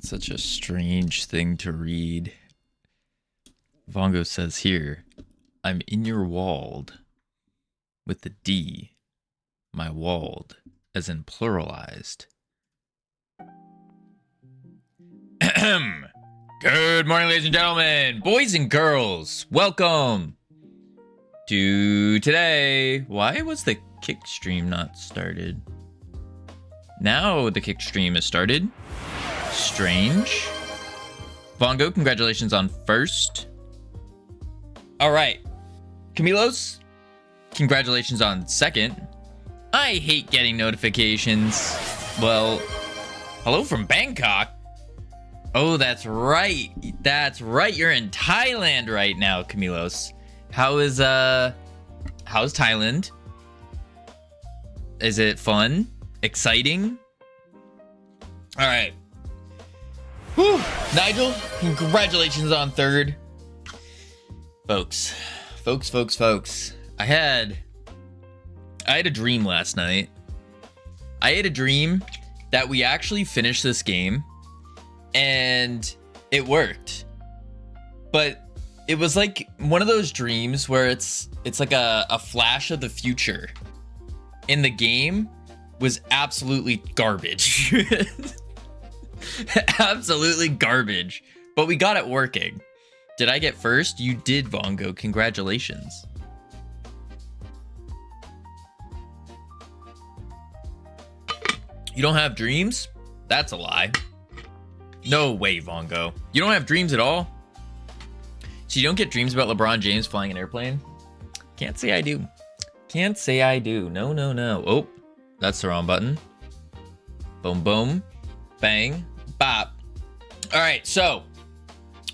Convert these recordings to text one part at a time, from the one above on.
Such a strange thing to read. Vongo says here, I'm in your walled with the D, my walled, as in pluralized. Good morning, ladies and gentlemen, boys and girls. Welcome to today. Why was the kick stream not started? Now the kick stream is started. Strange. Vongo, congratulations on first. All right. Camilos, congratulations on second. I hate getting notifications. Well, hello from Bangkok. Oh, that's right. That's right. You're in Thailand right now, Camilos. How's Thailand? Is it fun? Exciting? All right. Whew. Nigel, congratulations on third. Folks. I had a dream last night. I had a dream that we actually finished this game and it worked. But it was like one of those dreams where it's like a flash of the future. And the game was absolutely garbage. Absolutely garbage. But we got it working. Did I get first? You did, Vongo. Congratulations. You don't have dreams? That's a lie. No way, Vongo. You don't have dreams at all? So you don't get dreams about LeBron James flying an airplane? Can't say I do. Can't say I do. No. Oh, that's the wrong button. Boom, boom. Bang. Bop. All right, so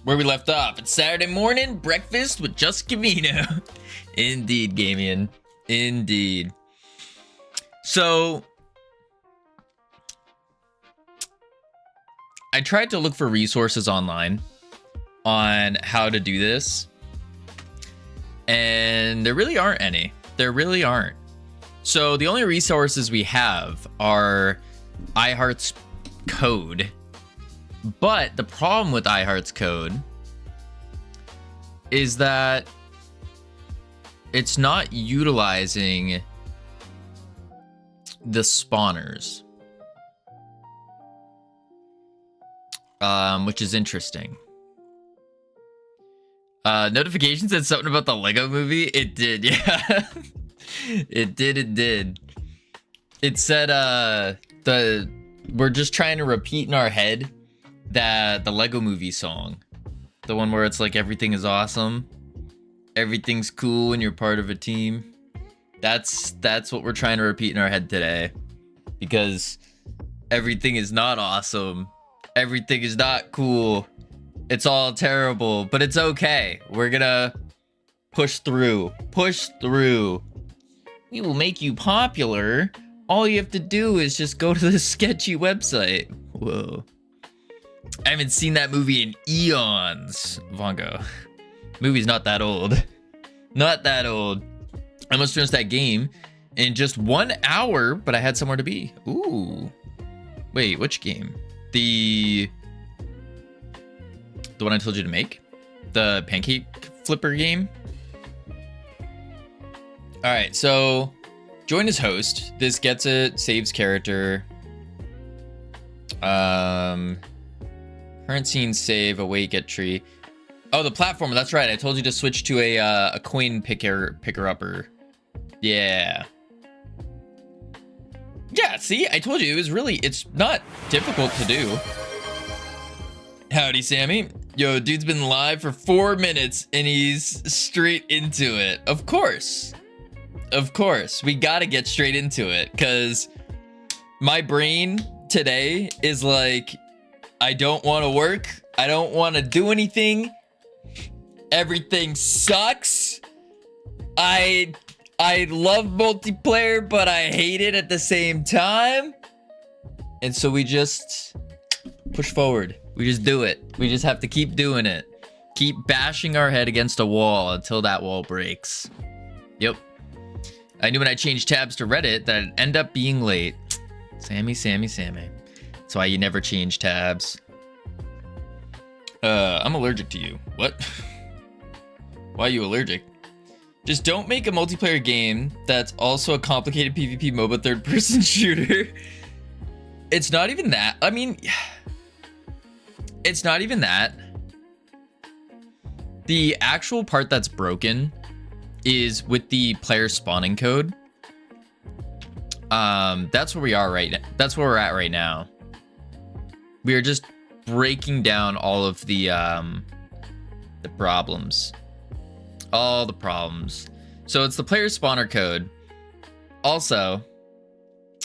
where we left off. It's Saturday morning, breakfast with Just Camino. Indeed, Gamian. Indeed. So I tried to look for resources online on how to do this, and there really aren't any. There really aren't. So the only resources we have are iHeart's code. But the problem with iHeart's code is that it's not utilizing the spawners, which is interesting. Notification said something about the Lego movie. It did, yeah. It did. It said we're just trying to repeat in our head that the Lego movie song, the one where it's like everything is awesome, everything's cool and you're part of a team. That's what we're trying to repeat in our head today, because everything is not awesome, everything is not cool, it's all terrible, but it's okay. We're gonna push through. We will make you popular. All you have to do is just go to this sketchy website. Whoa. I haven't seen that movie in eons, Vongo. Movie's not that old. Not that old. I almost finished that game in just 1 hour, but I had somewhere to be. Ooh. Wait, which game? The one I told you to make? The pancake flipper game? Alright, so join as host. This gets it, saves character. Current scene save, await, get tree. Oh, the platformer, that's right. I told you to switch to a coin picker-upper. Yeah. Yeah, see? I told you, it's not difficult to do. Howdy, Sammy. Yo, dude's been live for 4 minutes and he's straight into it. Of course. We gotta get straight into it, because my brain today is like, I don't want to work. I don't want to do anything. Everything sucks. I love multiplayer, but I hate it at the same time. And so we just push forward. We just do it. We just have to keep doing it. Keep bashing our head against a wall until that wall breaks. Yep. I knew when I changed tabs to Reddit that I'd end up being late. Sammy. That's why you never change tabs. I'm allergic to you. What? Why are you allergic? Just don't make a multiplayer game that's also a complicated PvP MOBA third-person shooter. It's not even that. I mean, it's not even that. The actual part that's broken is with the player spawning code. That's where we are right now. That's where we're at right now. We are just breaking down all of the problems. All the problems. So it's the player spawner code. Also,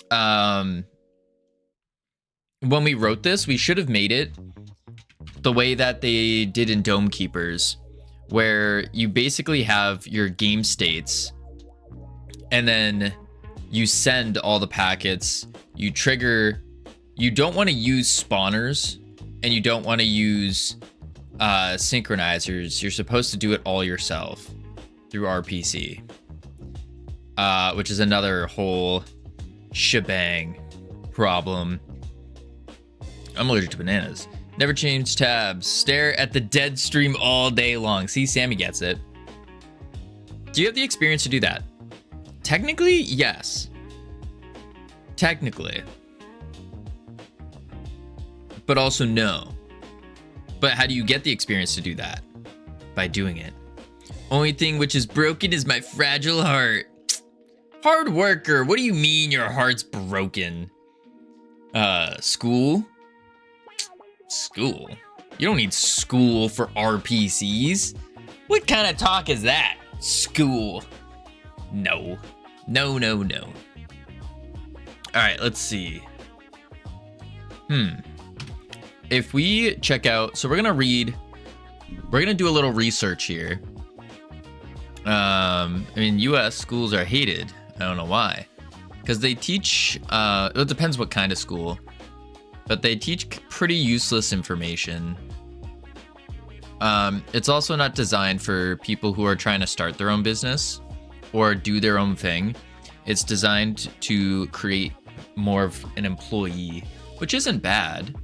when we wrote this, we should have made it the way that they did in Dome Keepers, where you basically have your game states and then you send all the packets, you trigger. You don't want to use spawners and you don't want to use synchronizers. You're supposed to do it all yourself through RPC, which is another whole shebang problem. I'm allergic to bananas. Never change tabs. Stare at the dead stream all day long. See, Sammy gets it. Do you have the experience to do that? Technically, yes. Technically. But also no. But how do you get the experience to do that? By doing it. Only thing which is broken is my fragile heart. Hard worker, what do you mean your heart's broken? School? School? You don't need school for RPCs. What kind of talk is that? School. No. No, no, no. Alright, let's see. If we check out, so we're gonna do a little research here. I mean, US schools are hated. I don't know why. Because they teach, it depends what kind of school, but they teach pretty useless information. It's also not designed for people who are trying to start their own business or do their own thing. It's designed to create more of an employee, which isn't bad.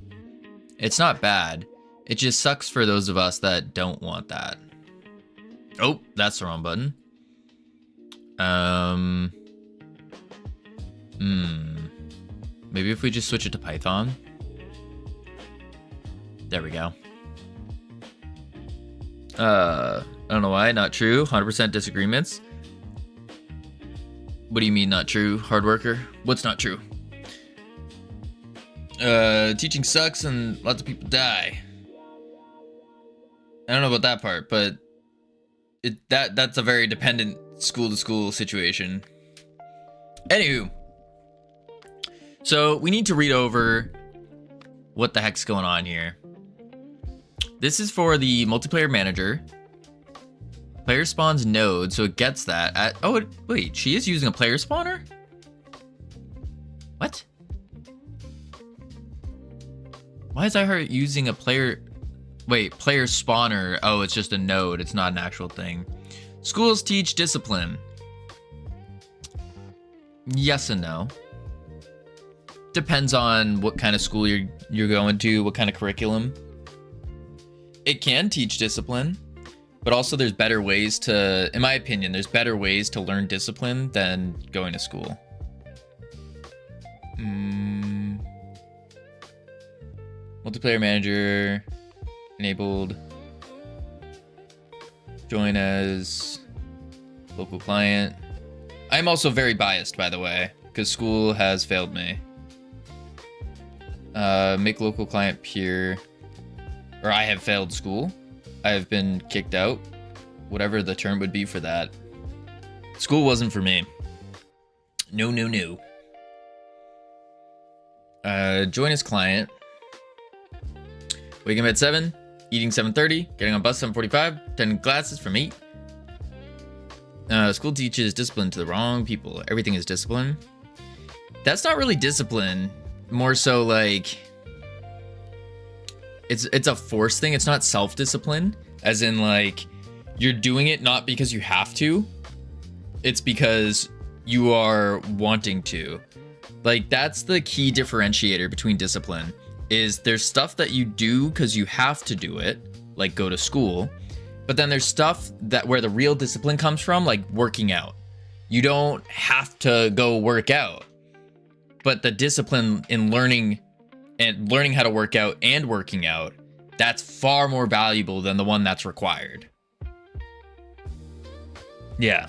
It's not bad. It just sucks for those of us that don't want that. Oh, that's the wrong button. Maybe if we just switch it to Python. There we go. I don't know why, not true. 100% disagreements. What do you mean not true, hard worker? What's not true? Teaching sucks and lots of people die. I don't know about that part, but that's a very dependent school to school situation. Anywho, so we need to read over what the heck's going on here. This is for the multiplayer manager. Player spawns node, so it gets that. Wait, she is using a player spawner? What? Why is I her using a player? Wait, player spawner. Oh, it's just a node. It's not an actual thing. Schools teach discipline. Yes and no. Depends on what kind of school you're going to, what kind of curriculum. It can teach discipline, but also there's better ways to, in my opinion, there's better ways to learn discipline than going to school. Multiplayer manager enabled. Join as local client. I'm also very biased, by the way, because school has failed me. Make local client peer. Or I have failed school. I have been kicked out. Whatever the term would be for that. School wasn't for me. No, no, no. Join as client. Waking up at 7. Eating 7:30. Getting on bus 7:45. Attending classes from 8. School teaches discipline to the wrong people. Everything is discipline. That's not really discipline. More so like it's a force thing. It's not self-discipline, as in like you're doing it not because you have to. It's because you are wanting to. Like that's the key differentiator between discipline. is there's stuff that you do because you have to do it, like go to school. But then there's stuff that where the real discipline comes from, like working out. You don't have to go work out, but the discipline in learning how to work out and working out, that's far more valuable than the one that's required. Yeah.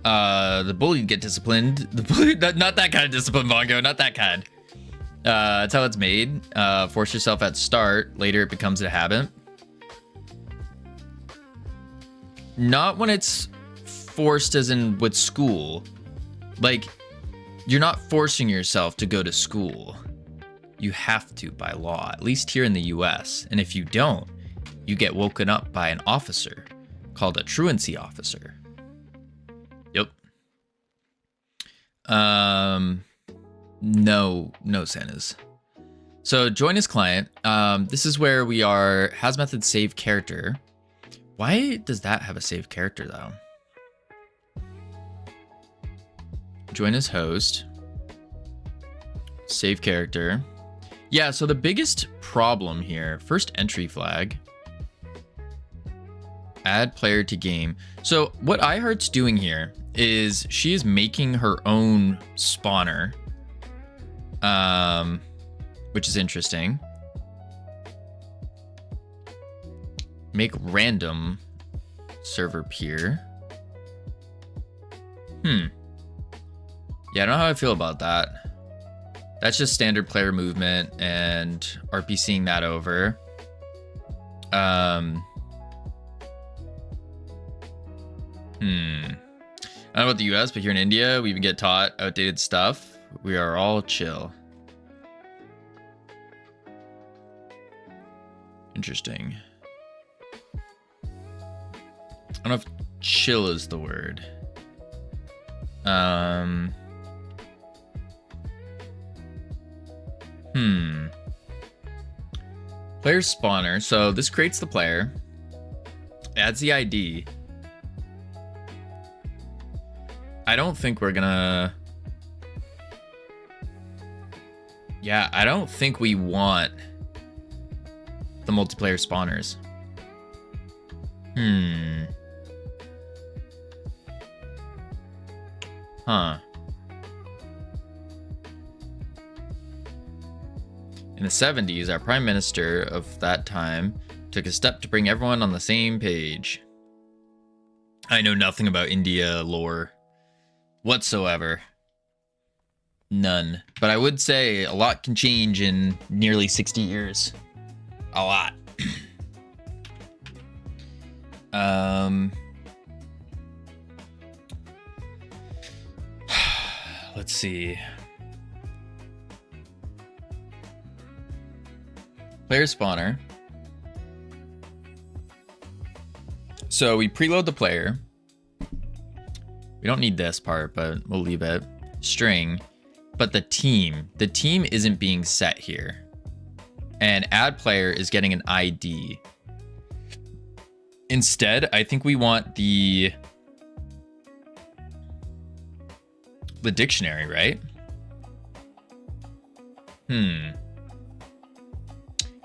The bullied get disciplined. The bullied, not that kind of discipline, Bongo, not that kind. That's how it's made. Force yourself at start. Later it becomes a habit. Not when it's forced as in with school. Like, you're not forcing yourself to go to school. You have to by law, at least here in the US. And if you don't, you get woken up by an officer called a truancy officer. Yep. No Santas. So join as client. This is where we are. Has method save character. Why does that have a save character though? Join as host. Save character. Yeah, so the biggest problem here, first entry flag. Add player to game. So what iHeart's doing here is she is making her own spawner. Which is interesting. Make random server peer. Yeah, I don't know how I feel about that. That's just standard player movement and RPCing that over. I don't know about the US, but here in India, we even get taught outdated stuff. We are all chill. Interesting. I don't know if chill is the word. Player spawner. So this creates the player, adds the ID. I don't think we're gonna... Yeah, I don't think we want the multiplayer spawners. Huh. In the 70s, our prime minister of that time took a step to bring everyone on the same page. I know nothing about India lore whatsoever. None. But I would say a lot can change in nearly 60 years. A lot. Let's see. Player spawner. So we preload the player. We don't need this part, but we'll leave it. String. But the team isn't being set here. And add player is getting an ID. Instead, I think we want the dictionary, right?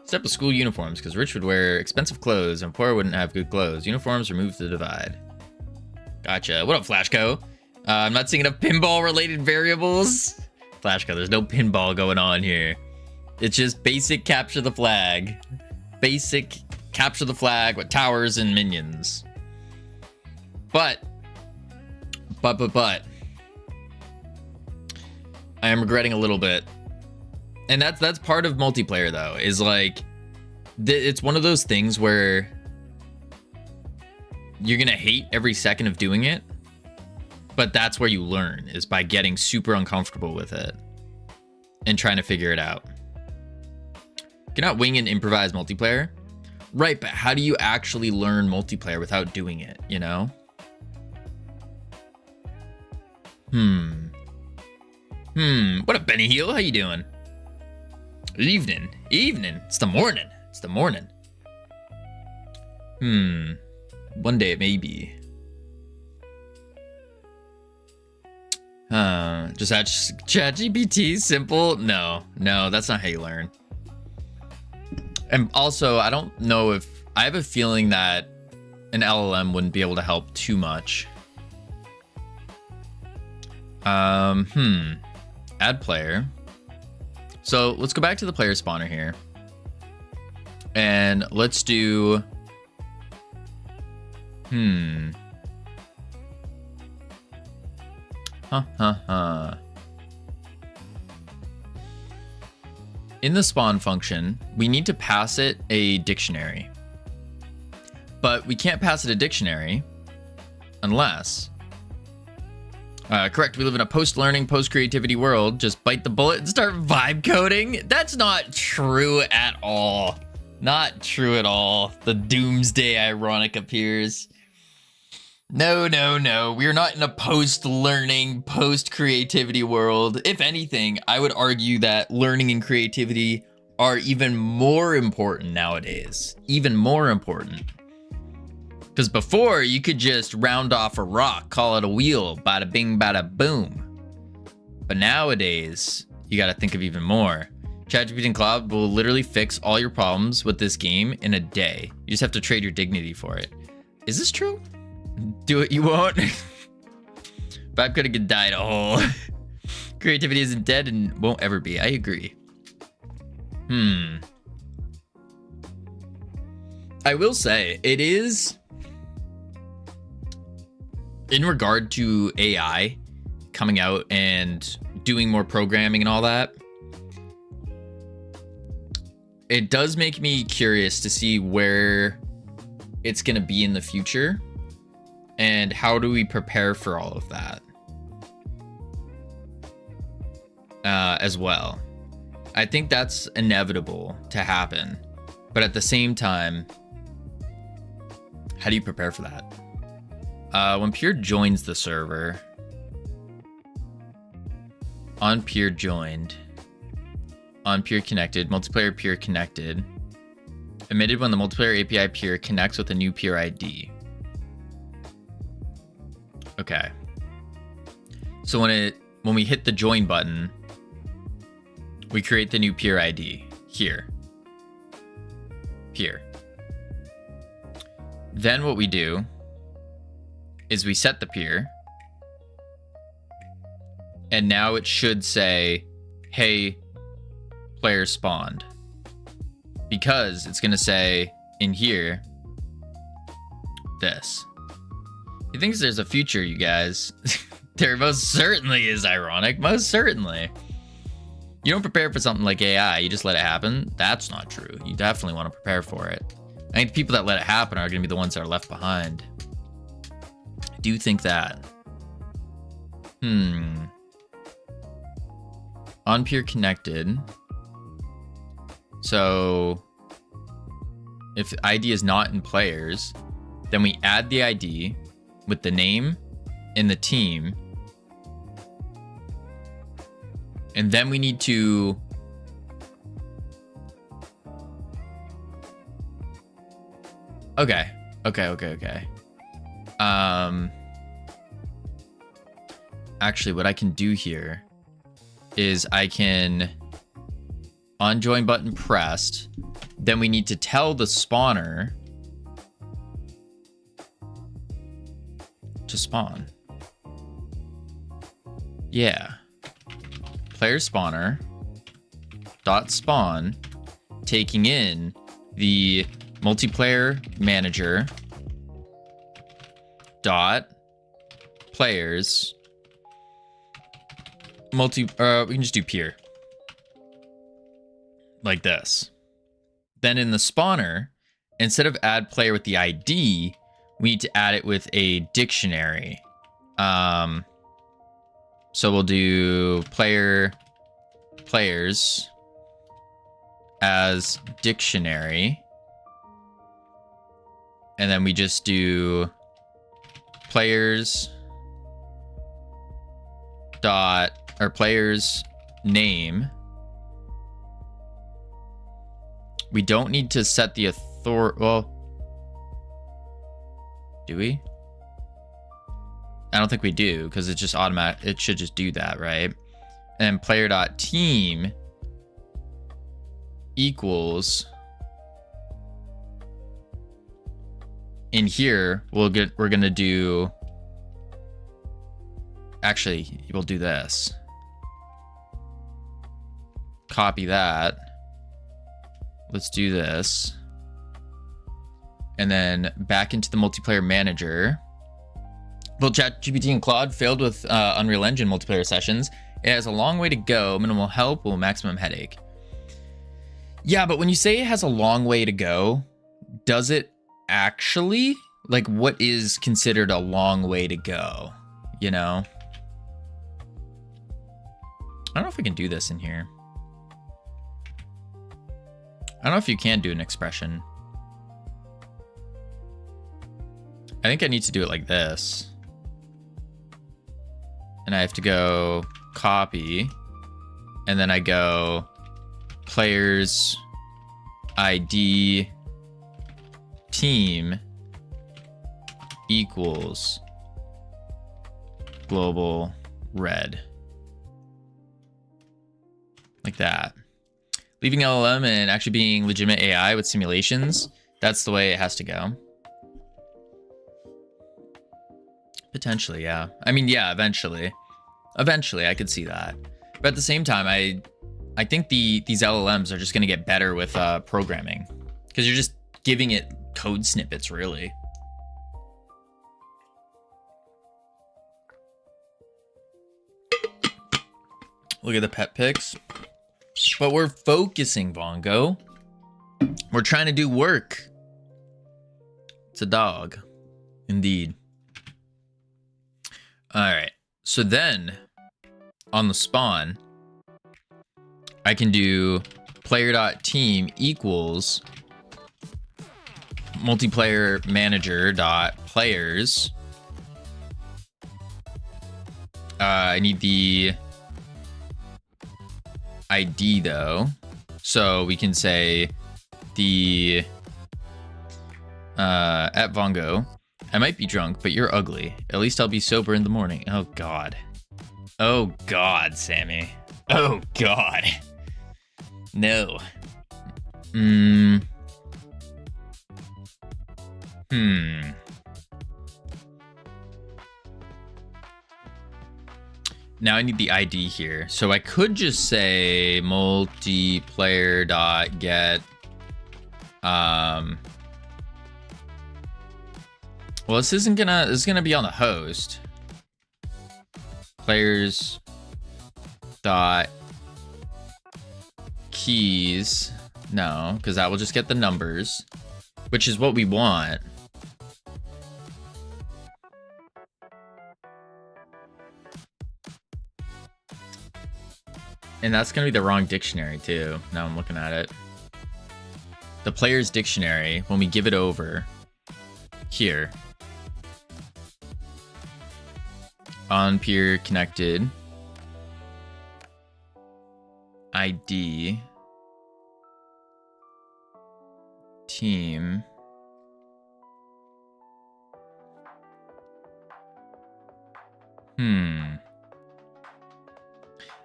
Step of school uniforms, because rich would wear expensive clothes and poor wouldn't have good clothes. Uniforms remove the divide. Gotcha. What up, Flashco? I'm not seeing enough pinball-related variables. Flashco, there's no pinball going on here. It's just basic capture the flag. Basic capture the flag with towers and minions. But. I am regretting a little bit. And that's part of multiplayer though, is like, it's one of those things where you're gonna hate every second of doing it, but that's where you learn, is by getting super uncomfortable with it and trying to figure it out. You cannot wing and improvise multiplayer. Right, but how do you actually learn multiplayer without doing it, you know? What up, Benny Heel? How you doing? Evening. It's the morning. One day it may be. Just ask ChatGPT. Simple? No, that's not how you learn. And also, I don't know if I have a feeling that an LLM wouldn't be able to help too much. Add player. So let's go back to the player spawner here. And let's do, In the spawn function, we need to pass it a dictionary. But we can't pass it a dictionary unless... correct, we live in a post-learning, post-creativity world. Just bite the bullet and start vibe coding. That's not true at all. Not true at all. The doomsday ironic appears. No. We're not in a post-learning, post-creativity world. If anything, I would argue that learning and creativity are even more important nowadays. Even more important. Because before, you could just round off a rock, call it a wheel, bada bing, bada boom. But nowadays, you got to think of even more. ChatGPT and Cloud will literally fix all your problems with this game in a day. You just have to trade your dignity for it. Is this true? Do it, you won't. Vibe coding could die in a hole. Creativity isn't dead and won't ever be. I agree. I will say, it is... in regard to AI coming out and doing more programming and all that, it does make me curious to see where it's going to be in the future and how do we prepare for all of that as well. I think that's inevitable to happen, but at the same time, how do you prepare for that? When Pure joins the server, on Pure joined, on Pure connected, multiplayer Pure connected, emitted when the multiplayer API Pure connects with a new Pure ID. Okay. So when we hit the join button, we create the new Pure ID here. Pure. Then what we do is we set the peer, and now it should say, hey, player spawned, because it's going to say in here this. He thinks there's a future, you guys. There most certainly is, ironic. Most certainly. You don't prepare for something like AI, you just let it happen. That's not true. You definitely want to prepare for it. I think the people that let it happen are going to be the ones that are left behind. I do think that. On Pure connected. So if ID is not in players, then we add the ID with the name and the team. And then we need to Okay. Actually, what I can do here is I can, on join button pressed, then we need to tell the spawner to spawn. Yeah. Player spawner dot spawn, taking in the multiplayer manager dot players we can just do peer like this. Then in the spawner, instead of add player with the ID, we need to add it with a dictionary. So we'll do players as dictionary, and then we just do players name. We don't need to set the well, do we? I don't think we do, because it's just automatic. It should just do that, right? And player.team equals, in here we're gonna do, actually we'll do this, copy that, let's do this, and then back into the multiplayer manager. Both ChatGPT and Claude failed with Unreal Engine multiplayer sessions. It has a long way to go. Minimal help will maximum headache. Yeah, but when you say it has a long way to go, does it actually? Like, what is considered a long way to go? You know? I don't know if we can do this in here. I don't know if you can do an expression. I think I need to do it like this. And I have to go copy, and then I go players ID team equals global red. Like that. Leaving LLM and actually being legitimate AI with simulations, that's the way it has to go. Potentially, yeah. I mean, yeah, eventually. Eventually, I could see that. But at the same time, I think these LLMs are just going to get better with programming. Because you're just giving it code snippets, really. Look at the pet pics. But we're focusing, Vongo. We're trying to do work. It's a dog. Indeed. All right. So then on the spawn, I can do player.team equals multiplayer manager dot players. I need the ID though. So we can say the at Vongo. I might be drunk, but you're ugly. At least I'll be sober in the morning. Oh, God. Oh, God, Sammy. Oh, God. No. Now I need the ID here. So I could just say multiplayer.get well, this is gonna be on the host. Players dot keys. No, because that will just get the numbers, which is what we want. And that's gonna be the wrong dictionary too. Now I'm looking at it. The player's dictionary, when we give it over here. On peer connected ID team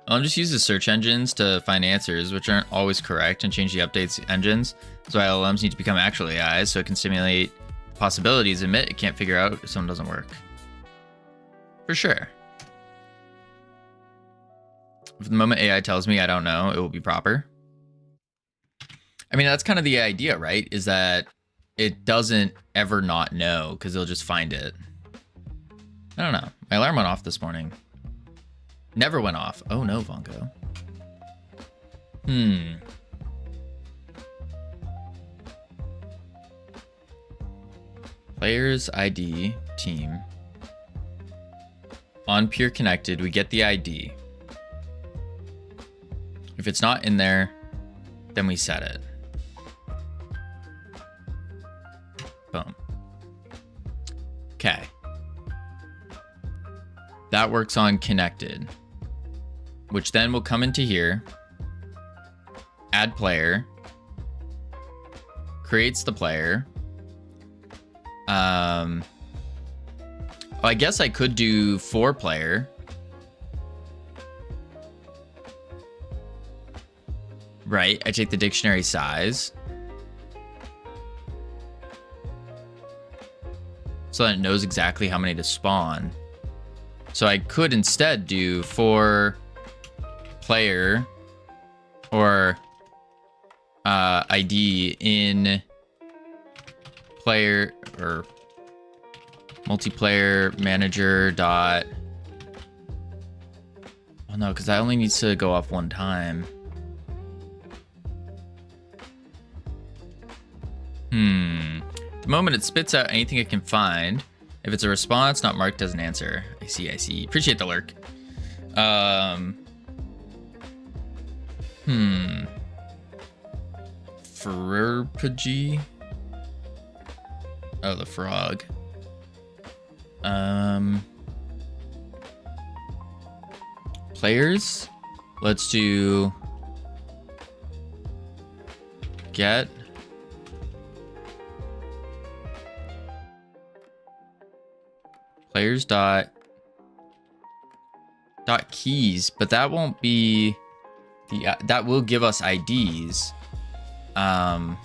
I'll just use the search engines to find answers, which aren't always correct, and change the updates engines. So LLMs need to become actual AIs so it can simulate possibilities, admit it can't figure out if something doesn't work. For sure. If the moment AI tells me I don't know, it will be proper. I mean, that's kind of the idea, right? Is that it doesn't ever not know, because it'll just find it. I don't know. My alarm went off this morning. Never went off. Oh no, Vongo. Players ID team. On peer connected, we get the ID. If it's not in there, then we set it. Boom. Okay. That works on connected, which then will come into here, add player, creates the player. Oh, I guess I could do 4-player. Right, I take the dictionary size. So that it knows exactly how many to spawn. So I could instead do 4-player or ID in player or multiplayer manager dot. Oh no, because that only needs to go off one time. The moment it spits out anything it can find. If it's a response not marked as an answer. I see. Appreciate the lurk. Frurpgy. Oh, the frog. Players. Let's do get players dot keys, but that won't be the that will give us IDs. How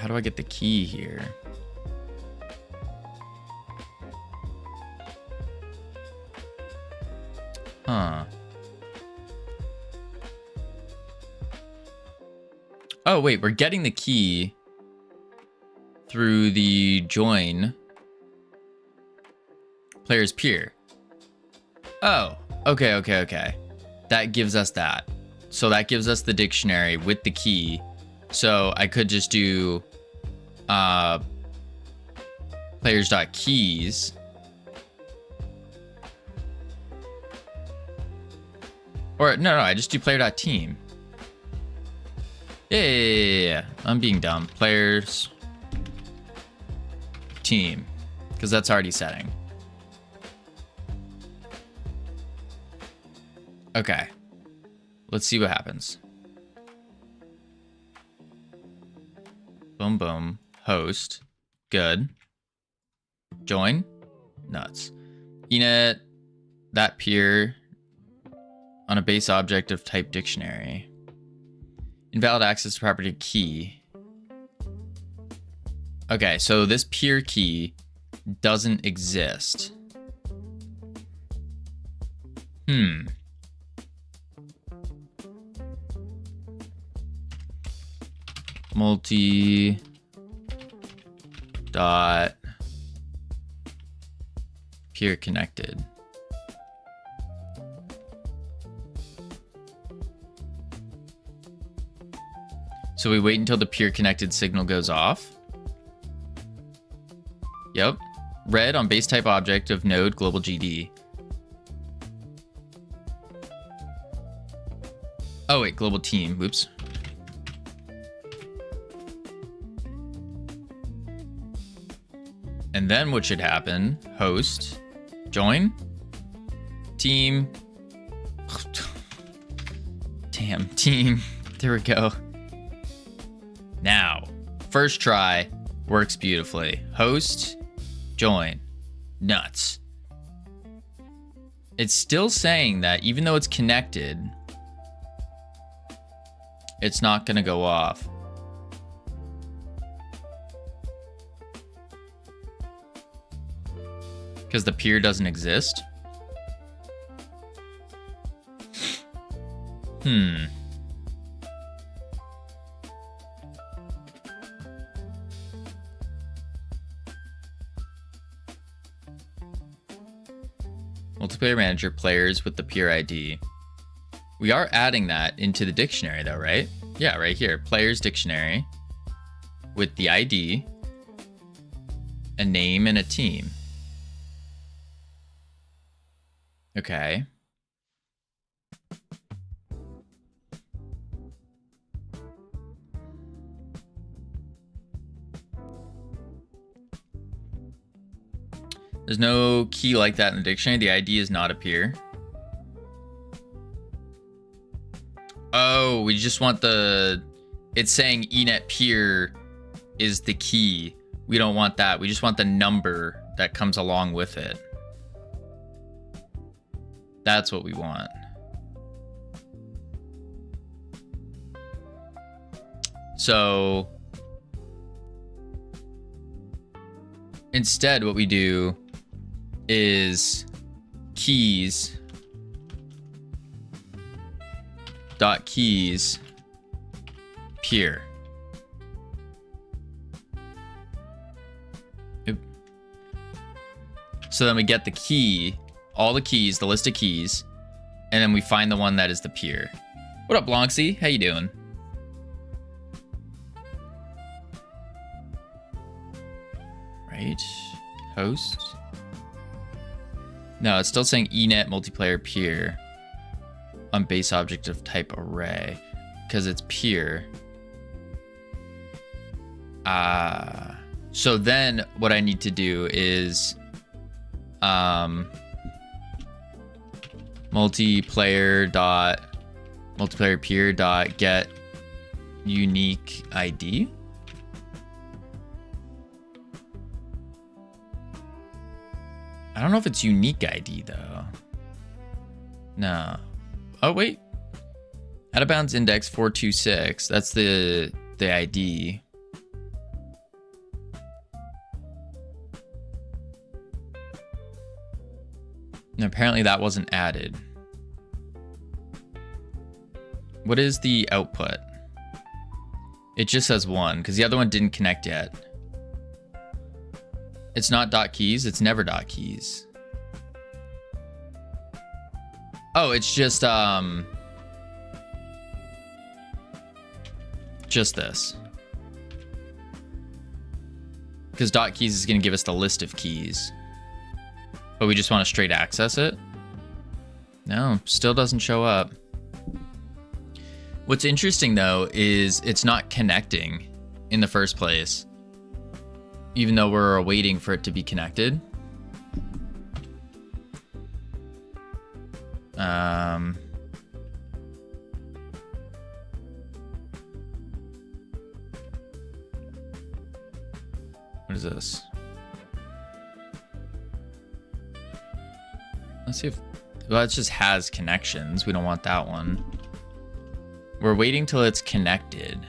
do I get the key here? Oh, wait, we're getting the key through the join player's peer. Oh, okay. That gives us that. So that gives us the dictionary with the key. So I could just do players.keys. Or no, I just do player.team. Yeah. I'm being dumb. Players team, because that's already setting. Okay. Let's see what happens. Boom, boom. Host. Good. Join. Nuts. Enet. That peer. On a base object of type dictionary. Invalid access to property key. Okay, so this peer key doesn't exist. Multi dot peer connected. So we wait until the peer connected signal goes off. Yep. Red on base type object of node global GD. Oh wait, global team. Whoops. And then what should happen? Host, join, team. Damn, team. There we go. Now, first try works beautifully. Host, join, nuts. It's still saying that even though it's connected, it's not going to go off. Because the peer doesn't exist. Multiplayer manager players with the peer ID. We are adding that into the dictionary though, right? Yeah, right here. Players dictionary with the ID, a name, and a team. Okay. There's no key like that in the dictionary. The ID does not appear. Oh, we just want the it's saying enet peer is the key. We don't want that. We just want the number that comes along with it. That's what we want. So instead, what we do is keys dot keys peer. Oop. So then we get the key, all the keys, the list of keys, and then we find the one that is the peer. What up, Blonksy? How you doing? Right, host. No, it's still saying enet multiplayer peer on base object of type array because it's peer. So then what I need to do is multiplayer peer dot get unique ID. I don't know if it's unique ID though. No. Oh wait. Out of bounds index 426. That's the ID. And apparently that wasn't added. What is the output? It just says 1 because the other one didn't connect yet. It's not dot keys. It's never dot keys. Oh, it's just this. Because dot keys is going to give us the list of keys. But we just want to straight access it. No, still doesn't show up. What's interesting though is it's not connecting in the first place, even though we're waiting for it to be connected. What is this? Let's see if, well, it just has connections. We don't want that one. We're waiting till it's connected.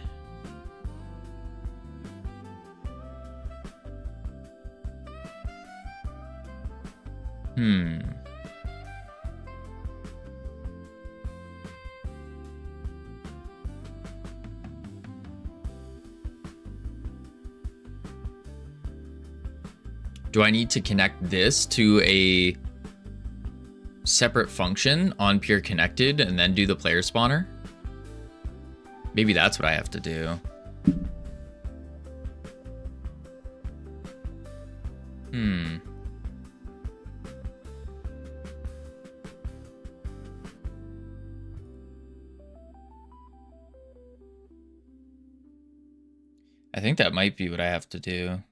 Do I need to connect this to a separate function on peer connected and then do the player spawner? Maybe that's what I have to do. I think that might be what I have to do.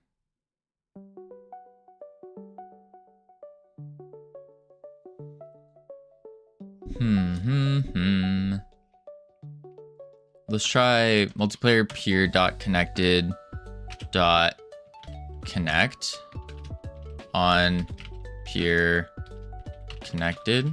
Let's try multiplayer peer dot connected dot connect on peer connected.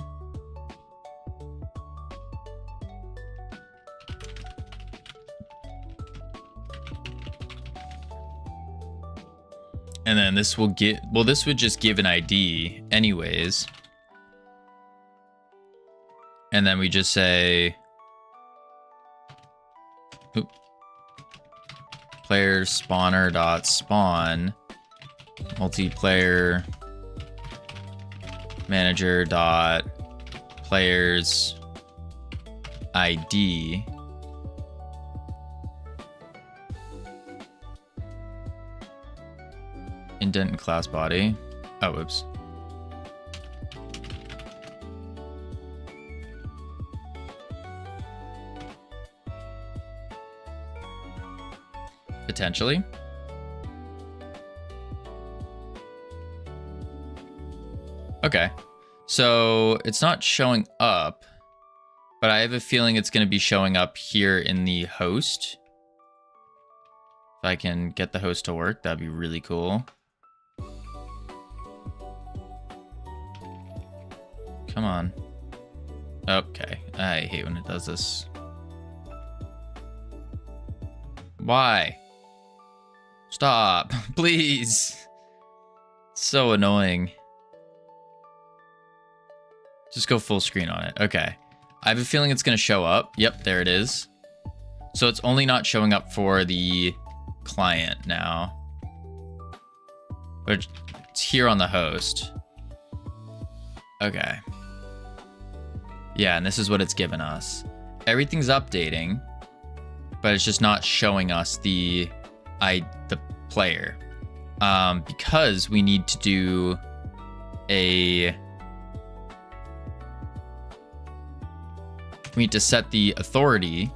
And then this will get, well, this would just give an ID anyways. And then we just say, player spawner dot spawn multiplayer manager dot players ID indent and class body. Oh, whoops. Potentially. Okay, so it's not showing up, but I have a feeling it's going to be showing up here in the host If I can get the host to work, that'd be really cool. Come on. Okay, I hate when it does this. Why? Stop, please. So annoying. Just go full screen on it. Okay. I have a feeling it's going to show up. Yep, there it is. So it's only not showing up for the client now. But it's here on the host. Okay. Yeah, and this is what it's given us. Everything's updating, but it's just not showing us the player. Because we need to do we need to set the authority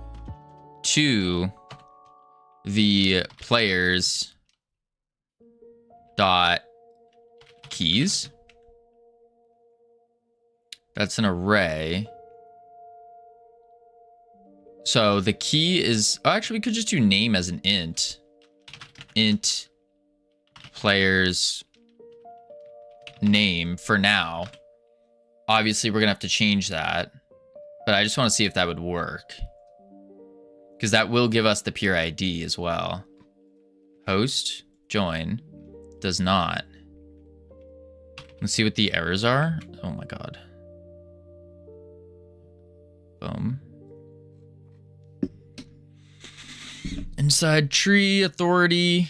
to the player's dot keys. That's an array. So the key is, oh, actually we could just do name as an int. Int player's name for now. Obviously we're gonna have to change that, but I just want to see if that would work, because that will give us the peer ID as well. Host join does not. Let's see what the errors are. Oh my god. Boom. Inside tree authority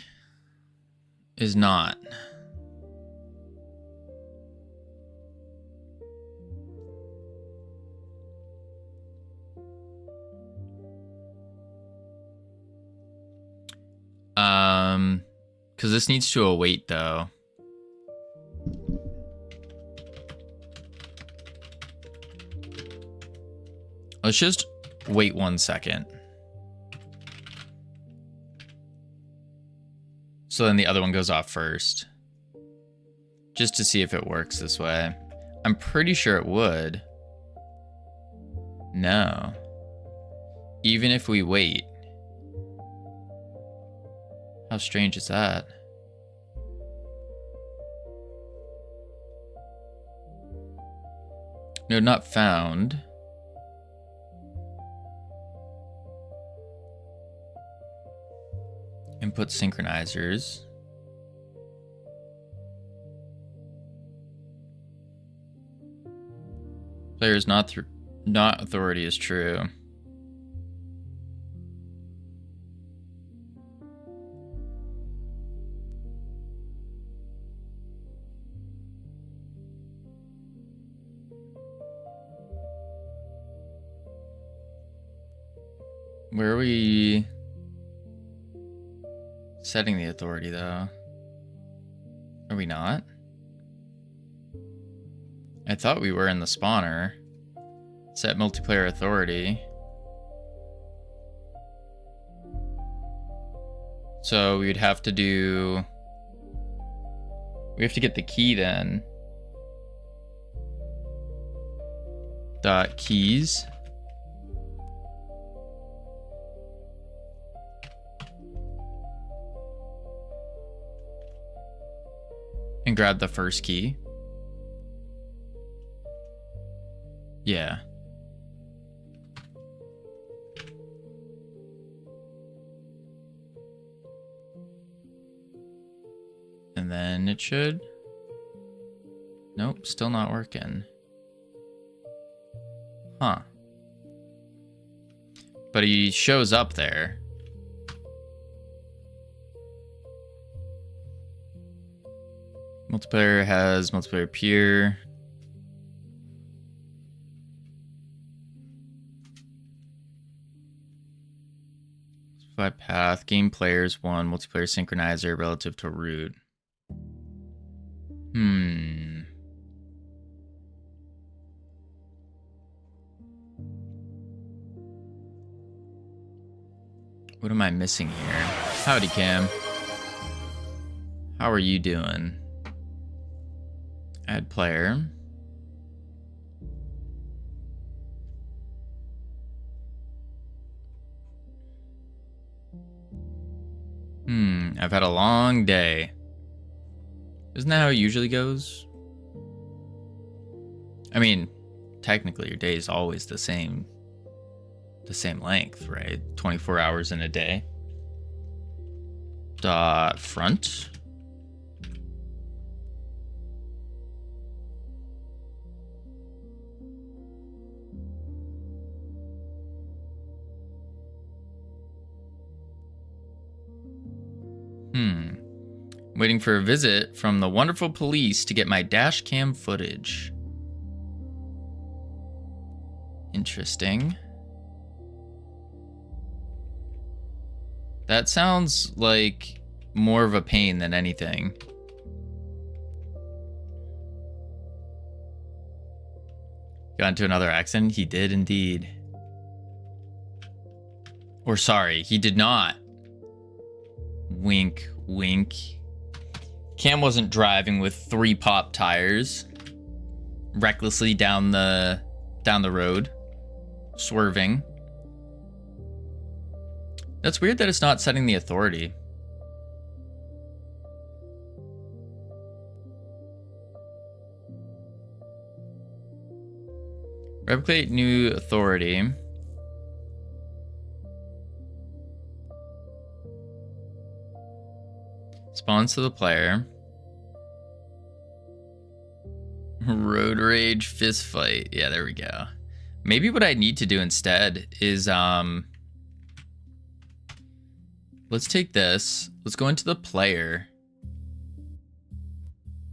is not. Because this needs to await though. Let's just wait 1 second. So then the other one goes off first. Just to see if it works this way. I'm pretty sure it would. No. Even if we wait. How strange is that? No, not found. Input synchronizers. Players not authority is true. Where are we setting the authority though? Are we not? I thought we were in the spawner. Set multiplayer authority. So we would have to do... We have to get the key then. Dot keys. And grab the first key. Yeah. And then it should... Nope, still not working. Huh. But he shows up there. Multiplayer has multiplayer peer. Specify path. Game players 1. Multiplayer synchronizer relative to root. What am I missing here? Howdy, Cam. How are you doing? Add player. I've had a long day. Isn't that how it usually goes? I mean, technically your day is always the same length, right? 24 hours in a day. Front. Waiting for a visit from the wonderful police to get my dash cam footage. Interesting. That sounds like more of a pain than anything. Got into another accident? He did indeed. Or sorry, he did not. Wink, wink. Cam wasn't driving with 3 pop tires recklessly down the road, swerving. That's weird that it's not setting the authority. Replicate new authority. Spawns to the player. Road rage fist fight. Yeah, there we go. Maybe what I need to do instead is let's take this. Let's go into the player.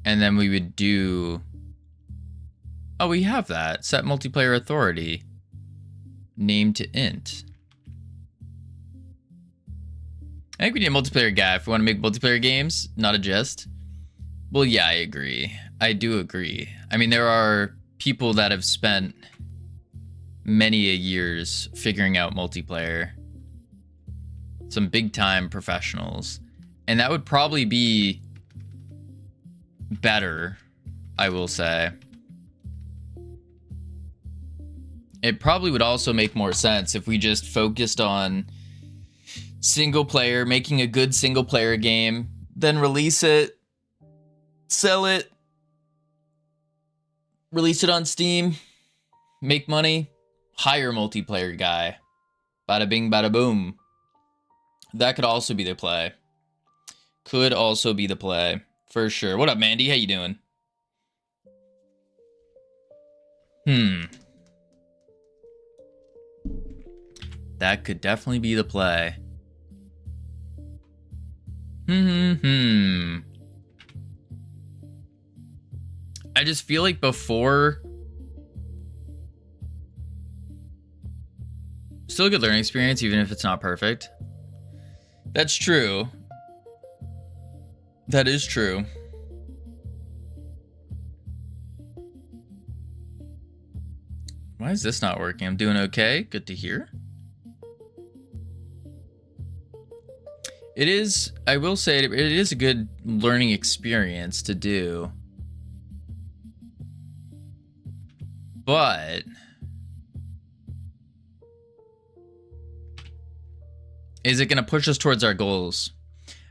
And then we would do... Oh, we have that. Set multiplayer authority. Name to int. I think we need a multiplayer guy if we want to make multiplayer games. Not a jest. Well, yeah, I agree. I do agree. I mean, there are people that have spent many a years figuring out multiplayer. Some big time professionals. And that would probably be better, I will say. It probably would also make more sense if we just focused on single player, making a good single player game, then release it, sell it, release it on Steam, make money, hire a multiplayer guy. Bada bing, bada boom. That could also be the play. Could also be the play, for sure. What up, Mandy? How you doing? That could definitely be the play. I just feel like before... Still a good learning experience, even if it's not perfect. That's true. That is true. Why is this not working? I'm doing okay. Good to hear. It is, I will say, it is a good learning experience to do. But is it going to push us towards our goals?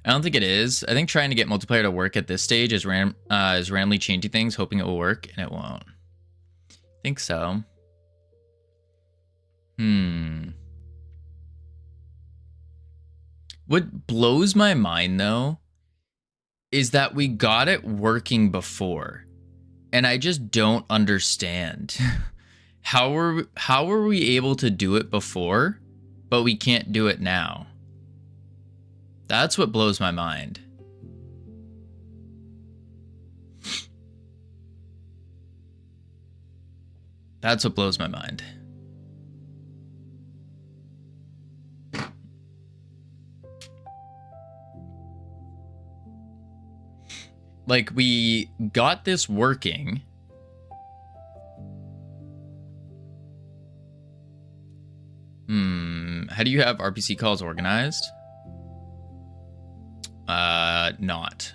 I don't think it is. I think trying to get multiplayer to work at this stage is randomly changing things, hoping it will work, and it won't. I think so. What blows my mind, though, is that we got it working before. And I just don't understand. How were we able to do it before, but we can't do it now? That's what blows my mind. That's what blows my mind. Like, we got this working. How do you have RPC calls organized? Not.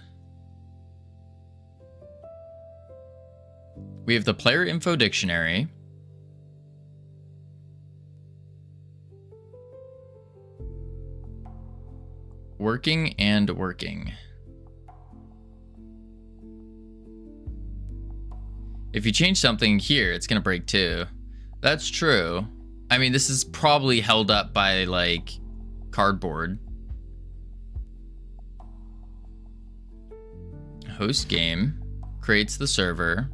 We have the player info dictionary. Working and working. If you change something here, it's gonna break too. That's true. I mean, this is probably held up by like cardboard. Host game creates the server,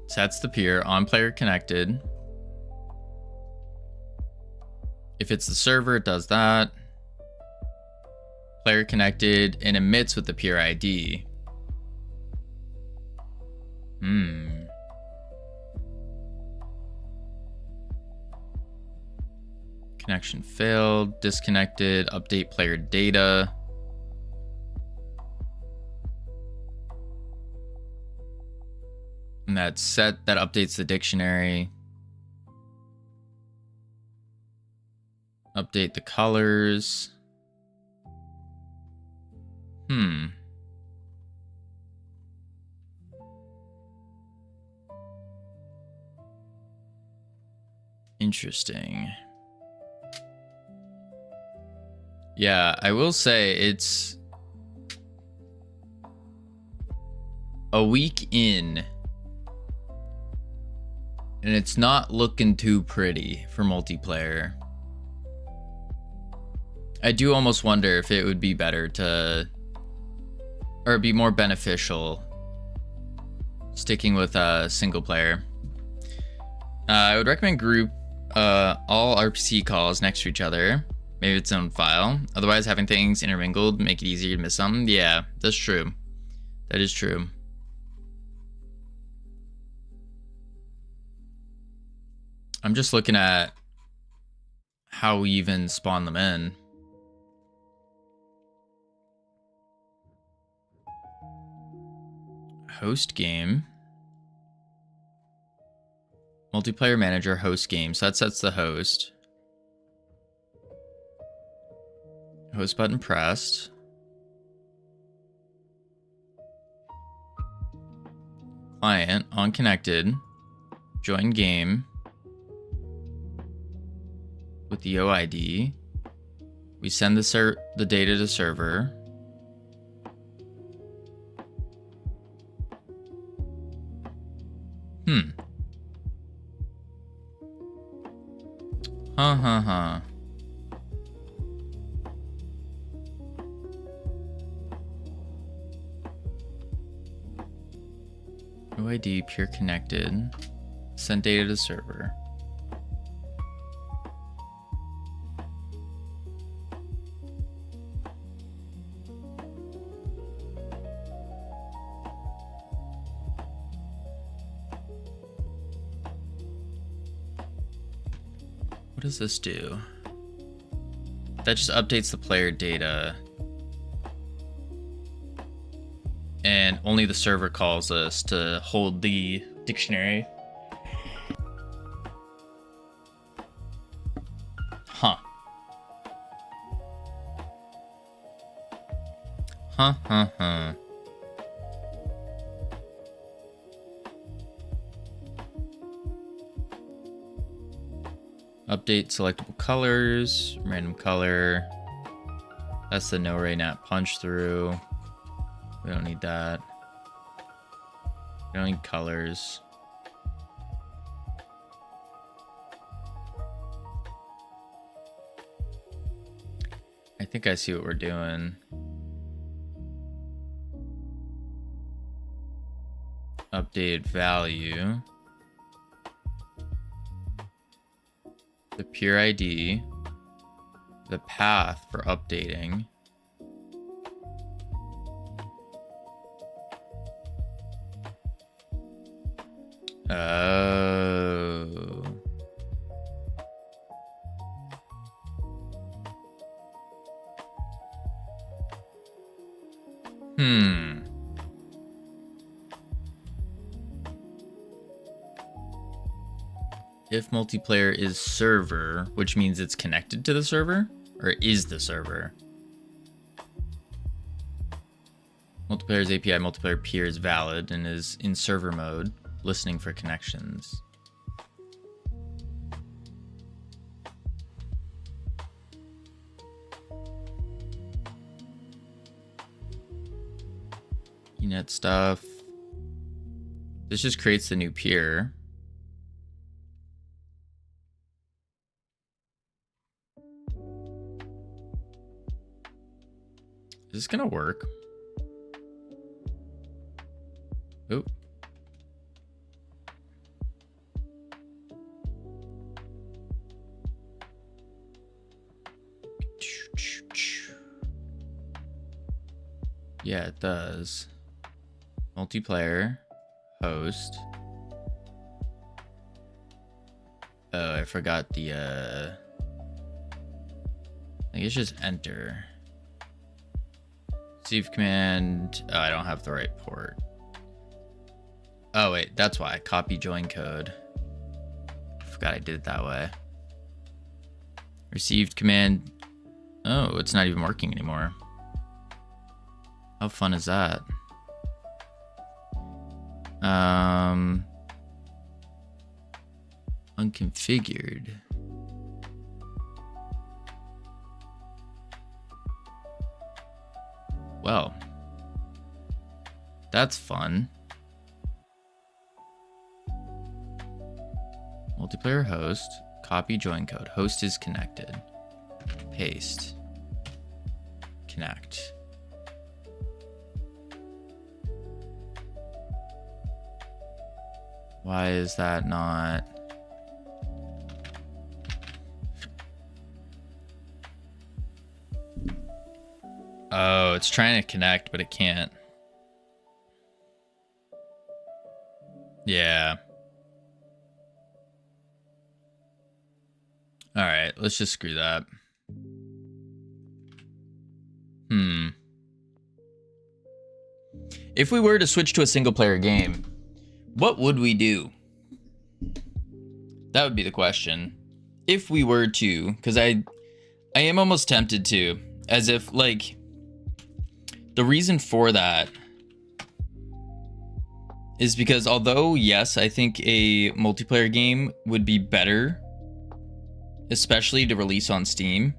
sets the peer on player connected. If it's the server, it does that. Player connected and emits with the peer ID. Connection failed, disconnected, update player data. And that set that updates the dictionary. Update the colors. Interesting. Yeah, I will say it's a week in, and it's not looking too pretty for multiplayer. I do almost wonder if it would be better to, or be more beneficial sticking with single player. I would recommend group all RPC calls next to each other. Maybe its own file. Otherwise, having things intermingled make it easier to miss something. Yeah, that's true. That is true. I'm just looking at how we even spawn them in. Host game. Multiplayer manager, host game. So that sets the host. Host button pressed. Client on connected. Join game. With the OID. We send the data to server. OID pure connected. Send data to server. What does this do? That just updates the player data. And only the server calls us to hold the dictionary. Huh. Update selectable colors, random color. That's the no ray nat punch through. We don't need that. We don't need colors. I think I see what we're doing. Updated value. The peer ID. The path for updating. Oh. If multiplayer is server, which means it's connected to the server, or is the server. Multiplayer's API multiplayer peer is valid and is in server mode, listening for connections. Net stuff. This just creates the new peer. Is this gonna work? Oop. Yeah, it does. Multiplayer, host. Oh, I forgot the I think it's just enter. Receive command. Oh, I don't have the right port. Oh wait, that's why. Copy join code. I forgot I did it that way. Received command. Oh, it's not even working anymore. How fun is that? Unconfigured. Well, that's fun. Multiplayer host, copy join code. Host is connected. Paste. Connect. Why is that not? Oh, it's trying to connect, but it can't. Yeah. All right, let's just screw that. If we were to switch to a single player game, what would we do? That would be the question. If we were to, because I am almost tempted to, as if like the reason for that is because although yes, I think a multiplayer game would be better, especially to release on Steam.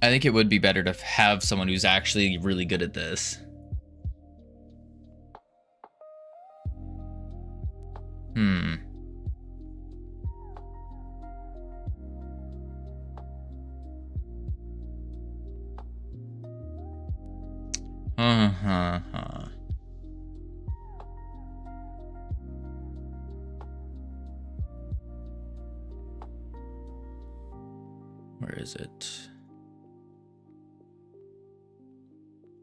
I think it would be better to have someone who's actually really good at this. Where is it?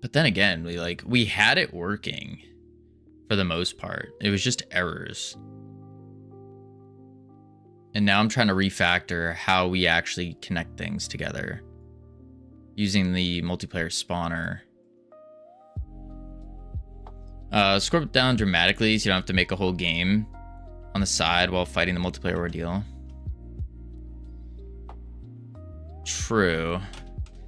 But then again, we had it working for the most part. It was just errors. And now I'm trying to refactor how we actually connect things together using the multiplayer spawner. Scroll it down dramatically so you don't have to make a whole game on the side while fighting the multiplayer ordeal. True.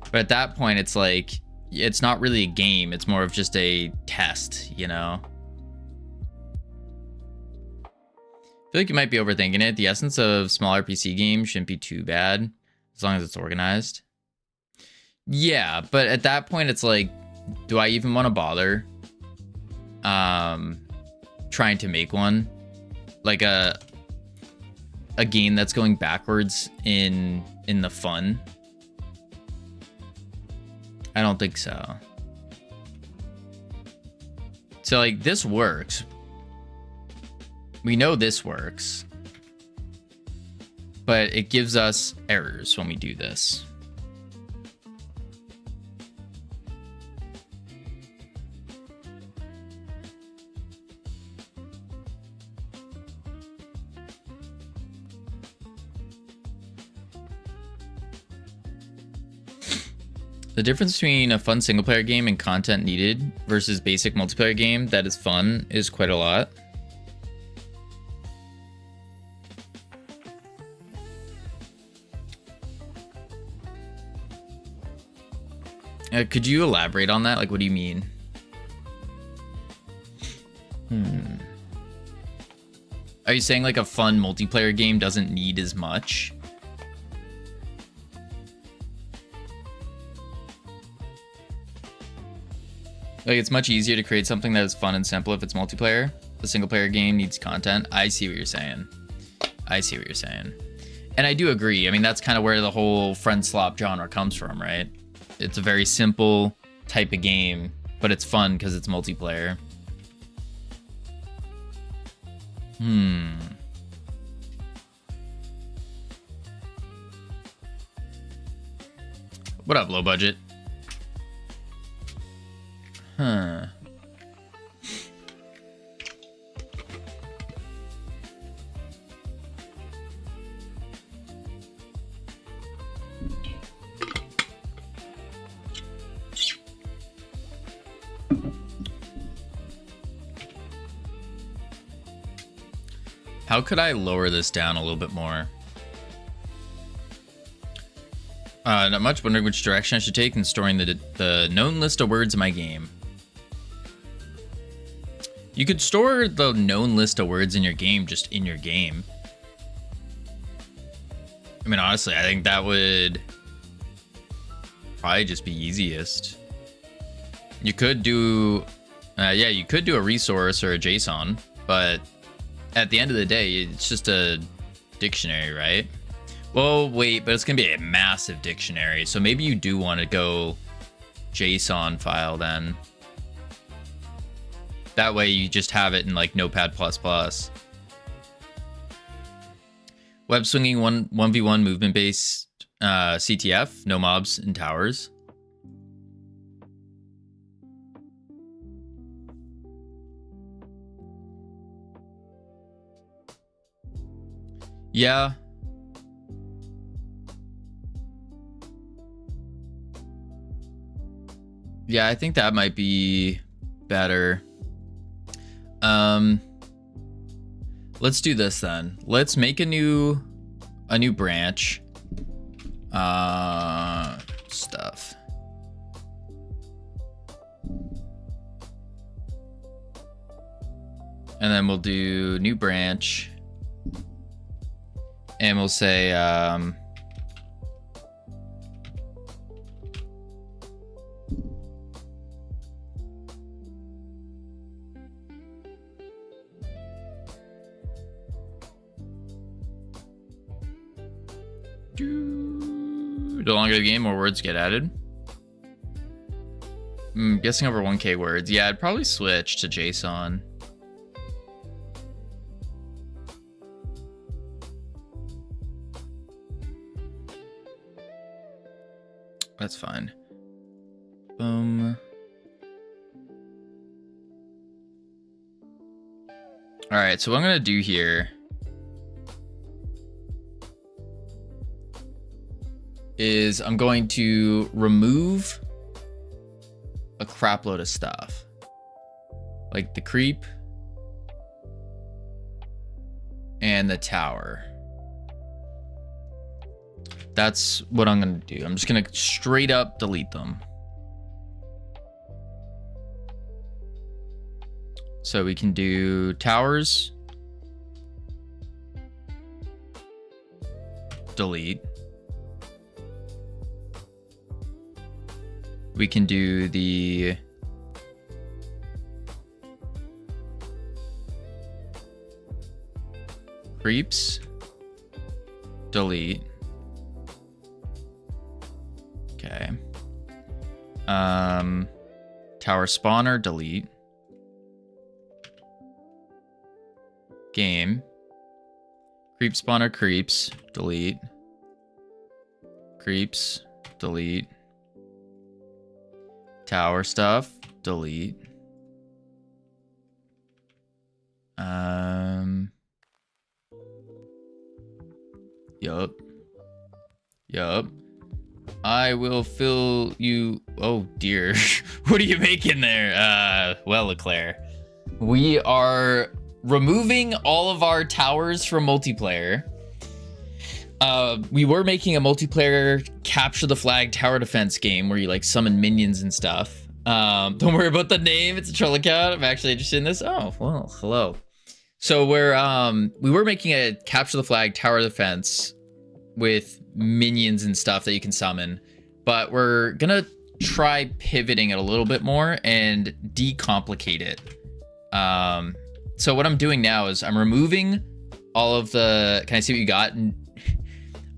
But at that point, it's like, it's not really a game. It's more of just a test, you know? I feel like you might be overthinking it. The essence of small RPG games shouldn't be too bad as long as it's organized. Yeah, but at that point, it's like, do I even want to bother trying to make one? Like a game that's going backwards in the fun? I don't think so. So like this works. We know this works. But it gives us errors when we do this. The difference between a fun single player game and content needed versus basic multiplayer game that is fun is quite a lot. Could you elaborate on that? Like, what do you mean? Are you saying like a fun multiplayer game doesn't need as much? Like, it's much easier to create something that is fun and simple if it's multiplayer. The single player game needs content. I see what you're saying. I see what you're saying. And I do agree. I mean, that's kind of where the whole friend slop genre comes from, right? It's a very simple type of game, but it's fun because it's multiplayer. What up, low budget? Huh. How could I lower this down a little bit more? Not much. Wondering which direction I should take in storing the known list of words in my game. You could store the known list of words in your game just in your game. I mean, honestly, I think that would probably just be easiest. You could do, yeah, you could do a resource or a JSON, but at the end of the day, it's just a dictionary, right? Well, wait, but it's gonna be a massive dictionary, so maybe you do want to go JSON file then. That way you just have it in like Notepad++. Web swinging 1v1 movement based CTF, no mobs and towers. Yeah. Yeah, I think that might be better. Let's do this then. Let's make a new branch. Stuff. And then we'll do new branch. And we'll say, the longer the game, more words get added. Guessing over 1K words. Yeah, I'd probably switch to JSON. That's fine. Boom. All right, so what I'm gonna do here is I'm going to remove a crap load of stuff, like the creep and the tower. That's what I'm gonna do. I'm just gonna straight up delete them. So we can do towers, delete. We can do the creeps, delete. Okay. Tower spawner, delete. Game. Creep spawner, creeps, delete. Creeps, delete. Tower stuff, delete. Yup. I will fill you. Oh dear. What are you making there? Well, Leclerc. We are removing all of our towers from multiplayer. We were making a multiplayer capture the flag tower defense game where you like summon minions and stuff. Don't worry about the name. It's a troll account. I'm actually interested in this. Oh, well, hello. So we were making a capture the flag tower defense with minions and stuff that you can summon, but we're gonna try pivoting it a little bit more and decomplicate it. So what I'm doing now is I'm removing all of the, can I see what you got?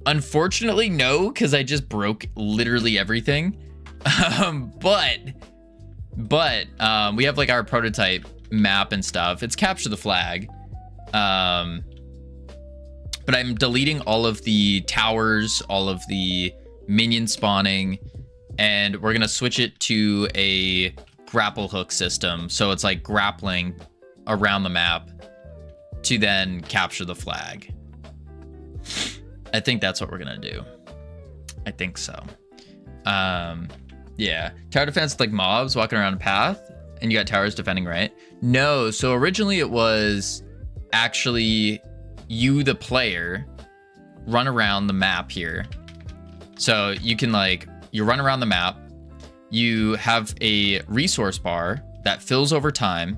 Unfortunately, no, because I just broke literally everything. But we have like our prototype map and stuff. It's capture the flag. But I'm deleting all of the towers, all of the minion spawning, and we're gonna switch it to a grapple hook system. So it's like grappling around the map to then capture the flag. I think that's what we're gonna do. I think so. Yeah. Tower defense, like mobs walking around a path, and you got towers defending, right? No. So originally it was actually you, the player, run around the map here. So you can like, you run around the map, you have a resource bar that fills over time.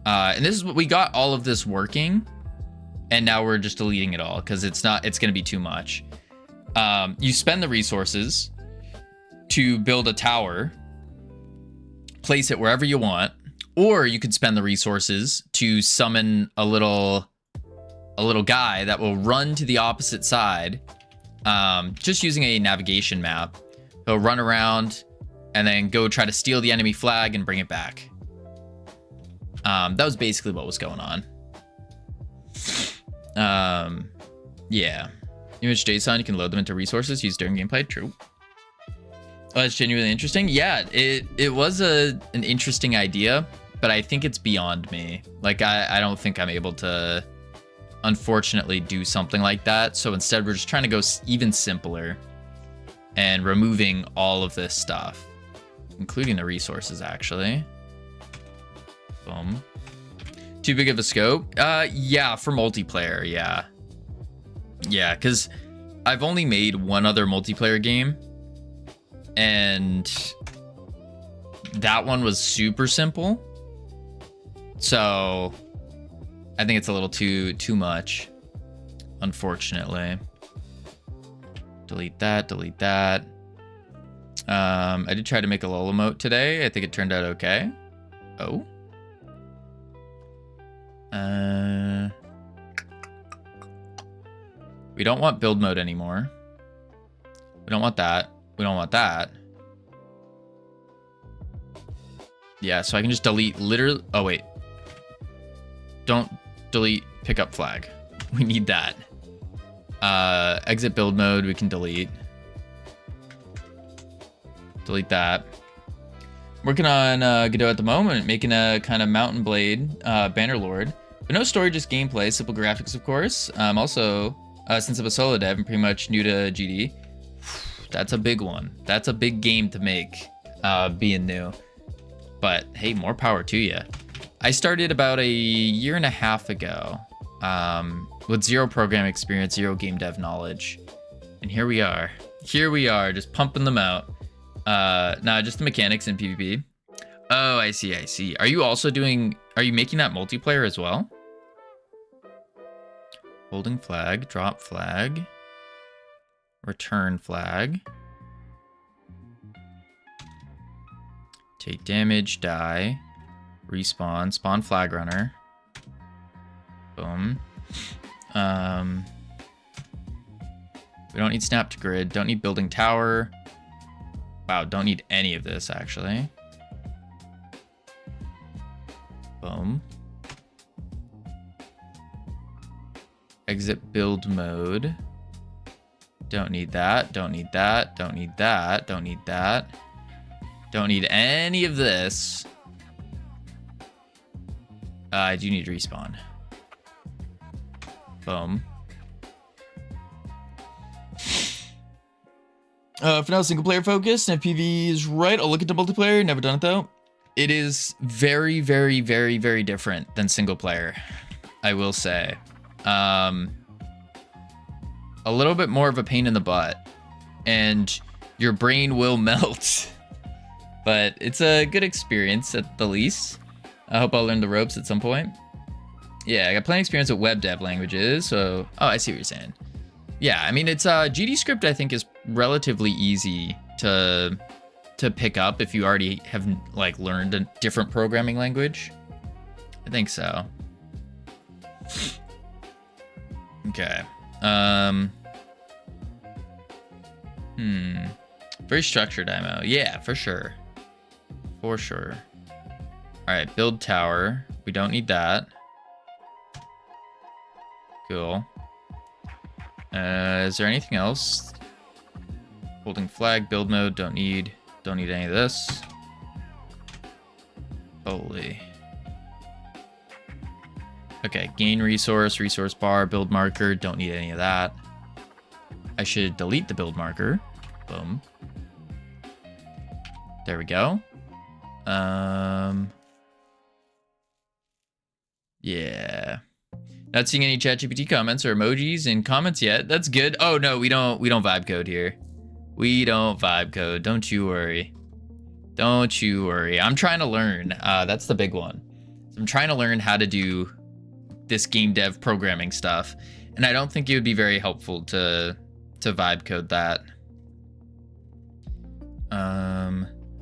And this is what we got all of this working. And now we're just deleting it all because it's going to be too much. You spend the resources to build a tower, place it wherever you want, or you could spend the resources to summon a little guy that will run to the opposite side, just using a navigation map. He'll run around and then go try to steal the enemy flag and bring it back. That was basically what was going on. Yeah. Image JSON, you can load them into resources used during gameplay. True. Oh, that's genuinely interesting. Yeah, it was an interesting idea, but I think it's beyond me. Like, I don't think I'm able to, unfortunately, do something like that. So instead, we're just trying to go even simpler and removing all of this stuff, including the resources, actually. Boom. Too big of a scope? Yeah, for multiplayer, yeah. Yeah, because I've only made one other multiplayer game, and that one was super simple. So I think it's a little too much, unfortunately. Delete that, delete that. I did try to make a LOL emote today. I think it turned out okay. Oh. We don't want build mode anymore. We don't want that. We don't want that. Yeah, so I can just delete literally. Oh, wait. Don't delete pickup flag. We need that. Exit build mode, we can delete. Delete that. Working on Godot at the moment, making a kind of Mountain Blade Bannerlord. But no story, just gameplay. Simple graphics, of course. Also, since I'm a solo dev, I'm pretty much new to GD. That's a big one. That's a big game to make, being new. But hey, more power to you. I started about a year and a half ago with zero programming experience, zero game dev knowledge. And here we are. Here we are, just pumping them out. Nah, just the mechanics in PvP. Oh, I see, I see. Are you also doing... Are you making that multiplayer as well? Holding flag, drop flag, return flag. Take damage, die, respawn, spawn flag runner. Boom. We don't need snap to grid, don't need building tower. Wow, don't need any of this actually. Boom. Exit build mode. Don't need that, don't need that, don't need that, don't need that. Don't need any of this. I do need respawn. Boom. For now, single player focused, and if PvE is right, I'll look into multiplayer. Never done it though. It is very, very, very, very different than single player, I will say. A little bit more of a pain in the butt, and your brain will melt. But it's a good experience at the least. I hope I'll learn the ropes at some point. Yeah, I got plenty of experience with web dev languages, so... Oh, I see what you're saying. Yeah, I mean, it's GD script, I think, is relatively easy to to pick up if you already have like learned a different programming language. I think so. Okay. Very structured IMO. Yeah, for sure. For sure. All right, build tower. We don't need that. Cool. Is there anything else? Holding flag, build mode, don't need any of this. Holy. Okay, gain resource, resource bar, build marker, don't need any of that. I should delete the build marker. Boom. There we go. Yeah. Not seeing any ChatGPT comments or emojis in comments yet. That's good. Oh no, we don't vibe code here. We don't vibe code. Don't you worry. Don't you worry. I'm trying to learn. That's the big one. So I'm trying to learn how to do this game dev programming stuff, and I don't think it would be very helpful to vibe code that.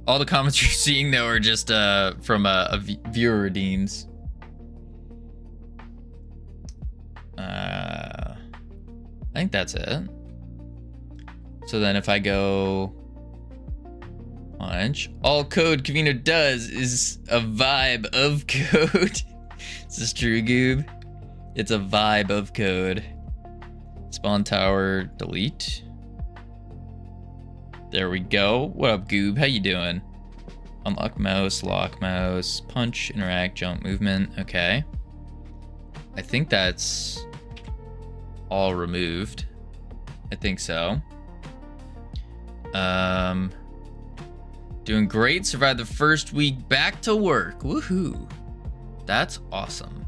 All the comments you're seeing though are just from a viewer redeems. I think that's it. So then if I go launch, all code Kavino does is a vibe of code. Is this true, Goob? It's a vibe of code. Spawn tower, delete. There we go. What up, Goob? How you doing? Unlock mouse, lock mouse, punch, interact, jump, movement. Okay. I think that's all removed. I think so. Doing great. Survived the first week back to work. Woohoo. That's awesome.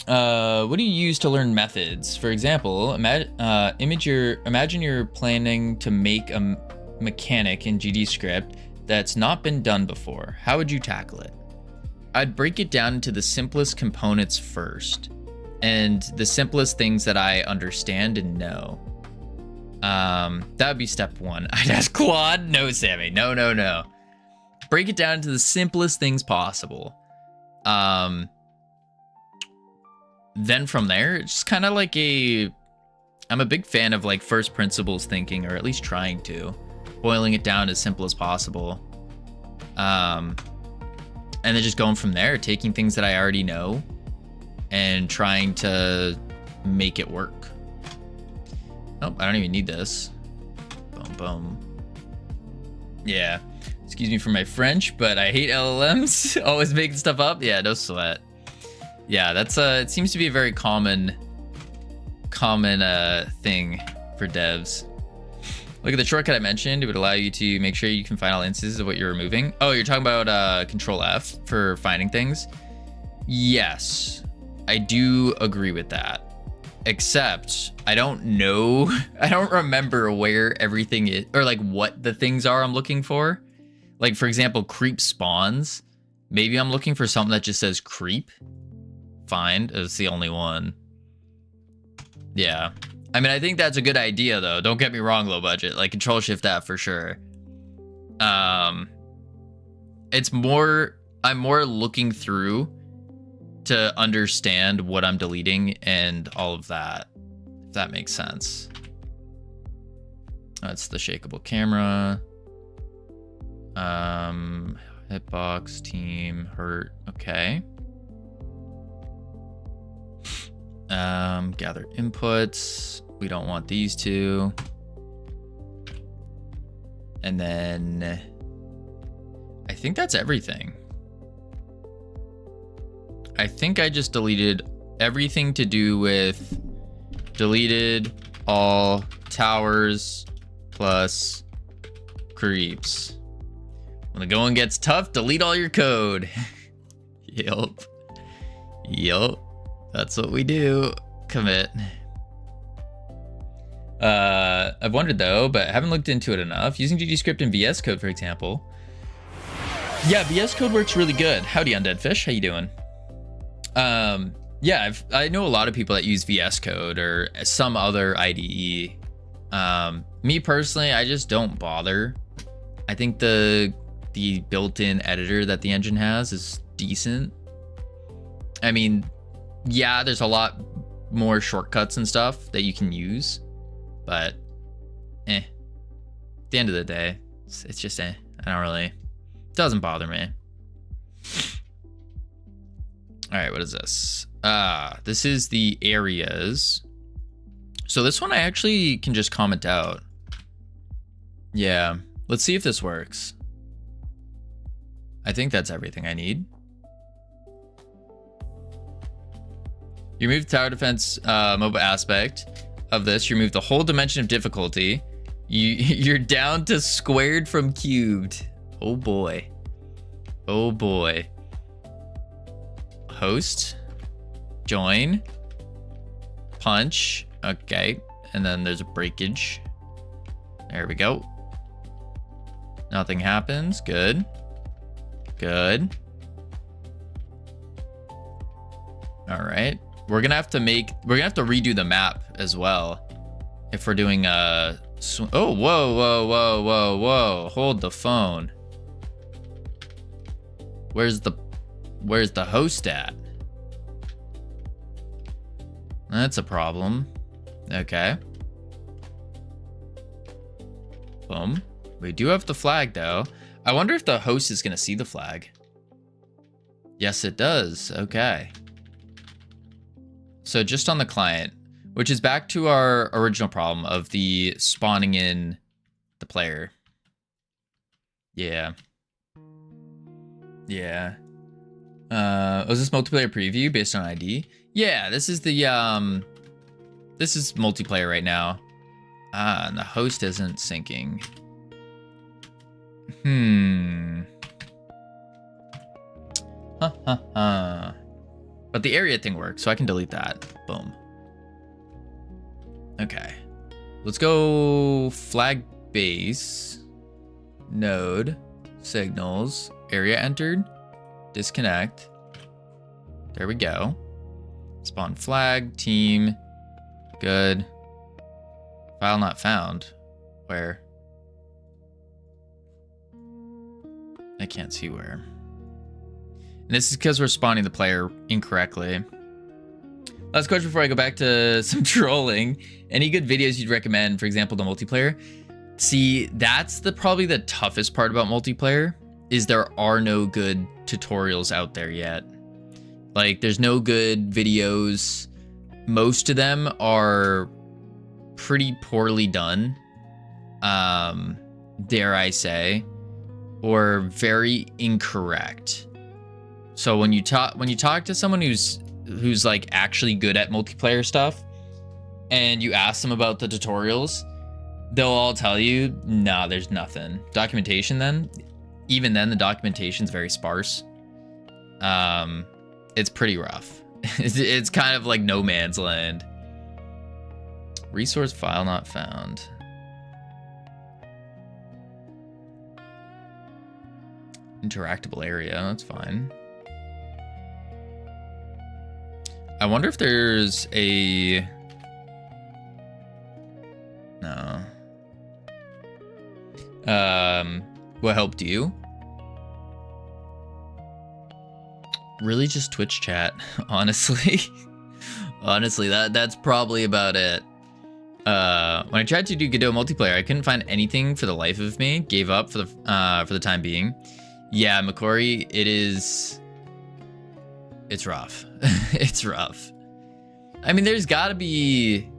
What do you use to learn methods? For example, imagine you're planning to make a mechanic in GDScript that's not been done before. How would you tackle it? I'd break it down into the simplest components first, and the simplest things that I understand and know. That would be step one. I'd ask Claude. No, Sammy. No. Break it down into the simplest things possible. Then from there, it's just kind of like I'm a big fan of like first principles thinking, or at least trying to, boiling it down as simple as possible. And then just going from there, taking things that I already know and trying to make it work. Oh, I don't even need this. Boom, boom. Yeah. Excuse me for my French, but I hate LLMs. Always making stuff up. Yeah, no sweat. Yeah, that's it seems to be a very common thing for devs. Look at the shortcut I mentioned. It would allow you to make sure you can find all instances of what you're removing. Oh, you're talking about Control F for finding things? Yes, I do agree with that. Except I don't know. I don't remember where everything is, or like what the things are I'm looking for. Like for example, creep spawns. Maybe I'm looking for something that just says creep. Find is the only one. Yeah. I mean, I think that's a good idea, though. Don't get me wrong, low budget. Like, Control-Shift-F for sure. It's more... I'm more looking through to understand what I'm deleting and all of that, if that makes sense. That's the shakeable camera. Hitbox, team, hurt. Okay. Gather inputs. We don't want these two. And then I think that's everything. I think I just deleted everything to do with deleted all towers plus creeps. When the going gets tough, delete all your code. Yup. That's what we do. Commit. I've wondered though, but haven't looked into it enough. Using GDScript and VS Code, for example. Yeah, VS Code works really good. Howdy, Undead Fish. How you doing? Yeah, I know a lot of people that use VS Code or some other IDE. Me personally, I just don't bother. I think the built-in editor that the engine has is decent. I mean, yeah, there's a lot more shortcuts and stuff that you can use, but at the end of the day, it's just I don't really, it doesn't bother me. All right, what is this? This is the areas. So this one I actually can just comment out. Yeah, let's see if this works. I think that's everything I need. You remove the tower defense mobile aspect of this. You remove the whole dimension of difficulty. You're down to squared from cubed. Oh boy. Oh boy. Host. Join. Punch. Okay. And then there's a breakage. There we go. Nothing happens. Good. Good. All right. We're gonna have to redo the map as well if we're doing oh, whoa, whoa, whoa, whoa, whoa. Hold the phone. Where's the host at? That's a problem. Okay. Boom. We do have the flag though. I wonder if the host is gonna see the flag. Yes, it does. Okay. So just on the client, which is back to our original problem of the spawning in the player. Yeah. Yeah. Was this multiplayer preview based on ID? Yeah, this is the this is multiplayer right now. And the host isn't syncing. But the area thing works, so I can delete that. Boom. Okay. Let's go flag base, node, signals, area entered, disconnect. There we go. Spawn flag, team, good. File not found. Where? I can't see where. And this is because we're spawning the player incorrectly. Last question before I go back to some trolling. Any good videos you'd recommend, for example, the multiplayer? See, that's probably the toughest part about multiplayer, is there are no good tutorials out there yet. Like, there's no good videos. Most of them are pretty poorly done, dare I say, or very incorrect. So when you talk to someone who's like actually good at multiplayer stuff and you ask them about the tutorials, they'll all tell you, nah, there's nothing. Documentation then, even then the documentation's very sparse. It's pretty rough. It's kind of like no man's land. Resource file not found. Interactable area, that's fine. I wonder if there's a... No. What helped you? Really just Twitch chat, honestly. Honestly, that's probably about it. When I tried to do Godot multiplayer, I couldn't find anything for the life of me. Gave up for the time being. Yeah, Makori, it's rough. It's rough. I mean, there's gotta be...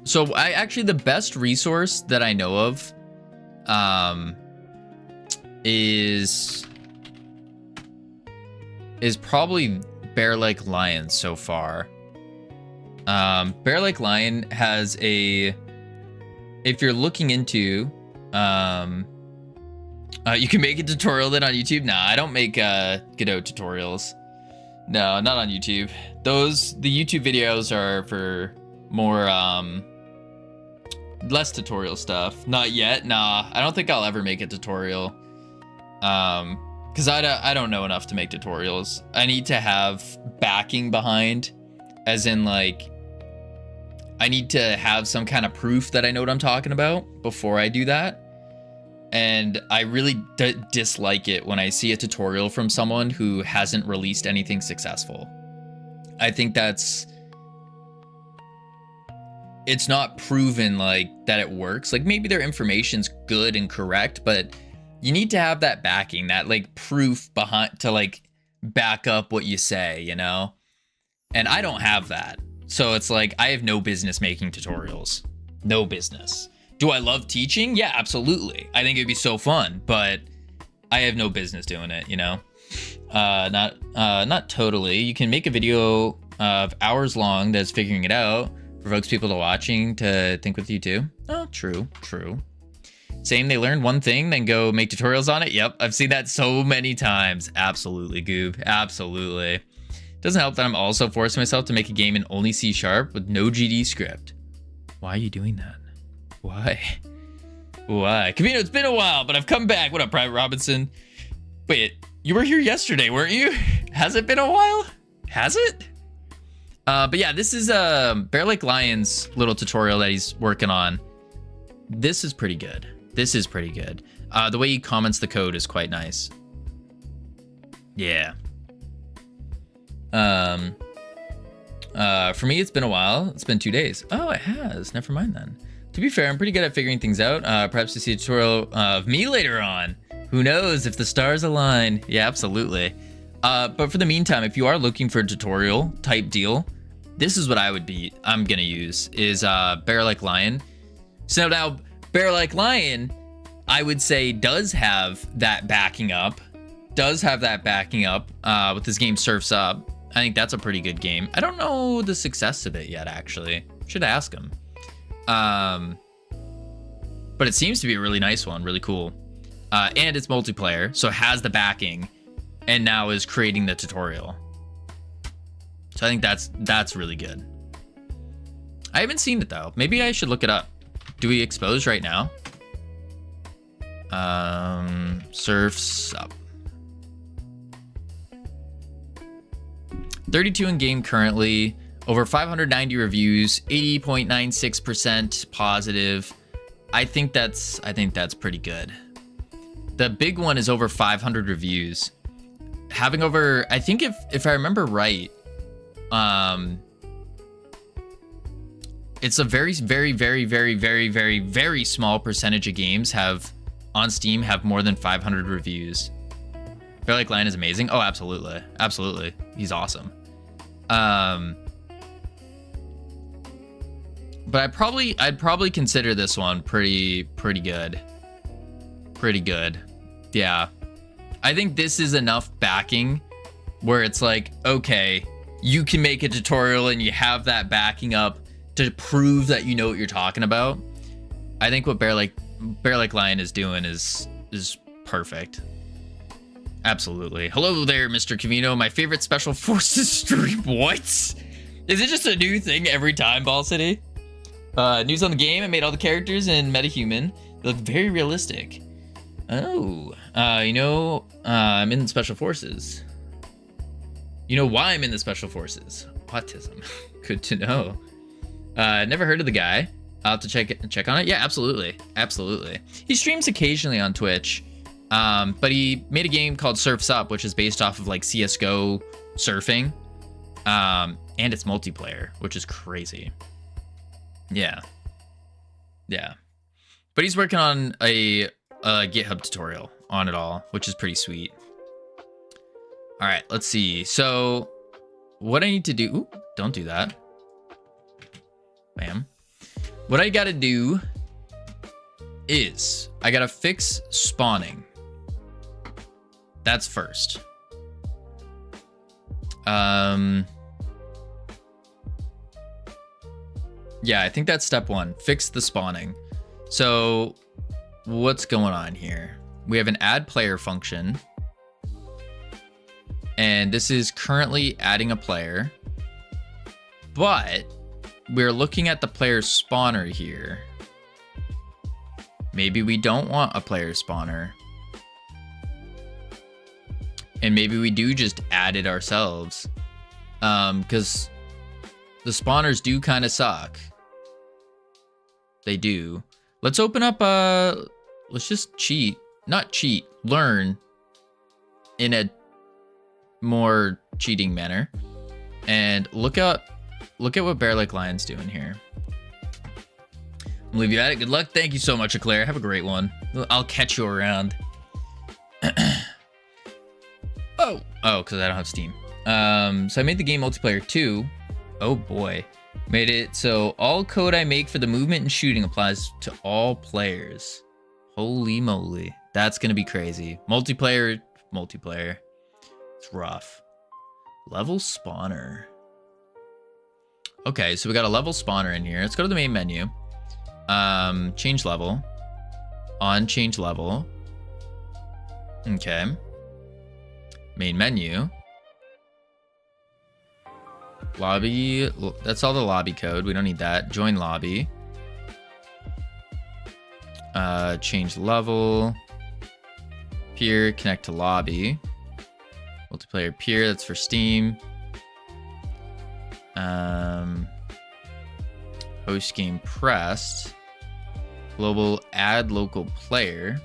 So actually the best resource that I know of is probably Bear Lake Lion so far. Bear Lake Lion has a... If you're looking into... you can make a tutorial then on YouTube? Nah, I don't make Godot tutorials. No, not on YouTube. The YouTube videos are for more less tutorial stuff. Not yet. Nah, I don't think I'll ever make a tutorial. Because I don't know enough to make tutorials. I need to have backing behind, as in like I need to have some kind of proof that I know what I'm talking about before I do that. And I really dislike it when I see a tutorial from someone who hasn't released anything successful. I think it's not proven like that it works. Like maybe their information's good and correct, but you need to have that backing, that like proof behind to like back up what you say, you know? And I don't have that. So it's like, I have no business making tutorials. No business. Do I love teaching? Yeah, absolutely. I think it'd be so fun, but I have no business doing it, you know? Not totally. You can make a video of hours long that's figuring it out, provokes people to watching to think with you too. Oh, true. Saying they learned one thing, then go make tutorials on it. Yep, I've seen that so many times. Absolutely, Goob. Absolutely. Doesn't help that I'm also forcing myself to make a game in only C# with no GD script. Why are you doing that? Why? Camino, it's been a while, but I've come back. What up, Private Robinson? Wait, you were here yesterday, weren't you? Has it been a while? Has it? But yeah, this is Bear Lake Lion's little tutorial that he's working on. This is pretty good. The way he comments the code is quite nice. Yeah. For me, it's been a while. It's been 2 days. Oh, it has. Never mind then. To be fair, I'm pretty good at figuring things out. Perhaps to see a tutorial of me later on. Who knows if the stars align? Yeah, absolutely. But for the meantime, if you are looking for a tutorial type deal, this is what I'm gonna use is Bear Lake Lion. So now Bear Lake Lion, I would say does have that backing up with this game Surf's Up. I think that's a pretty good game. I don't know the success of it yet, actually. Should ask him. But it seems to be a really nice one, really cool. And it's multiplayer, so it has the backing, and now is creating the tutorial. So I think that's really good. I haven't seen it though. Maybe I should look it up. Do we expose right now? Surf's Up. 32 in game currently, over 590 reviews, 80.96% positive. I think that's pretty good. The big one is over 500 reviews. Having over, I think if I remember right, it's a very small percentage of games on Steam have more than 500 reviews. Bear Lake Lion is amazing. Oh, absolutely. He's awesome. But I'd probably consider this one pretty good. Yeah. I think this is enough backing where it's like, okay, you can make a tutorial and you have that backing up to prove that you know what you're talking about. I think what Bear Lake Lion is doing is perfect. Absolutely. Hello there, Mr. Camino. My favorite Special Forces stream. What? Is it just a new thing every time, Ball City? News on the game. I made all the characters in MetaHuman. They look very realistic. Oh. I'm in the Special Forces. You know why I'm in the Special Forces? Autism. Good to know. Never heard of the guy. I'll have to check on it. Yeah, absolutely. He streams occasionally on Twitch. But he made a game called Surf's Up, which is based off of like CSGO surfing. And it's multiplayer, which is crazy. Yeah. But he's working on a GitHub tutorial on it all, which is pretty sweet. All right, let's see. So what I need to do, don't do that. Bam. What I gotta do is I gotta fix spawning. That's first. Yeah, I think that's step one. Fix the spawning. So what's going on here? We have an add player function. And this is currently adding a player. But we're looking at the player spawner here. Maybe we don't want a player spawner. And maybe we do just add it ourselves. Because the spawners do kind of suck. They do. Let's open up let's just cheat. Not cheat, learn in a more cheating manner. And look at what Bear Lake Lion's doing here. I'll leave you at it. Good luck. Thank you so much, Eclair. Have a great one. I'll catch you around. Oh, because I don't have Steam. So I made the game multiplayer 2. Oh boy. Made it so all code I make for the movement and shooting applies to all players. Holy moly. That's gonna be crazy. Multiplayer. It's rough. Level spawner. Okay, so we got a level spawner in here. Let's go to the main menu. Change level. On change level. Okay. Main menu. Lobby. That's all the lobby code. We don't need that. Join lobby. Change level. Peer. Connect to lobby. Multiplayer peer. That's for Steam. Host game pressed. Global add local player.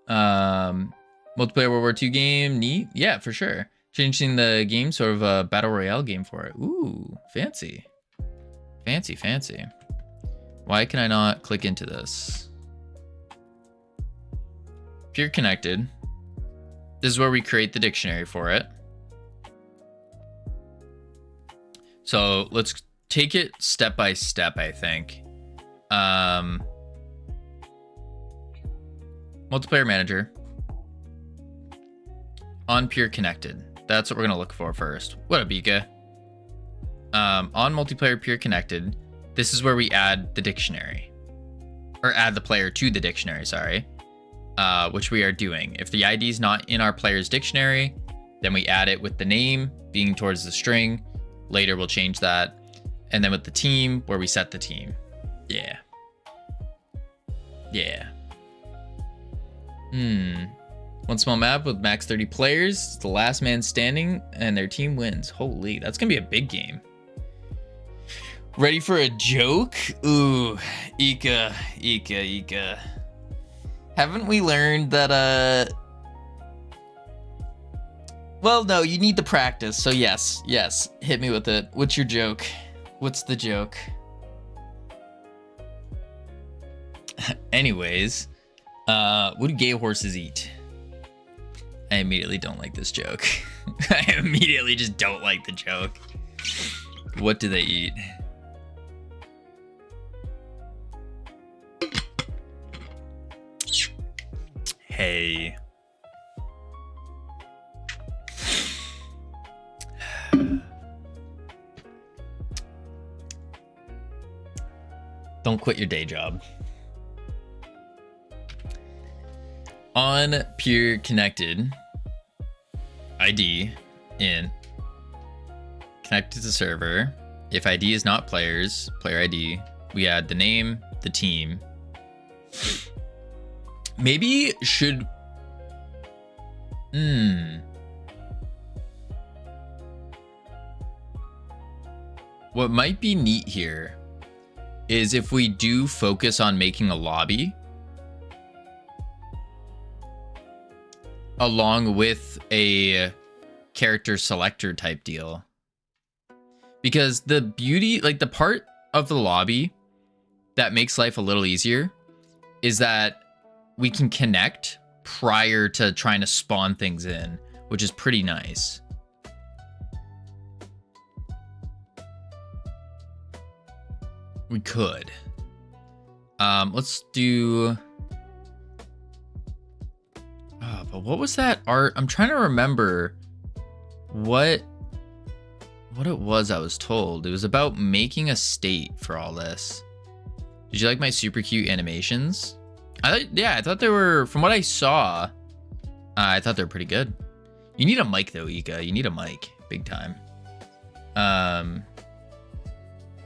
Multiplayer World War II game. Neat. Yeah, for sure. Changing the game, sort of a battle royale game for it. Ooh, fancy. Fancy. Why can I not click into this? Peer connected. This is where we create the dictionary for it. So let's take it step by step, I think. Multiplayer manager. On peer connected. That's what we're gonna look for first. What up, Ika? On multiplayer peer connected, this is where we add the dictionary. Or add the player to the dictionary, sorry. Which we are doing. If the ID is not in our player's dictionary, then we add it with the name being towards the string. Later we'll change that. And then with the team, where we set the team. Yeah. One small map with max 30 players. It's the last man standing and their team wins. Holy, that's gonna be a big game. Ready for a joke? Ooh, Ika. Haven't we learned that, well, no, you need the practice. So yes, hit me with it. What's your joke? What's the joke? Anyways, what do gay horses eat? I immediately don't like this joke. I immediately just don't like the joke. What do they eat? Hey. Don't quit your day job. On peer connected ID in connected to server. If ID is not players, player ID, we add the name, the team. Maybe should what might be neat here is if we do focus on making a lobby along with a character selector type deal. Because the beauty, like the part of the lobby that makes life a little easier is that we can connect prior to trying to spawn things in, which is pretty nice. We could. Let's do... but what was that art? I'm trying to remember what it was I was told. It was about making a state for all this. Did you like my super cute animations? I thought they were, from what I saw, I thought they were pretty good. You need a mic though, Ika. You need a mic, big time.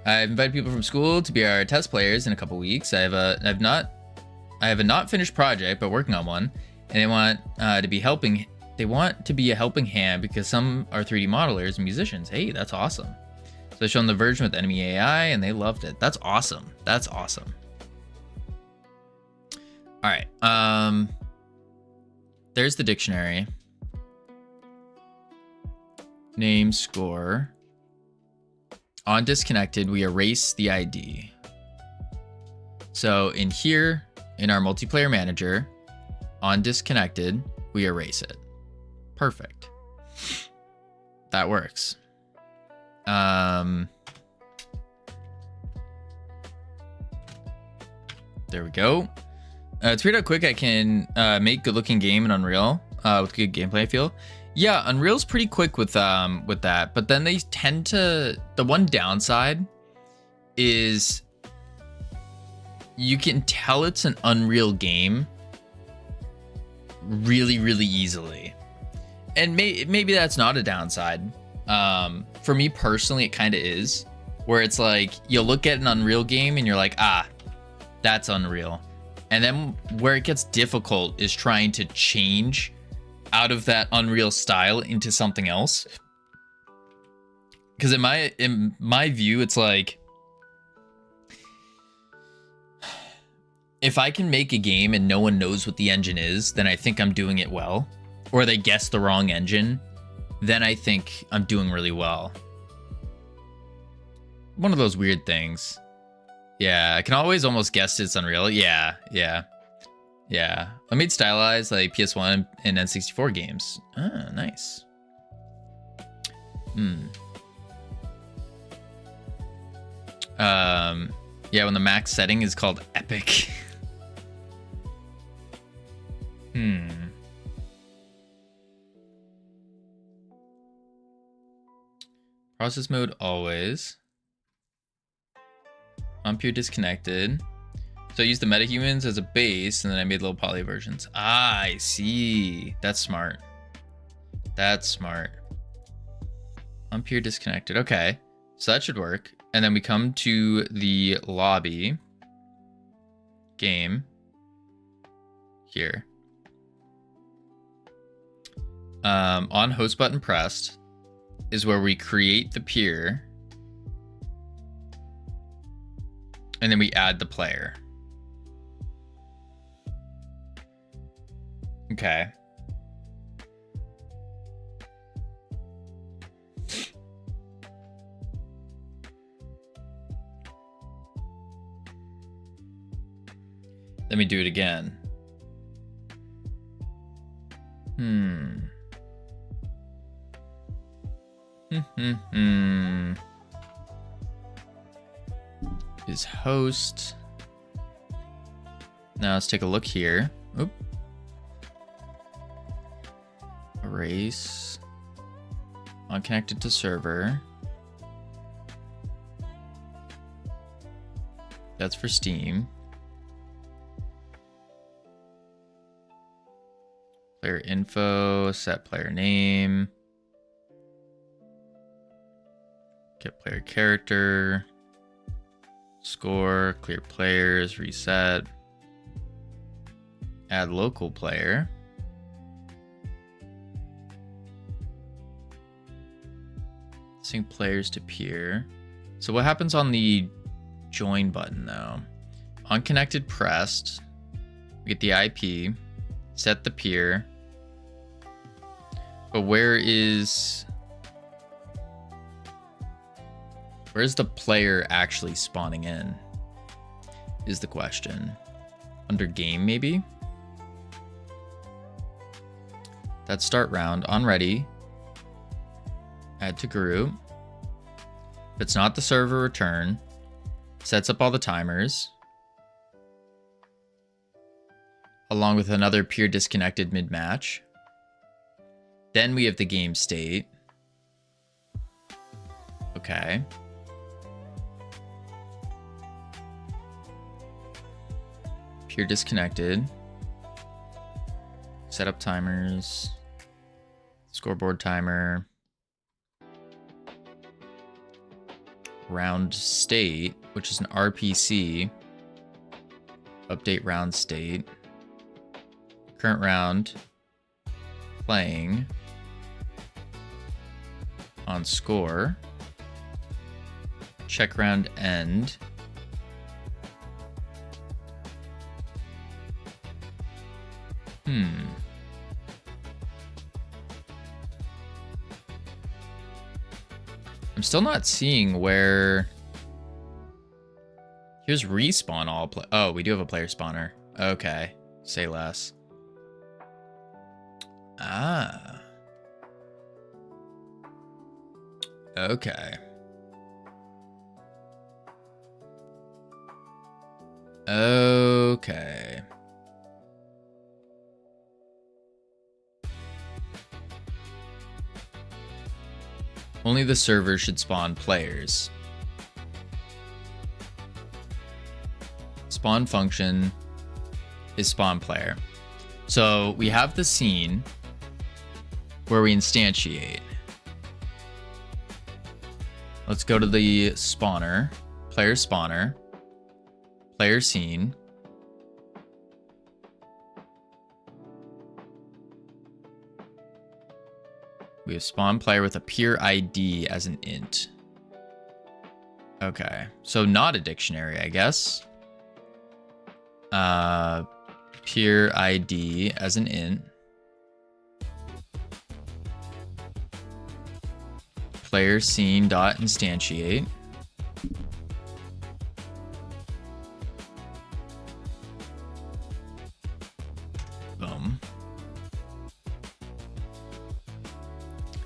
I've invited people from school to be our test players in a couple weeks. I have a not finished project, but working on one, and they want to be helping. They want to be a helping hand because some are 3D modelers and musicians. Hey, that's awesome. So they shown the version with enemy AI and they loved it. That's awesome. That's awesome. All right. There's the dictionary. Name, score. On disconnected, we erase the ID. So in here, in our multiplayer manager, on disconnected, we erase it. Perfect. That works. There we go. To read out quick, I can make good looking game in Unreal with good gameplay, I feel. Yeah, Unreal's pretty quick with that, but then they tend to, the one downside is you can tell it's an Unreal game really, really easily. And maybe that's not a downside. For me personally, it kind of is, where it's like, you'll look at an Unreal game and you're like, ah, that's Unreal. And then where it gets difficult is trying to change out of that Unreal style into something else. Because in my view, it's like, if I can make a game and no one knows what the engine is, then I think I'm doing it well. Or they guess the wrong engine, then I think I'm doing really well. One of those weird things. Yeah, I can always almost guess it's Unreal. Yeah. I made stylized like PS1 and N64 games. Ah, nice. Yeah, when the max setting is called epic. Process mode always. On pure disconnected. So I used the metahumans as a base, and then I made little poly versions. Ah, I see. That's smart. That's smart. On pure disconnected. Okay, so that should work. And then we come to the lobby game here. On host button pressed is where we create the peer. And then we add the player. Okay. Let me do it again. Is host. Now let's take a look here. Oop. Erase. Unconnected to server. That's for Steam. Player info, set player name. Get player character. Score, clear players, reset. Add local player. Sync players to peer. So what happens on the join button though? Unconnected pressed. We get the IP. Set the peer. But where's the player actually spawning in? Is the question. Under game, maybe? That's start round. On ready. Add to group. If it's not the server, return. Sets up all the timers. Along with another peer disconnected mid-match. Then we have the game state. Okay. Peer disconnected. Set up timers. Scoreboard timer. Round state, which is an RPC. Update round state. Current round. Playing. On score. check round end. I'm still not seeing where. Here's respawn all play. Oh, we do have a player spawner. Okay, say less. Ah. Okay. Okay. Only the server should spawn players. Spawn function is spawn player. So we have the scene where we instantiate. Let's go to the spawner, player spawner, player scene. We have spawn player with a peer ID as an int. Okay, so not a dictionary, I guess. Peer ID as an int. Player scene dot instantiate. Boom.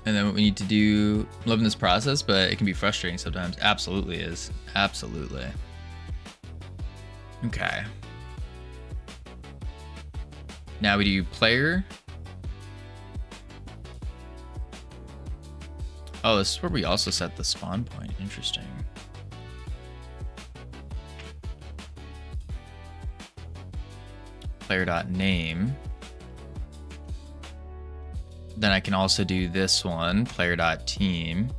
And then what we need to do, I'm loving this process, but it can be frustrating sometimes. Absolutely is. Absolutely. Okay. Now we do player. Oh, this is where we also set the spawn point. Interesting. Player.name. Then I can also do this one, player.team.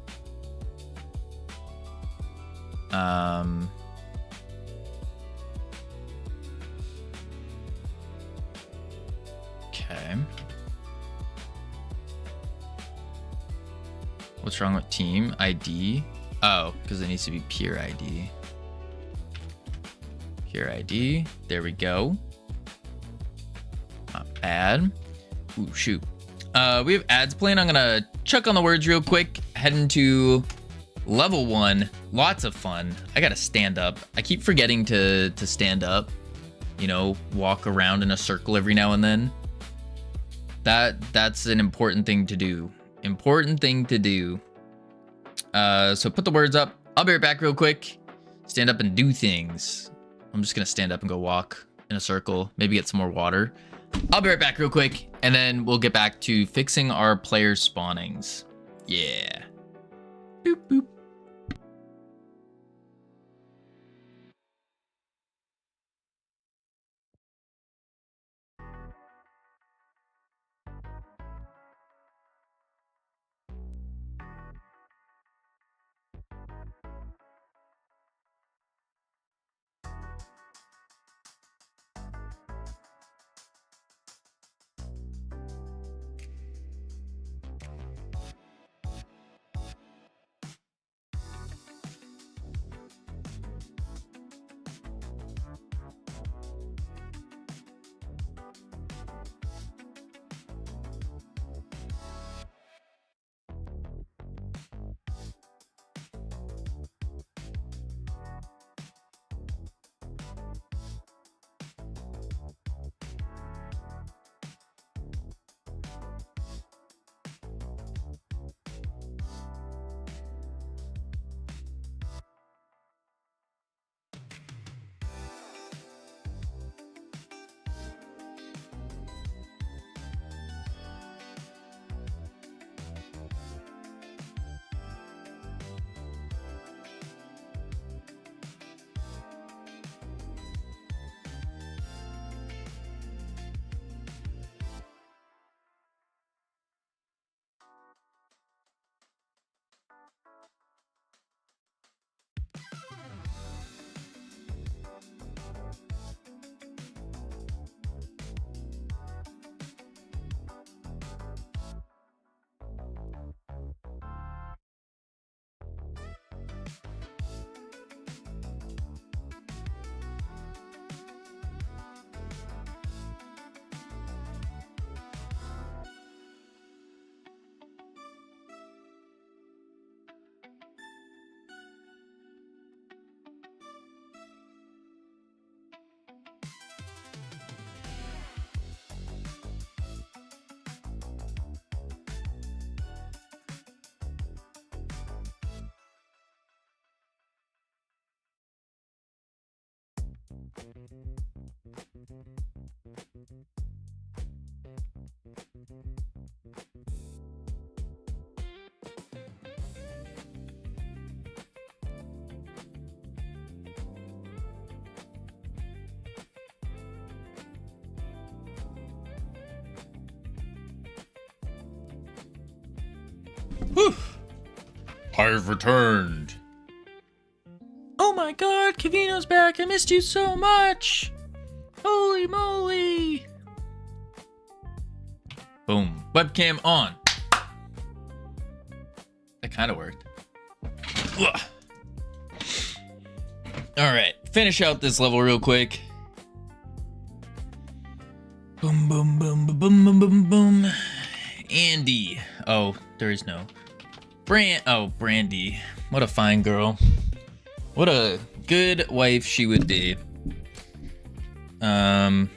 Okay. What's wrong with team ID? Oh, because it needs to be peer ID. Peer ID. There we go. Not bad. Ooh, shoot. We have ads playing. I'm gonna chuck on the words real quick. Head into level 1. Lots of fun. I gotta stand up. I keep forgetting to stand up. You know, walk around in a circle every now and then. That's an important thing to do. Important thing to do. So put the words up. I'll be right back real quick. Stand up and do things. I'm just gonna stand up and go walk in a circle. Maybe get some more water. I'll be right back real quick, and then we'll get back to fixing our player spawnings. Yeah. Boop, boop. Whew. I've returned. Oh my god, Kavino's back. I missed you so much. Holy moly. Boom. Webcam on. That kind of worked. Ugh. All right, finish out this level real quick. Boom, boom, boom, boom, boom, boom, boom, boom. Andy. Oh, there is no. Brandy. What a fine girl. What a good wife she would be. Bard.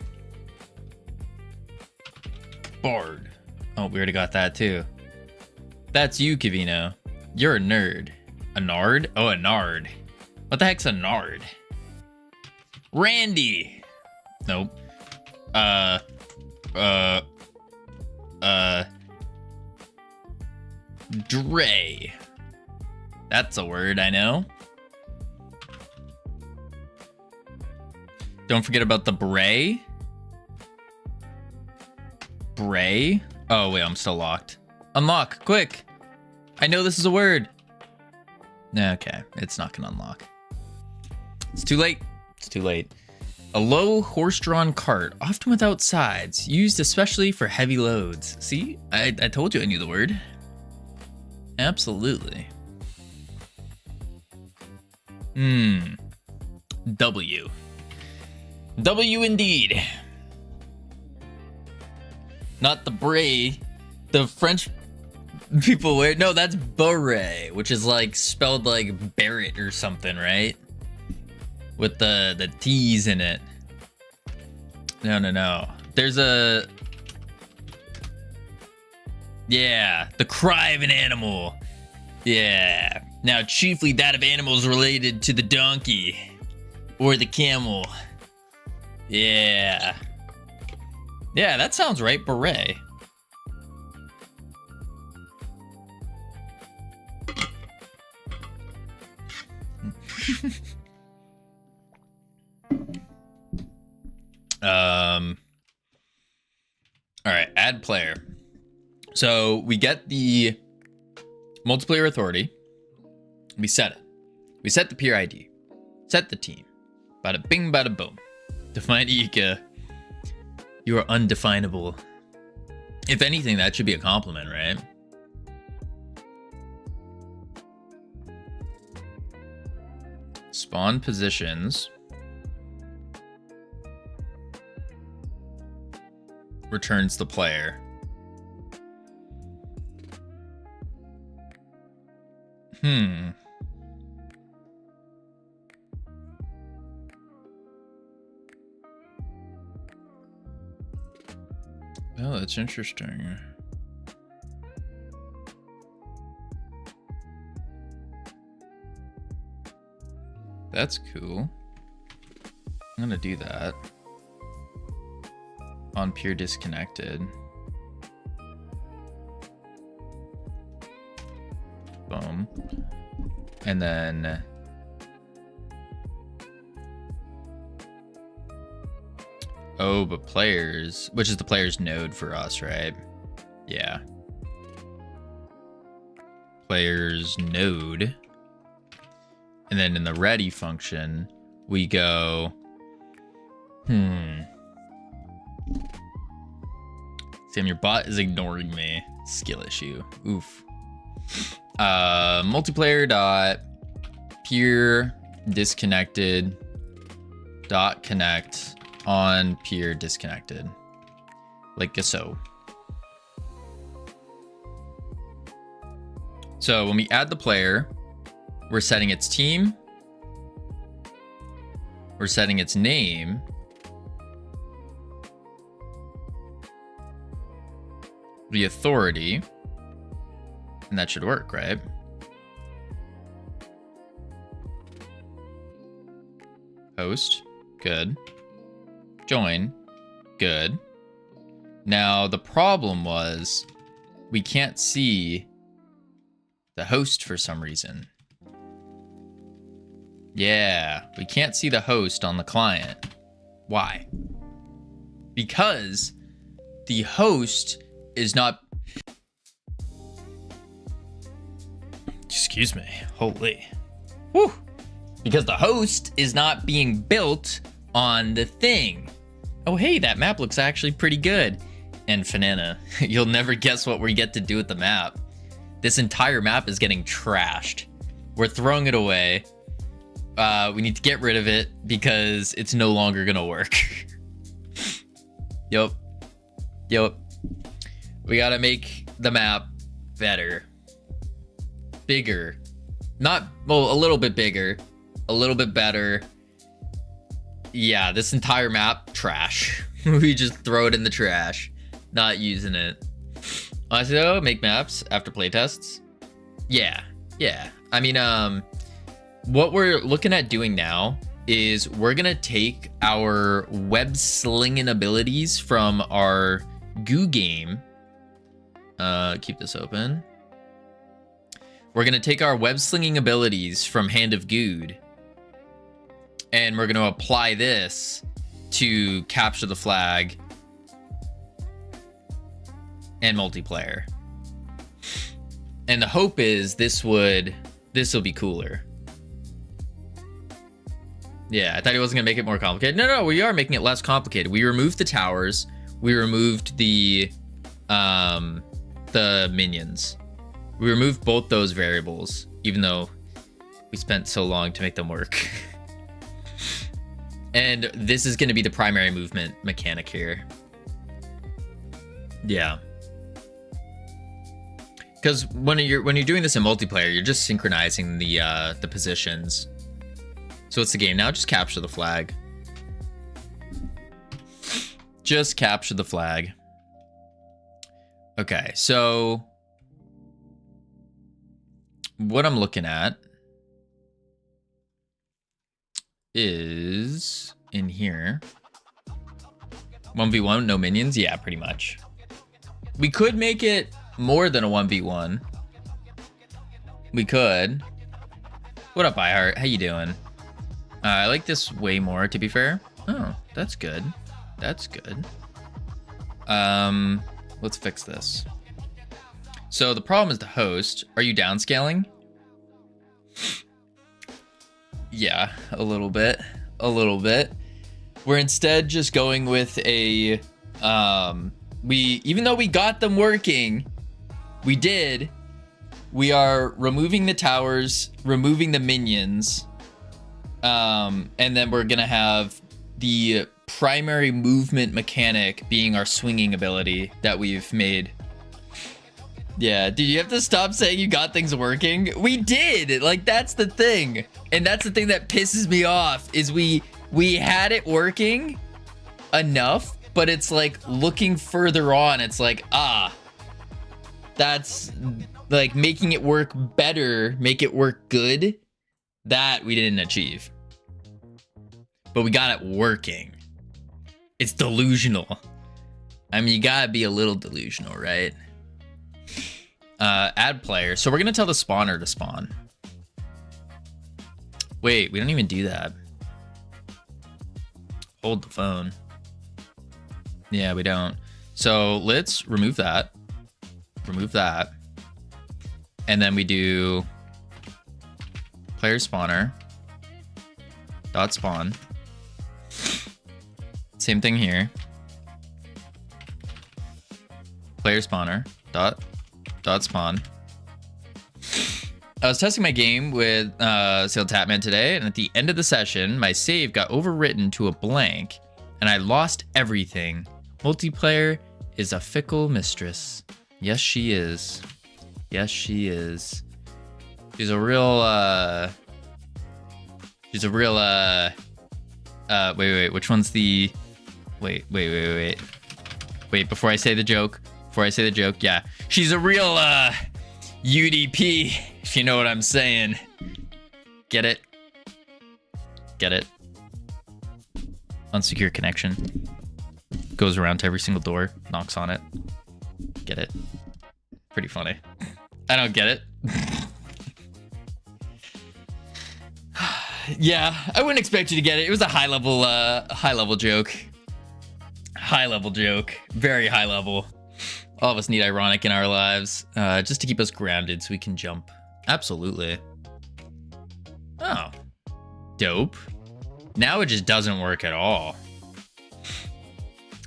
Oh, we already got that too. That's you, Kavino. You're a nerd. A nard? Oh, a nard. What the heck's a nard? Randy. Nope. Dre. That's a word I know. Don't forget about the Bray. Bray? Oh, wait, I'm still locked. Unlock, quick. I know this is a word. Okay, it's not gonna unlock. It's too late. It's too late. A low horse-drawn cart, often without sides, used especially for heavy loads. See, I told you I knew the word. Absolutely. W. W indeed. Not the bray. The French people wear. No, that's beret, which is like spelled like Barrett or something, right? With the T's in it. No. There's a... Yeah, the cry of an animal. Yeah. Now, chiefly that of animals related to the donkey or the camel. Yeah. Yeah, that sounds right. Beret. All right, add player. So we get the multiplayer authority. We set it. We set the peer ID. Set the team. Bada bing, bada boom. Define Ika. You are undefinable. If anything, that should be a compliment, right? Spawn positions. Returns the player. Oh, that's interesting. That's cool. I'm gonna do that. On peer disconnected. Boom. And then oh, but players, which is the player's node for us, right? Yeah. Player's node. And then in the ready function, we go, Sam, your bot is ignoring me. Skill issue. Oof. Multiplayer dot peer disconnected dot connect on peer disconnected, like so. So when we add the player, we're setting its team, we're setting its name, the authority, and that should work, right? Host. Good. Join. Good. Now, the problem was we can't see the host for some reason. Yeah, we can't see the host on the client. Why? Because the host is not... Excuse me. Holy. Whew. Because the host is not being built on the thing. Oh, hey, that map looks actually pretty good. And Fanana, you'll never guess what we get to do with the map. This entire map is getting trashed. We're throwing it away. We need to get rid of it because it's no longer gonna work. Yup. We gotta make the map better. Bigger. Not, well, a little bit bigger. A little bit better. Yeah, this entire map, trash. We just throw it in the trash. Not using it. Honestly though, make maps after playtests. Yeah. I mean, what we're looking at doing now is we're gonna take our web slinging abilities from our Goo game. Keep this open. We're gonna take our web slinging abilities from Hand of Good, and we're gonna apply this to capture the flag and multiplayer. And the hope is this will be cooler. Yeah, I thought he wasn't gonna make it more complicated. No, we are making it less complicated. We removed the towers. We removed the minions. We removed both those variables, even though we spent so long to make them work. And this is gonna be the primary movement mechanic here. Yeah. Because when you're doing this in multiplayer, you're just synchronizing the positions. So it's the game now. Just capture the flag. Just capture the flag. Okay, so what I'm looking at is in here. 1v1, no minions? Yeah, pretty much. We could make it more than a 1v1. We could. What up, iHeart? How you doing? I like this way more, to be fair. Oh, that's good. That's good. Let's fix this. So the problem is the host. Are you downscaling? Yeah, a little bit. A little bit. We're instead just going with a... even though we got them working, we are removing the towers, removing the minions, and then we're gonna have the primary movement mechanic being our swinging ability that we've made. Yeah, dude, you have to stop saying you got things working. We did. Like, that's the thing. And that's the thing that pisses me off is we had it working enough, but it's like looking further on, it's like, that's like making it work better, make it work good. That we didn't achieve. But we got it working. It's delusional. I mean, you gotta be a little delusional, right? Add player. So we're gonna tell the spawner to spawn. Wait, we don't even do that. Hold the phone. Yeah, we don't. So let's remove that. Remove that. And then we do player spawner dot spawn. Same thing here. Player spawner dot spawn. I was testing my game with Sailed Tapman today, and at the end of the session, my save got overwritten to a blank, and I lost everything. Multiplayer is a fickle mistress. Yes, she is. Yes, she is. She's a real, wait, which one's the, wait, before I say the joke, yeah. She's a real, UDP, if you know what I'm saying. Get it? Get it? Unsecure connection. Goes around to every single door, knocks on it. Get it? Pretty funny. I don't get it. Yeah, I wouldn't expect you to get it. It was a high level joke. High level joke. Very high level. All of us need ironic in our lives, just to keep us grounded so we can jump. Absolutely. Oh. Dope. Now it just doesn't work at all.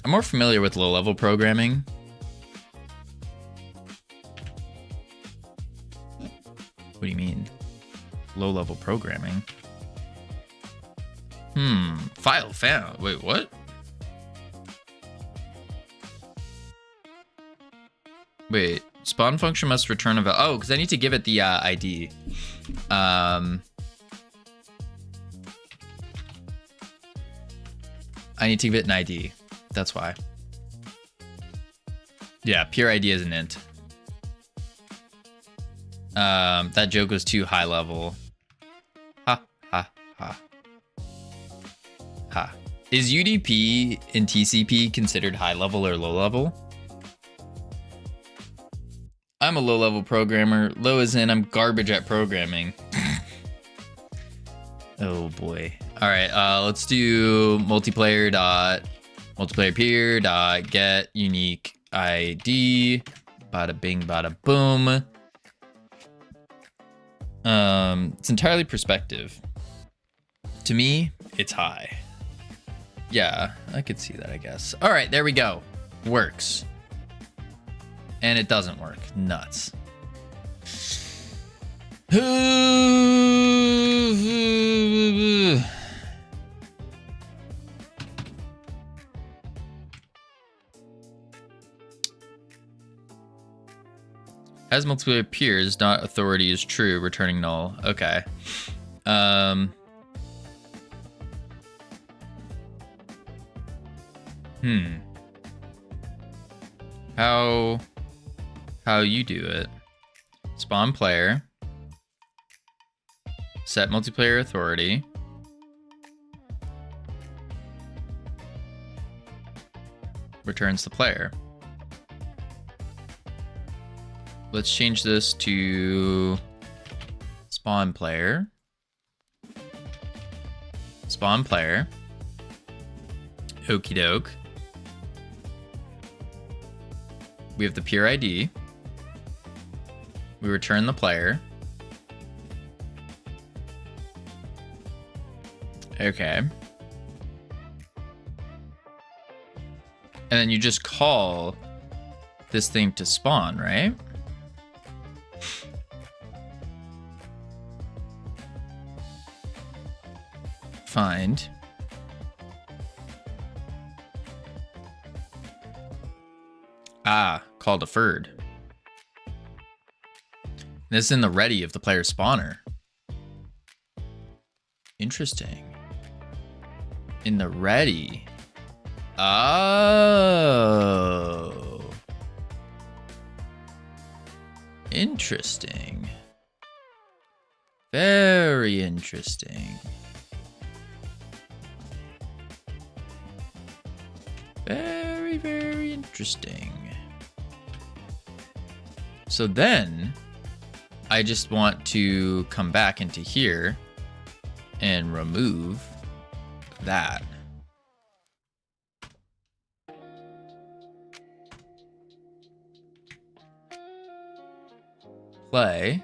I'm more familiar with low-level programming. What do you mean? Low-level programming? File found. Wait, what? Wait, spawn function must return a value. Oh, because I need to give it the ID. I need to give it an ID. That's why. Yeah, pure ID is an int. That joke was too high level. Ha, ha, ha. Ha. Is UDP and TCP considered high level or low level? I'm a low level programmer. Low as in I'm garbage at programming. Oh boy. All right, let's do multiplayer peer dot get unique ID. Bada bing, bada boom. It's entirely perspective. To me, it's high. Yeah, I could see that, I guess. All right, there we go. Works. And it doesn't work. Nuts. Has multiplayer peers, not authority is true, returning null. Okay. How you do it? Spawn player. Set multiplayer authority. Returns the player. Let's change this to spawn player. Spawn player. Okie doke. We have the pure ID. We return the player. Okay. And then you just call this thing to spawn, right? Find. Call deferred. This is in the ready of the player spawner. Interesting. In the ready. Oh. Interesting. Very interesting. Very, very interesting. So then I just want to come back into here and remove that. Play.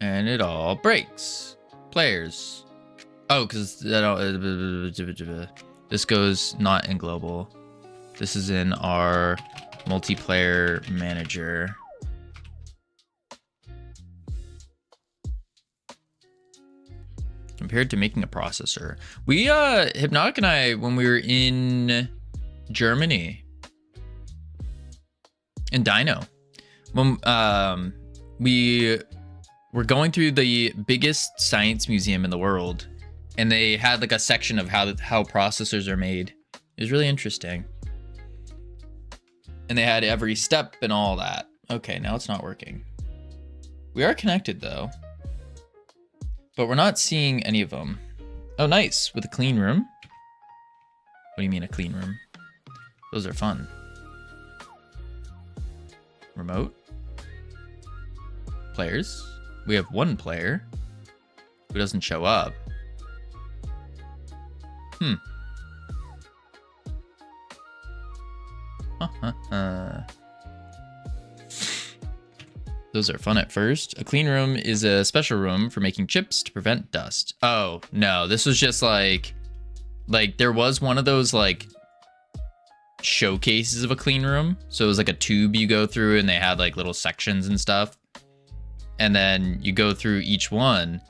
And it all breaks. Players. Oh, because this goes not in global. This is in our multiplayer manager. Compared to making a processor. We, Hypnotic and I, when we were in Germany, in Dino, when we were going through the biggest science museum in the world, and they had like a section of how processors are made. It was really interesting. And they had every step and all that. Okay, now it's not working. We are connected though, but we're not seeing any of them. Oh, nice. With a clean room. What do you mean a clean room? Those are fun. Remote. Players. We have one player who doesn't show up. Those are fun at first. A clean room is a special room for making chips to prevent dust. Oh, no. This was just like there was one of those like showcases of a clean room. So it was like a tube you go through and they had like little sections and stuff. And then you go through each one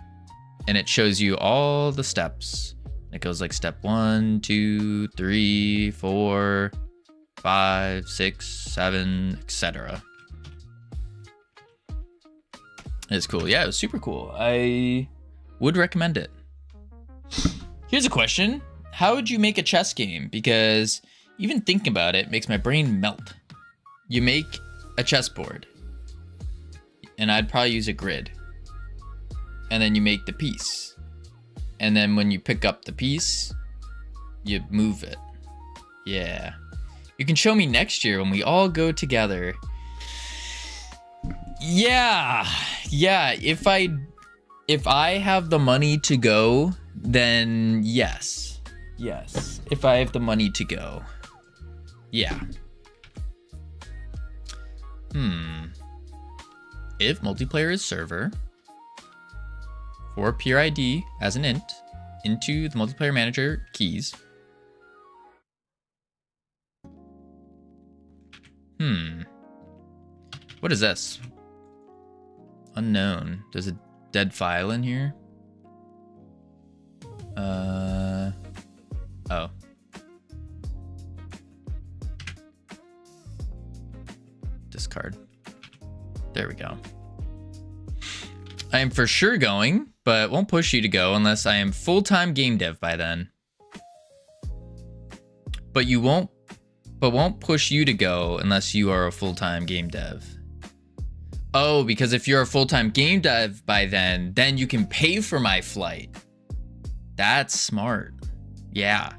and it shows you all the steps. It goes like step 1, 2, 3, 4, 5, 6, 7, etc. It's cool. Yeah, it was super cool. I would recommend it. Here's a question. How would you make a chess game? Because even thinking about it makes my brain melt. You make a chessboard. And I'd probably use a grid. And then you make the piece. And then when you pick up the piece, you move it. Yeah. You can show me next year when we all go together. Yeah. If I have the money to go, then yes. If I have the money to go. Yeah. If multiplayer is server for peer ID as an int into the multiplayer manager keys. What is this? Unknown. There's a dead file in here. Oh. Discard. There we go. I am for sure going, but won't push you to go unless I am full-time game dev by then. But won't push you to go unless you are a full-time game dev. Oh, because if you're a full-time game dev by then you can pay for my flight. That's smart. Yeah,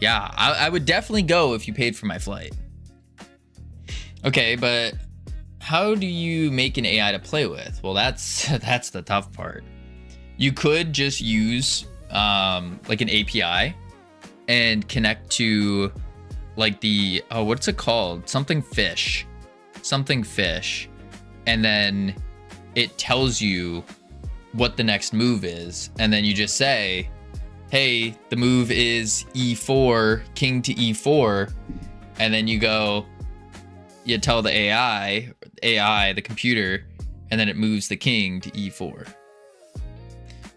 I would definitely go if you paid for my flight. Okay, but how do you make an AI to play with? Well, that's the tough part. You could just use like an API and connect to like the, what's it called? Something fish. And then it tells you what the next move is. And then you just say, hey, the move is E4, king to E4. And then you go, you tell the AI, the computer, and then it moves the king to E4.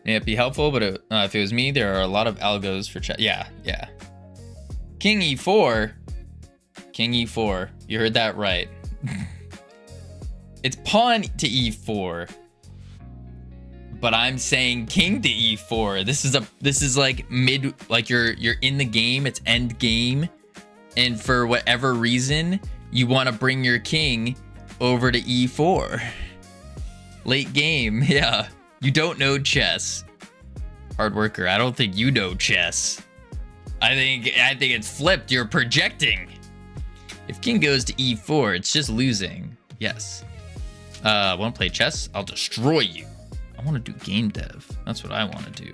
May it be helpful, but if it was me, there are a lot of algos for chat. Yeah. King E4. You heard that right. It's pawn to E4. But I'm saying king to E4. This is like mid, like you're in the game, it's end game. And for whatever reason, you want to bring your king over to E4. Late game, yeah. You don't know chess. Hard worker, I don't think you know chess. I think it's flipped, you're projecting. If king goes to E4, it's just losing. Yes. Want to play chess? I'll destroy you. I want to do game dev. That's what I want to do.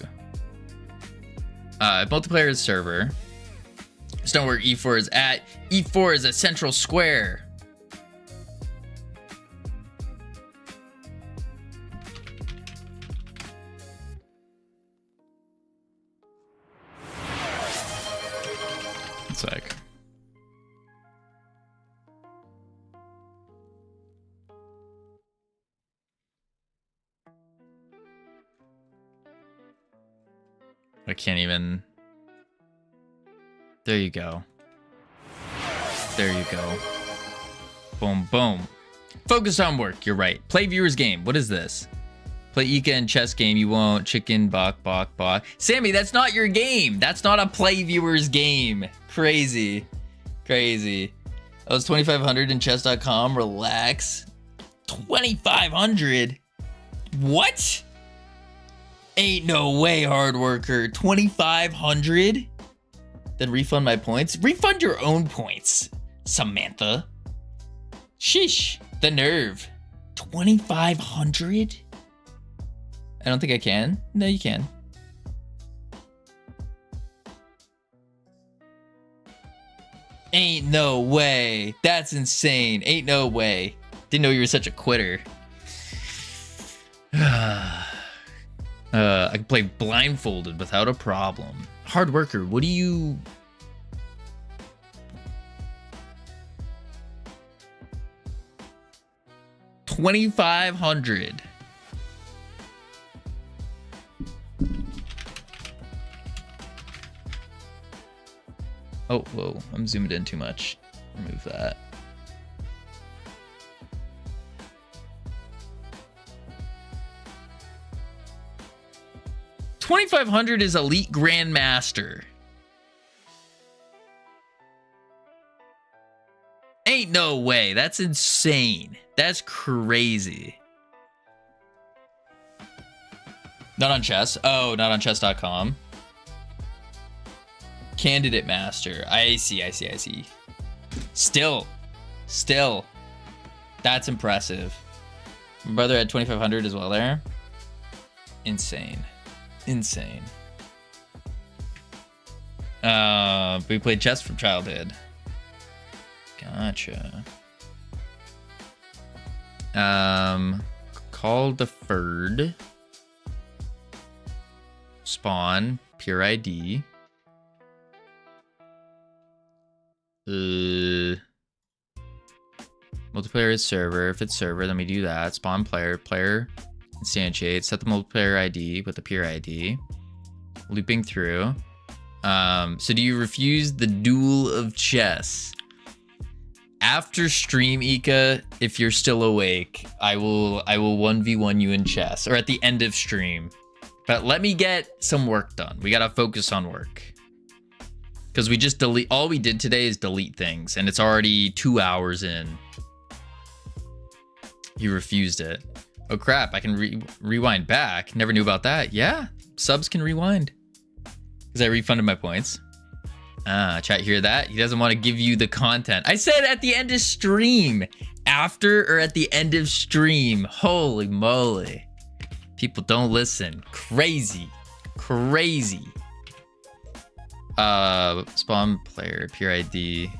Multiplayer is server. Just know where E4 is at. E4 is a central square. One sec. I can't even. There you go. Boom, boom. Focus on work. You're right. Play viewers game. What is this? Play Ika and chess game. You won't. Chicken, bok. Sammy, that's not your game. That's not a play viewers game. Crazy. I was 2,500 in chess.com. Relax. 2,500? What? Ain't no way, hard worker. 2,500? Then refund my points? Refund your own points, Samantha. Sheesh, the nerve. 2,500? I don't think I can. No, you can. Ain't no way. That's insane. Ain't no way. Didn't know you were such a quitter. I can play blindfolded without a problem. Hard worker, what do you... $2,500. Oh, whoa, I'm zoomed in too much. Remove that. $2,500 is Elite Grandmaster. Ain't no way. That's insane. That's crazy. Not on chess. Oh, not on chess.com. Candidate Master. I see. Still. That's impressive. My brother had 2,500 as well there. Insane. We played chess from childhood. Gotcha. Call deferred. Spawn. Pure ID. Multiplayer is server. If it's server, then we do that. Spawn player. Instantiate. Set the multiplayer ID with the pure ID. Looping through. So do you refuse the duel of chess? After stream, Ika, if you're still awake, I will 1v1 you in chess, or at the end of stream. But let me get some work done. We gotta focus on work. Because we just all we did today is delete things, and it's already 2 hours in. You refused it. Oh crap, I can rewind back. Never knew about that. Yeah, subs can rewind. Because I refunded my points. Chat, hear that? He doesn't want to give you the content. I said at the end of stream. After or at the end of stream. Holy moly. People don't listen. Crazy. Spawn player, pure ID.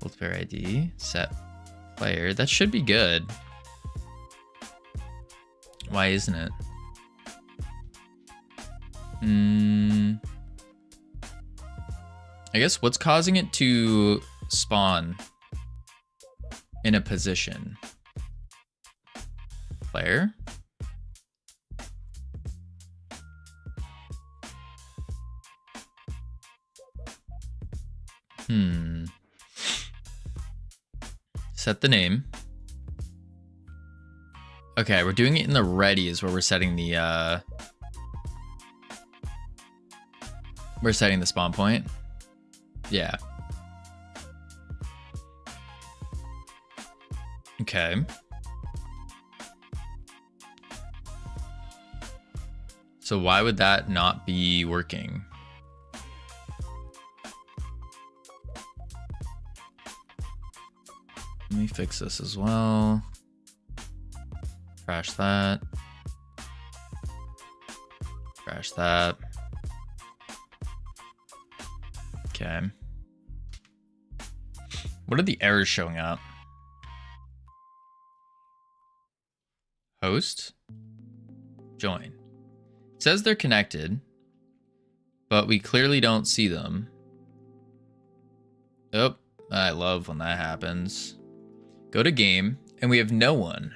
Multiplayer ID. Set player. That should be good. Why isn't it? I guess what's causing it to spawn in a position? Player? Set the name. Okay, we're doing it in the ready is where we're setting the spawn point. Yeah. Okay. So why would that not be working? Let me fix this as well. Crash that. Crash that. Okay. What are the errors showing up? Host. Join. It says they're connected, but we clearly don't see them. Oh, I love when that happens. Go to game, and we have no one.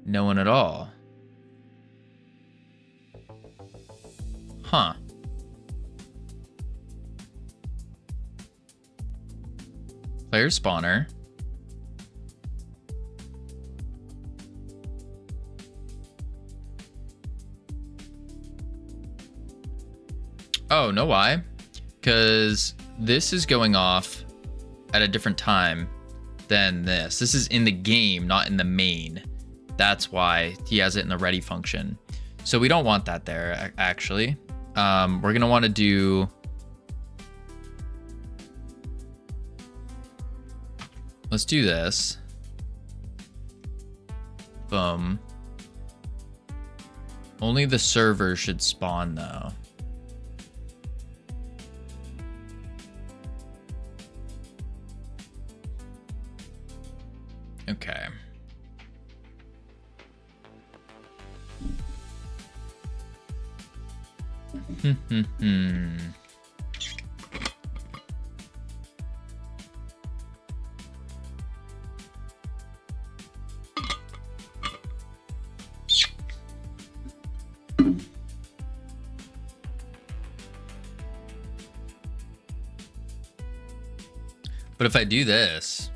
No one at all. Huh. Player spawner. Oh, know why? Because this is going off at a different time than this. This is in the game, not in the main. That's why he has it in the ready function. So we don't want that there, actually. We're going to want to do... Let's do this. Boom. Only the server should spawn, though. Okay. But if I do this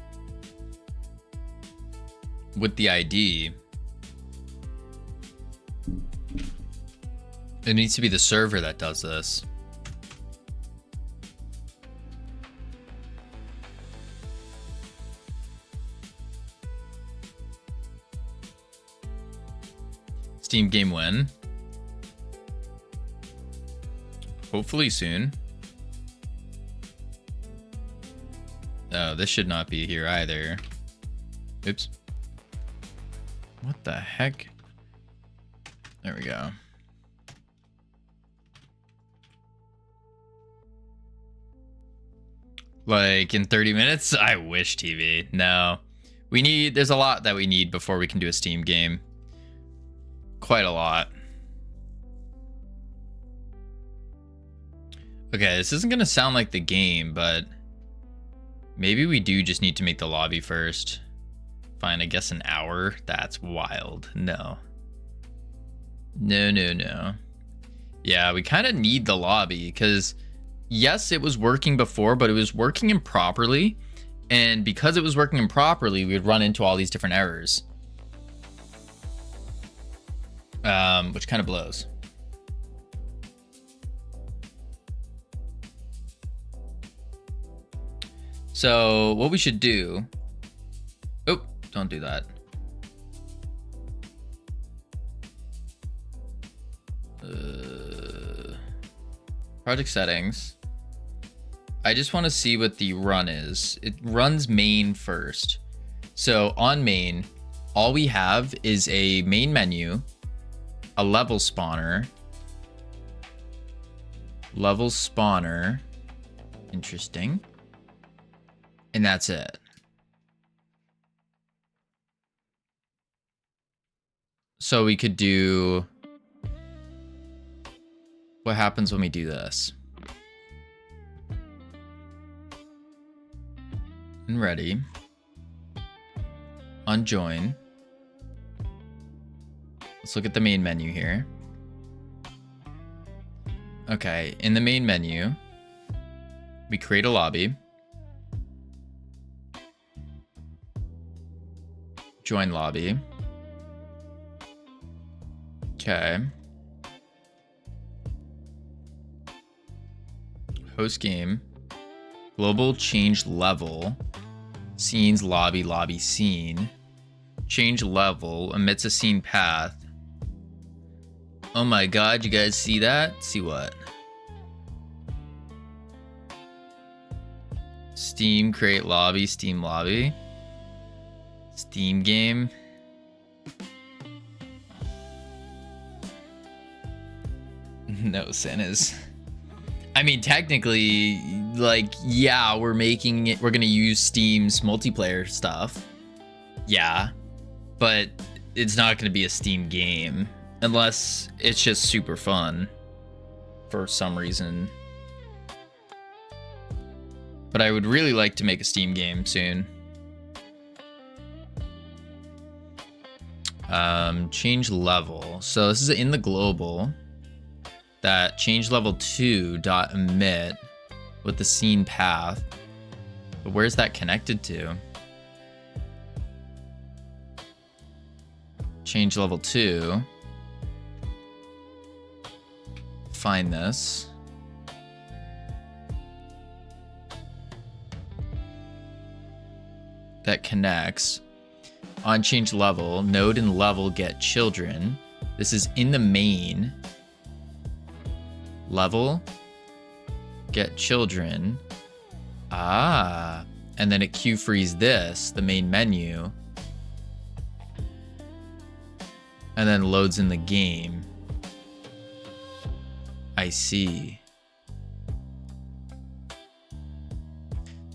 with the ID, it needs to be the server that does this. Steam game win. Hopefully soon. Oh, this should not be here either. Oops. What the heck? There we go. Like in 30 minutes? I wish, TV. No. There's a lot that we need before we can do a Steam game. Quite a lot. Okay, this isn't gonna sound like the game, but maybe we do just need to make the lobby first. Fine, I guess an hour? That's wild. No. No. Yeah, we kind of need the lobby because yes, it was working before, but it was working improperly. And because it was working improperly, we would run into all these different errors. Which kind of blows. So what we should do... Oh, don't do that. Project settings. I just want to see what the run is. It runs main first. So on main, all we have is a main menu, a level spawner. Level spawner. Interesting. And that's it. So we could do... What happens when we do this? And ready. On join. Let's look at the main menu here. Okay, in the main menu, we create a lobby. Join lobby. Okay. Host game. Global change level. Scenes, lobby, lobby, scene. Change level. Emits a scene path. Oh my god, you guys see that? See what? Steam, create lobby, Steam lobby. Steam game. No, Santa's. I mean, technically, like, yeah, we're making it, we're gonna use Steam's multiplayer stuff. Yeah. But it's not gonna be a Steam game. Unless it's just super fun. For some reason. But I would really like to make a Steam game soon. Change level. So this is in the global. That change level 2 dot emit with the scene path. But where's that connected to? Change level 2. Find this. That connects. On change level, node and level get children. This is in the main. Level, get children. Ah, and then it queue frees this, the main menu. And then loads in the game. I see.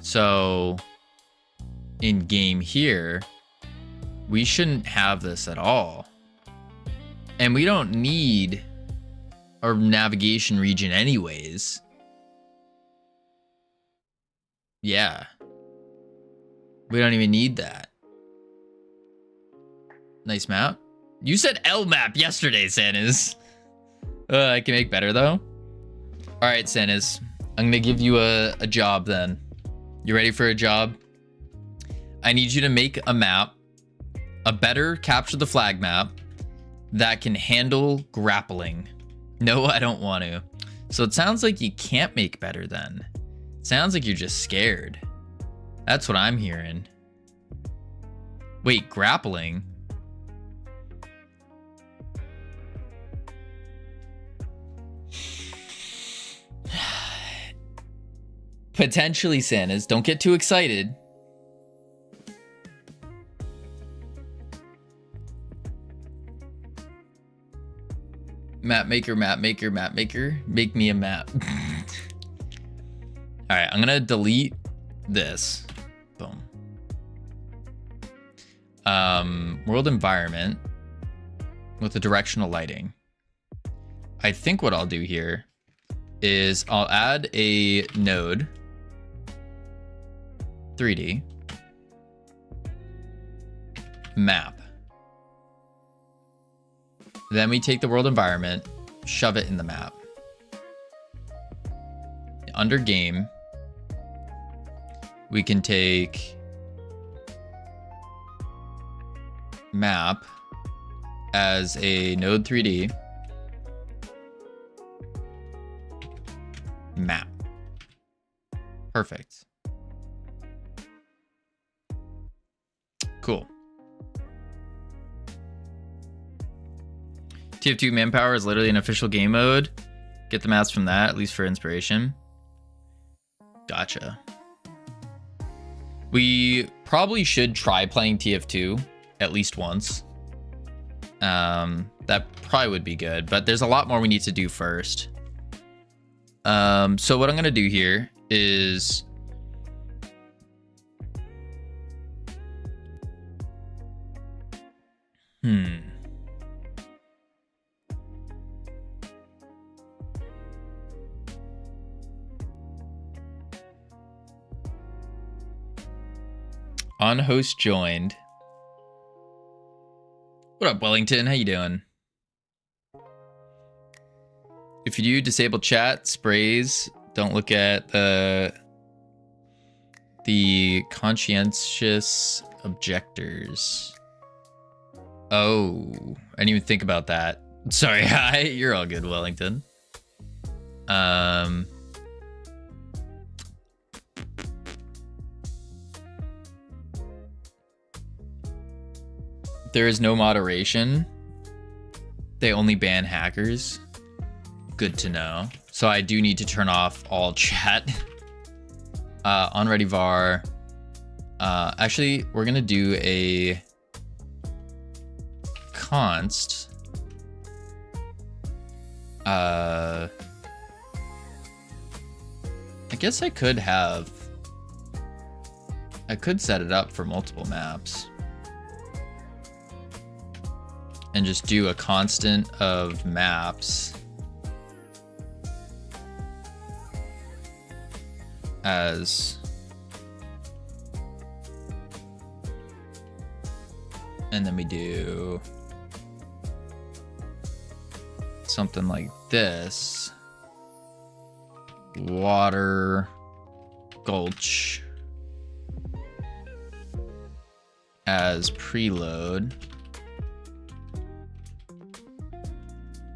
So in game here, we shouldn't have this at all. And we don't need a navigation region anyways. Yeah. We don't even need that. Nice map. You said L map yesterday, Sanis. I can make better though. All right, Sanis. I'm gonna give you a job then. You ready for a job? I need you to make a map, a better capture the flag map that can handle grappling. No, I don't want to. So it sounds like you can't make better then. Sounds like you're just scared. That's what I'm hearing. Wait, grappling? Potentially, Santas. Don't get too excited. Map maker, map maker, map maker. Make me a map. All right, I'm gonna delete this. Boom. World environment with the directional lighting. I think what I'll do here is I'll add a node 3D map. Then we take the world environment, shove it in the map. Under game, we can take map as a node 3D map. Perfect. Cool. TF2 Manpower is literally an official game mode. Get the maps from that, at least for inspiration. Gotcha. We probably should try playing TF2 at least once. That probably would be good, but there's a lot more we need to do first. So what I'm gonna do here is on host joined. What up, Wellington? How you doing? If you do disable chat, sprays, don't look at the conscientious objectors. Oh, I didn't even think about that. Sorry, hi, you're all good, Wellington. There is no moderation. They only ban hackers. Good to know. So I do need to turn off all chat. On Ready VAR. Actually, we're gonna do a const. I guess I could set it up for multiple maps. And just do a constant of maps as, and then we do something like this. Water Gulch as preload.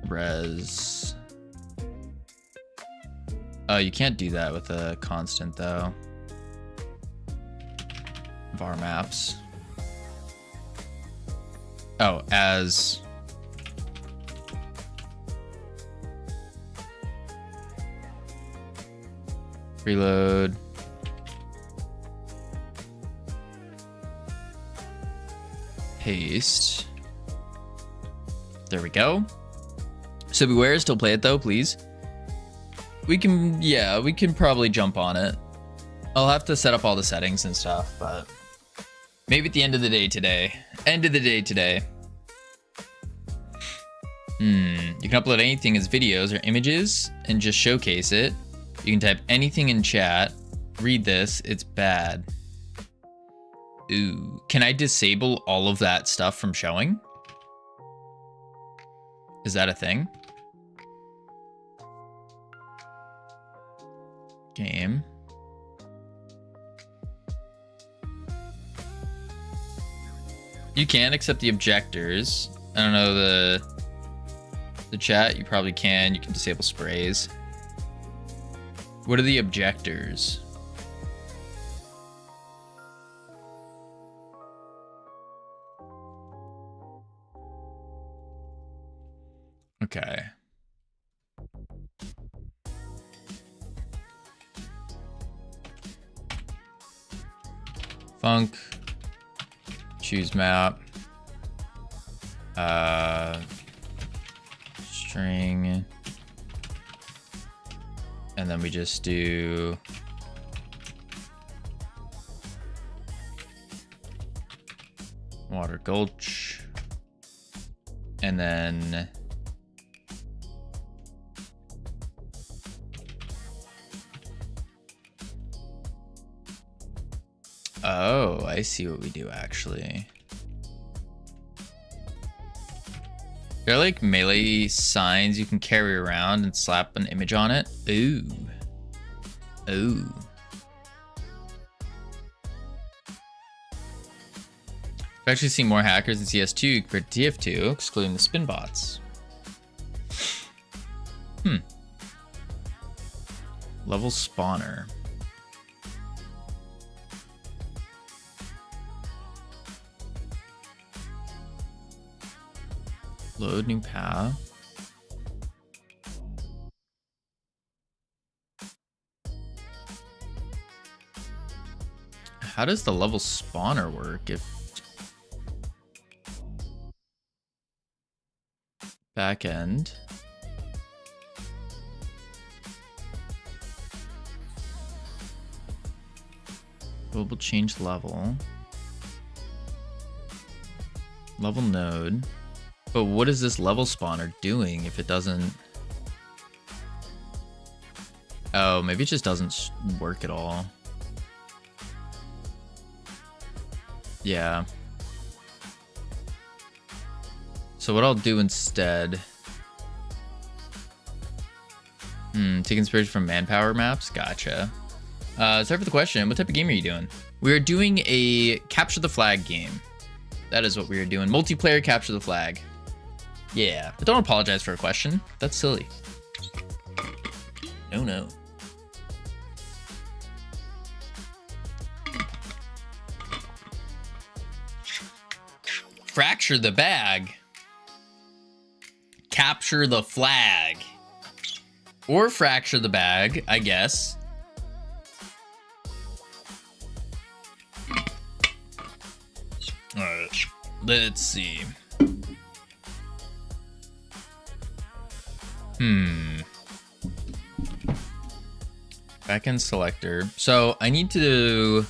Res. Oh, you can't do that with a constant though. VAR maps. Oh, as reload. Paste. There we go. So beware, still play it though, please. We can probably jump on it. I'll have to set up all the settings and stuff, but maybe at the end of the day today. You can upload anything as videos or images and just showcase it. You can type anything in chat. Read this, it's bad. Ooh, can I disable all of that stuff from showing? Is that a thing? Game. You can accept the objectors. I don't know the chat. You probably can. You can disable sprays. What are the objectors? Okay. Func. Choose map. String. And then we just do water gulch. And then oh, I see what we do actually. There are like melee signs you can carry around and slap an image on it. Ooh. Ooh. I've actually seen more hackers in CS2 compared to TF2, excluding the spin bots. Level spawner. Load new path. How does the level spawner work if back end? Global change level. Level node. But what is this level spawner doing if it doesn't? Oh, maybe it just doesn't work at all. Yeah. So what I'll do instead. Take inspiration from manpower maps. Gotcha. Sorry for the question. What type of game are you doing? We are doing a capture the flag game. That is what we are doing. Multiplayer capture the flag. Yeah, but don't apologize for a question. That's silly. No. Fracture the bag. Capture the flag. Or fracture the bag, I guess. Alright, let's see. Backend selector. So I need to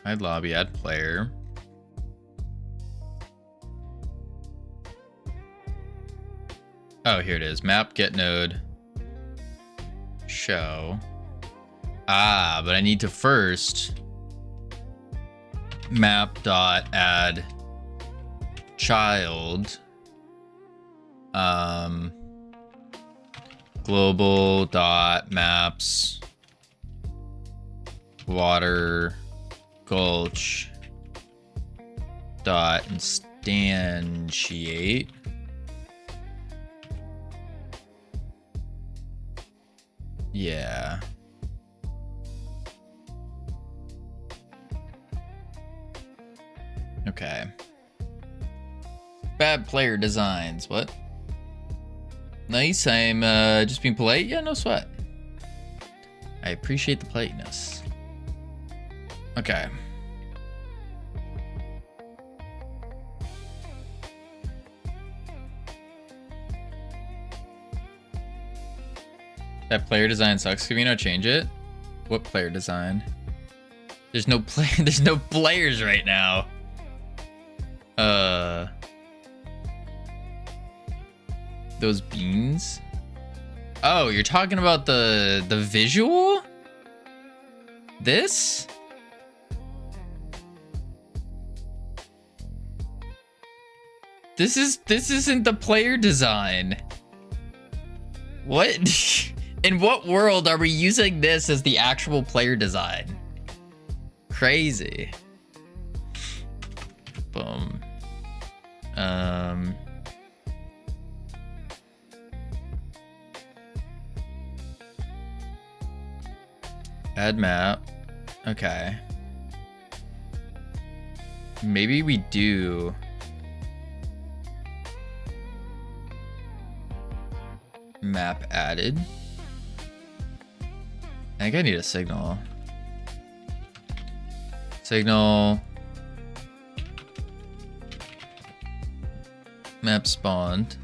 Hide lobby, add player. Oh, here it is. Map, get node, show. Ah, but I need to first map dot add child global dot maps water gulch dot instantiate Yeah. Okay. Bad player designs. What? Nice. I'm just being polite. Yeah, no sweat. I appreciate the politeness. Okay. That player design sucks. Can we not change it? What player design? There's no there's no players right now. Those beans? Oh, you're talking about the visual? This? This isn't the player design. What? In what world are we using this as the actual player design? Crazy. Boom. Add map. Okay. Maybe we do. Map added. I think I need a signal. Signal. Map spawned.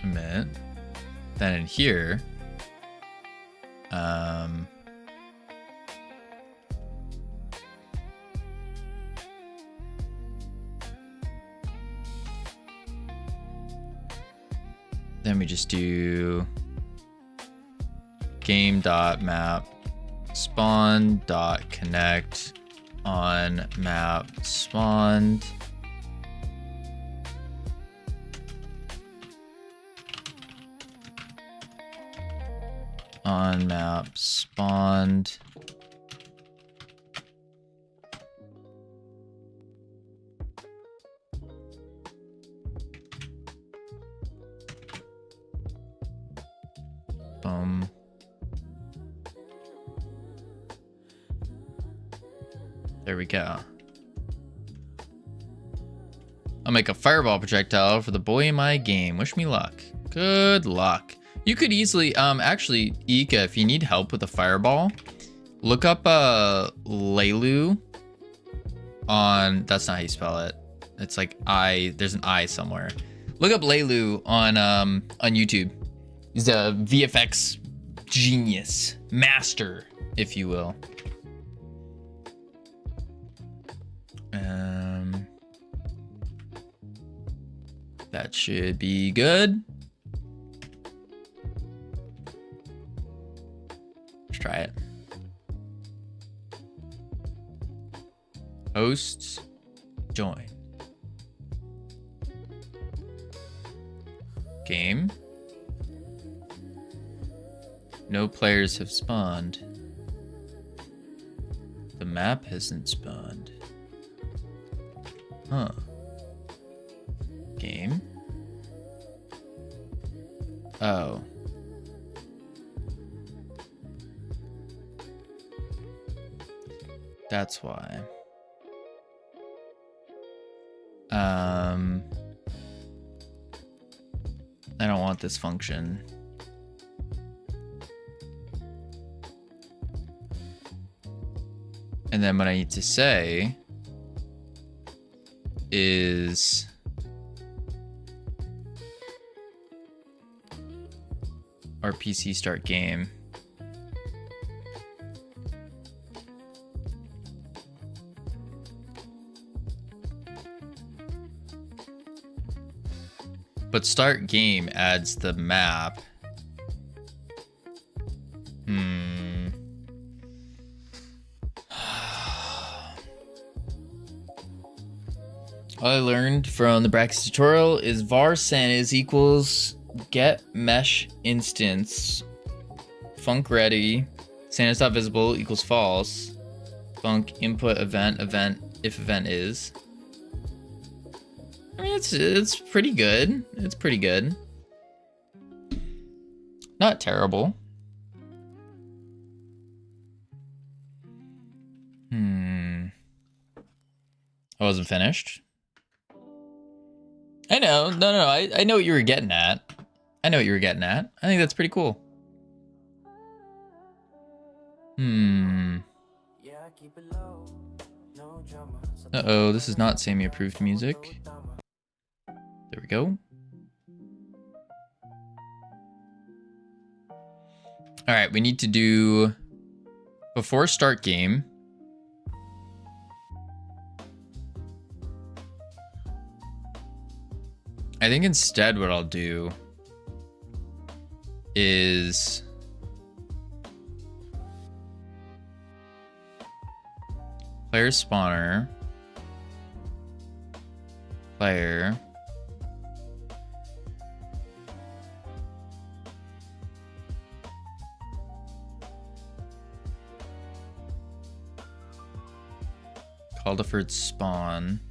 Commit. Then in here, then we just do game.map spawn.connect on map spawned. On map spawned. Boom. There we go. I'll make a fireball projectile for the boy in my game. Wish me luck. Good luck. You could easily, actually, Ika, if you need help with a fireball, look up Leilu on, that's not how you spell it. It's like there's an I somewhere. Look up Leilu on YouTube. He's a VFX genius, master, if you will. That should be good. Let's try it. Hosts, join. Game. No players have spawned. The map hasn't spawned. Huh. Game. Oh. That's why. I don't want this function. And then what I need to say is RPC start game. But start game adds the map. All I learned from the Brackets tutorial is var sans equals get mesh instance func ready sans.visible equals false func input event if event is. I mean, it's pretty good. It's pretty good. Not terrible. I wasn't finished. I know. No. I know what you were getting at. I know what you were getting at. I think that's pretty cool. Uh-oh, this is not Sammy approved music. There we go. All right, we need to do before start game. I think instead what I'll do is player spawner, player, call deferred spawn.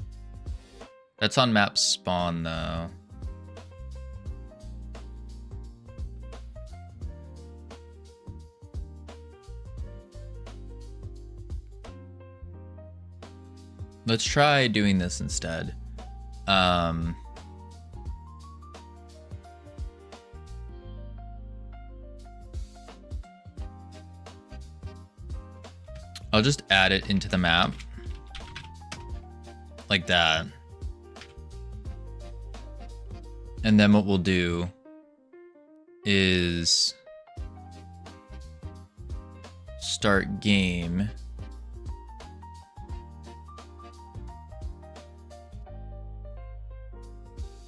That's on map spawn though. Let's try doing this instead. I'll just add it into the map like that. And then what we'll do is start game.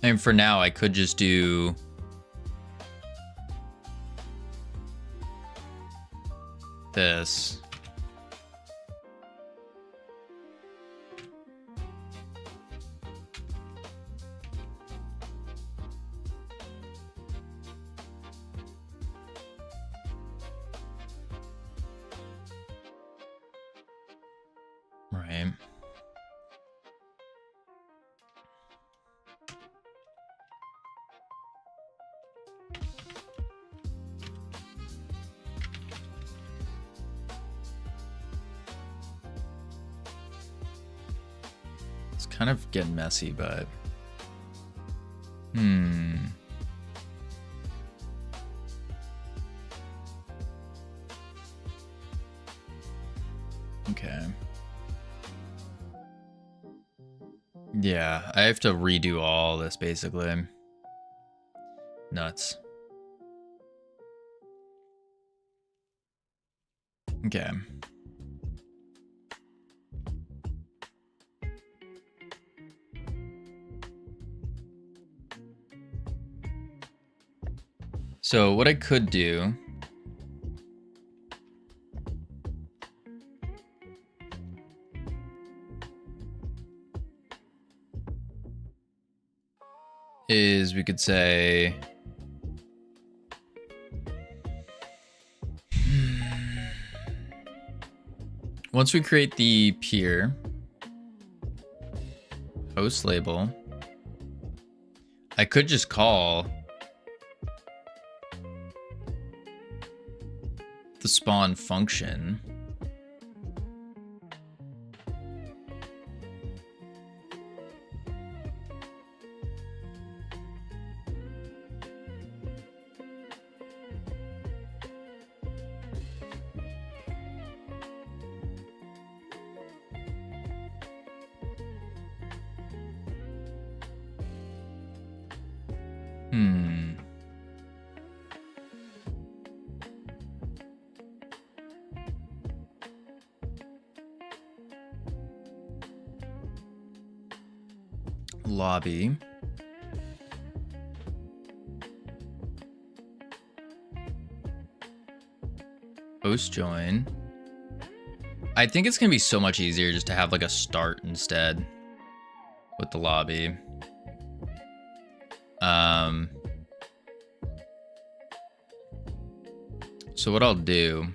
And for now, I could just do this. Right. It's kind of getting messy, but okay. Yeah, I have to redo all this basically. Nuts. Okay. So what I could do is we could say once we create the peer host label, I could just call the spawn function. Lobby. Host join. I think it's gonna be so much easier just to have like a start instead with the lobby. So what I'll do,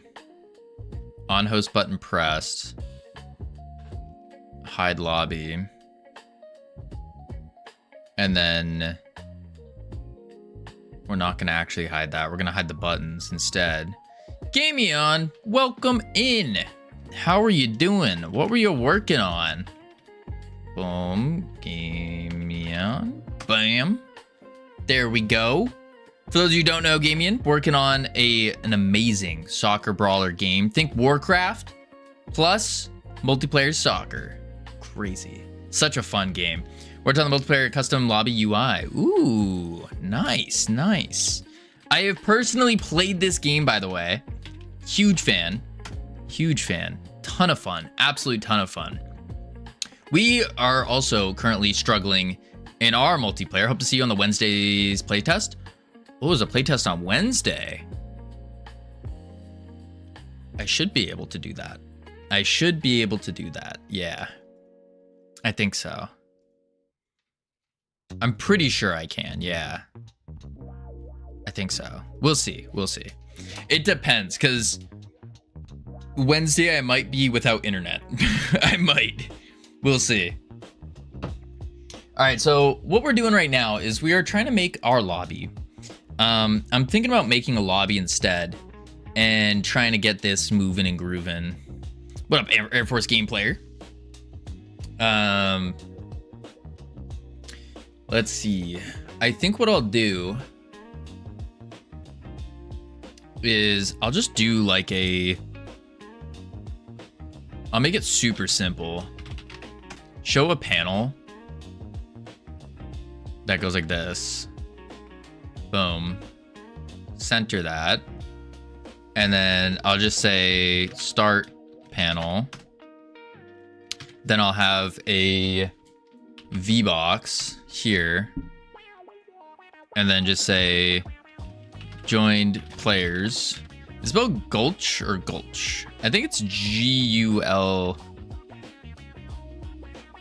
on host button pressed, hide lobby. And then we're not gonna actually hide that. We're gonna hide the buttons instead. Gamion, welcome in. How are you doing? What were you working on? Boom, Gamion, bam. There we go. For those of you who don't know, Gamion, working on an amazing soccer brawler game. Think Warcraft plus multiplayer soccer. Crazy. Such a fun game. Worked on the multiplayer custom lobby UI. Ooh, nice, nice. I have personally played this game, by the way. Huge fan. Huge fan. Ton of fun. Absolute ton of fun. We are also currently struggling in our multiplayer. Hope to see you on the Wednesday's playtest. Oh, there's a playtest on Wednesday. I should be able to do that. I should be able to do that. Yeah. I think so. I'm pretty sure I can. Yeah. I think so. We'll see. We'll see. It depends, because Wednesday I might be without internet. I might. We'll see. All right, so what we're doing right now is we are trying to make our lobby. I'm thinking about making a lobby instead and trying to get this moving and grooving. What up, Air Force game player? Let's see. I think what I'll do is I'll just do like I'll make it super simple. Show a panel that goes like this. Boom. Center that. And then I'll just say start panel. Then I'll have a VBox here. And then just say joined players. Is it spelled Gulch or Gulch? I think it's G-U-L.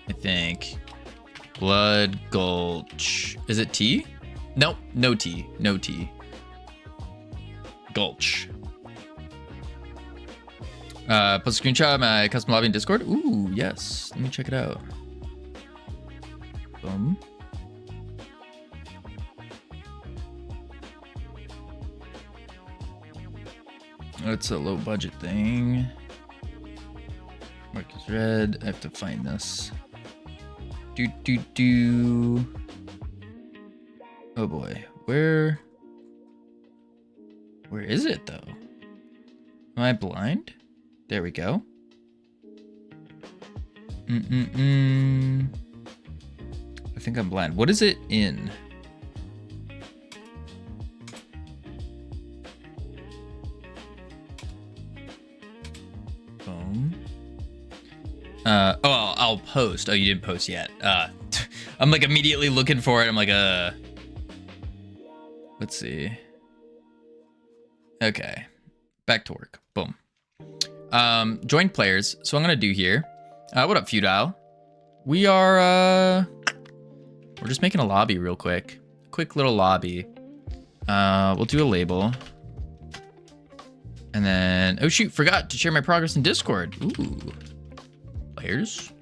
I think. Blood Gulch. Is it T? Nope, no T. No T. Gulch. Post a screenshot of my custom lobby in Discord. Ooh, yes. Let me check it out. Boom. It's a low budget thing. Mark is red. I have to find this. Do. Oh boy. Where is it though? Am I blind? There we go. I think I'm blind. What is it in? Boom. Oh, I'll post. Oh, you didn't post yet. I'm like immediately looking for it. I'm like, let's see. Okay. Back to work. Boom. Join players. So I'm gonna do here. What up, Feudal? We are we're just making a lobby real quick. Quick little lobby. We'll do a label. And then oh shoot, forgot to share my progress in Discord. Ooh. Players.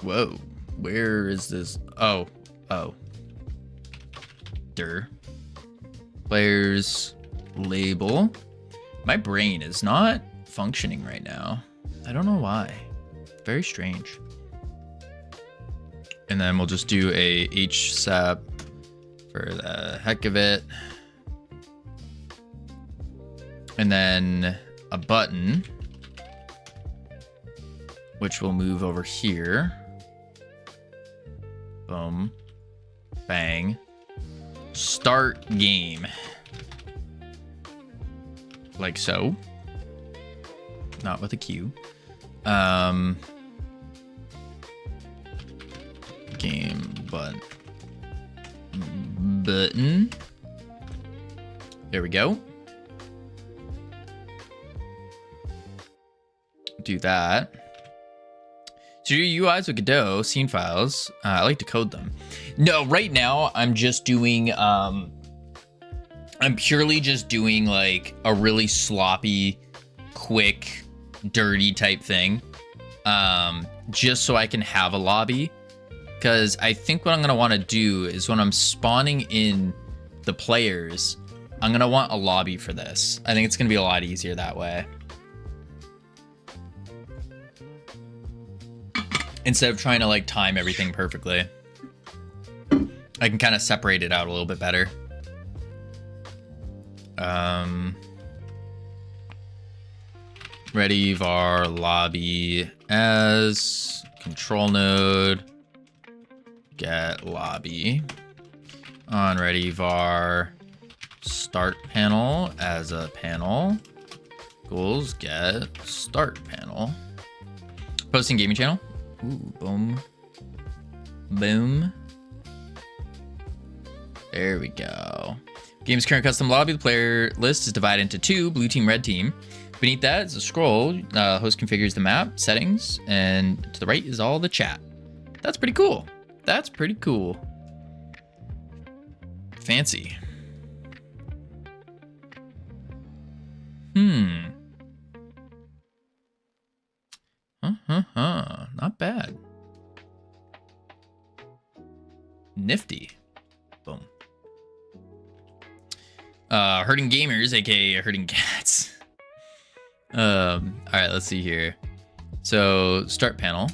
Whoa. Where is this? Oh. Players label. My brain is not functioning right now. I don't know why. Very strange. And then we'll just do a HSAP for the heck of it. And then a button, which will move over here. Boom. Bang. Start game. Like so. Not with a Q. Game button. There we go. Do that. So your UIs with Godot, scene files. I like to code them. No, right now I'm just doing I'm purely just doing like a really sloppy, quick, dirty type thing. Just so I can have a lobby. because I think what I'm going to want to do is when I'm spawning in the players, I'm going to want a lobby for this. I think it's going to be a lot easier that way. Instead of trying to like time everything perfectly, I can kind of separate it out a little bit better. Ready var lobby as control node get lobby on ready var start panel as a panel equals get start panel. Posting gaming channel. Ooh, boom. Boom. There we go. Game's current custom lobby. The player list is divided into two, blue team, red team. Beneath that is a scroll. Host configures the map, settings, and to the right is all the chat. That's pretty cool. That's pretty cool. Fancy. Not bad. Nifty. Boom. Herding gamers, aka herding cats. All right, let's see here. So start panel.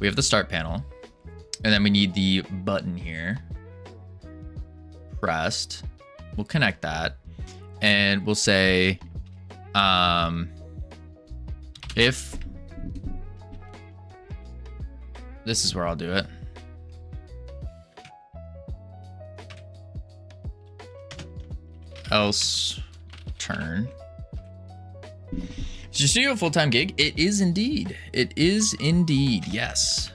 We have the start panel, and then we need the button here. Pressed. We'll connect that, and we'll say, if this is where I'll do it. Else turn. Is your studio a full-time gig? It is indeed. It is indeed, yes.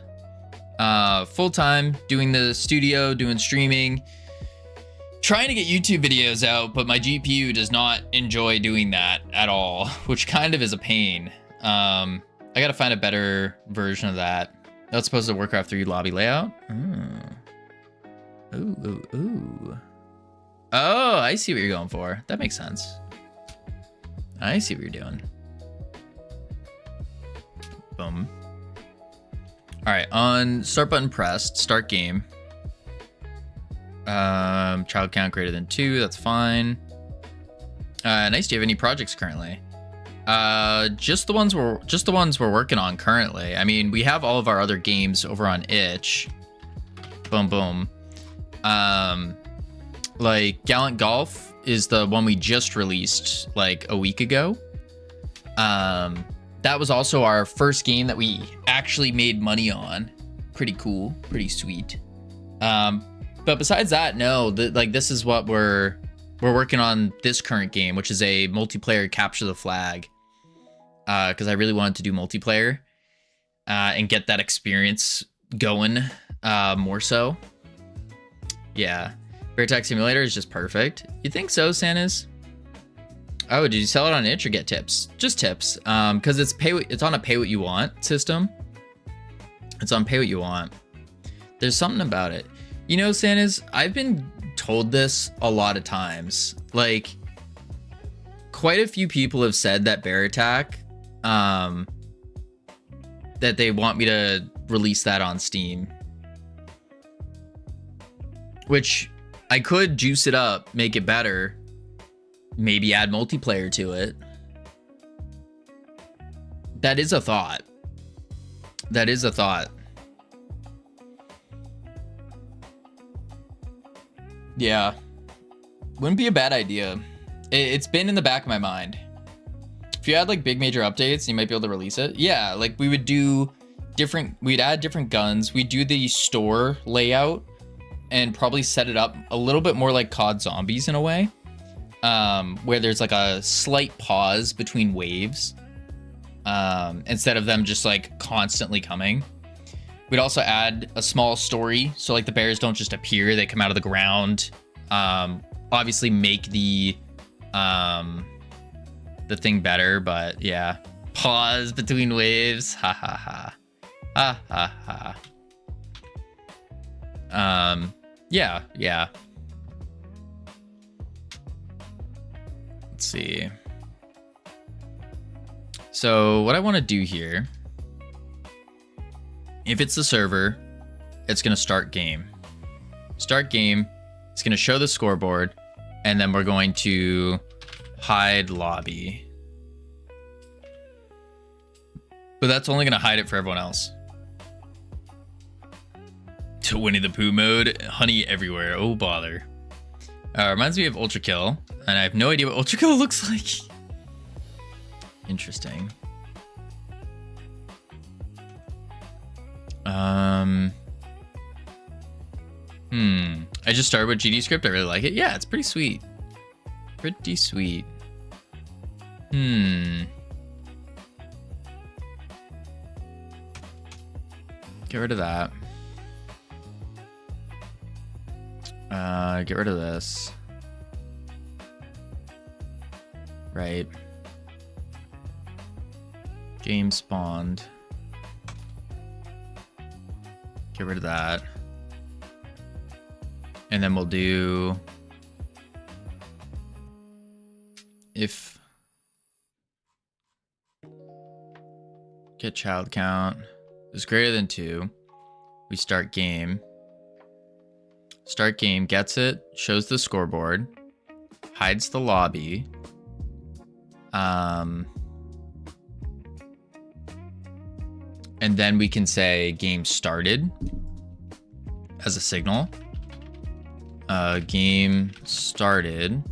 Full-time, doing the studio, doing streaming, trying to get YouTube videos out, but my GPU does not enjoy doing that at all, which kind of is a pain. I gotta find a better version of that. That's supposed to Warcraft 3 lobby layout. Ooh. Oh, I see what you're going for. That makes sense. I see what you're doing. Boom. All right, on start button pressed, start game. Child count greater than 2, that's fine. Nice. Do you have any projects currently? Just the ones we're working on currently. I mean, we have all of our other games over on itch. Boom, boom. Like Gallant Golf is the one we just released like a week ago. That was also our first game that we actually made money on. Pretty cool, pretty sweet. But besides that, no, this is what we're working on this current game, which is a multiplayer capture the flag. Because I really wanted to do multiplayer and get that experience going more so. Yeah. Bear Attack Simulator is just perfect. You think so, Santas? Oh, did you sell it on itch or get tips? Just tips. Because it's on a pay what you want system. It's on pay what you want. There's something about it. You know, Santas, I've been told this a lot of times. Like, quite a few people have said that Bear Attack, that they want me to release that on Steam. Which I could juice it up, make it better, maybe add multiplayer to it. That is a thought. That is a thought. Yeah. Wouldn't be a bad idea. It's been in the back of my mind. If you had like big major updates, you might be able to release it. Yeah, like we would do we'd add different guns. We'd do the store layout and probably set it up a little bit more like COD Zombies in a way, where there's like a slight pause between waves, instead of them just like constantly coming. We'd also add a small story, so like the bears don't just appear, they come out of the ground. Obviously make the thing better, but yeah. Pause between waves, ha ha ha. Ha ha ha. Yeah. Let's see. So what I want to do here, if it's the server, it's going to start game. Start game. It's going to show the scoreboard. And then we're going to hide lobby. But that's only going to hide it for everyone else. To Winnie the Pooh mode. Honey everywhere. Oh, bother. Reminds me of Ultra Kill. And I have no idea what Ultra Kill looks like. Interesting. I just started with GD script. I really like it. Yeah, it's pretty sweet. Pretty sweet. Get rid of that. Get rid of this. Right. Game spawned. Get rid of that. And then we'll do if get child count is greater than 2, we start game. Start game gets it, shows the scoreboard, hides the lobby. And then we can say game started as a signal. Game started.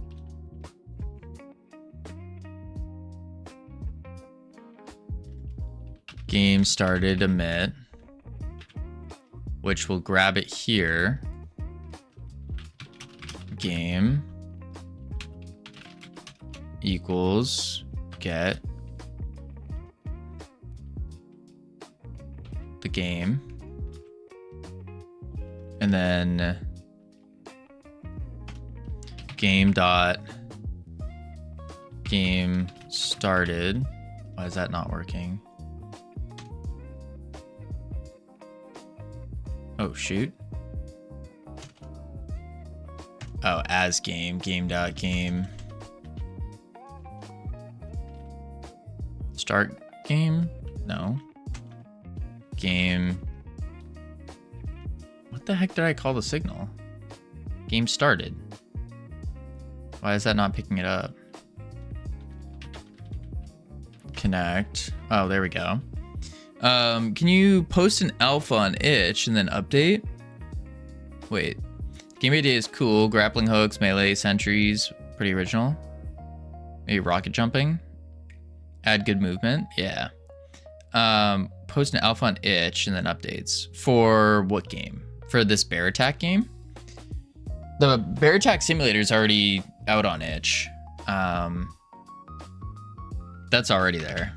Game started emit, which will grab it here. Game equals get the game, and then game dot game started. Why is that not working? Oh shoot. Oh, as game dot game start game. No, game. What the heck did I call the signal? Game started. Why is that not picking it up? Connect. Oh, there we go. Can you post an alpha on itch and then update? Wait. Game idea is cool. Grappling hooks, melee, sentries. Pretty original. Maybe rocket jumping. Add good movement. Yeah. Post an alpha on itch and then updates. For what game? For this bear attack game? The bear attack simulator is already out on itch. That's already there.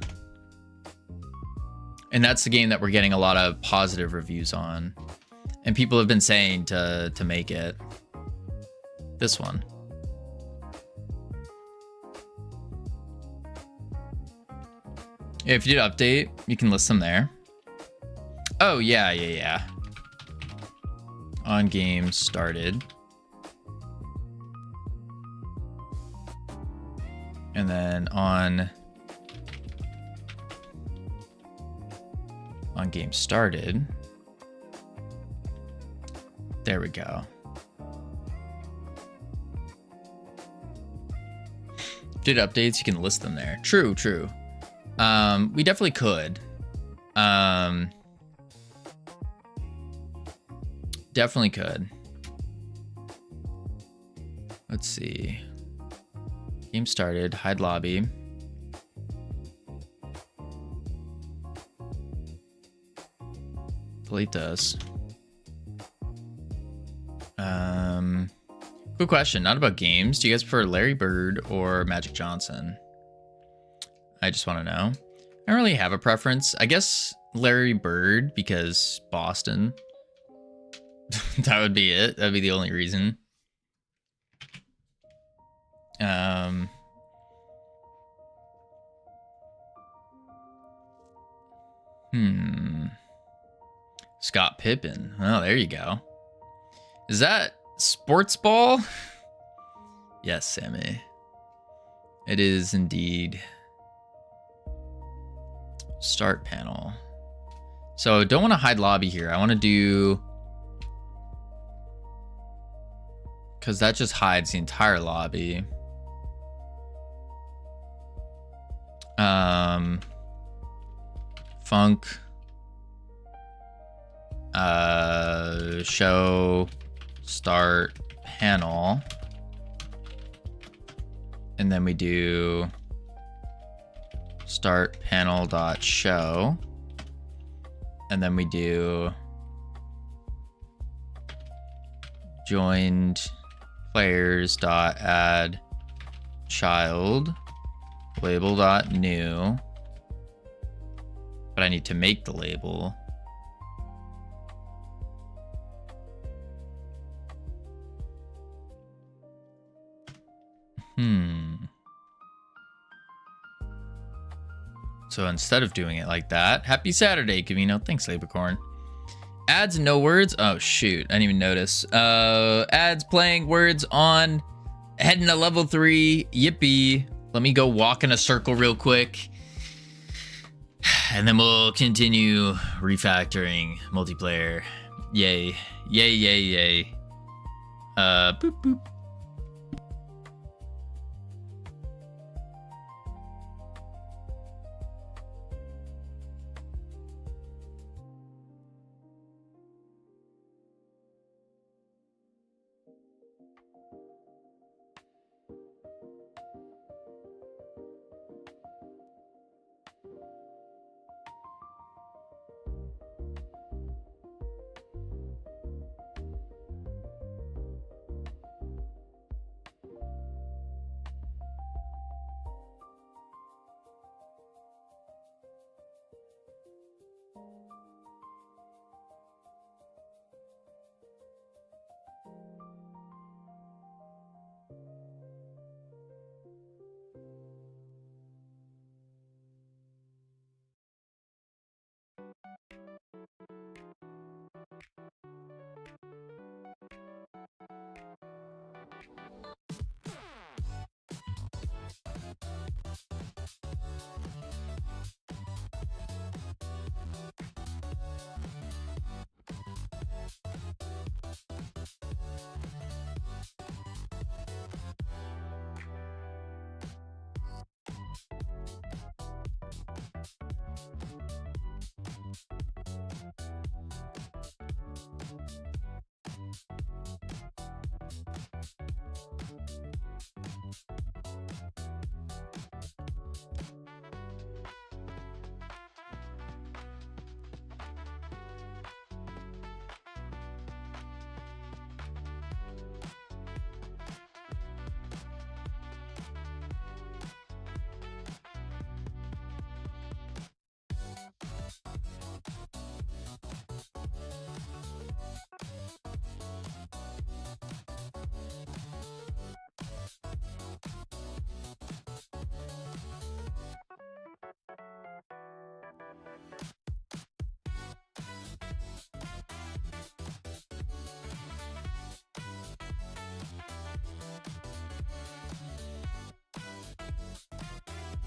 And that's the game that we're getting a lot of positive reviews on. And people have been saying to make it. This one. If you did update, you can list them there. Oh, yeah. On game started. And then on game started. There we go. Did updates, you can list them there. True. We definitely could. Definitely could. Let's see. Game started, hide lobby. Delete this. Good question. Not about games. Do you guys prefer Larry Bird or Magic Johnson? I just want to know. I don't really have a preference. I guess Larry Bird because Boston. That would be it. That'd be the only reason. Scott Pippen. Oh, there you go. Is that sports ball? Yes, Sammy. It is indeed. Start panel. So don't want to hide lobby here. I want to do Because that just hides the entire lobby. Funk. Show. Start. Panel. And then we do start panel dot show. And then we do joined players dot add child label dot new, but I need to make the label. So instead of doing it like that, happy Saturday, Camino. Thanks, Laborcorn. Ads and no words. Oh shoot, I didn't even notice. Ads playing words on. Heading to level 3. Yippee. Let me go walk in a circle real quick. And then we'll continue refactoring multiplayer. Yay. Yay, yay, yay. Boop, boop.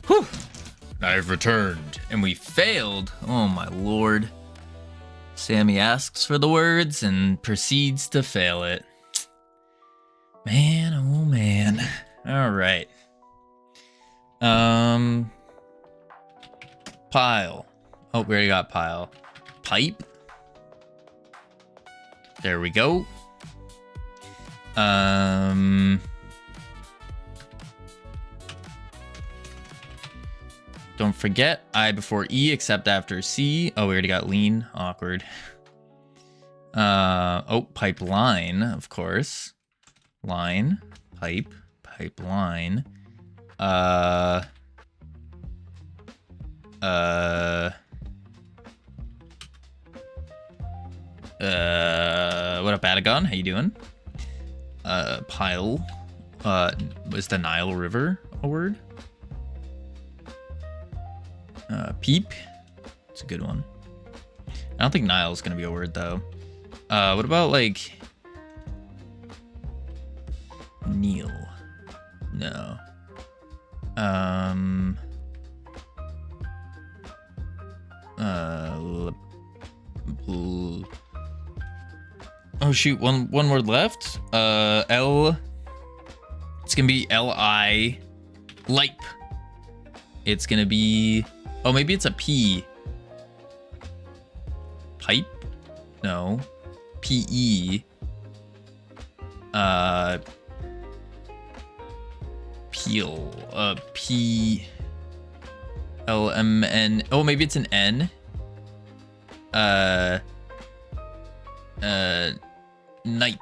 Whew. I've returned. And we failed. Oh my lord. Sammy asks for the words and proceeds to fail it. Man, oh man. Alright. Pile. Oh, we already got pile. Pipe. There we go. Don't forget I before E except after C. Oh, we already got lean. Awkward. Oh, pipeline, of course. Line, pipe, pipeline. What up, Adagon? How you doing? Pile. Was the Nile River a word? Peep. It's a good one. I don't think Nile's gonna be a word though. What about like Neil? No. Oh shoot, one word left. L. It's gonna be L-I. Lipe. It's gonna be. Oh, maybe it's a P. Pipe? No. P-E. Peel. P-L-M-N. Oh, maybe it's an N. Nipe.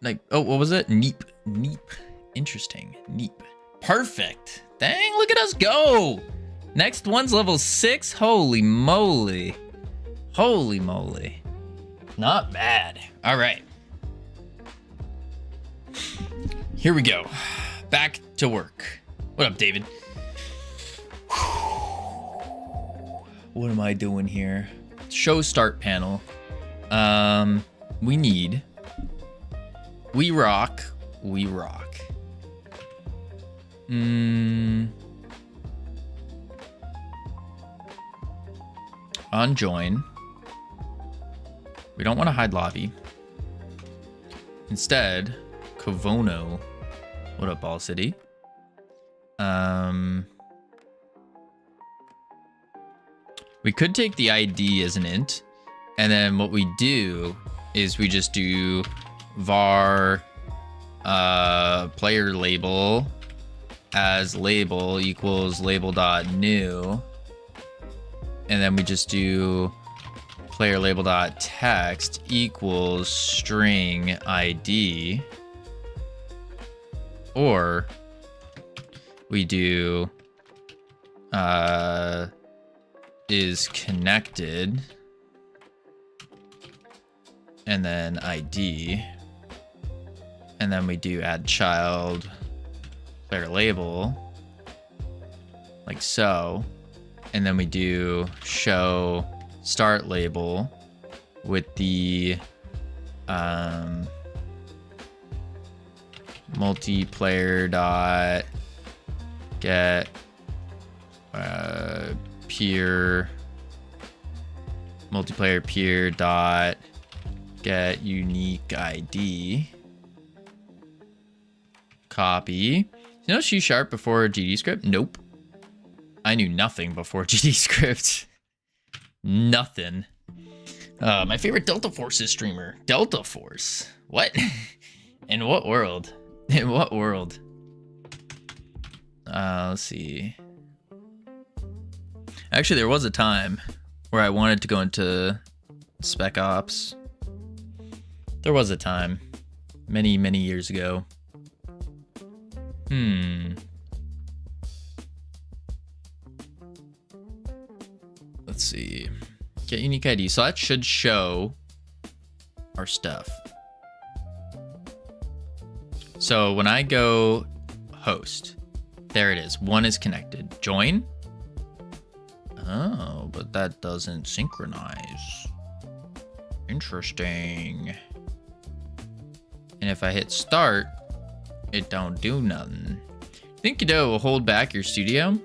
Nipe. Oh, what was it? Neep. Neep. Interesting. Neep. Perfect. Dang, look at us go. Next one's level 6. Holy moly. Holy moly. Not bad. All right. Here we go. Back to work. What up, David? What am I doing here? Show start panel. We need. We rock. We rock. On join. We don't want to hide lobby. Instead, Kovono. What up, Ball City? We could take the ID as an int, and then what we do is we just do var player label as label equals label.new, and then we just do player label dot text equals string ID, or we do is connected and then ID, and then we do add child player label like so, and then we do show start label with the multiplayer dot get peer multiplayer peer dot get unique ID. Copy. You know C# before GD script? Nope. I knew nothing before GD script. Nothing. My favorite Delta Forces streamer. Delta Force. What? In what world? In what world? Let's see. Actually, there was a time where I wanted to go into Spec Ops. There was a time. Many, many years ago. Let's see. Get unique ID. So that should show our stuff. So when I go host, there it is. One is connected. Join. Oh, but that doesn't synchronize. Interesting. And if I hit start, it don't do nothing. Think Godot will hold back your studio?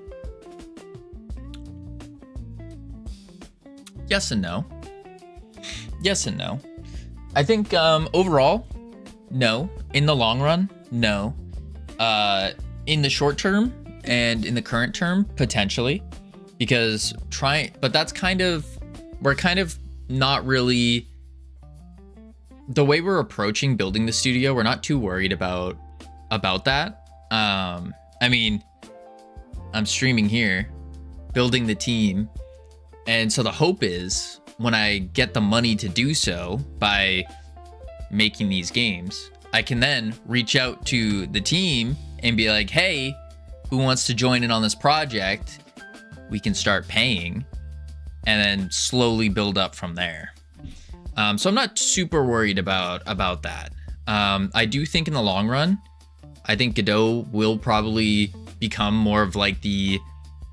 Yes and no. Yes and no. I think overall, no. In the long run, no. In the short term and in the current term, potentially. Because but that's we're kind of not really, the way we're approaching building the studio, we're not too worried about that. I mean, I'm streaming here, building the team. And so the hope is when I get the money to do so by making these games, I can then reach out to the team and be like, hey, who wants to join in on this project? We can start paying and then slowly build up from there. So I'm not super worried about that. I do think in the long run, I think Godot will probably become more of like the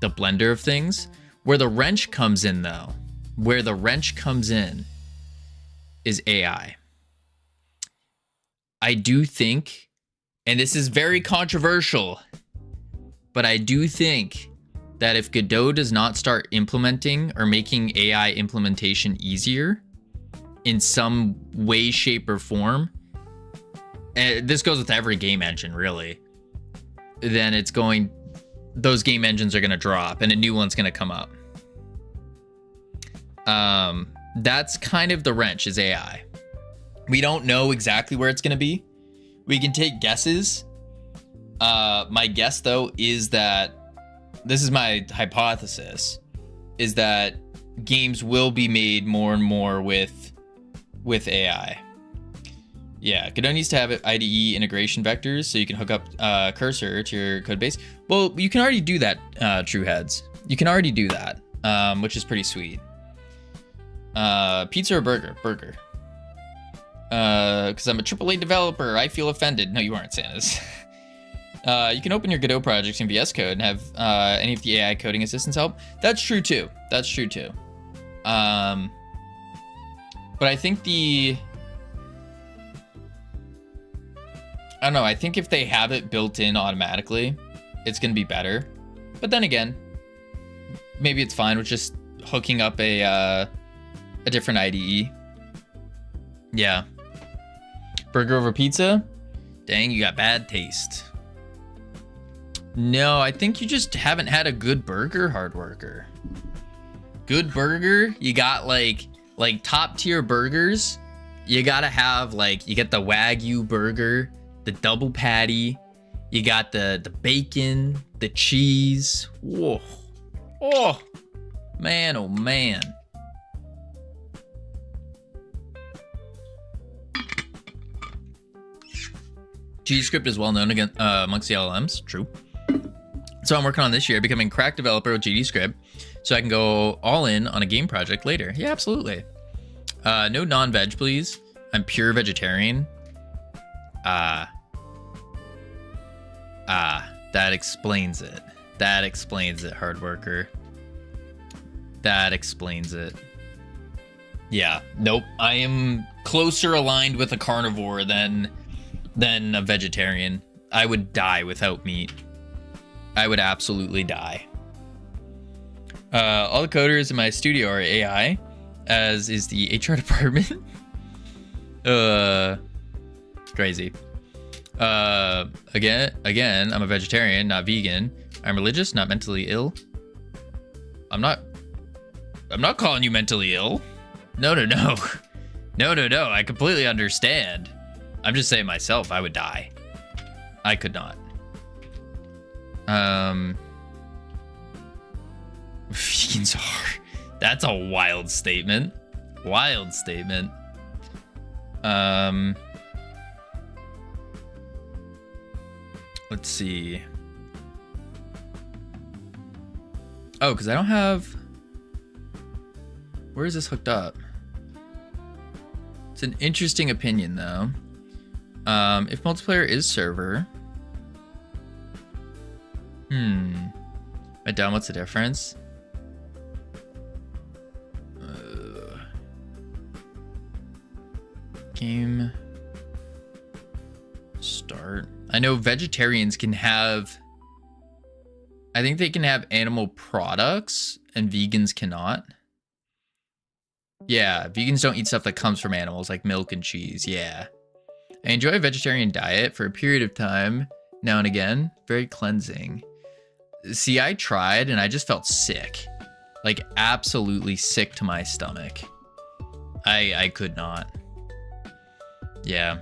blender of things. Where the wrench comes in though, where the wrench comes in is AI. I do think, and this is very controversial, but I do think that if Godot does not start implementing or making AI implementation easier, in some way, shape, or form, and this goes with every game engine really, then those game engines are going to drop and a new one's going to come up. That's kind of the wrench, is AI. We don't know exactly where it's going to be. We can take guesses. My guess though is that, this is my hypothesis, is that games will be made more and more with AI. Yeah, Godot needs to have IDE integration vectors so you can hook up cursor to your code base. Well, you can already do that, Trueheads. You can already do that, which is pretty sweet. Pizza or burger? Burger. Because I'm a AAA developer, I feel offended. No, you aren't, Santas. You can open your Godot project in VS Code and have any of the AI coding assistants help. That's true too. That's true too. But I think I don't know. I think if they have it built in automatically, it's going to be better. But then again, maybe it's fine with just hooking up a different IDE. Yeah. Burger over pizza? Dang, you got bad taste. No, I think you just haven't had a good burger, Hardworker. Good burger, you got like top tier burgers. You gotta have you get the Wagyu burger, the double patty. You got the bacon, the cheese. Whoa. Oh, man, oh man. GDScript is well known amongst the LLMs. True. So I'm working on this year, becoming crack developer with GDScript, so I can go all in on a game project later. Yeah, absolutely. No non-veg, please. I'm pure vegetarian. That explains it. That explains it, Hardworker. That explains it. Yeah, nope. I am closer aligned with a carnivore than a vegetarian. I would die without meat. I would absolutely die. All the coders in my studio are AI, as is the HR department. Crazy. Again, I'm a vegetarian, not vegan. I'm religious, not mentally ill. I'm not calling you mentally ill. No. No. I completely understand. I'm just saying myself, I would die. I could not. Vegans are. That's a wild statement. Wild statement. Let's see. Oh, because I don't have... Where is this hooked up? It's an interesting opinion, though. If multiplayer is server... I done, what's the difference? Game... Start. I know vegetarians can have... I think they can have animal products, and vegans cannot. Yeah, vegans don't eat stuff that comes from animals, like milk and cheese, yeah. I enjoy a vegetarian diet for a period of time, now and again. Very cleansing. See, I tried, and I just felt sick. Like, absolutely sick to my stomach. I could not. Yeah.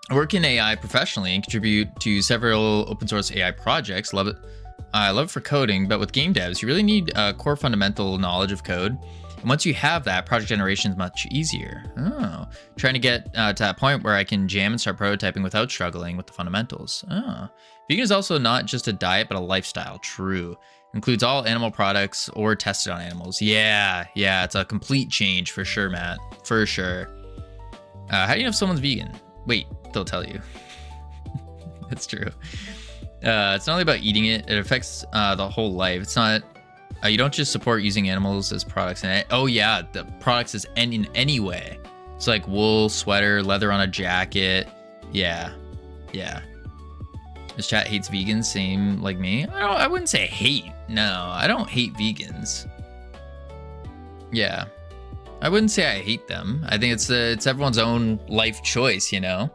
I work in AI professionally and contribute to several open source AI projects. Love it. I love it for coding, but with game devs, you really need a core fundamental knowledge of code. And once you have that, project generation is much easier. Oh, trying to get to that point where I can jam and start prototyping without struggling with the fundamentals. Oh, vegan is also not just a diet, but a lifestyle. True. Includes all animal products or tested on animals. Yeah, it's a complete change for sure, Matt. For sure. How do you know if someone's vegan? Wait, they'll tell you. That's true. It's not only about eating it, it affects the whole life. It's not, you don't just support using animals as products. Oh yeah, the products is in any way. It's like wool, sweater, leather on a jacket. Yeah. This chat hates vegans, same like me. I wouldn't say hate. No, I don't hate vegans. Yeah. I wouldn't say I hate them. I think it's everyone's own life choice, you know.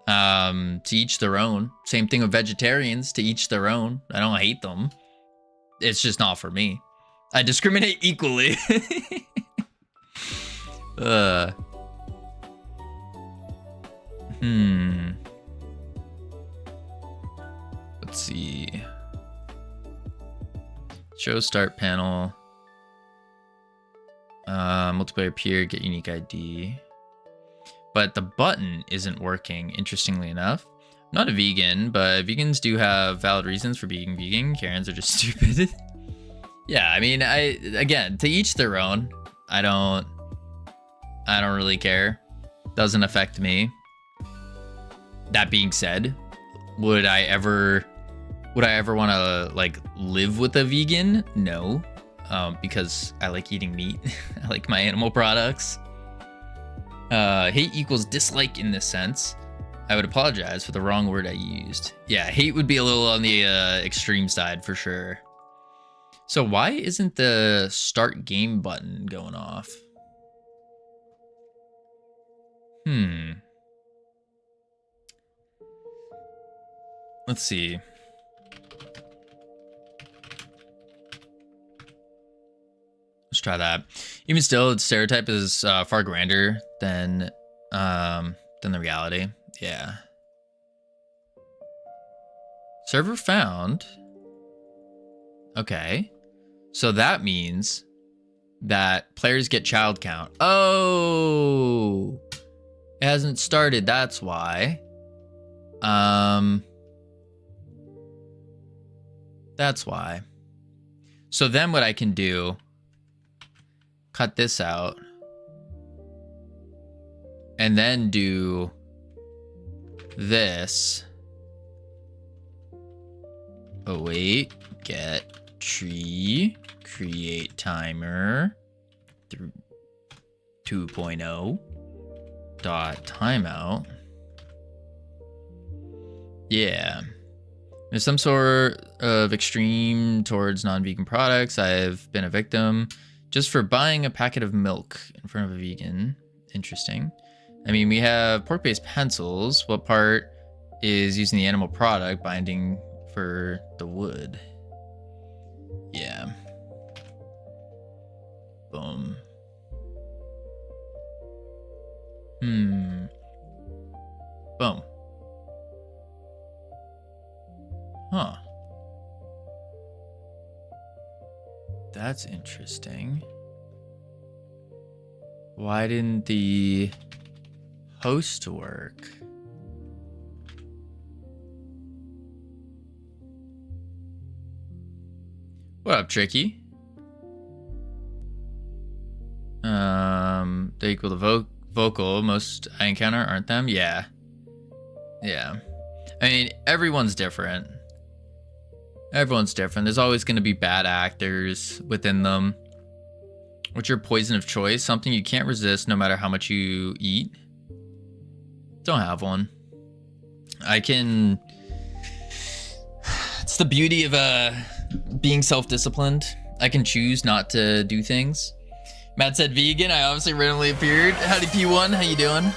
To each their own. Same thing with vegetarians. To each their own. I don't hate them. It's just not for me. I discriminate equally. Let's see. Show start panel. Multiplayer peer, get unique ID. But the button isn't working, interestingly enough. I'm not a vegan, but vegans do have valid reasons for being vegan. Karens are just stupid. Yeah, I mean, again, to each their own. I don't really care. Doesn't affect me. That being said, would I ever want to like live with a vegan? No. Because I like eating meat. I like my animal products. Hate equals dislike in this sense. I would apologize for the wrong word I used. Yeah, hate would be a little on the extreme side for sure. So why isn't the start game button going off? Let's see. Let's try that. Even still, its stereotype is far grander than the reality. Yeah. Server found. Okay. So that means that players get child count. Oh, it hasn't started. That's why. That's why. So then what I can do, cut this out, and then do this. Oh, wait. Get tree. Create timer. 2.0. Dot timeout. Yeah. There's some sort of extreme towards non-vegan products. I've been a victim just for buying a packet of milk in front of a vegan. Interesting. I mean, we have pork-based pencils. What part is using the animal product binding for the wood? Yeah. Boom. Boom. Huh. That's interesting. Why didn't the host work? What up, Tricky? They equal the vocal. Most I encounter aren't them. Yeah. Yeah. I mean, everyone's different. Everyone's different. There's always going to be bad actors within them. What's your poison of choice? Something you can't resist no matter how much you eat? Don't have one. I can... It's the beauty of being self-disciplined. I can choose not to do things. Matt said vegan. I obviously randomly appeared. Howdy P1, how you doing?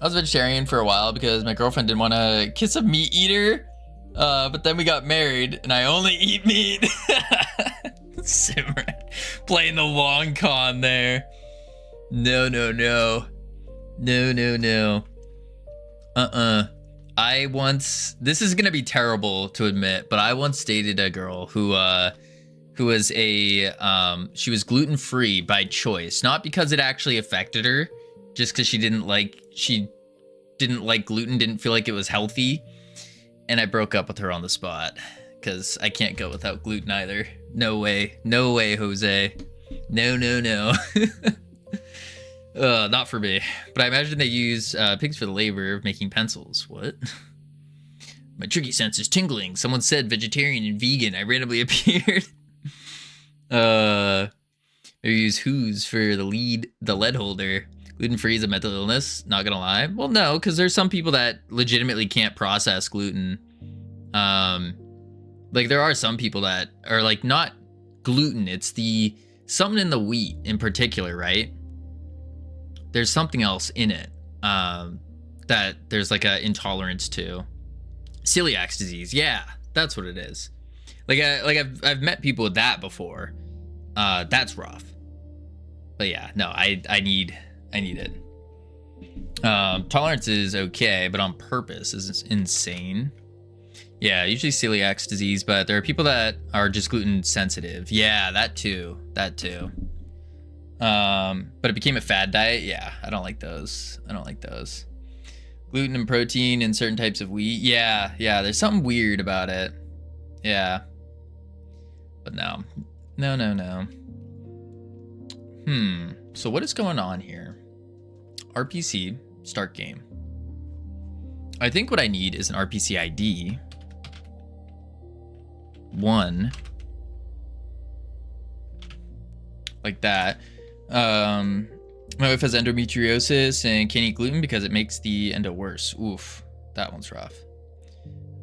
I was vegetarian for a while because my girlfriend didn't want to kiss a meat eater. But then we got married and I only eat meat. Simran playing the long con there. No. I once, this is gonna be terrible to admit, but I once dated a girl who was she was gluten-free by choice, not because it actually affected her, just because she didn't like gluten, didn't feel like it was healthy. And I broke up with her on the spot because I can't go without gluten either. No way, Jose. No. Not for me. But I imagine they use pigs for the labor of making pencils. What? My tricky sense is tingling. Someone said vegetarian and vegan. I randomly appeared. Maybe use who's for the lead holder. Gluten-free is a mental illness, not gonna lie. Well, no, because there's some people that legitimately can't process gluten. Like there are some people that are like not gluten, it's the something in the wheat in particular, right? There's something else in it that there's like a intolerance to. Celiac disease, yeah, that's what it is. Like I've met people with that before. That's rough. But yeah, no, I need it. Tolerance is okay, but on purpose is insane. Yeah, usually celiac disease, but there are people that are just gluten sensitive. Yeah, that too. But it became a fad diet. Yeah, I don't like those. Gluten and protein in certain types of wheat. Yeah, there's something weird about it. Yeah. But no. So what is going on here? RPC, start game. I think what I need is an RPC ID. 1. Like that. My wife has endometriosis and can't eat gluten because it makes the endo worse. Oof, that one's rough.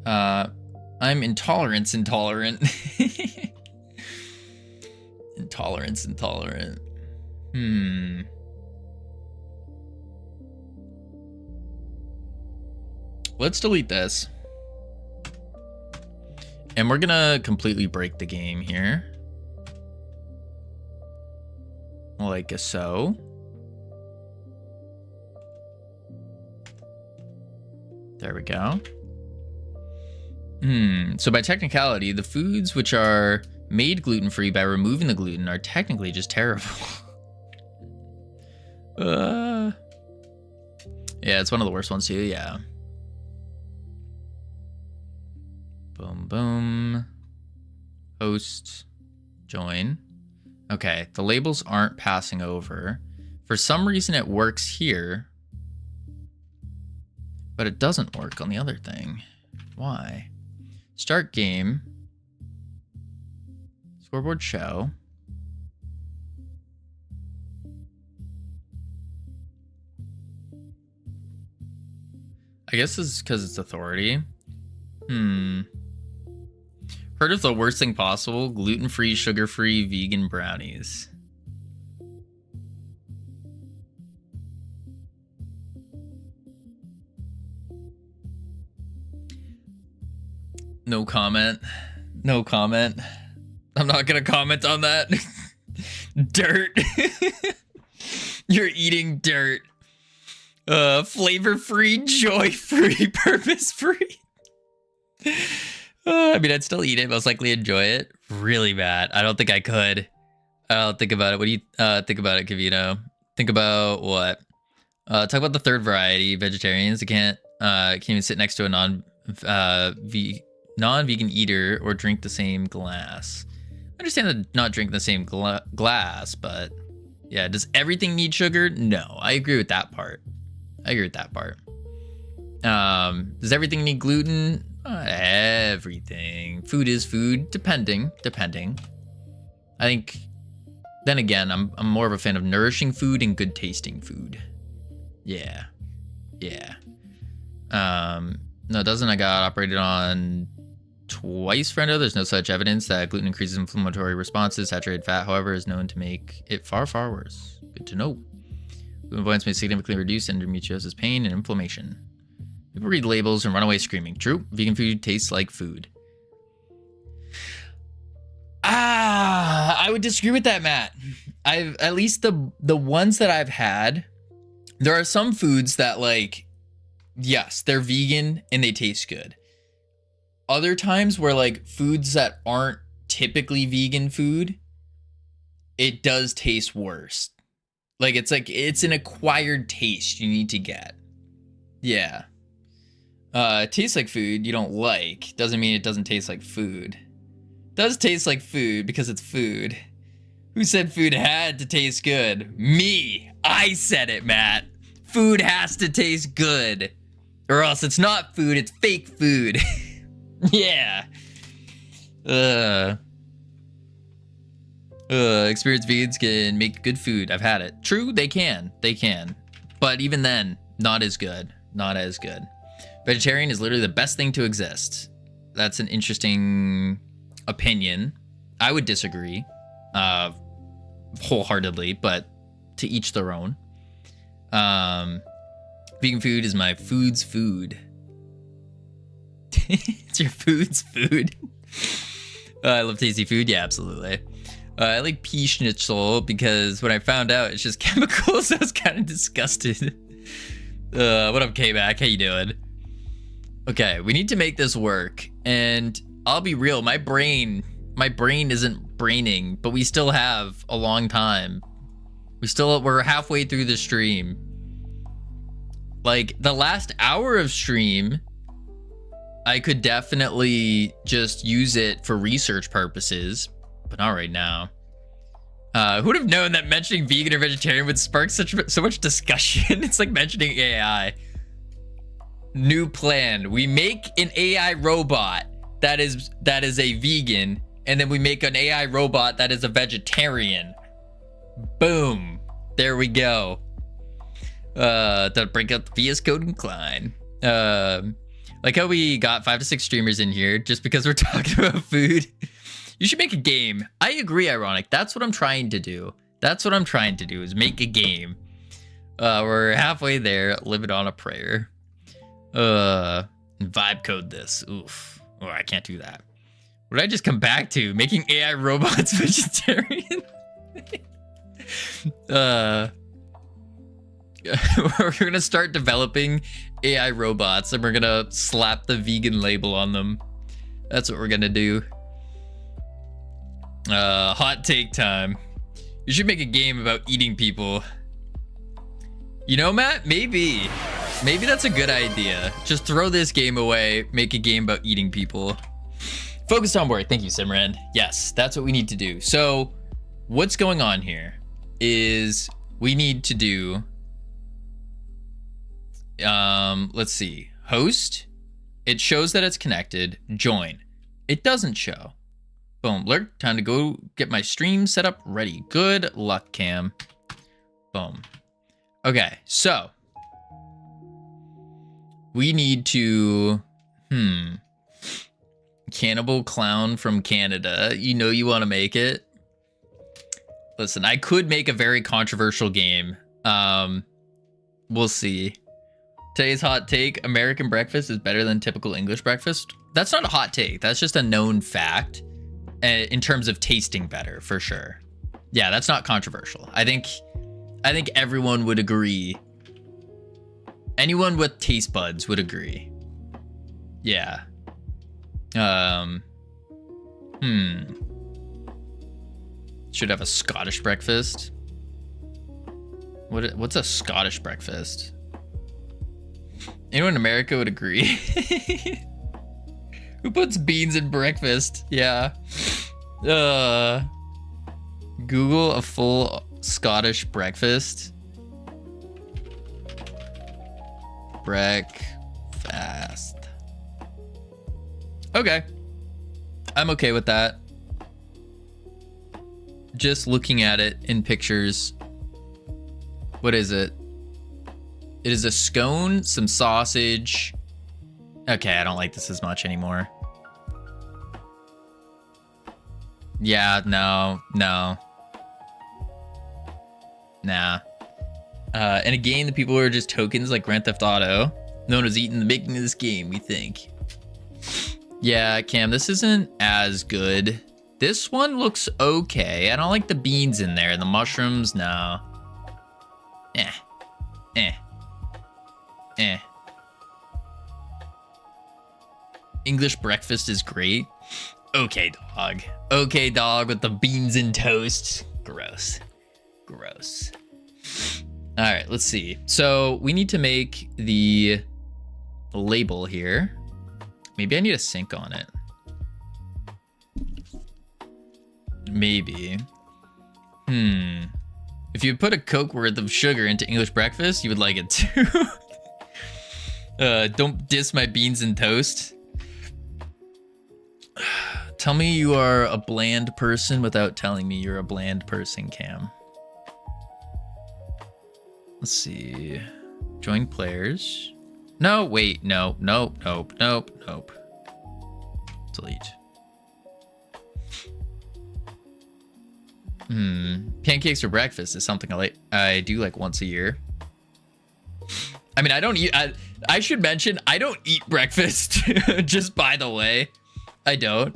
I'm intolerant. Intolerant. Let's delete this. And we're gonna completely break the game here. Like so. There we go. So by technicality, the foods which are made gluten-free by removing the gluten are technically just terrible. Yeah, it's one of the worst ones too, yeah. Boom. Host. Join. Okay, the labels aren't passing over. For some reason it works here, but it doesn't work on the other thing. Why? Start game. Scoreboard show. I guess this is because it's authority. Heard of the worst thing possible? Gluten-free, sugar-free, vegan brownies. No comment. I'm not gonna comment on that. Dirt. You're eating dirt. Flavor-free, joy-free, purpose-free. I mean, I'd still eat it, most likely enjoy it. Really bad. I don't think I could. I'll think about it. What do you think about it, Kavito? Think about what? Talk about the third variety, vegetarians. They can't even sit next to a non-vegan eater or drink the same glass. I understand that not drinking the same glass, but yeah, does everything need sugar? No, I agree with that part. Does everything need gluten? Not everything. Food is food, depending. I think, then again, I'm more of a fan of nourishing food and good tasting food. Yeah. No, it doesn't. I got operated on twice, friendo. There's no such evidence that gluten increases inflammatory responses. Saturated fat, however, is known to make it far, far worse. Good to know. Gluten avoidance may significantly reduce endometriosis pain and inflammation. People read labels and run away screaming. True, vegan food tastes like food. I would disagree with that, Matt. I've at least the ones that I've had, there are some foods that, like, yes, they're vegan and they taste good. Other times where, like, foods that aren't typically vegan food, it does taste worse. Like, it's an acquired taste you need to get. Yeah. It tastes like food you don't like. Doesn't mean it doesn't taste like food. It does taste like food because it's food. Who said food had to taste good? Me. I said it, Matt. Food has to taste good. Or else it's not food, it's fake food. Yeah. Experienced vegans can make good food. I've had it. True, they can. But even then, not as good. Vegetarian is literally the best thing to exist. That's an interesting opinion. I would disagree. wholeheartedly, but to each their own. Vegan food is my food's food. It's your food's food. I love tasty food. Yeah, absolutely. I like pea schnitzel because when I found out it's just chemicals, I was kind of disgusted. What up, K-Mac? How you doing? Okay, we need to make this work. And I'll be real, my brain isn't braining, but we still have a long time. We're halfway through the stream. Like, the last hour of stream, I could definitely just use it for research purposes, but not right now. Who would have known that mentioning vegan or vegetarian would spark so much discussion? It's like mentioning AI. New plan. We make an AI robot that is a vegan, and then we make an AI robot that is a vegetarian. Boom. There we go. To break out the VS Code incline. Like how we got 5 to 6 streamers in here just because we're talking about food. You should make a game. I agree, Ironic. That's what I'm trying to do. Is make a game. We're halfway there. Live it on a prayer. Vibe code this. Oof. Oh, I can't do that. What did I just come back to? Making AI robots vegetarian? We're gonna start developing AI robots and we're gonna slap the vegan label on them. That's what we're gonna do. Hot take time. You should make a game about eating people. You know, Matt, maybe that's a good idea. Just throw this game away, make a game about eating people. Focus on work. Thank you, Simran. Yes, that's what we need to do. So what's going on here is we need to do, let's see, host. It shows that it's connected. Join. It doesn't show. Boom. Lurk. Time to go get my stream set up ready. Good luck, Cam. Boom. Okay, so we need to, Cannibal Clown from Canada. You know you want to make it. Listen, I could make a very controversial game. We'll see. Today's hot take, American breakfast is better than typical English breakfast. That's not a hot take. That's just a known fact in terms of tasting better, for sure. Yeah, that's not controversial. I think everyone would agree. Anyone with taste buds would agree. Yeah. Should have a Scottish breakfast. What's a Scottish breakfast? Anyone in America would agree. Who puts beans in breakfast? Yeah. Google a full Scottish breakfast. Breakfast. Okay. I'm okay with that. Just looking at it in pictures. What is it? It is a scone, some sausage. Okay, I don't like this as much anymore. Yeah, no. Nah. And again, the people who are just tokens like Grand Theft Auto. No one was eating the making of this game, we think. Yeah, Cam, this isn't as good. This one looks okay. I don't like the beans in there. The mushrooms, no. English breakfast is great. Okay, dog. Okay, dog, with the beans and toast. Gross. All right, let's see. So we need to make the label here. Maybe I need a sync on it. Maybe. If you put a Coke worth of sugar into English breakfast, you would like it too. Don't diss my beans and toast. Tell me you are a bland person without telling me you're a bland person, Cam. Let's see. Join players. No, wait, no, nope. Delete. Pancakes for breakfast is something I do like once a year. I mean, I don't eat. I should mention I don't eat breakfast. Just by the way, I don't.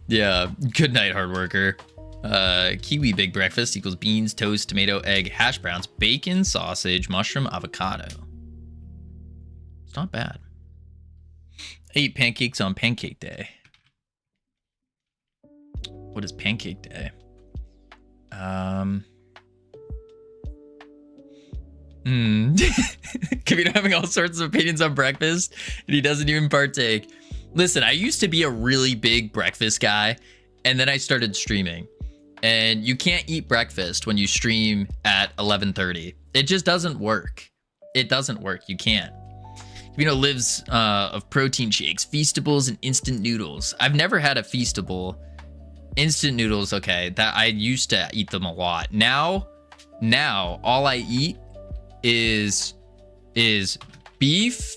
Yeah. Good night, hard worker. Kiwi big breakfast equals beans, toast, tomato, egg, hash browns, bacon, sausage, mushroom, avocado. It's not bad. I eat pancakes on Pancake Day. What is Pancake Day? Kavito having all sorts of opinions on breakfast, and he doesn't even partake. Listen, I used to be a really big breakfast guy, and then I started streaming. And you can't eat breakfast when you stream at 11:30. It just doesn't work. It doesn't work. You can't. Kavito lives of protein shakes, Feastables, and instant noodles. I've never had a Feastable. Instant noodles, okay, that I used to eat them a lot. Now all I eat is beef,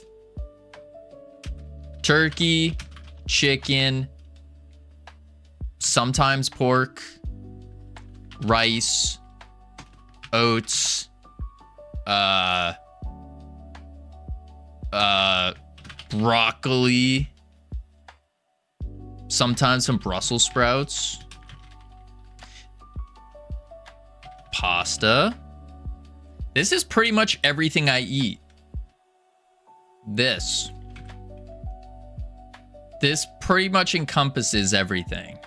turkey, chicken, sometimes pork, rice, oats, broccoli, sometimes some Brussels sprouts, pasta. This is pretty much everything I eat. This pretty much encompasses everything.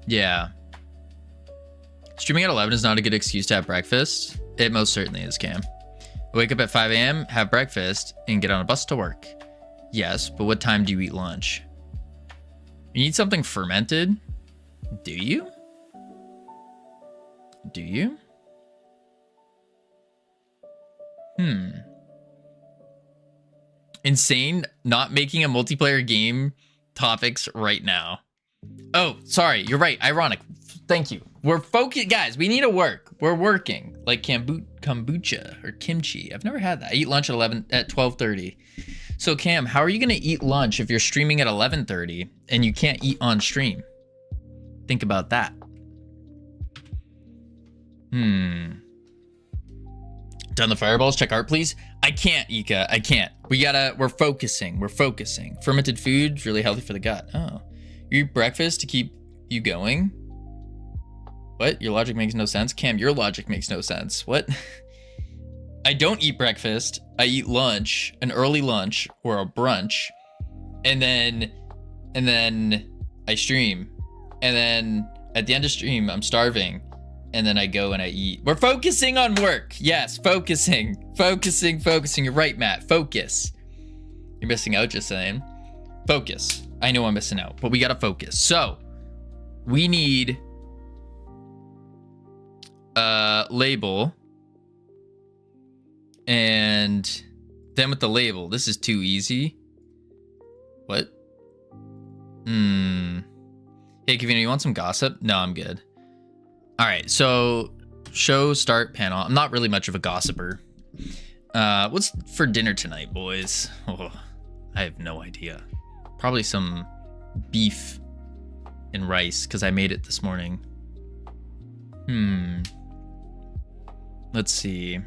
Yeah. Streaming at 11 is not a good excuse to have breakfast. It most certainly is, Cam. Wake up at 5 a.m., have breakfast, and get on a bus to work. Yes, but what time do you eat lunch? You need something fermented? Do you? Do you? Insane not making a multiplayer game topics right now. Oh, sorry. You're right. Ironic. Thank you. We're focused. Guys, we need to work. We're working. Like kombucha or kimchi. I've never had that. I eat lunch at 12:30. So Cam, how are you going to eat lunch if you're streaming at 11:30 and you can't eat on stream? Think about that. Done the fireballs. Check art, please. I can't, Ika. I can't. We're focusing. We're focusing. Fermented food's really healthy for the gut. Oh. You eat breakfast to keep you going? What? Your logic makes no sense? Cam, your logic makes no sense. What? I don't eat breakfast. I eat lunch, an early lunch or a brunch, and then I stream. And then at the end of stream, I'm starving. And then I go and I eat. We're focusing on work. Yes, focusing. You're right, Matt. Focus. You're missing out, just saying. Focus. I know I'm missing out, but we gotta focus. So, we need a label. And then with the label, this is too easy. What? Hey, Kavino, you want some gossip? No, I'm good. All right, so show start panel. I'm not really much of a gossiper. What's for dinner tonight, boys? Oh, I have no idea. Probably some beef and rice because I made it this morning. Let's see.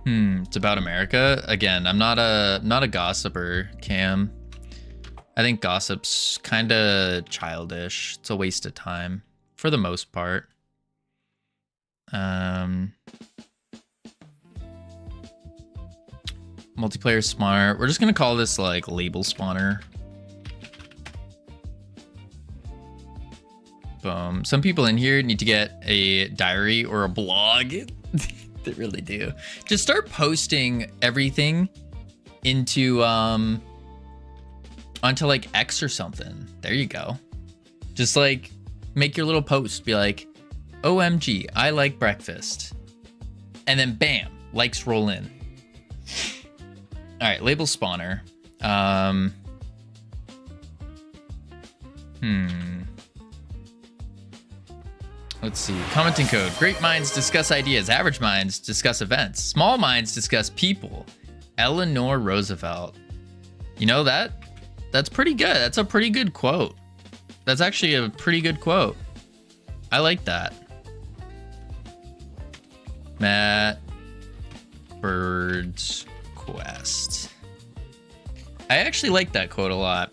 It's about America. Again, I'm not a gossiper, Cam. I think gossip's kind of childish. It's a waste of time. For the most part. Multiplayer spawner. We're just gonna call this like label spawner. Boom. Some people in here need to get a diary or a blog. They really do. Just start posting everything into onto like X or something. There you go. Just like make your little post, be like, OMG, I like breakfast. And then bam, likes roll in. All right, label spawner. Let's see, commenting code. Great minds discuss ideas, average minds discuss events, small minds discuss people. Eleanor Roosevelt. You know that? That's pretty good. That's a pretty good quote. That's actually a pretty good quote. I like that. Matt Bird's Quest. I actually like that quote a lot.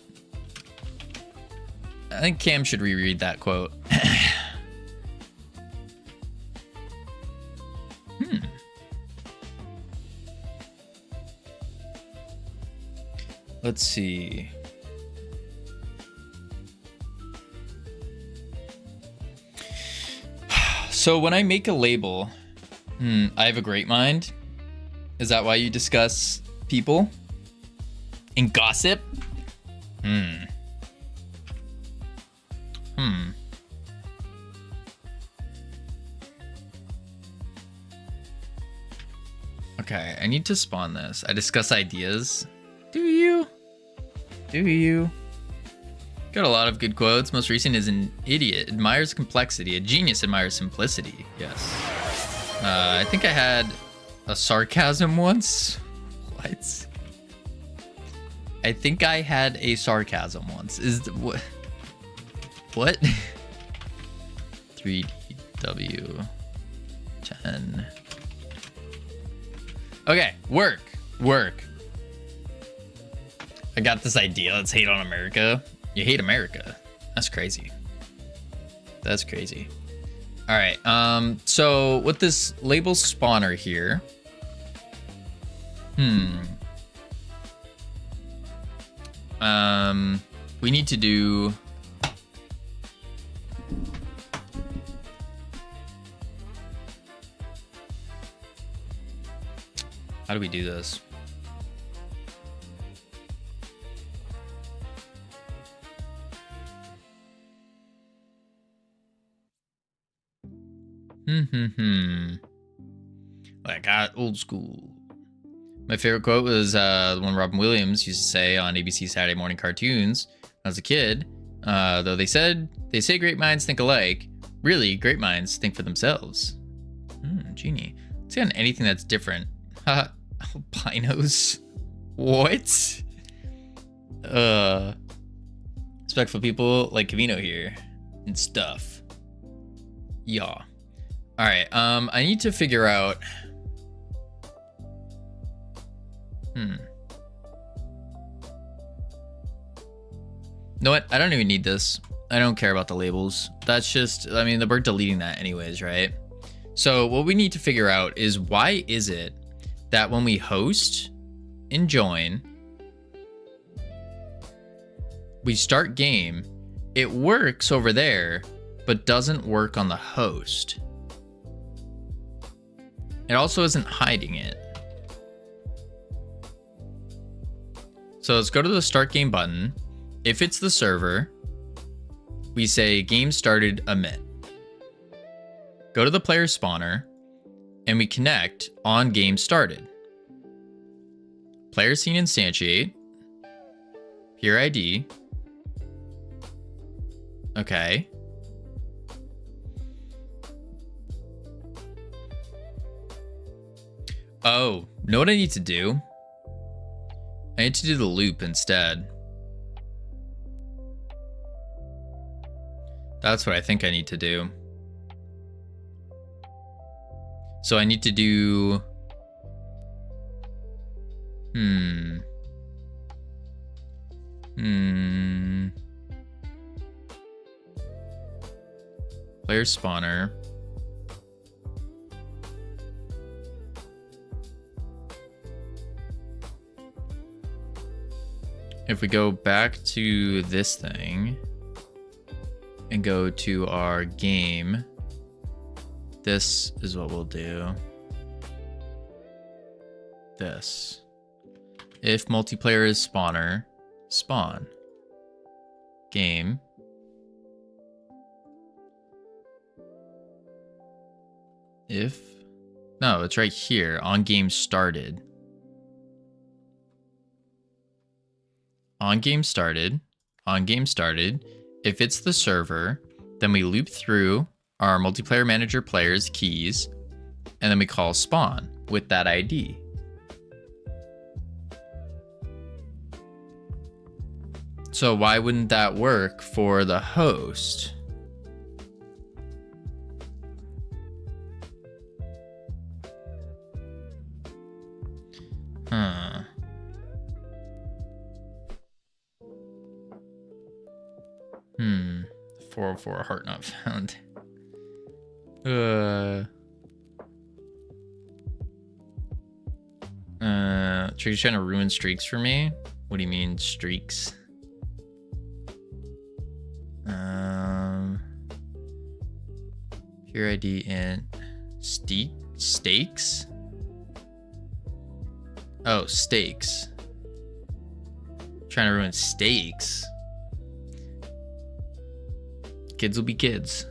I think Cam should reread that quote. Let's see. So when I make a label, I have a great mind. Is that why you discuss people and gossip? Okay, I need to spawn this. I discuss ideas. Do you? Do you? Got a lot of good quotes. Most recent is an idiot admires complexity. A genius admires simplicity. Yes. I think I had a sarcasm once. What? I think I had a sarcasm once. What? 3DW 10. Okay, work. I got this idea. Let's hate on America. You hate America. That's crazy. That's crazy. All right. So with this label spawner here. We need to do. How do we do this? I got old school. My favorite quote was the one Robin Williams used to say on ABC Saturday morning cartoons when I was a kid. Though they say great minds think alike, really great minds think for themselves. Genie. Let's see on anything that's different. Albinos. What? Respectful people like Cavino here and stuff. Yeah. All right. I need to figure out. Know what? I don't even need this. I don't care about the labels. That's just, I mean, we're deleting that anyways, right? So what we need to figure out is why is it that when we host and join, we start game, it works over there, but doesn't work on the host. It also isn't hiding it. So let's go to the start game button. If it's the server, we say game started emit. Go to the player spawner and we connect on game started. Player scene instantiate. Peer ID. Okay. Oh, know what I need to do? I need to do the loop instead. That's what I think I need to do. So I need to do... Player spawner. If we go back to this thing and go to our game, this is what we'll do. This. If multiplayer is spawner, spawn. Game. If, no, it's right here on game started. On game started, on game started. If it's the server, then we loop through our multiplayer manager players keys, and then we call spawn with that ID. So why wouldn't that work for the host? Huh. 404 heart not found. Trigger's trying to ruin streaks for me. What do you mean streaks? Pure ID and stakes? Oh, stakes. Trying to ruin stakes. Kids will be kids.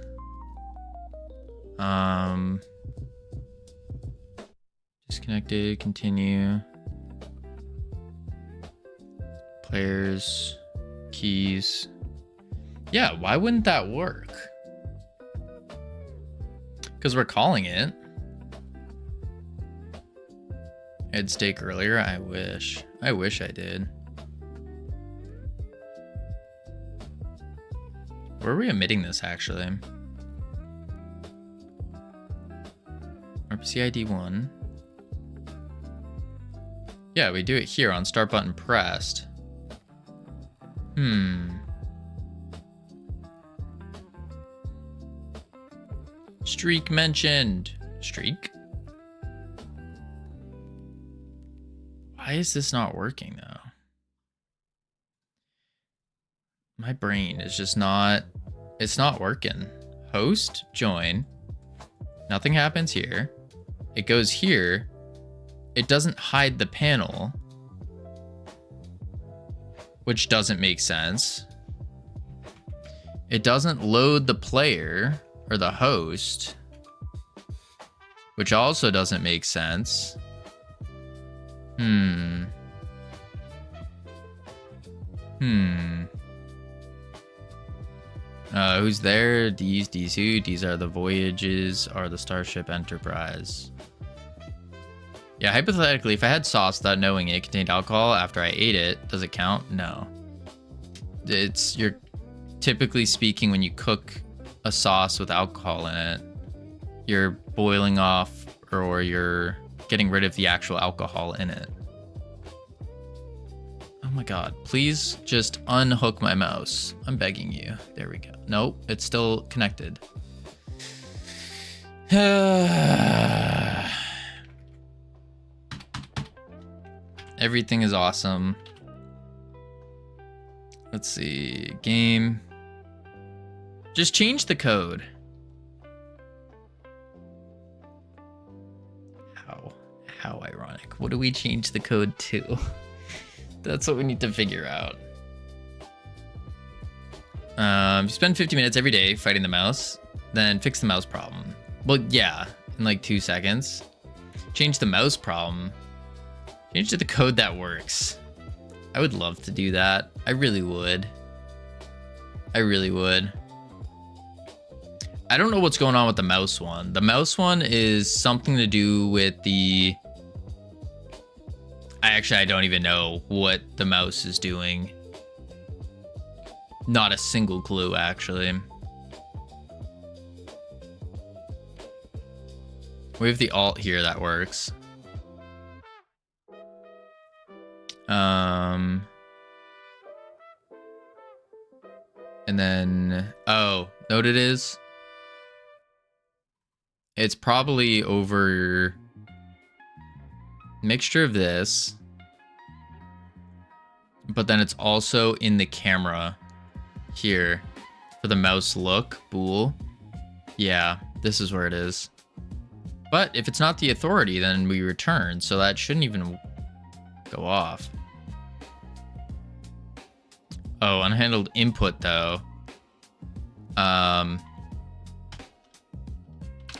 Disconnected, continue. Players, keys. Yeah, why wouldn't that work? Because we're calling it. I had steak earlier. I wish I did. Where are we emitting this actually? RPC ID 1. Yeah, we do it here on start button pressed. Streak mentioned. Streak? Why is this not working though? My brain is just not, it's not working. Host, join. Nothing happens here. It goes here. It doesn't hide the panel, which doesn't make sense. It doesn't load the player or the host, which also doesn't make sense. Who's there? D's who? These are the voyages, are the Starship Enterprise. Yeah, hypothetically, if I had sauce without knowing it contained alcohol after I ate it, does it count? No. You're typically speaking, when you cook a sauce with alcohol in it, you're boiling off or you're getting rid of the actual alcohol in it. Oh my god, please just unhook my mouse. I'm begging you. There we go. Nope, it's still connected. Everything is awesome. Let's see. Game. Just change the code. How ironic. What do we change the code to? That's what we need to figure out. You spend 50 minutes every day fighting the mouse, then fix the mouse problem. Well, yeah, in like 2 seconds. Change the mouse problem. Change to the code that works. I would love to do that. I really would. I really would. I don't know what's going on with the mouse one. The mouse one is something to do with the... I don't even know what the mouse is doing. Not a single clue, actually. We have the alt here that works. And then, oh, know what it is? It's probably over mixture of this, but then it's also in the camera here for the mouse look, bool. Yeah, this is where it is. But if it's not the authority, then we return, so that shouldn't even go off. Oh, unhandled input though.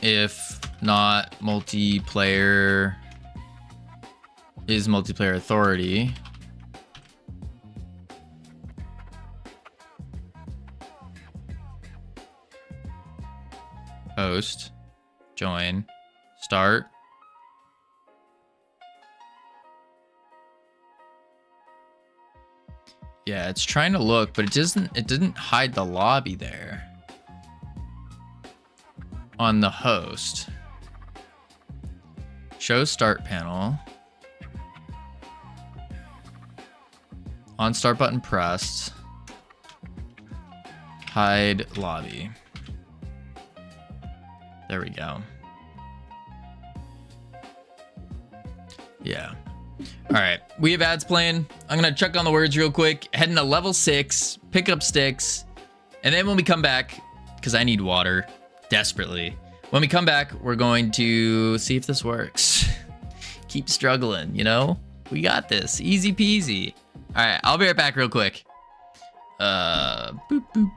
If not multiplayer is multiplayer authority. Host, join, start. Yeah, it's trying to look, but it didn't hide the lobby there. On the host. Show start panel. On start button pressed. Hide lobby. There we go. Yeah. All right, we have ads playing. I'm gonna check on the words real quick. Heading to level 6, pick up sticks, and then when we come back, because I need water desperately. When we come back, we're going to see if this works. Keep struggling, you know? We got this, easy peasy. All right, I'll be right back real quick. Boop boop.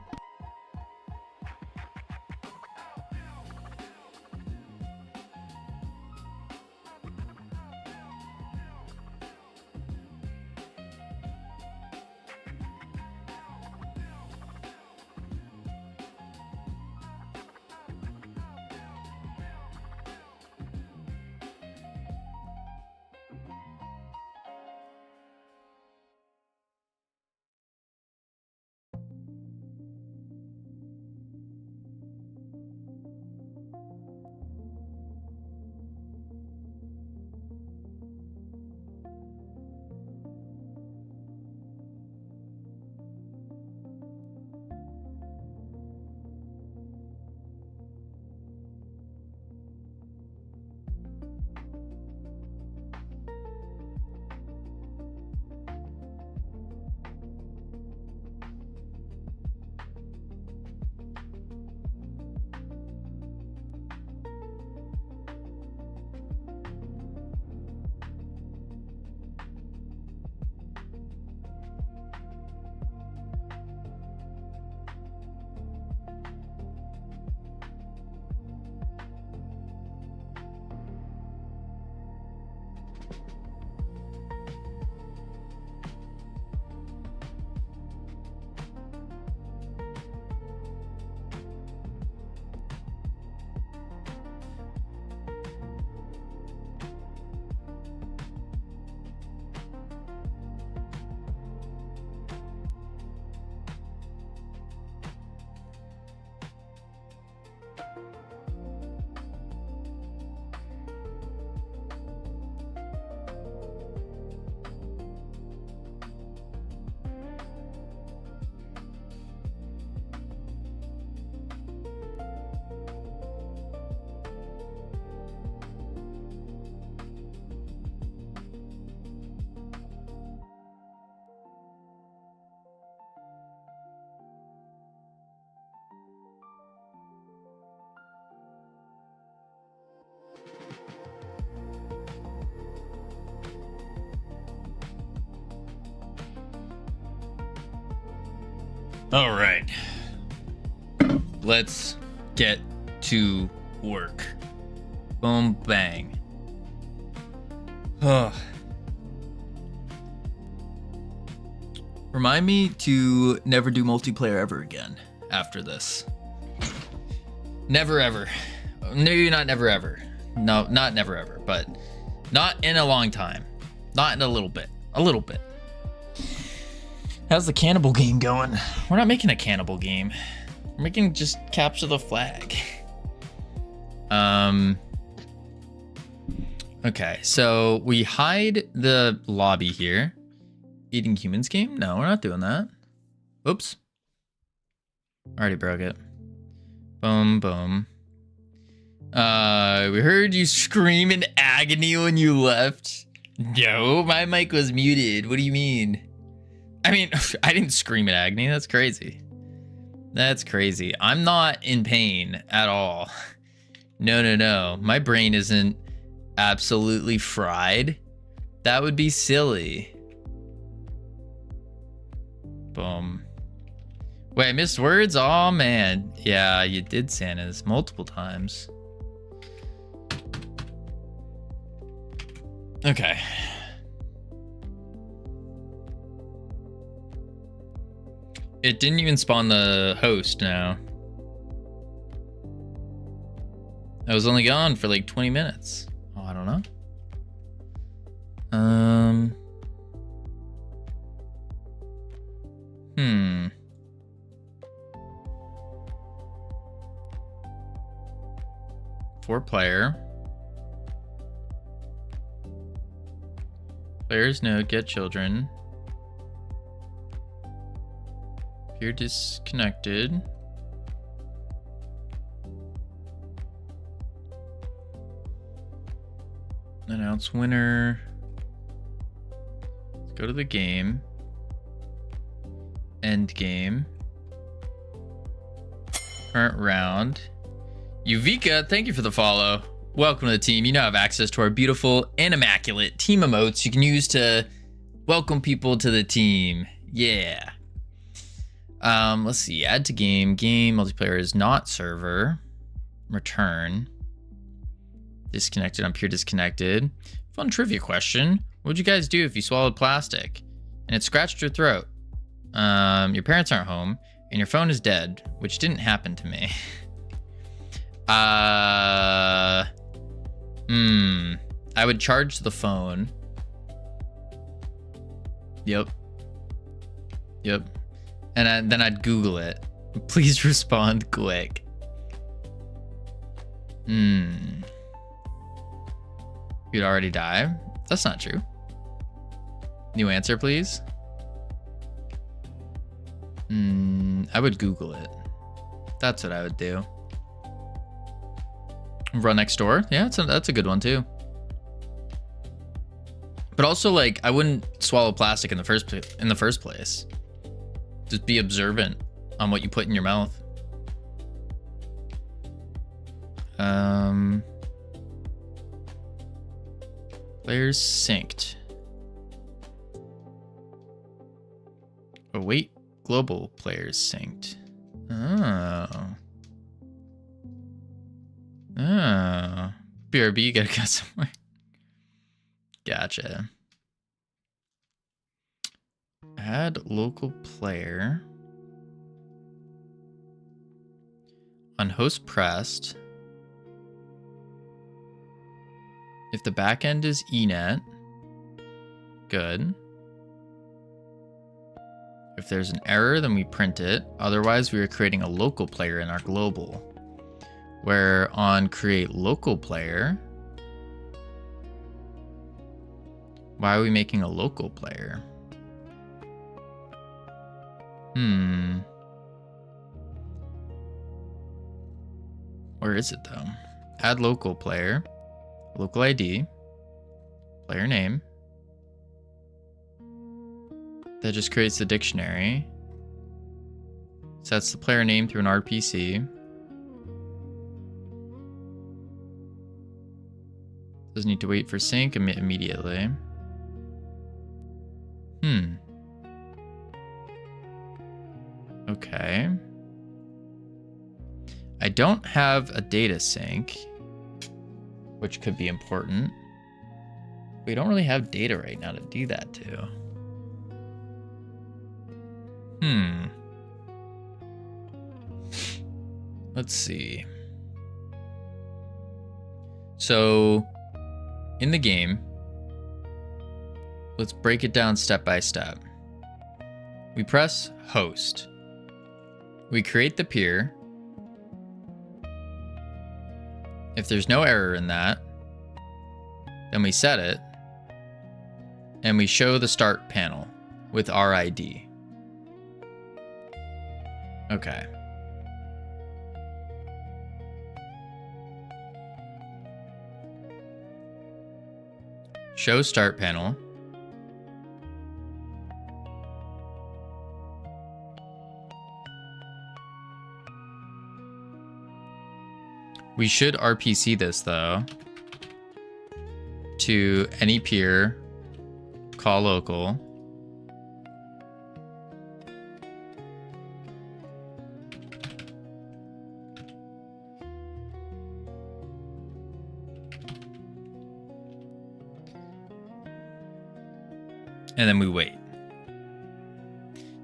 All right. Let's get to work. Boom, bang. Oh. Remind me to never do multiplayer ever again after this. Never ever. Maybe not never ever. No, not never ever, but not in a long time. Not in a little bit. A little bit. How's the cannibal game going? We're not making a cannibal game. We're making just capture the flag. Okay, so we hide the lobby here. Eating humans game? No, we're not doing that. Oops. Already broke it. Boom, boom. We heard you scream in agony when you left. No, my mic was muted. What do you mean? I mean, I didn't scream in agony. That's crazy. That's crazy. I'm not in pain at all. No, no, no. My brain isn't absolutely fried. That would be silly. Boom. Wait, I missed words? Oh, man. Yeah, you did, Santa's multiple times. Okay. It didn't even spawn the host now. I was only gone for like 20 minutes. Oh, I don't know. For player. Players node get children. Peer disconnected. Announce winner. Let's go to the game. End game. Current round. Yuvika, thank you for the follow. Welcome to the team. You now have access to our beautiful and immaculate team emotes you can use to welcome people to the team. Yeah. Let's see. Add to game. Game multiplayer is not server. Return. Disconnected. I'm pure disconnected. Fun trivia question. What would you guys do if you swallowed plastic and it scratched your throat? Your parents aren't home and your phone is dead, which didn't happen to me. I would charge the phone. Yep. And then I'd Google it. Please respond quick. You'd already die? That's not true. New answer, please. I would Google it. That's what I would do. Run next door. Yeah, that's a good one too. But also, like, I wouldn't swallow plastic in the first place. Just be observant on what you put in your mouth. Players synced. Oh wait, global players synced. Oh. BRB, you gotta go somewhere. Gotcha. Add local player. On host pressed. If the backend is eNet, good. If there's an error, then we print it. Otherwise, we are creating a local player in our global. Where on create local player, why are we making a local player? Where is it though? Add local player, local ID, player name. That just creates the dictionary. Sets the player name through an RPC. Doesn't need to wait for sync immediately. Okay. I don't have a data sync, which could be important. We don't really have data right now to do that too. Let's see. So in the game, let's break it down step by step. We press host. We create the peer. If there's no error in that, then we set it and we show the start panel with our ID. Okay. Show start panel. We should RPC this though to any peer, call local. And then we wait.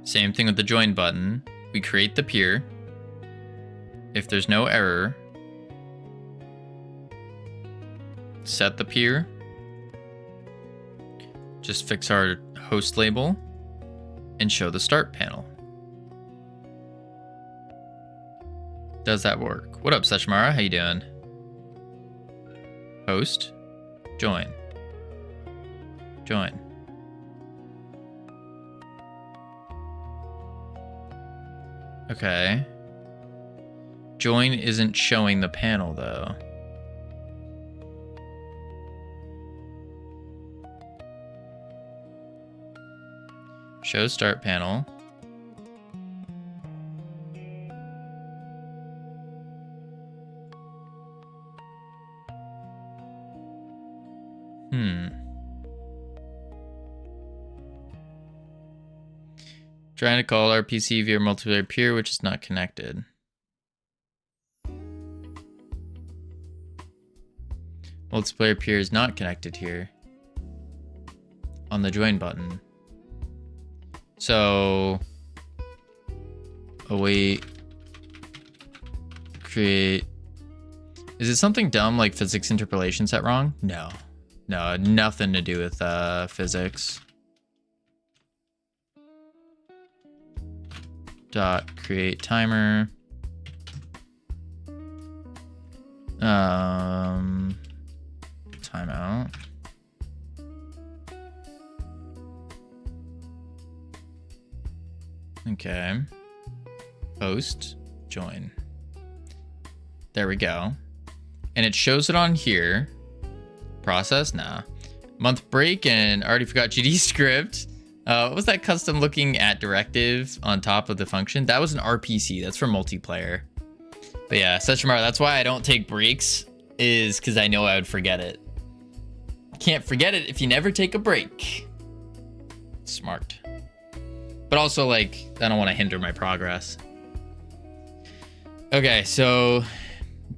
Same thing with the join button. We create the peer. If there's no error, set the peer. Just fix our host label and show the start panel. Does that work? What up, Seshmara? How you doing? Host, join. Join. Okay. Join isn't showing the panel though. Show start panel. Trying to call RPC via multiplayer peer, which is not connected. Multiplayer peer is not connected here on the join button. So await, create. Is it something dumb like physics interpolation set wrong? No, nothing to do with physics. Dot create timer. Timeout. Okay. Post, join. There we go. And it shows it on here. Process, nah. Month break and already forgot GD script. What was that custom looking at directive on top of the function? That was an RPC. That's for multiplayer. But yeah, Sechimara, that's why I don't take breaks, is because I know I would forget it. Can't forget it if you never take a break. Smart. But also, like, I don't want to hinder my progress. Okay, so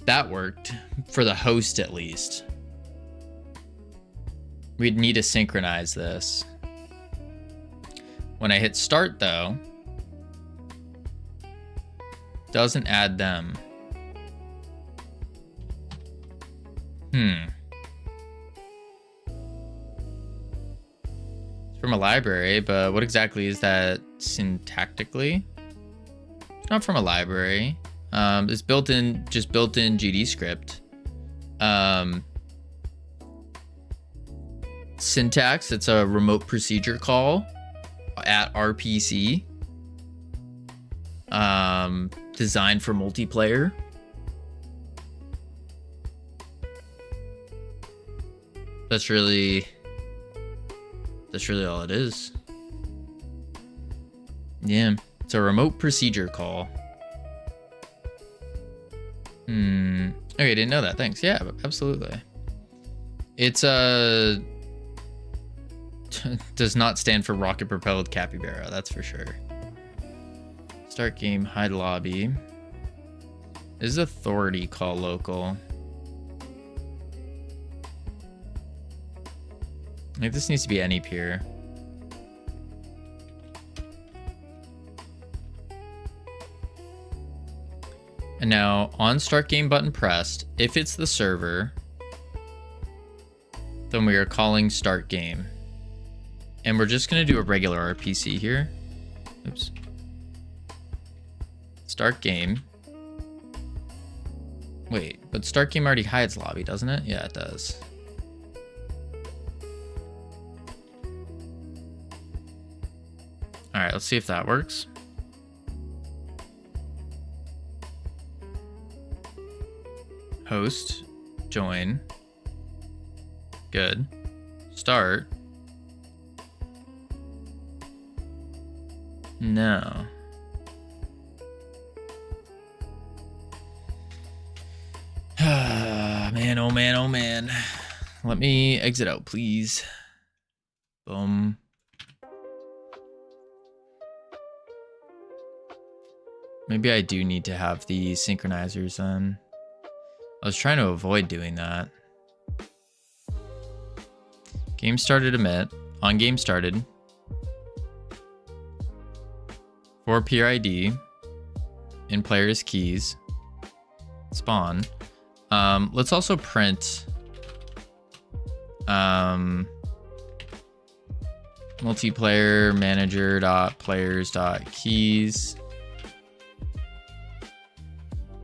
that worked for the host at least. We'd need to synchronize this. When I hit start though, doesn't add them. It's from a library, but what exactly is that syntactically? It's not from a library. It's built-in, just built-in GD script. Syntax, it's a remote procedure call at RPC. Designed for multiplayer. That's really all it is. Yeah, it's a remote procedure call. Okay, didn't know that. Thanks. Yeah, absolutely. It's does not stand for rocket propelled capybara, that's for sure. Start game, hide lobby. This is authority call local. Like, this needs to be any peer. And now on start game button pressed, if it's the server, then we are calling start game. And we're just gonna do a regular RPC here. Oops. Start game. Wait, but start game already hides lobby, doesn't it? Yeah, it does. All right, let's see if that works. Host, join. Good. Start. No. Man, oh man, oh man. Let me exit out, please. Boom. Maybe I do need to have the synchronizers then. I was trying to avoid doing that. Game started emit. On game started. For peer ID. In players keys. Spawn. Let's also print multiplayer manager dot players dot keys.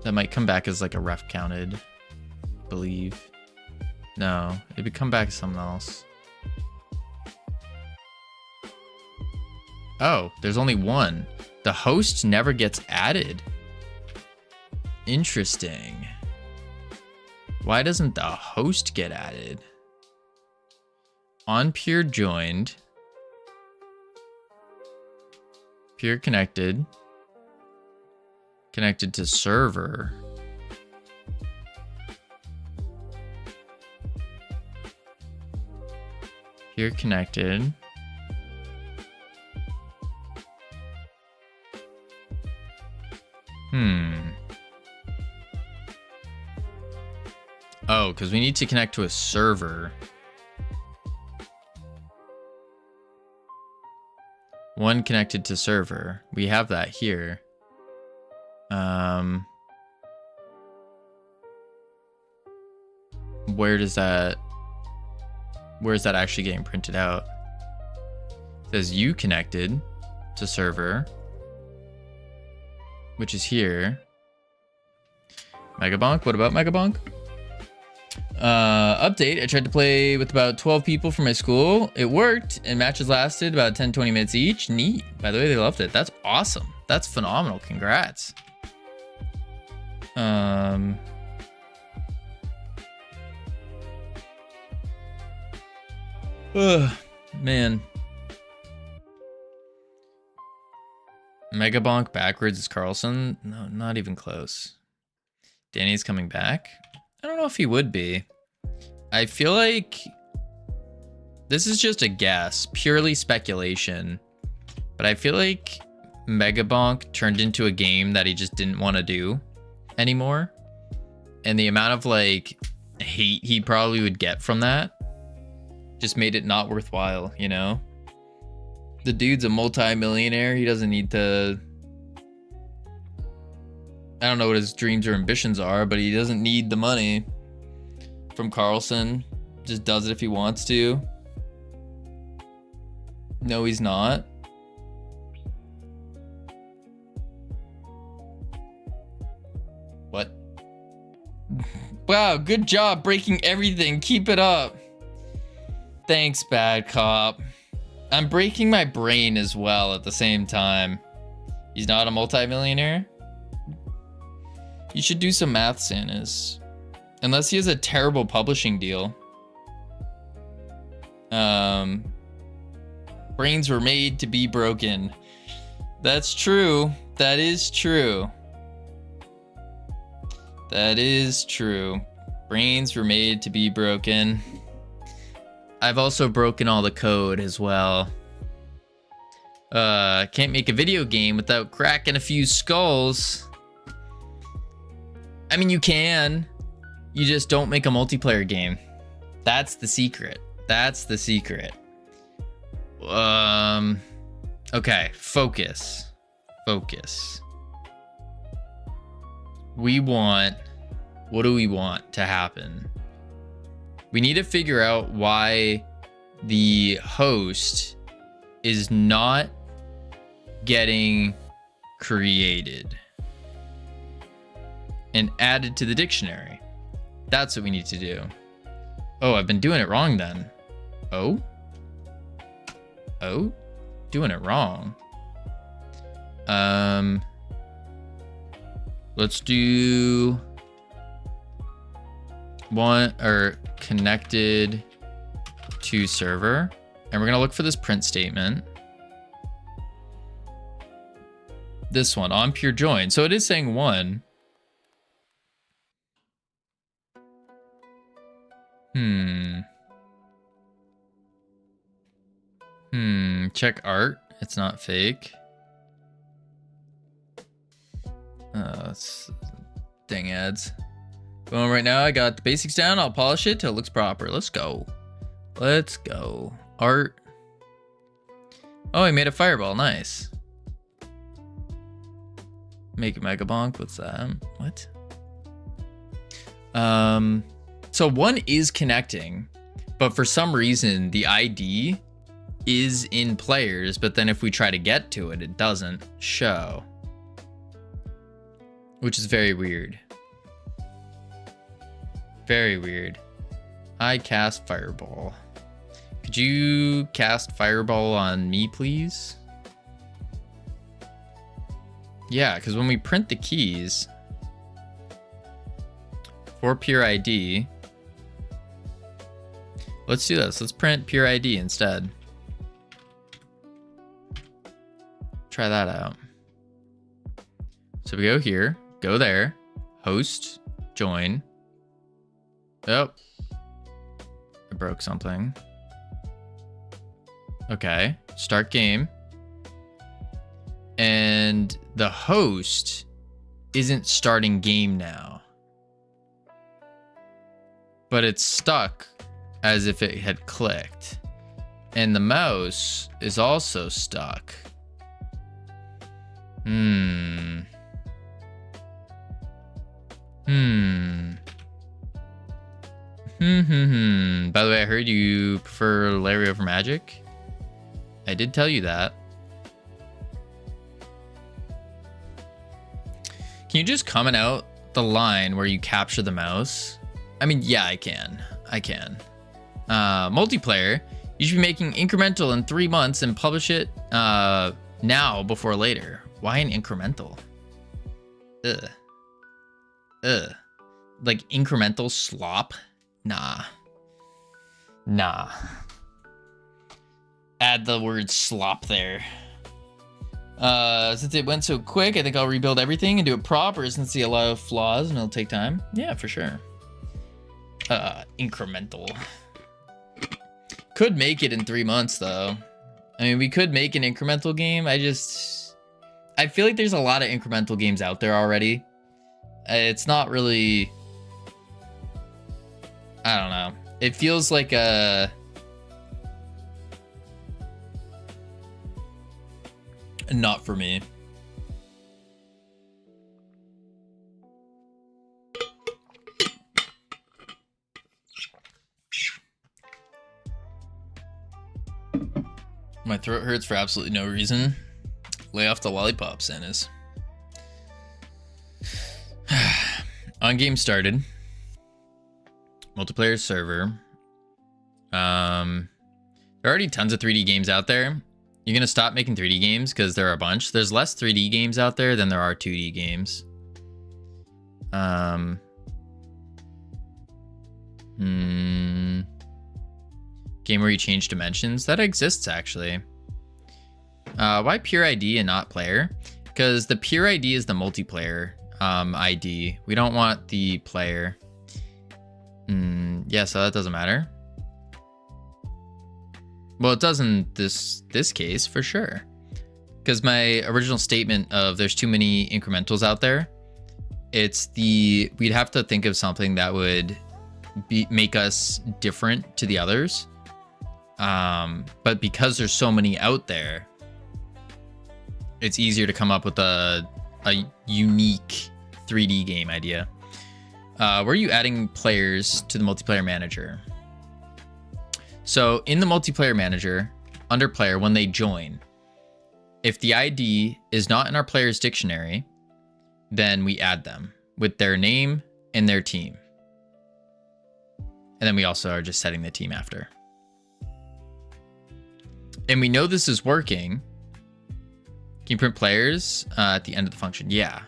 That might come back as like a ref counted, I believe. No, it would come back as something else. Oh, there's only one. The host never gets added. Interesting. Why doesn't the host get added? On peer joined. Peer connected. Connected to server. Peer connected. Oh, because we need to connect to a server. One connected to server. We have that here. Where's that actually getting printed out? It says you connected to server, which is here. Megabonk, what about Megabonk? Update, I tried to play with about 12 people from my school. It worked, and matches lasted about 10-20 minutes each. Neat. By the way, they loved it. That's awesome. That's phenomenal. Congrats. Man. Megabonk backwards is Carlson? No, not even close. Danny's coming back? I don't know if he would be. I feel like this is just a guess, purely speculation. But I feel like Megabonk turned into a game that he just didn't want to do anymore. And the amount of like hate he probably would get from that just made it not worthwhile, you know? The dude's a multi-millionaire. He doesn't need to... I don't know what his dreams or ambitions are, but he doesn't need the money from Carlson. Just does it if he wants to. No, he's not. What? Wow, good job breaking everything. Keep it up. Thanks, bad cop. I'm breaking my brain as well at the same time. He's not a multi-millionaire? You should do some math, Santas. Unless he has a terrible publishing deal. Brains were made to be broken. That's true. That is true. That is true. Brains were made to be broken. I've also broken all the code as well. Can't make a video game without cracking a few skulls. I mean, you can. You just don't make a multiplayer game. That's the secret. That's the secret. Okay, focus. Focus. What do we want to happen? We need to figure out why the host is not getting created and added to the dictionary. That's what we need to do. Oh, I've been doing it wrong then. Oh? Oh? Doing it wrong. Let's do one or connected to server, and we're gonna look for this print statement. This one on pure join. So it is saying one. Check art. It's not fake. It's dang ads. Going right now. I got the basics down. I'll polish it till it looks proper. Let's go. Let's go. Art. Oh, I made a fireball. Nice. Make a Megabonk. What's that? What? So one is connecting, but for some reason the ID is in players, but then if we try to get to it, it doesn't show, which is very weird. Very weird. I cast Fireball. Could you cast Fireball on me, please? Yeah, because when we print the keys for Pure ID, let's do this. Let's print Pure ID instead. Try that out. So we go here, go there, host, join. Oh, I broke something. Okay, start game. And the host isn't starting game now, but it's stuck as if it had clicked. And the mouse is also stuck. By the way, I heard you prefer Larry over Magic. I did tell you that. Can you just comment out the line where you capture the mouse? I mean, yeah, I can. Multiplayer, you should be making incremental in 3 months and publish it now before later. Why an incremental? Ugh. Like incremental slop? Nah. Add the word slop there. Since it went so quick, I think I'll rebuild everything and do it proper since see a lot of flaws and it'll take time. Yeah, for sure. Incremental. Could make it in 3 months though. I mean, we could make an incremental game. I feel like there's a lot of incremental games out there already. It's not really, I don't know. It feels like not for me. My throat hurts for absolutely no reason. Lay off the lollipop, Santas. On game started. Multiplayer server. There are already tons of 3D games out there. You're gonna stop making 3D games because there are a bunch. There's less 3D games out there than there are 2D games. Game where you change dimensions. That exists actually. Why Pure ID and not player? Because the Pure ID is the multiplayer ID. We don't want the player. Yeah, so that doesn't matter. Well, it does in this case for sure. Because my original statement of there's too many incrementals out there, we'd have to think of something that would make us different to the others. But because there's so many out there, it's easier to come up with a unique 3D game idea. Where are you adding players to the multiplayer manager? So in the multiplayer manager, under player, when they join, if the ID is not in our player's dictionary, then we add them with their name and their team. And then we also are just setting the team after. And we know this is working. Can you print players at the end of the function? Yeah.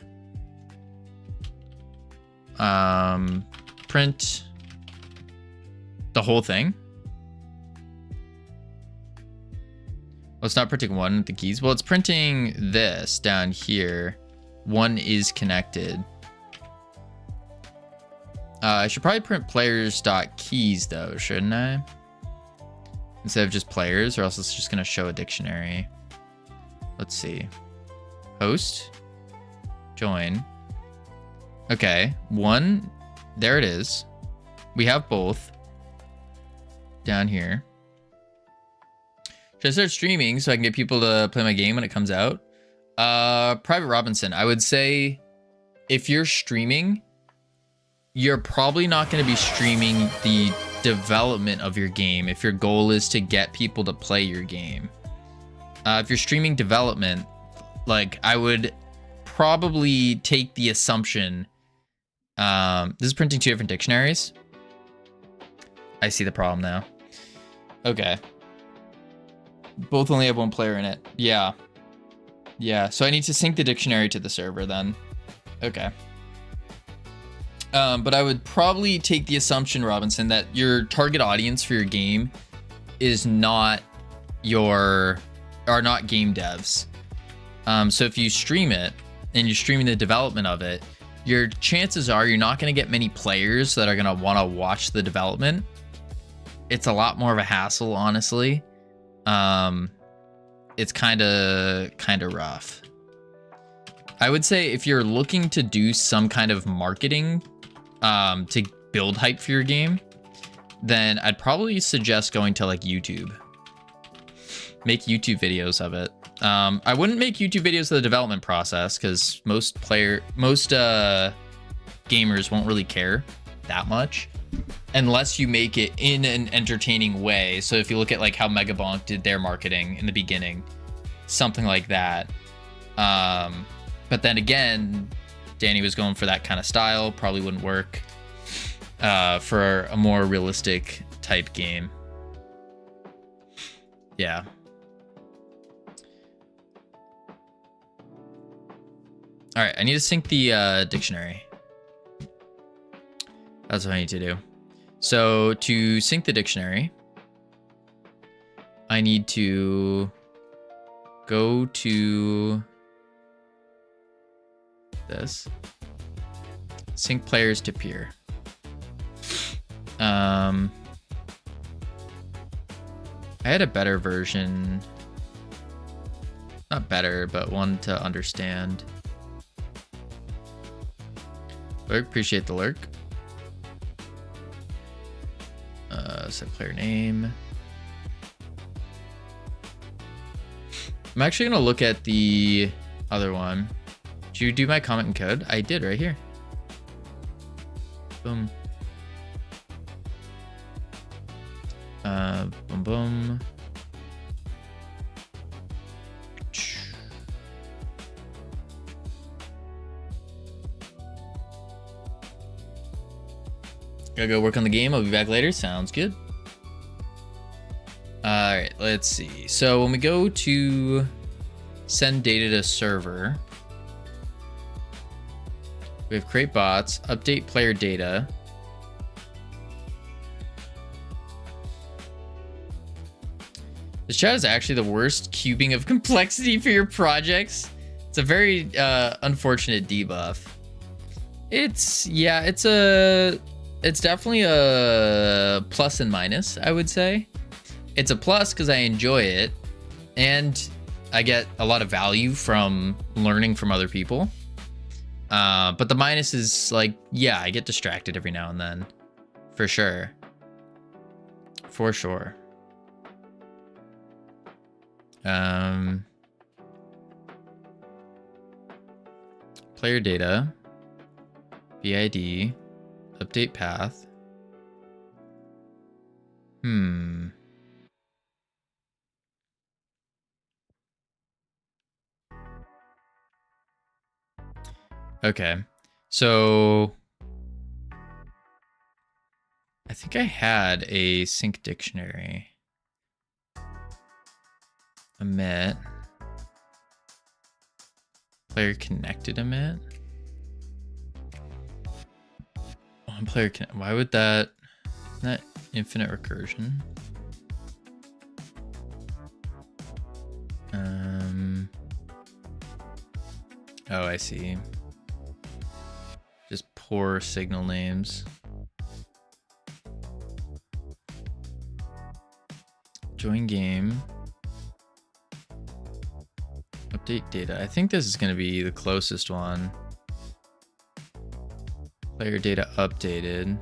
Print the whole thing. Well, it's not printing one with the keys. Well, it's printing this down here. One is connected. I should probably print players.keys though, shouldn't I? Instead of just players, or else it's just gonna show a dictionary. Let's see. Host. Join. Okay, one. There it is. We have both. Down here. Should I start streaming so I can get people to play my game when it comes out? Private Robinson, I would say if you're streaming, you're probably not going to be streaming the development of your game if your goal is to get people to play your game. If you're streaming development, like I would probably take the assumption, this is printing two different dictionaries. I see the problem now. Okay. Both only have one player in it. Yeah. Yeah, so I need to sync the dictionary to the server then. Okay. But I would probably take the assumption, Robinson, that your target audience for your game is not not game devs. So if you stream it and you're streaming the development of it, your chances are you're not going to get many players that are going to want to watch the development. It's a lot more of a hassle, honestly. It's kind of rough. I would say if you're looking to do some kind of marketing to build hype for your game, then I'd probably suggest going to like YouTube. Make YouTube videos of it. I wouldn't make YouTube videos of the development process because most gamers won't really care that much unless you make it in an entertaining way. So if you look at like how Megabonk did their marketing in the beginning, something like that. But then again, Danny was going for that kind of style, probably wouldn't work for a more realistic type game. Yeah. All right, I need to sync the dictionary. That's what I need to do. So to sync the dictionary, I need to go to this. Sync players to peer. I had a better version. Not better, but one to understand. Lurk, appreciate the lurk. Set player name. I'm actually gonna look at the other one. Did you do my comment and code? I did right here. Boom. Boom, boom. Gotta go work on the game. I'll be back later. Sounds good. All right, let's see. So when we go to send data to server, we have create bots, update player data. The chat is actually the worst cubing of complexity for your projects. It's a very unfortunate debuff. It's definitely a plus and minus, I would say. It's a plus because I enjoy it and I get a lot of value from learning from other people. But the minus is like, yeah, I get distracted every now and then. For sure. For sure. Player data. BID. Update path. Okay, so I think I had a sync dictionary. Emit. Player connected emit. One player can. Why would that? Isn't that infinite recursion? Oh, I see. Just poor signal names. Join game. Update data. I think this is going to be the closest one. Player data updated.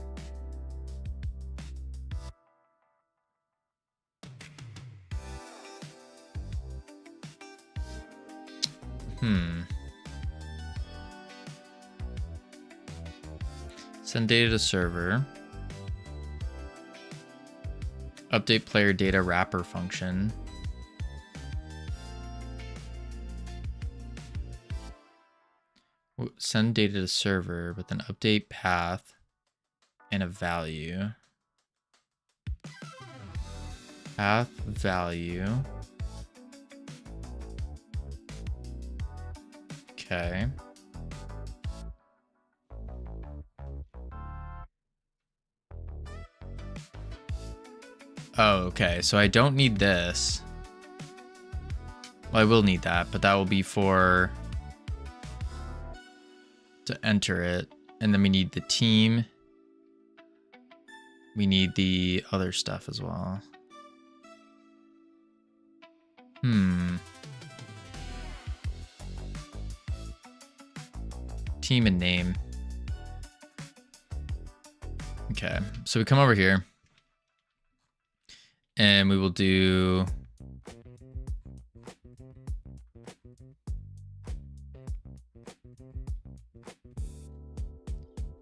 Send data to server. Update player data wrapper function. Send data to server, but then update path and a value. Path value. Okay. Oh, okay. So I don't need this. Well, I will need that, but that will be for to enter it. And then we need the team. We need the other stuff as well. Team and name. Okay, so we come over here. And we will do...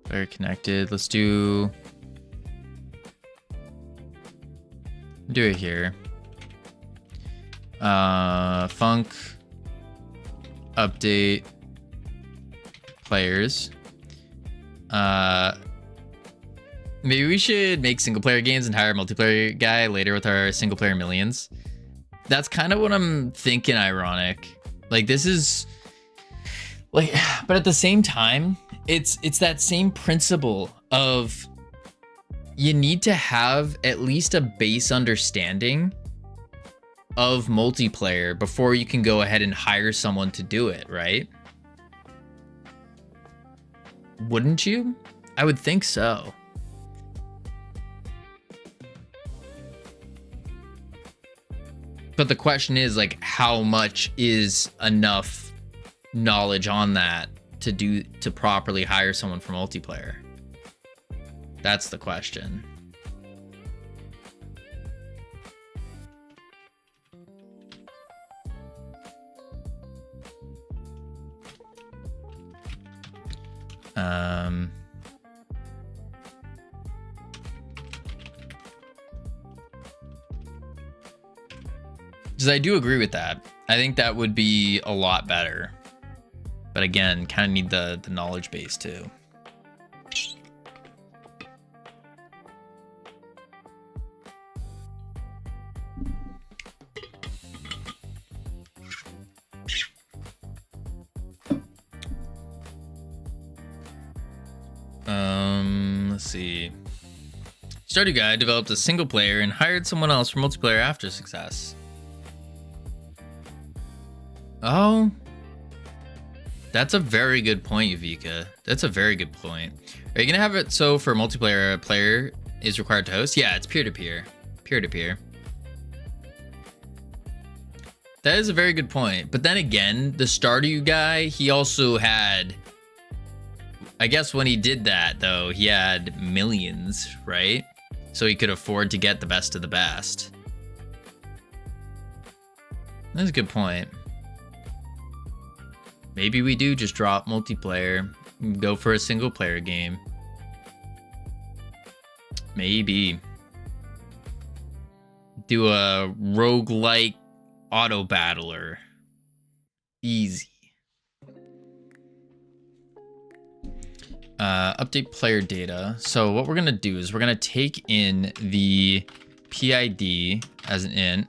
Very connected. Let's do it here. Func update players. Maybe we should make single player games and hire a multiplayer guy later with our single player millions. That's kind of what I'm thinking, ironic. Like, this is like, but at the same time, it's that same principle of you need to have at least a base understanding of multiplayer before you can go ahead and hire someone to do it, right? Wouldn't you? I would think so. But the question is, like, how much is enough knowledge on that to properly hire someone for multiplayer? That's the question. Because I do agree with that. I think that would be a lot better. But again, kind of need the knowledge base too. Let's see. Stardew Guy developed a single player and hired someone else for multiplayer after success. Oh, that's a very good point, Yuvika. That's a very good point. Are you gonna have it so for multiplayer, a player is required to host? Yeah, it's peer-to-peer. Peer-to-peer. That is a very good point. But then again, the Stardew Guy, he also had... I guess when he did that, though, he had millions, right? So he could afford to get the best of the best. That's a good point. Maybe we do just drop multiplayer and go for a single player game. Maybe. Do a roguelike auto battler. Easy. Update player data. So what we're gonna do is we're gonna take in the PID as an int.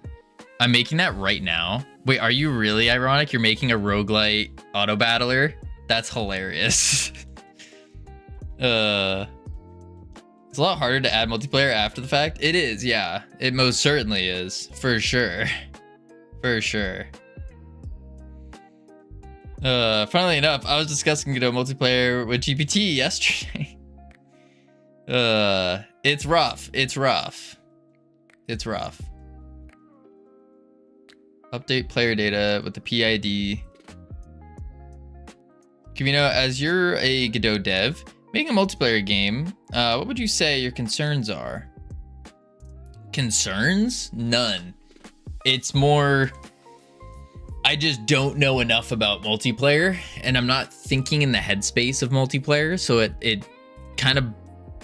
I'm making that right now. Wait, are you really ironic? You're making a roguelite auto battler? That's hilarious. It's a lot harder to add multiplayer after the fact. It is, yeah. It most certainly is, for sure. For sure. Funnily enough, I was discussing multiplayer with GPT yesterday. It's rough. It's rough. It's rough. Update player data with the PID. Kivino, as you're a Godot dev, making a multiplayer game, what would you say your concerns are? Concerns? None. It's more... I just don't know enough about multiplayer, and I'm not thinking in the headspace of multiplayer, so it kind of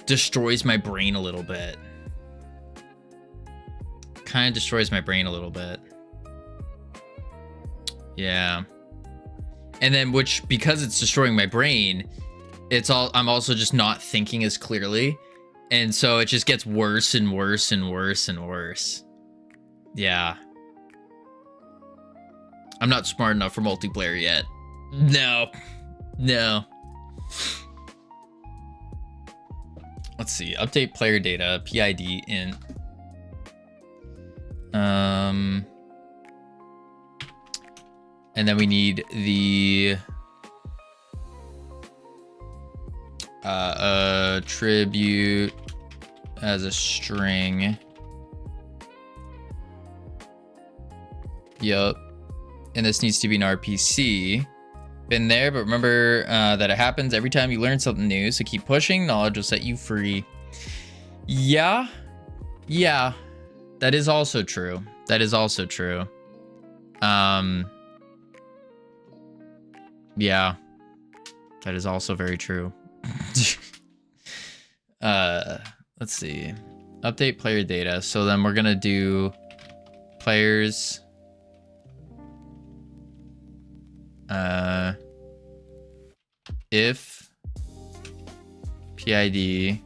destroys my brain a little bit. Kind of destroys my brain a little bit. Yeah. And then because it's destroying my brain, I'm also just not thinking as clearly, and so it just gets worse and worse and worse and worse. Yeah. I'm not smart enough for multiplayer yet. No. Let's see. Update player data, PID int. And then we need the attribute as a string. Yup. And this needs to be an RPC. Been there, but remember that it happens every time you learn something new. So keep pushing. Knowledge will set you free. Yeah. That is also true. Yeah. That is also very true. Let's see. Update player data. So then we're gonna do players. If PID.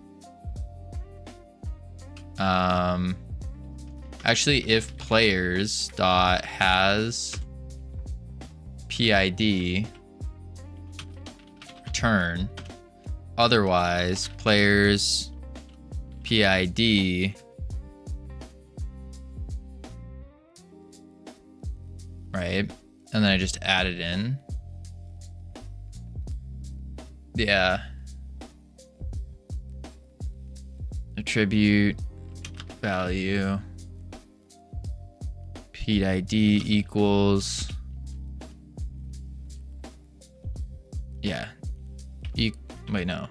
Actually, if players dot has PID return. Otherwise, players PID right, and then I just add it in. Yeah. Attribute value PID equals, yeah, wait, no,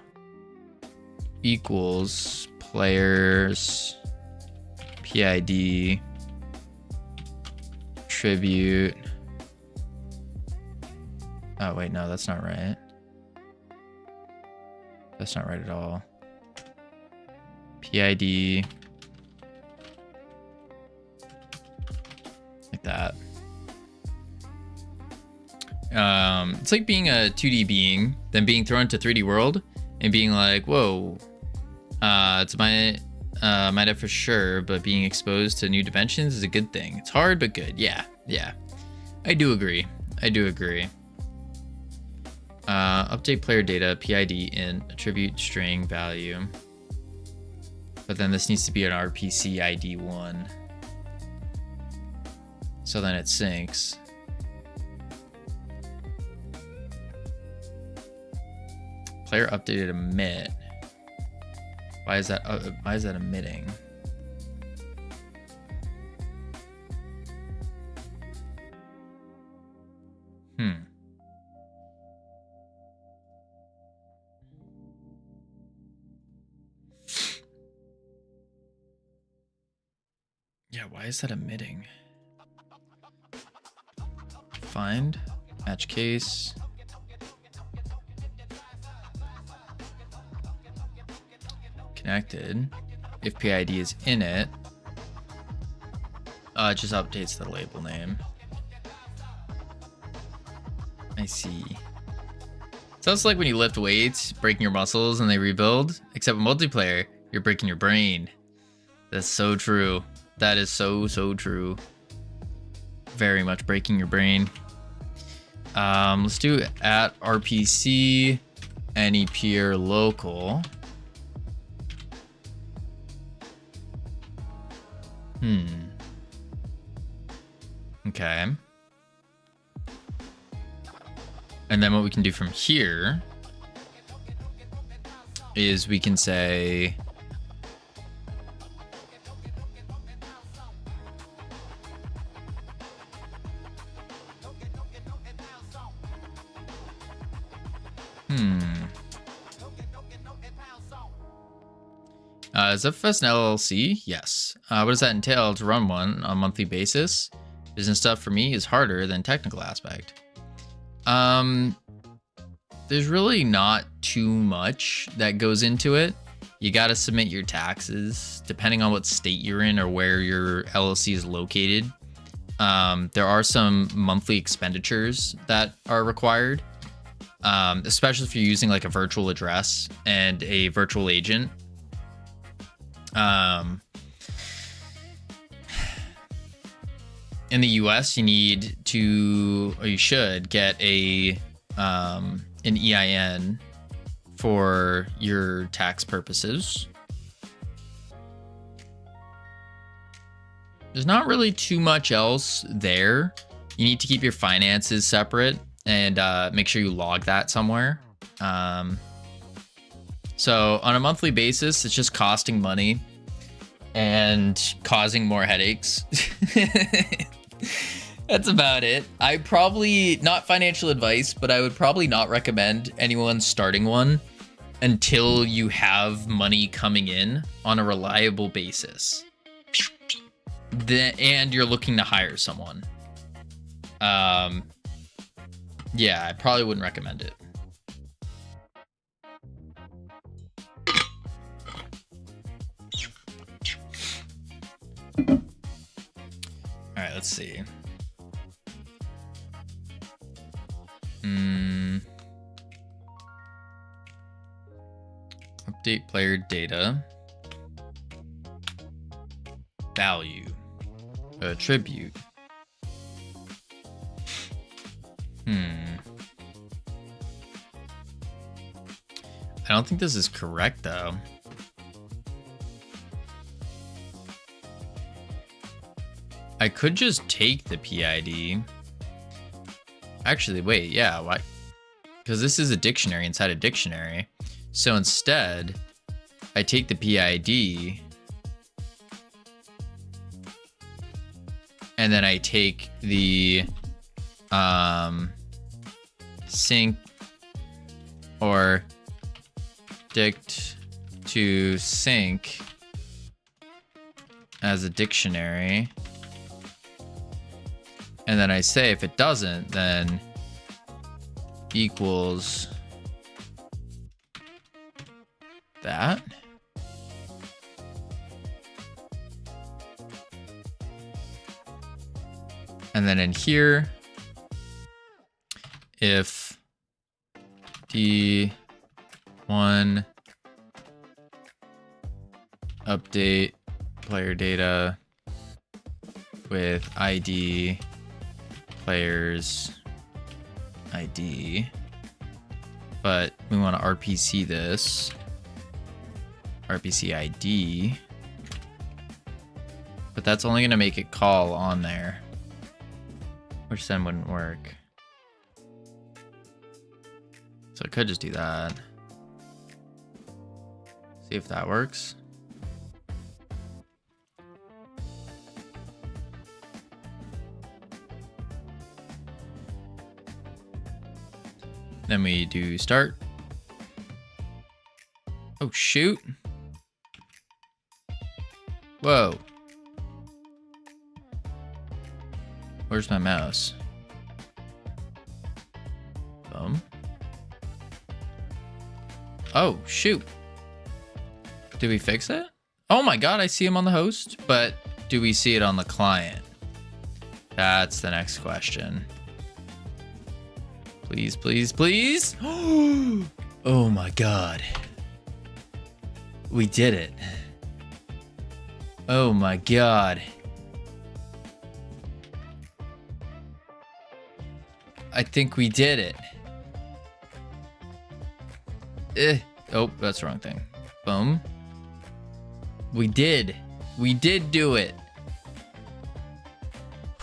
equals players PID attribute. Oh wait, no, that's not right. That's not right at all. PID like that. It's like being a 2D being, then being thrown to 3D world and being like, whoa, it's my might have for sure, but being exposed to new dimensions is a good thing. It's hard but good. Yeah. I do agree. Update player data, PID int, attribute string value. But then this needs to be an RPC ID 1. So then it syncs. Player updated emit. Why is that emitting? Yeah, why is that emitting? Find, match case. Connected. If PID is in it, it just updates the label name. I see. Sounds like when you lift weights, breaking your muscles and they rebuild, except with multiplayer, you're breaking your brain. That's so true. That is so true. Very much breaking your brain. Let's do at RPC any peer local. Okay. And then what we can do from here is we can say is FFS an LLC? Yes. What does that entail to run one on a monthly basis? Business stuff for me is harder than technical aspect. There's really not too much that goes into it. You got to submit your taxes depending on what state you're in or where your LLC is located. There are some monthly expenditures that are required, especially if you're using like a virtual address and a virtual agent. in the US, you need to, or you should get an EIN for your tax purposes. There's not really too much else there. You need to keep your finances separate and make sure you log that somewhere. So on a monthly basis, it's just costing money and causing more headaches. That's about it. I probably, not financial advice, but I would probably not recommend anyone starting one until you have money coming in on a reliable basis. And you're looking to hire someone. Yeah, I probably wouldn't recommend it. All right, let's see. Update player data. Value. Attribute. I don't think this is correct though. I could just take the PID. Actually, wait, yeah, why? Because this is a dictionary inside a dictionary. So instead, I take the PID and then I take the sync or dict to sync as a dictionary. And then I say if it doesn't, then equals that. And then in here, if D1 update player data with ID players ID, but we want to RPC this, RPC ID, but that's only going to make it call on there, which then wouldn't work. So I could just do that. See if that works. Then we do start. Oh, shoot. Whoa. Where's my mouse? Boom. Oh, shoot. Did we fix it? Oh my God, I see him on the host, but do we see it on the client? That's the next question. Please, please, please. Oh my God. We did it. Oh my God. I think we did it. Oh, that's the wrong thing. Boom. We did. We did do it.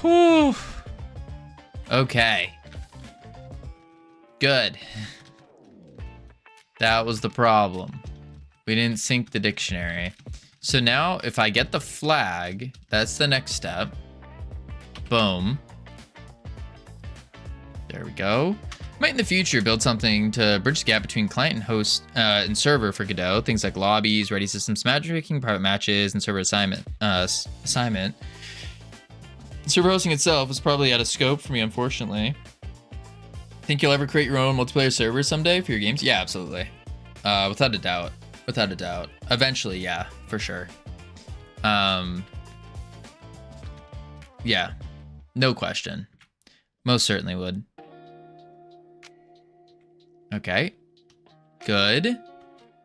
Whew. Okay. Good. That was the problem. We didn't sync the dictionary. So now if I get the flag, that's the next step. Boom. There we go. Might in the future build something to bridge the gap between client and host and server for Godot. Things like lobbies, ready systems matchmaking, private matches, and server assignment. Server hosting itself is probably out of scope for me, unfortunately. Think you'll ever create your own multiplayer server someday for your games? Yeah, absolutely. Without a doubt. Without a doubt. Eventually, yeah, for sure. Yeah, no question. Most certainly would. Okay. Good.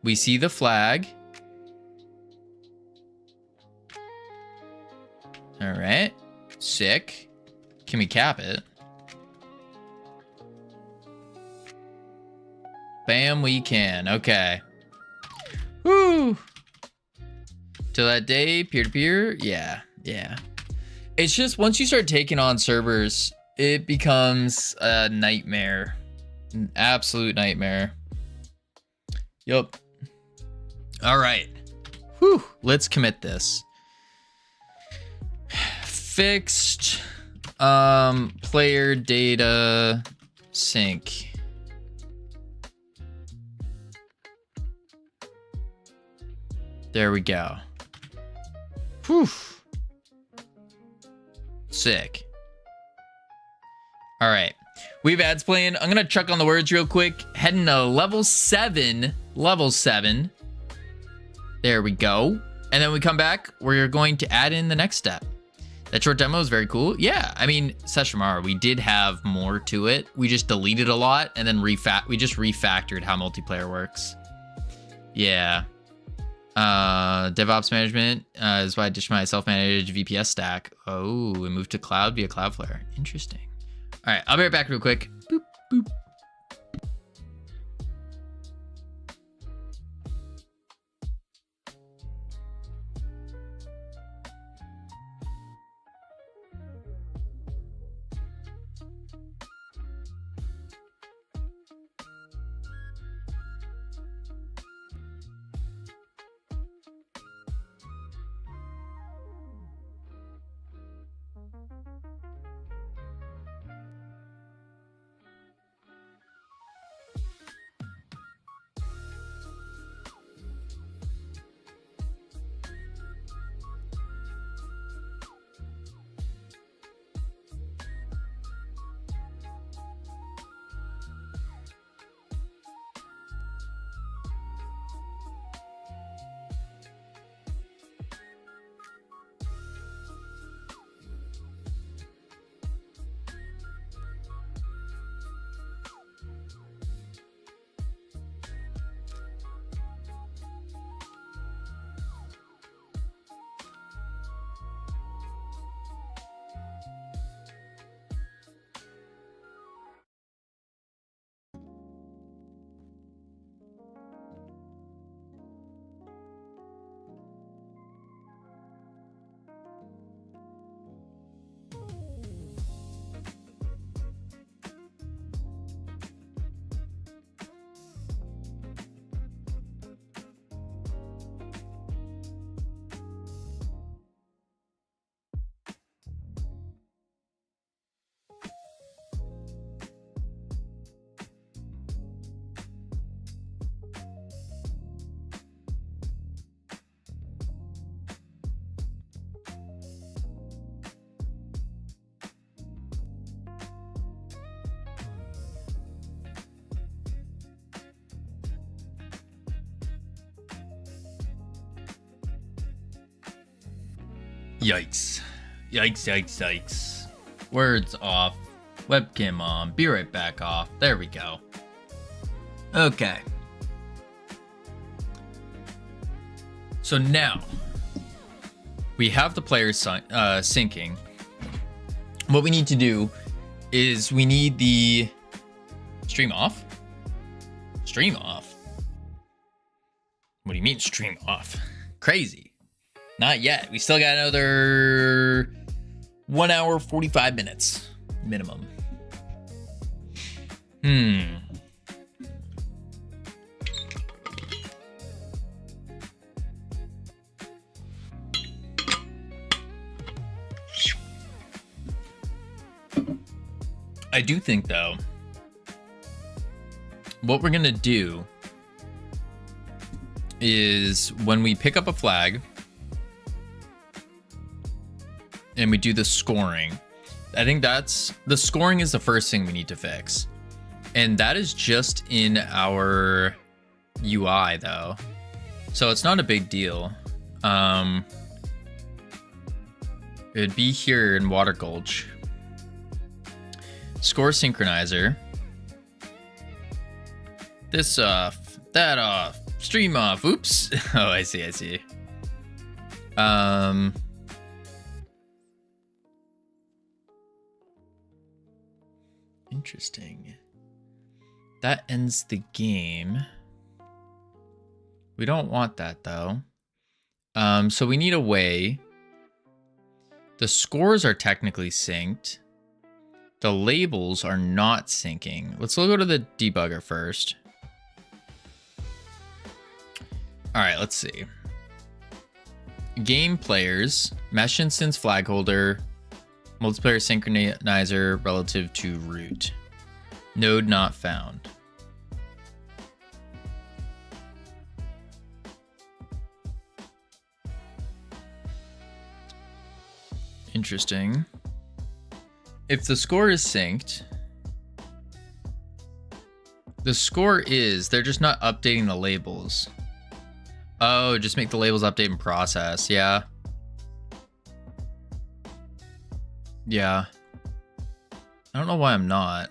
We see the flag. All right. Sick. Can we cap it? Bam, we can. Okay. Woo! Till that day, peer-to-peer? Yeah, yeah. It's just once you start taking on servers, it becomes a nightmare. An absolute nightmare. Yup. All right. Whew. Let's commit this. Fixed player data sync. There we go. Whew. Sick. All right. We have ads playing. I'm going to chuck on the words real quick. Heading to level 7. Level 7. There we go. And then we come back. We're going to add in the next step. That short demo is very cool. Yeah, I mean, Sesshamar, we did have more to it. We just deleted a lot and then we just refactored how multiplayer works. Yeah. DevOps management is why I ditched my self-managed VPS stack. Oh, we moved to cloud via Cloudflare. Interesting. All right, I'll be right back real quick. Boop, boop. Yikes. Yikes, yikes, yikes. Words off. Webcam on. Be right back off. There we go. Okay. So now, we have the players syncing. What we need to do is we need the stream off. Stream off? What do you mean stream off? Crazy. Not yet. We still got another 1 hour, 45 minutes minimum. I do think, though, what we're going to do is when we pick up a flag and we do the scoring, I think that's the scoring is the first thing we need to fix. And that is just in our UI though. So it's not a big deal. It'd be here in Water Gulch. Score synchronizer. This off, that off, stream off. Oops. Oh, I see, I see. Interesting. That ends the game. We don't want that though. So we need a way. The scores are technically synced. The labels are not syncing. Let's go to the debugger first. All right, let's see. Game players, mesh instance flag holder, multiplayer synchronizer relative to root. Node not found. Interesting. If the score is synced, the score is, they're just not updating the labels. Oh, just make the labels update and process. Yeah. Yeah. I don't know why I'm not.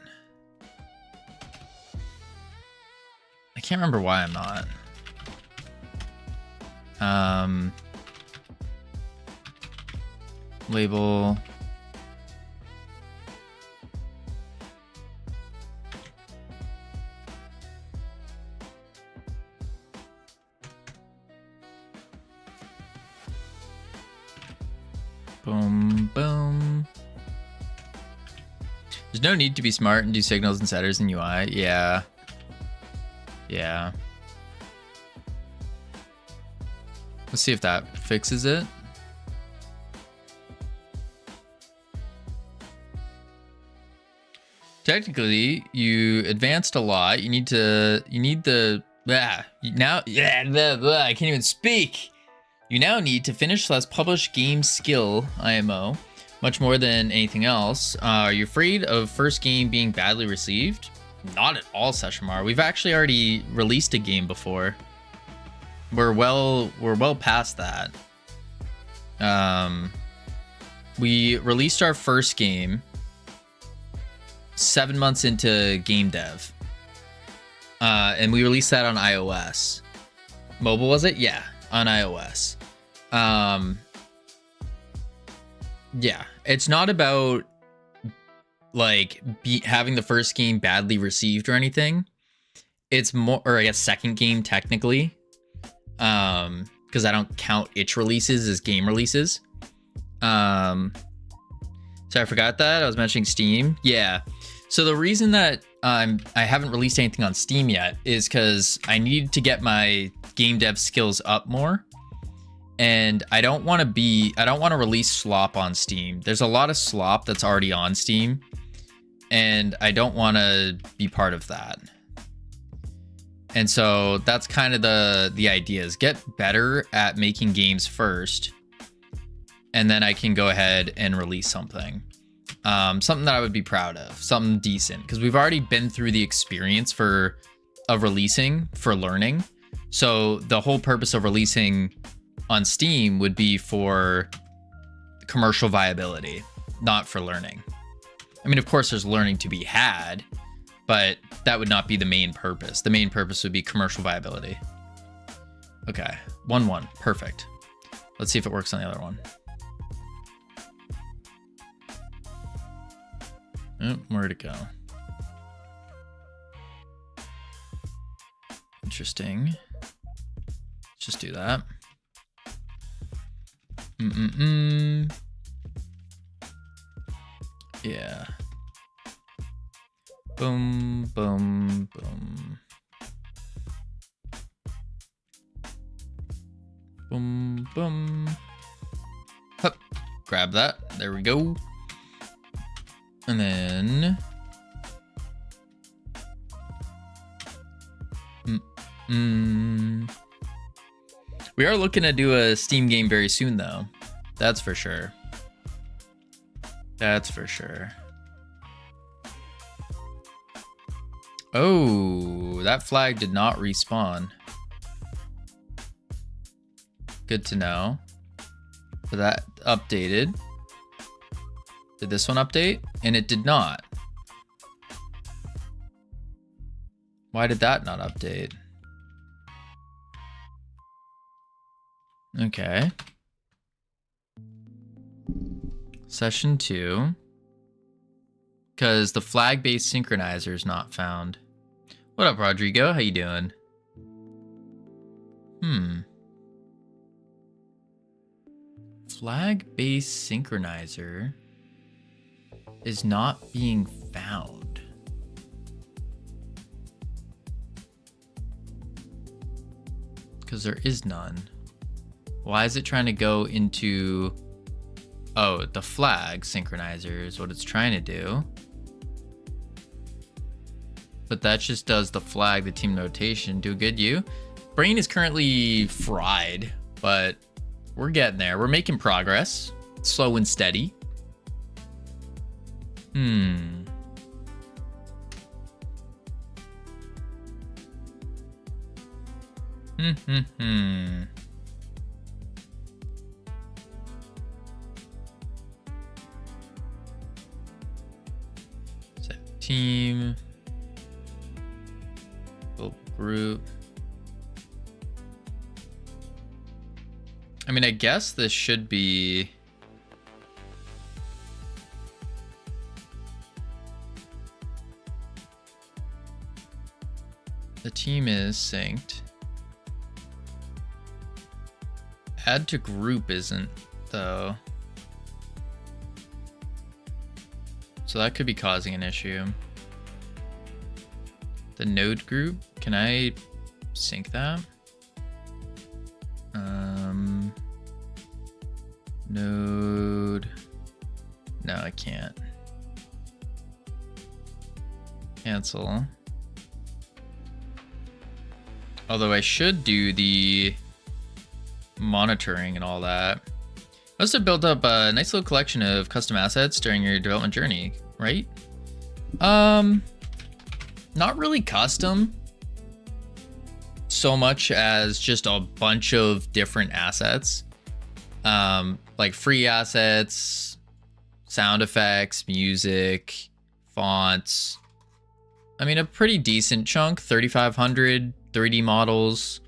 I can't remember why I'm not. Label. Boom, boom. There's no need to be smart and do signals and setters in UI. Yeah. Yeah. Let's see if that fixes it. Technically, you advanced a lot. You need the, I can't even speak. You now need to finish/publish game skill IMO, much more than anything else. Are you afraid of first game being badly received? Not at all, Seshamar. We've actually already released a game before. We're well past that. We released our first game 7 months into game dev. And we released that on iOS. Mobile, was it? Yeah, on iOS. Yeah, it's not about like having the first game badly received or anything. It's more, or I guess second game technically, because I don't count itch releases as game releases. So I forgot that I was mentioning Steam. Yeah. So the reason that I haven't released anything on Steam yet is because I need to get my game dev skills up more. And I don't want to release slop on Steam. There's a lot of slop that's already on Steam, and I don't want to be part of that. And so that's kind of the idea, is get better at making games first, and then I can go ahead and release something. Something that I would be proud of, something decent, because we've already been through the experience of releasing for learning. So the whole purpose of releasing on Steam would be for commercial viability, not for learning. I mean, of course, there's learning to be had, but that would not be the main purpose. The main purpose would be commercial viability. Okay, 1-1, perfect. Let's see if it works on the other one. Oh, where'd it go? Interesting. Let's just do that. Yeah. Boom, boom, boom. Boom, boom. Hup. Grab that. There we go. And then... We are looking to do a Steam game very soon, though. That's for sure. That's for sure. Oh, that flag did not respawn. Good to know. So that updated. Did this one update? And it did not. Why did that not update? Okay. Session 2. because the flag-based synchronizer is not found. What up, Rodrigo? How you doing? Flag-based synchronizer is not being found. Because there is none. Why is it trying to go into... Oh, the flag synchronizer is what it's trying to do. But that just does the flag, the team rotation. Do good, you? Brain is currently fried, but we're getting there. We're making progress. Slow and steady. Set team. Build group. I mean, I guess this should be... The team is synced. Add to group isn't, though. So that could be causing an issue. The node group, can I sync that? Node. No, I can't. Cancel. Although I should do the monitoring and all that. Must have built up a nice little collection of custom assets during your development journey, right? Not really custom so much as just a bunch of different assets. Like free assets, sound effects, music, fonts. I mean, a pretty decent chunk, 3,500 3D models,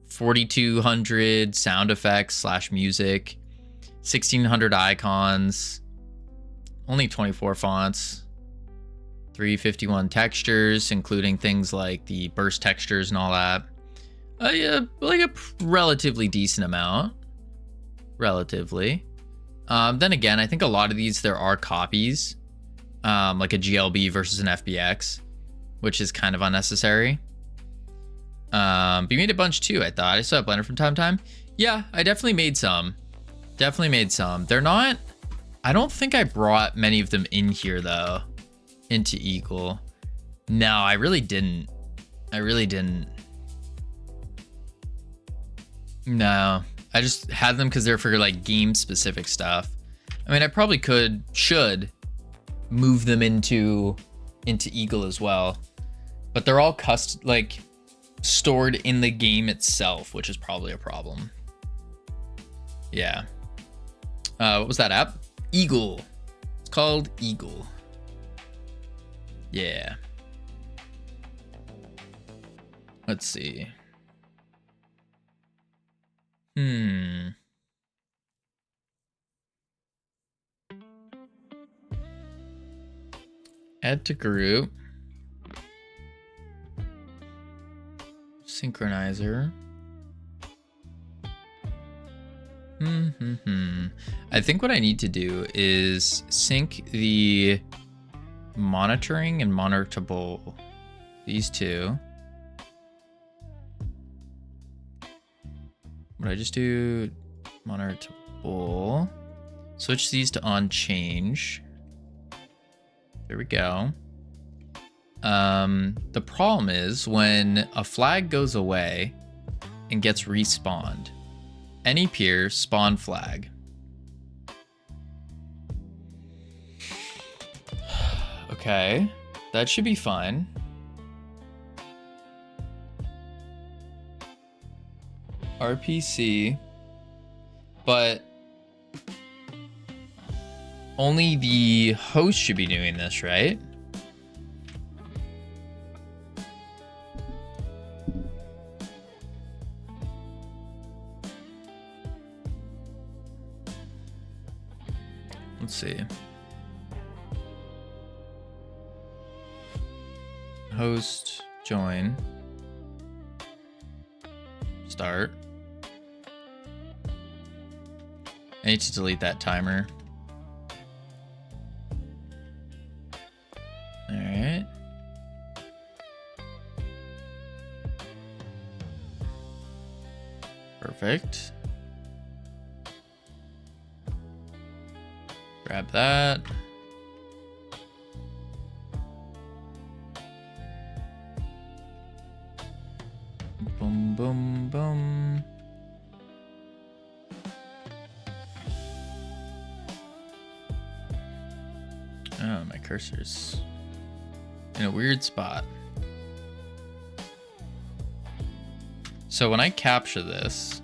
4,200 sound effects / music, 1,600 icons, only 24 fonts, 351 textures, including things like the burst textures and all that. Yeah, like a relatively decent amount. Relatively. Then again, I think a lot of these, there are copies, like a GLB versus an FBX, which is kind of unnecessary. But you made a bunch too, I thought. I still have Blender from time to time. Yeah, I definitely made some. Definitely made some. They're not... I don't think I brought many of them in here, though. Into Eagle. No, I really didn't. I really didn't. No. I just had them because they're for, like, game-specific stuff. I mean, I probably should move them into Eagle as well. But they're all stored in the game itself, which is probably a problem. Yeah. What was that app? Eagle. It's called Eagle. Yeah. Let's see. Add to group. Synchronizer. I think what I need to do is sync the monitoring and monitorable. These two. Would I just do monitorable? Switch these to on change. There we go. The problem is when a flag goes away and gets respawned, any peer spawn flag. Okay, that should be fine. RPC, but only the host should be doing this, right? Let's see. host, join, start. I need to delete that timer. All right. Perfect. Grab that. Boom, boom, boom. Oh, my cursor's in a weird spot. So when I capture this,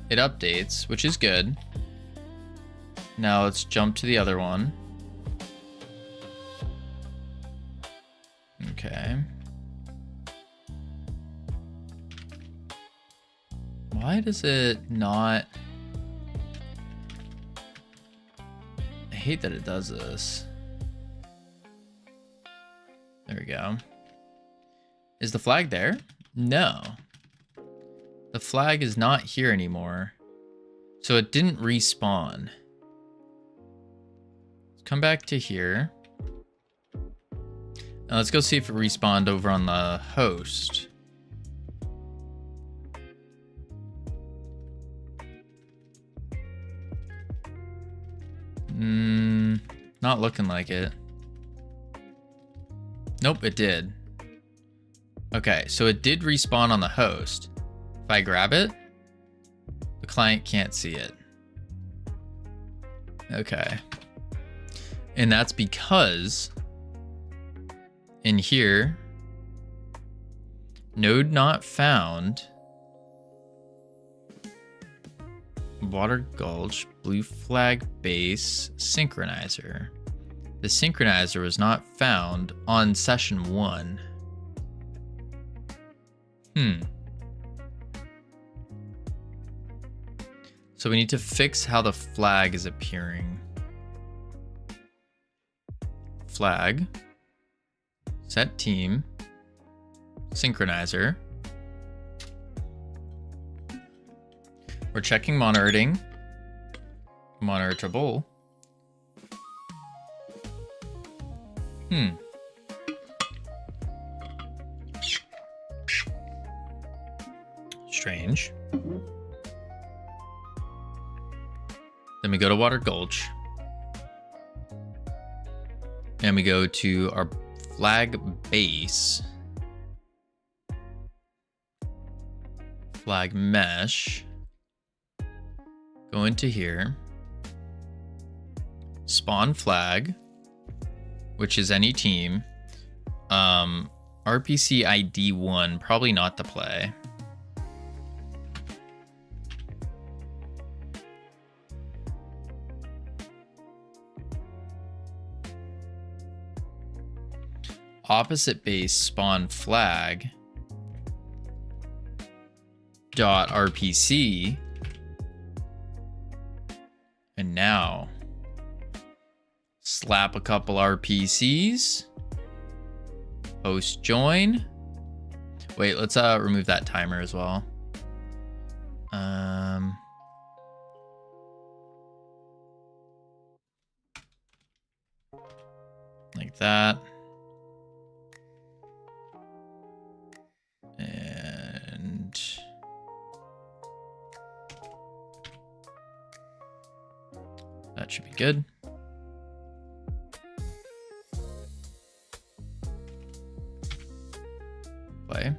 it updates, which is good. Now let's jump to the other one. Okay. Why does it not? I hate that it does this. There we go. Is the flag there? No. The flag is not here anymore. So it didn't respawn. Let's come back to here. Now let's go see if it respawned over on the host. Not looking like it. Nope, it did. Okay, so it did respawn on the host. If I grab it, the client can't see it. Okay. And that's because in here, node not found, Water Gulch, blue flag base, synchronizer. The synchronizer was not found on session 1. So we need to fix how the flag is appearing. Flag, set team, synchronizer. We're checking monitoring, monitorable. Strange. Then we go to Water Gulch. And we go to our flag base. Flag mesh. Go into here. Spawn flag, which is any team. RPC ID 1, probably not to play. Opposite base spawn flag dot RPC. And now slap a couple RPCs. Host join. Wait, let's remove that timer as well. Like that. And that should be good. Play.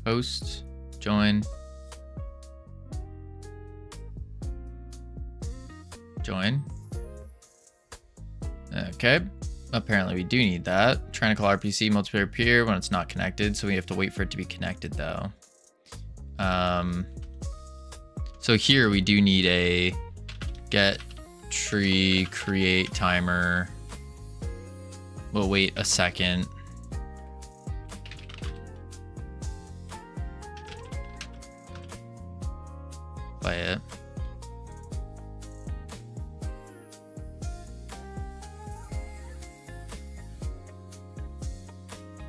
Host, join. Join. Okay. Apparently we do need that. Trying to call RPC multiplayer peer when it's not connected, so we have to wait for it to be connected though. So here we do need a get tree create timer. We'll wait a second. Play it.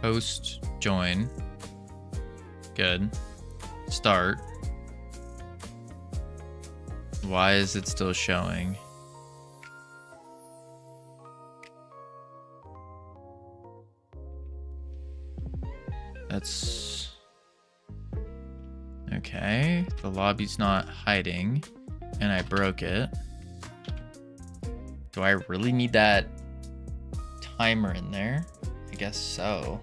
Host, join. Good. Start. Why is it still showing? That's okay. The lobby's not hiding, and I broke it. Do I really need that timer in there? I guess so.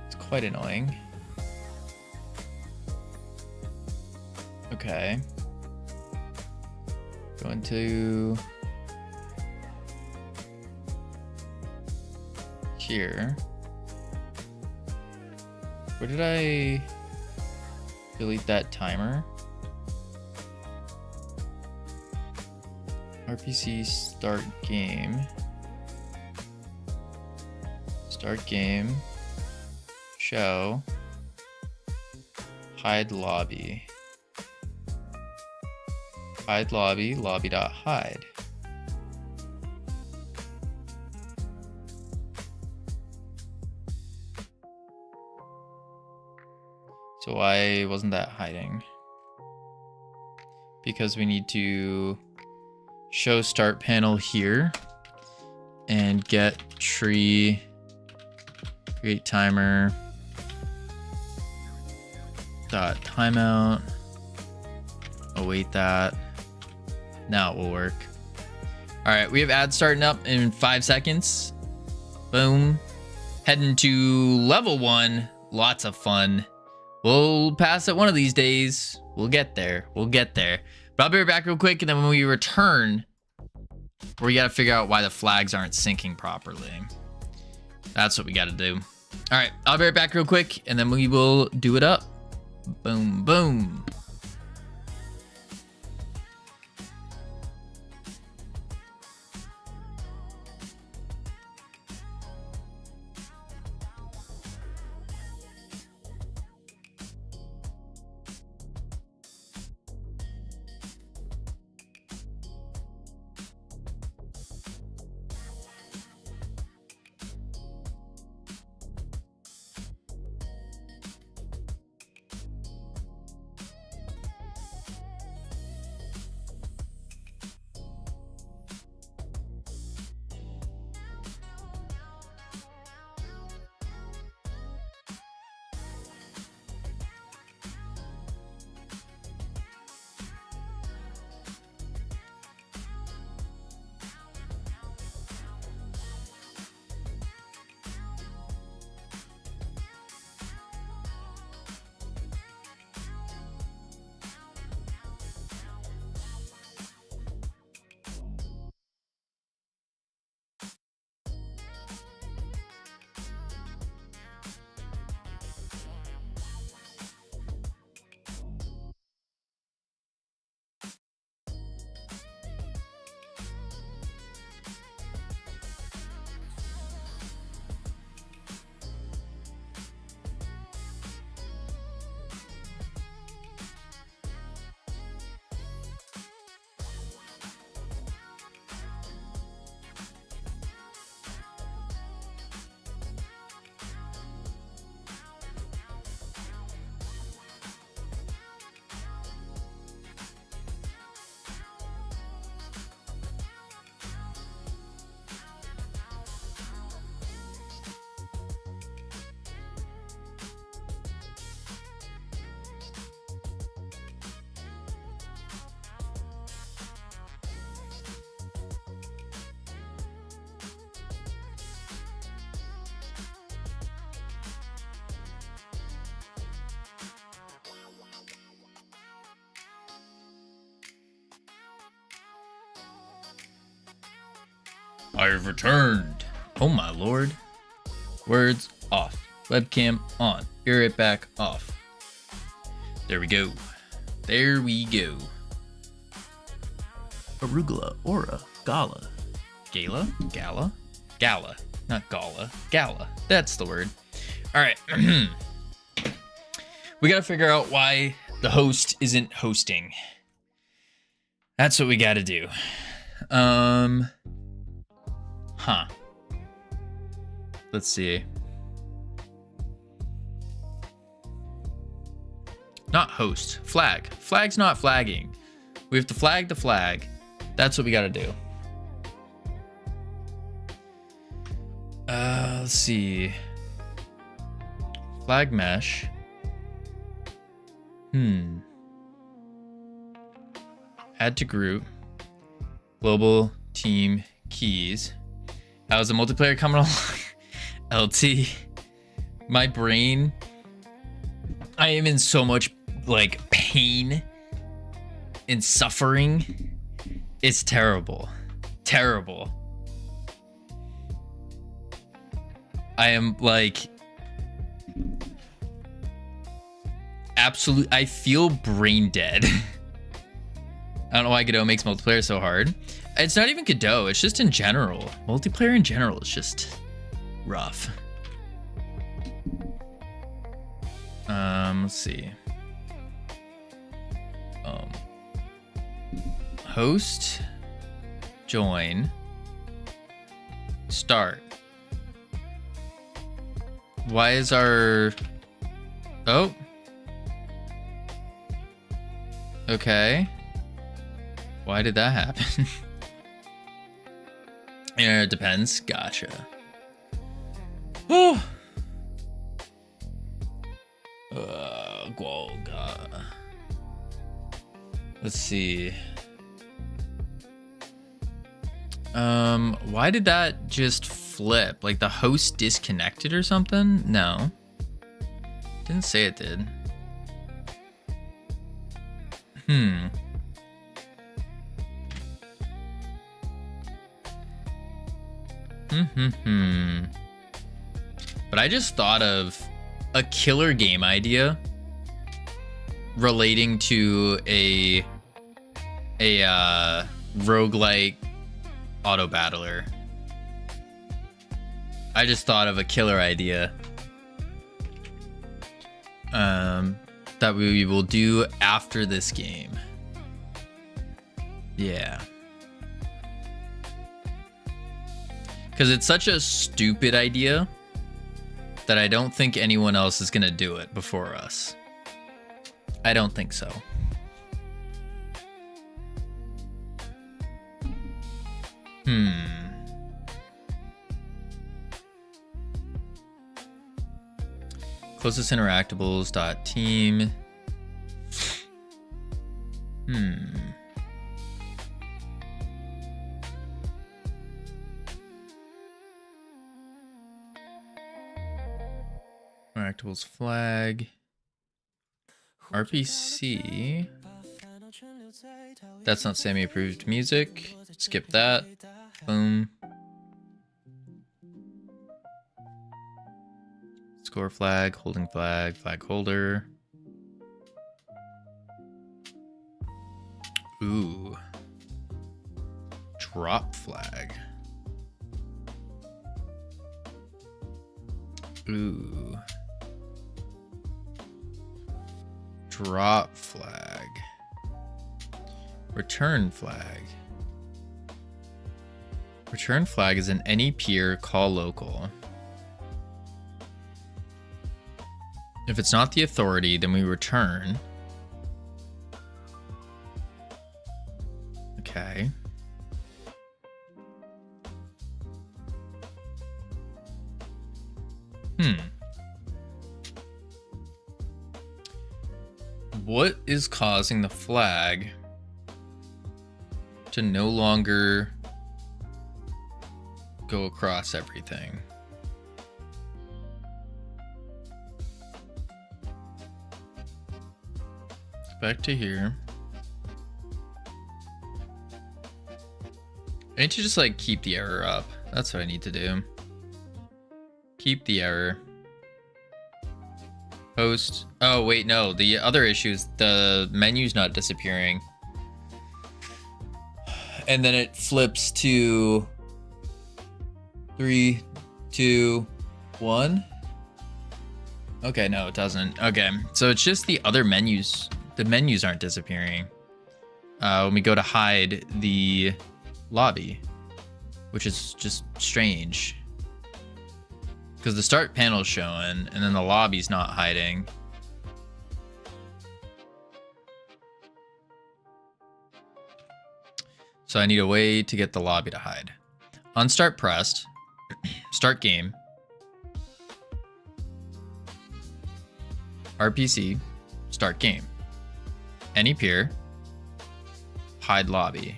It's quite annoying. Okay. Go into here. Where did I delete that timer? RPC start game. Start game. Show. Hide lobby. Hide lobby, lobby.hide. So why wasn't that hiding? Because we need to show start panel here and get tree, create timer, dot timeout, await that. Now it will work. All right, we have ads starting up in 5 seconds. Boom. Heading to level 1. Lots of fun. We'll pass it one of these days. We'll get there. We'll get there. But I'll be right back real quick, and then when we return, we gotta figure out why the flags aren't syncing properly. That's what we gotta do. All right, I'll be right back real quick, and then we will do it up. Boom, boom. I have returned. Oh my lord. Words off. Webcam on. Be right back off. There we go. There we go. Arugula, aura, gala. Gala? Gala? Gala. Not gala. Gala. That's the word. Alright. We gotta figure out why the host isn't hosting. That's what we gotta do. Huh. Let's see. Not host. Flag. Flag's not flagging. We have to flag the flag. That's what we gotta do. Let's see. Flag mesh. Add to group. Global team keys. How's the multiplayer coming along? LT. My brain. I am in so much like pain and suffering. It's terrible. Terrible. I am like absolute. I feel brain dead. I don't know why Godot makes multiplayer so hard. It's not even Godot, it's just in general. Multiplayer in general is just rough. Let's see. Host, join, start. Why is our... Oh. Okay. Why did that happen? Yeah, it depends. Gotcha. Oh. Gwolga. Let's see. Why did that just flip? Like the host disconnected or something? No. Didn't say it did. But I just thought of a killer game idea relating to a roguelike auto battler. I just thought of a killer idea that we will do after this game. Yeah. Because it's such a stupid idea that I don't think anyone else is going to do it before us. I don't think so. Closest interactables dot team. Interactables flag. RPC. That's not Sammy approved music. Skip that. Boom. Score flag, holding flag, flag holder. Ooh. Drop flag. Ooh. Drop flag. Return flag. Return flag is an any peer call local. If it's not the authority, then we return. Okay. What is causing the flag to no longer go across everything? Back to here. I need to just like keep the error up. That's what I need to do. Keep the error. Post. Oh wait, no. The other issue is the menu's not disappearing. And then it flips to 3, 2, 1. Okay, no, it doesn't. Okay, so it's just the other menus. The menus aren't disappearing. When we go to hide the lobby, which is just strange. Because the start panel is showing, and then the lobby's not hiding. So I need a way to get the lobby to hide. Unstart pressed. Start game. RPC. Start game. Any peer. Hide lobby.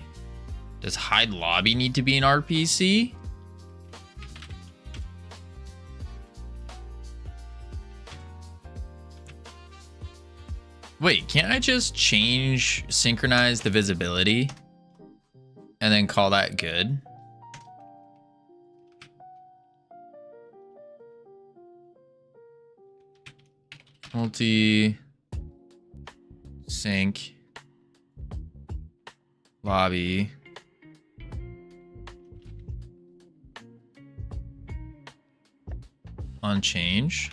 Does hide lobby need to be an RPC? Wait, can't I just synchronize the visibility and then call that good? Multi-sync lobby. On change.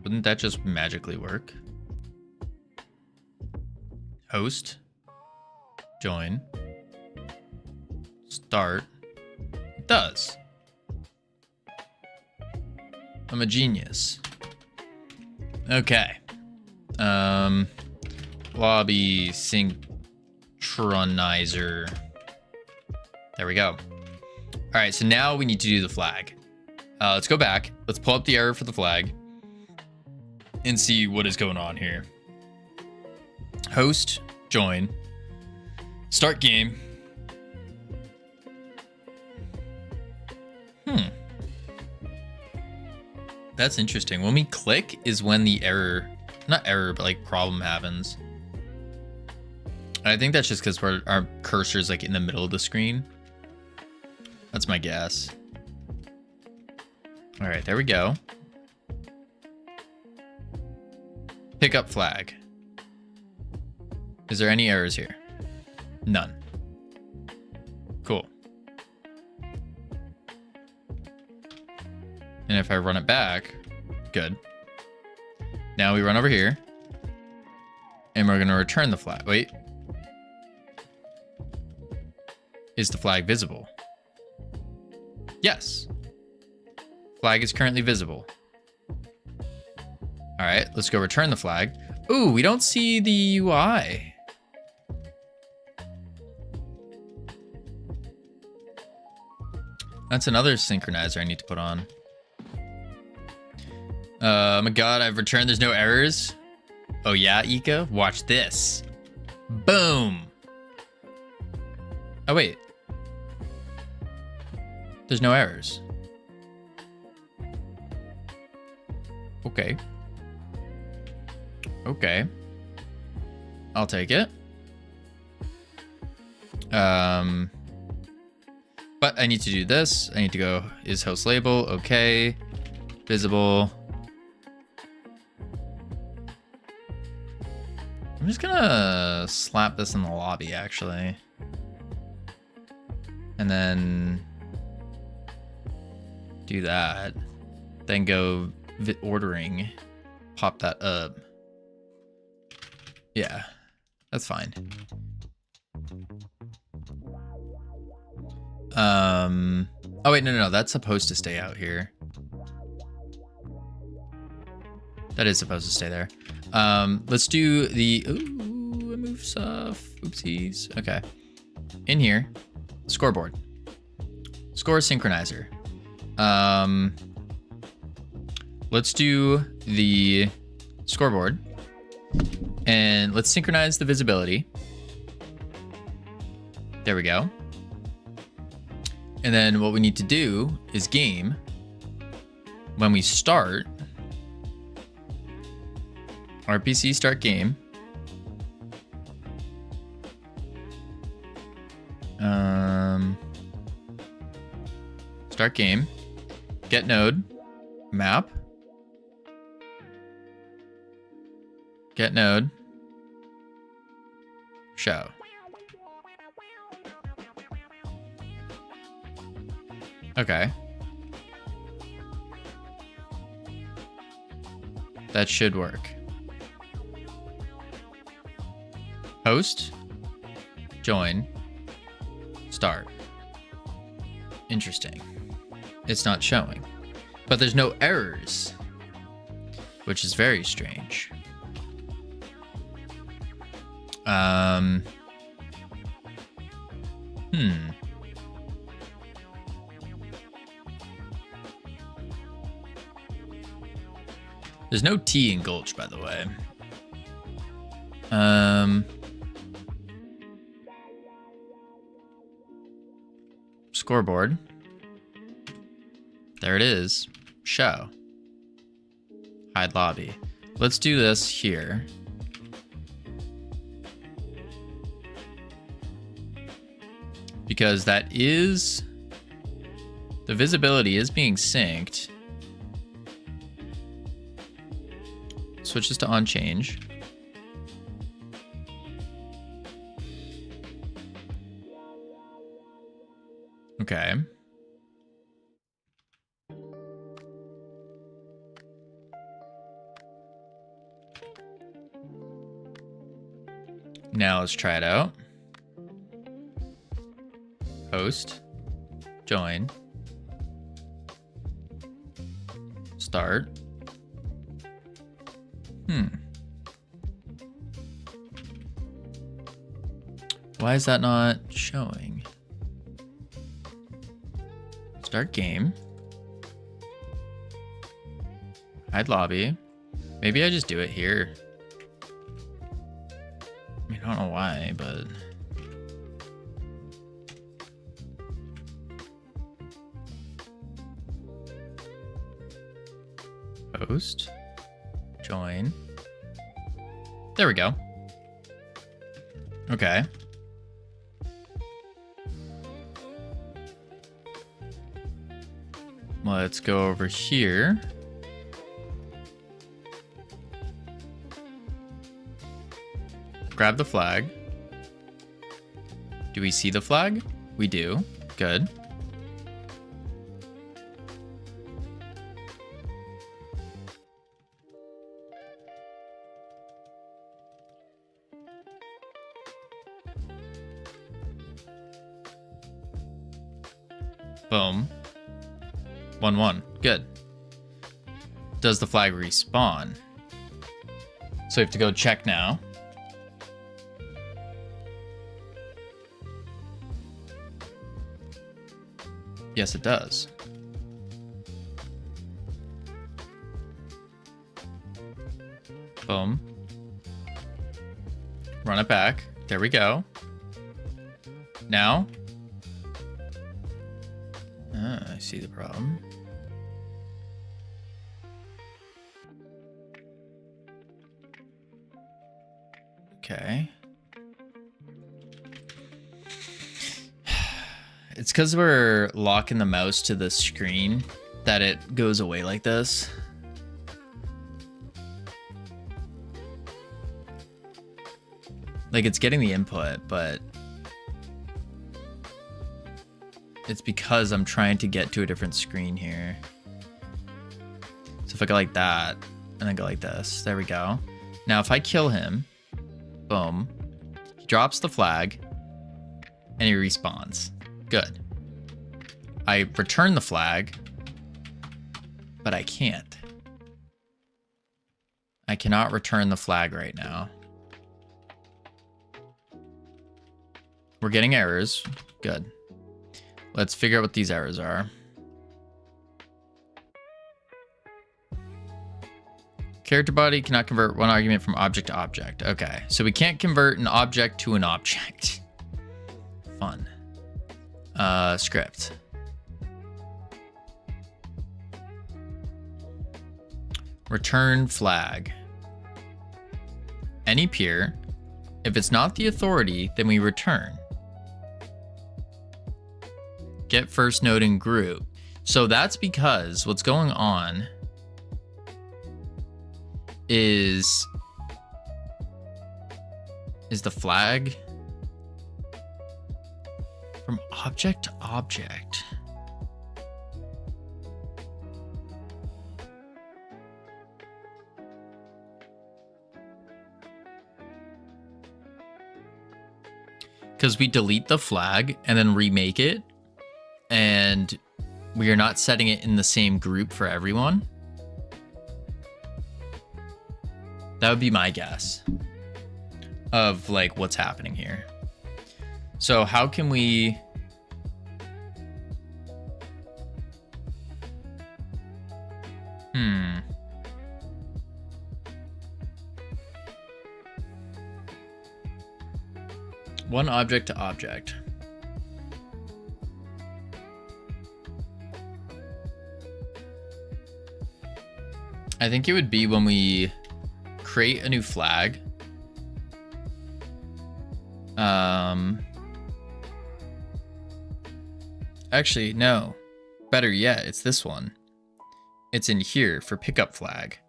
Wouldn't that just magically work? Host. Join. Start. It does. I'm a genius. Okay. Lobby synchronizer. There we go. All right, so now we need to do the flag. Let's go back. Let's pull up the error for the flag and see what is going on here. Host, join, start game. That's interesting. When we click is when the error, not error, but like problem happens. I think that's just because our cursor's like in the middle of the screen. That's my guess. All right, there we go. Pick up flag. Is there any errors here? None. Cool. And if I run it back, good. Now we run over here and we're gonna return the flag. Wait. Is the flag visible? Yes. Flag is currently visible. All right, let's go return the flag. Ooh, we don't see the UI. That's another synchronizer I need to put on. Oh my God, I've returned. There's no errors. Oh yeah, Ika? Watch this. Boom. Oh wait. There's no errors. Okay. Okay. I'll take it. But I need to do this. I need to go, is host label, okay. Visible. I'm just gonna slap this in the lobby actually. And then do that. Then go ordering, pop that up. Yeah, that's fine. Oh wait, no, that's supposed to stay out here. That is supposed to stay there. Let's do the, ooh, I moved stuff, oopsies. Okay, in here, scoreboard, score synchronizer. Let's do the scoreboard and let's synchronize the visibility. There we go. And then what we need to do is game. When we start, RPC start game. Start game. Get node. Map. Get node. Show. Okay. That should work. Host. Join. Start. Interesting. It's not showing. But there's no errors, which is very strange. Um. There's no T in Gulch, by the way. Scoreboard. There it is. Show. Hide lobby. Let's do this here. Because that is... the visibility is being synced. Switches to on change. Okay. Now let's try it out. Host. Join. Start. Why is that not showing? Start game. Hide lobby. Maybe I just do it here. I mean, I don't know why, but... Host. Join. There we go. Okay. Let's go over here. Grab the flag. Do we see the flag? We do. Good. Boom. 1-1. Good. Does the flag respawn? So we have to go check now. Yes, it does. Boom. Run it back. There we go. Now. I see the problem. Okay. It's because we're locking the mouse to the screen that it goes away like this. Like, it's getting the input, but it's because I'm trying to get to a different screen here. So if I go like that, and then go like this, there we go. Now if I kill him, boom, he drops the flag, and he respawns. Good. I return the flag, but I can't. I cannot return the flag right now. We're getting errors. Good. Let's figure out what these errors are. Character body cannot convert one argument from object to object. Okay, so we can't convert an object to an object. Fun. Script. Return flag. Any peer. If it's not the authority, then we return. Get first node in group. So that's because what's going on is the flag from object to object. Because we delete the flag and then remake it, and we are not setting it in the same group for everyone. That would be my guess. of like what's happening here. So how can we... One object to object. I think it would be when we create a new flag. Actually, no. Better yet, it's this one. It's in here for pickup flag.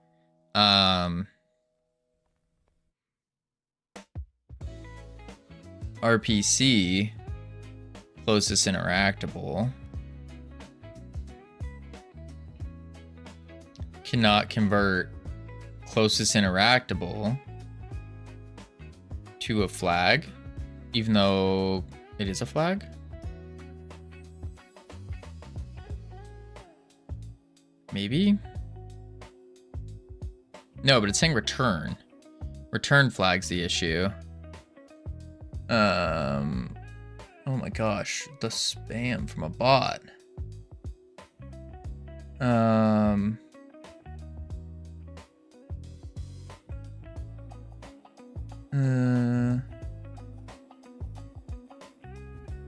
RPC, closest interactable, cannot convert closest interactable to a flag, even though it is a flag. Maybe? No, but it's saying return. Return flag's the issue. Oh my gosh, the spam from a bot.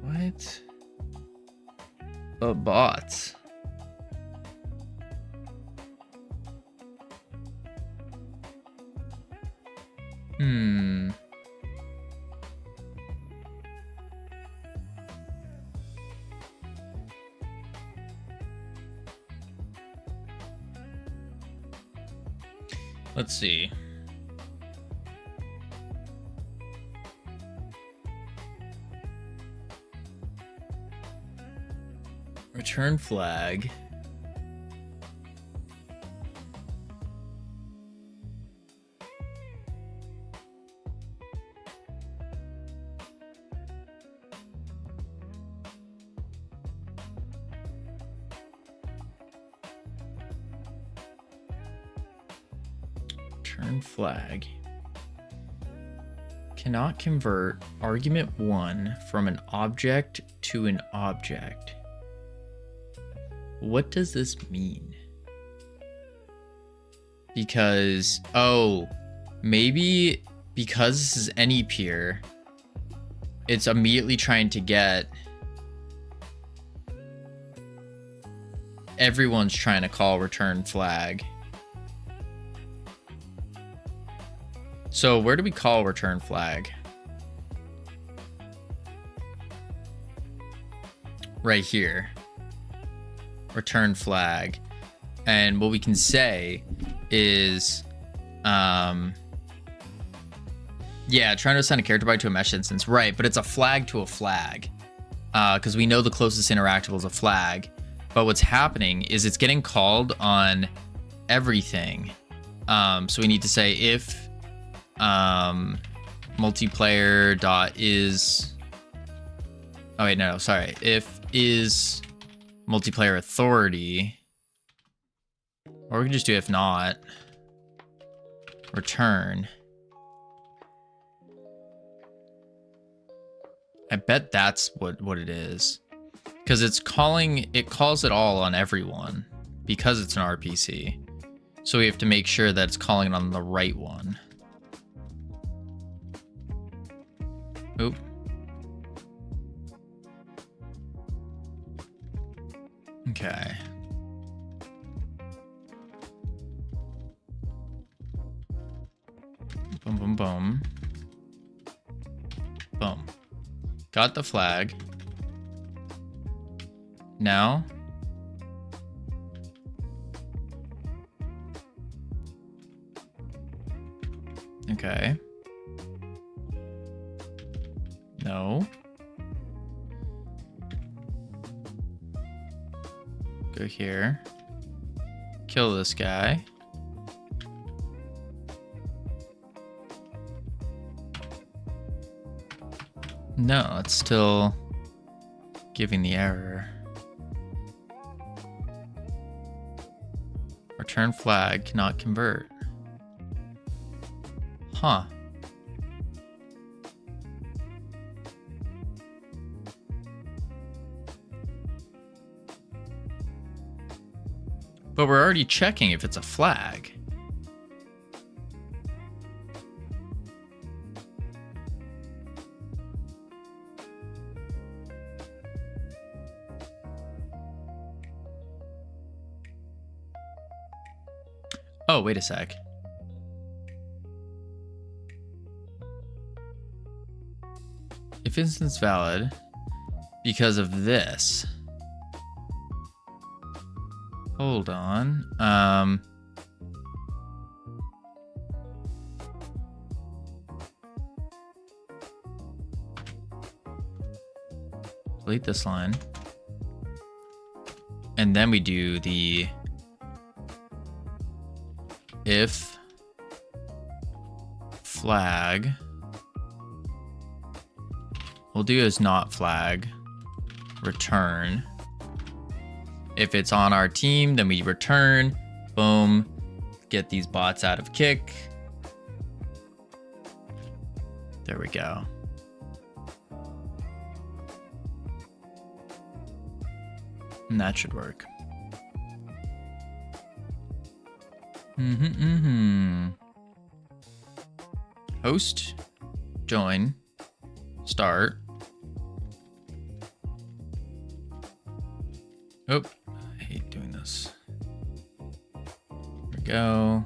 What? A bot. Let's see. Return flag. Return flag. Cannot convert argument 1 from an object to an object. What does this mean? Because, oh, maybe because this is any peer, it's immediately trying to get... Everyone's trying to call return flag. So where do we call return flag? Right here. Return flag. And what we can say is, yeah, trying to assign a character byte to a mesh instance. Right, but it's a flag to a flag. Because we know the closest interactable is a flag. But what's happening is it's getting called on everything. So we need to say if multiplayer dot is... Oh wait, no, sorry. If is multiplayer authority, or we can just do if not, return. I bet that's what it is, because it's calling, it calls it all on everyone because it's an RPC. So we have to make sure that it's calling on the right one. Oop. Okay. Boom, boom, boom. Boom. Got the flag. Now. Okay. No. Go here. Kill this guy. No, it's still giving the error. Return flag cannot convert. Huh. But we're already checking if it's a flag. Oh, wait a sec. If instance valid because of this. Hold on. Delete this line. And then we do the if flag. We'll do is not flag. Return. If it's on our team, then we return. Boom. Get these bots out of kick. There we go. And that should work. Host, join, start. Oh, I hate doing this. There we go.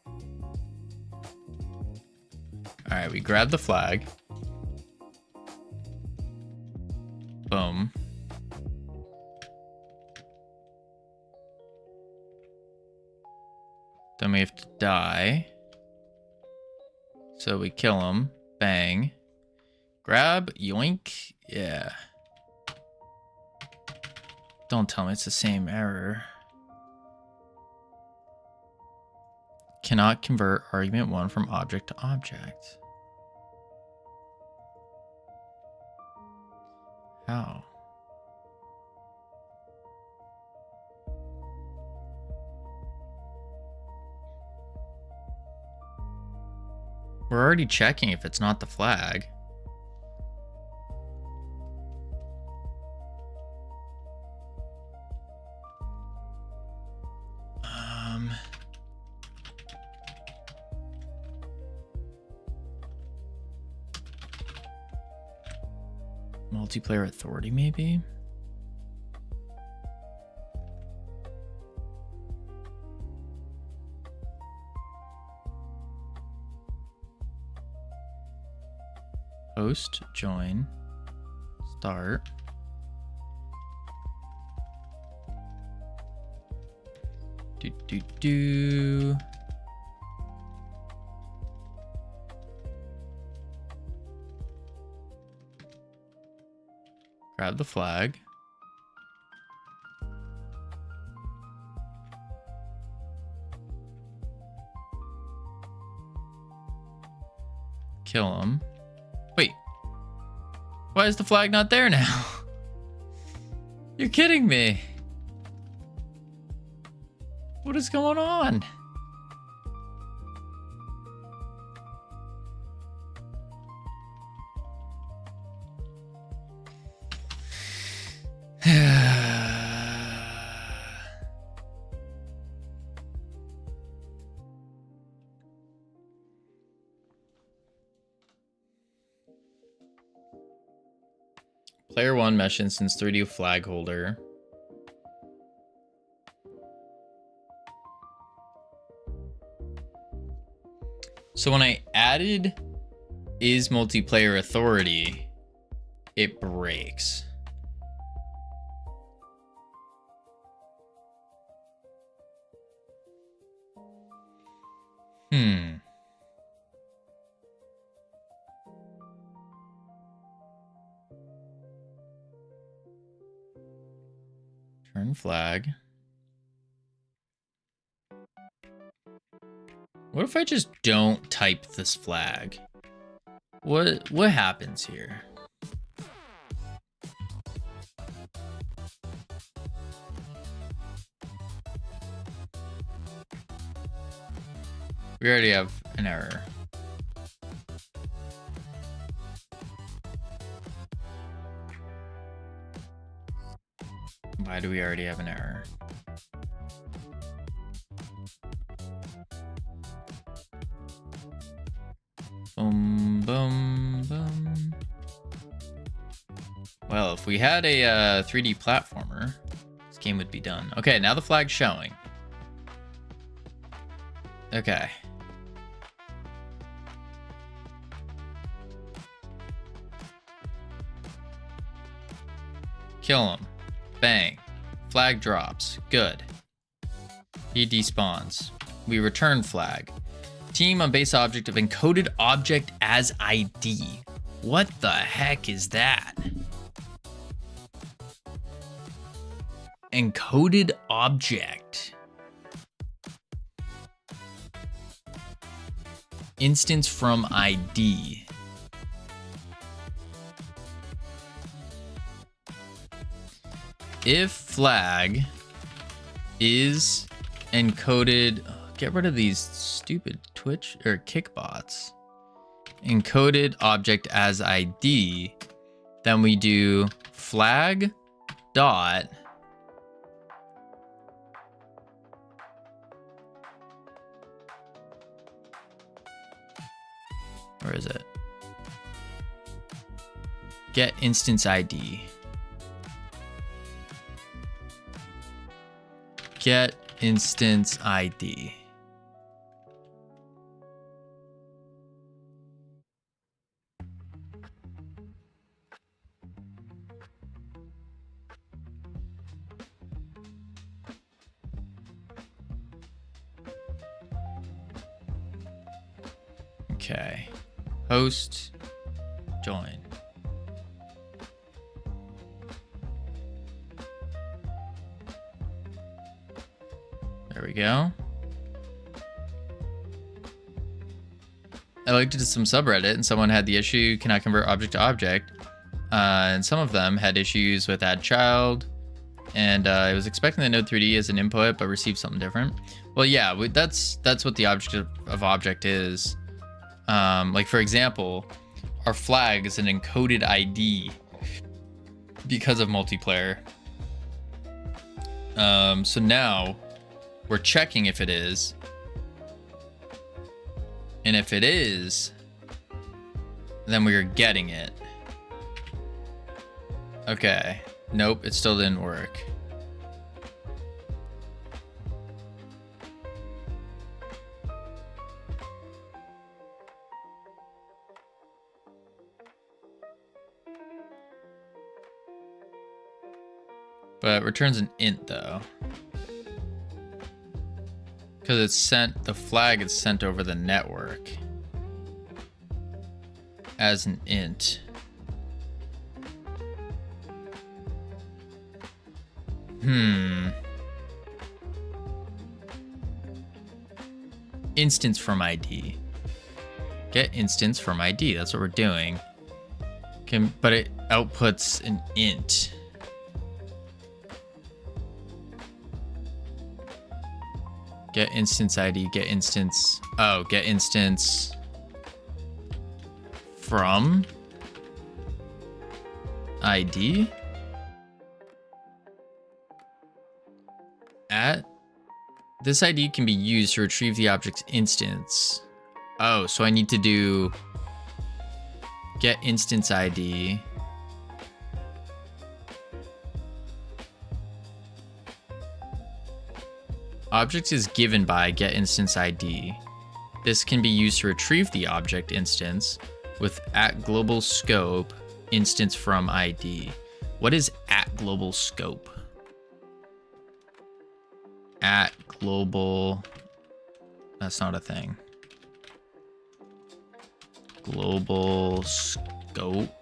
All right, we grab the flag. Boom. Then we have to die. So we kill him. Bang. Grab. Yoink. Yeah. Don't tell me it's the same error. Cannot convert argument 1 from object to object. How? We're already checking if it's not the flag. Multiplayer authority, maybe? Host, join, start. Do. Grab the flag. Kill him. Wait. Why is the flag not there now? You're kidding me. What is going on? Player 1 mesh instance 3D flag holder. So when I added is multiplayer authority, it breaks. Turn flag. What if I just don't type this flag? What happens here? We already have an error. Why do we already have an error? boom, boom. Well, if we had a 3D platformer, this game would be done. Okay, now the flag's showing. Okay. Kill him. Bang. Flag drops. Good. He despawns. We return flag. Team on base object of encoded object as ID. What the heck is that? Encoded object. Instance from ID. If flag is encoded, get rid of these stupid Twitch or kick bots. Encoded object as ID, then we do flag dot where is it? Get instance ID. Get instance ID. Okay. Host, join. There we go. I looked into some subreddit and someone had the issue cannot convert object to object. And some of them had issues with add child. And I was expecting the node 3D as an input, but received something different. Well, yeah, that's what the object of object is. Like for example, our flag is an encoded ID because of multiplayer. So now we're checking if it is. And if it is, then we are getting it. Okay. Nope, it still didn't work. But it returns an int though. Because it's sent, the flag is sent over the network as an int. Instance from ID. Get instance from ID. That's what we're doing. But it outputs an int. Get instance ID, get instance. Oh, get instance from ID. At this ID can be used to retrieve the object's instance. Oh, so I need to do get instance ID. Object is given by get instance ID. This can be used to retrieve the object instance with at global scope instance from ID. What is at global scope? At global, that's not a thing. Global scope.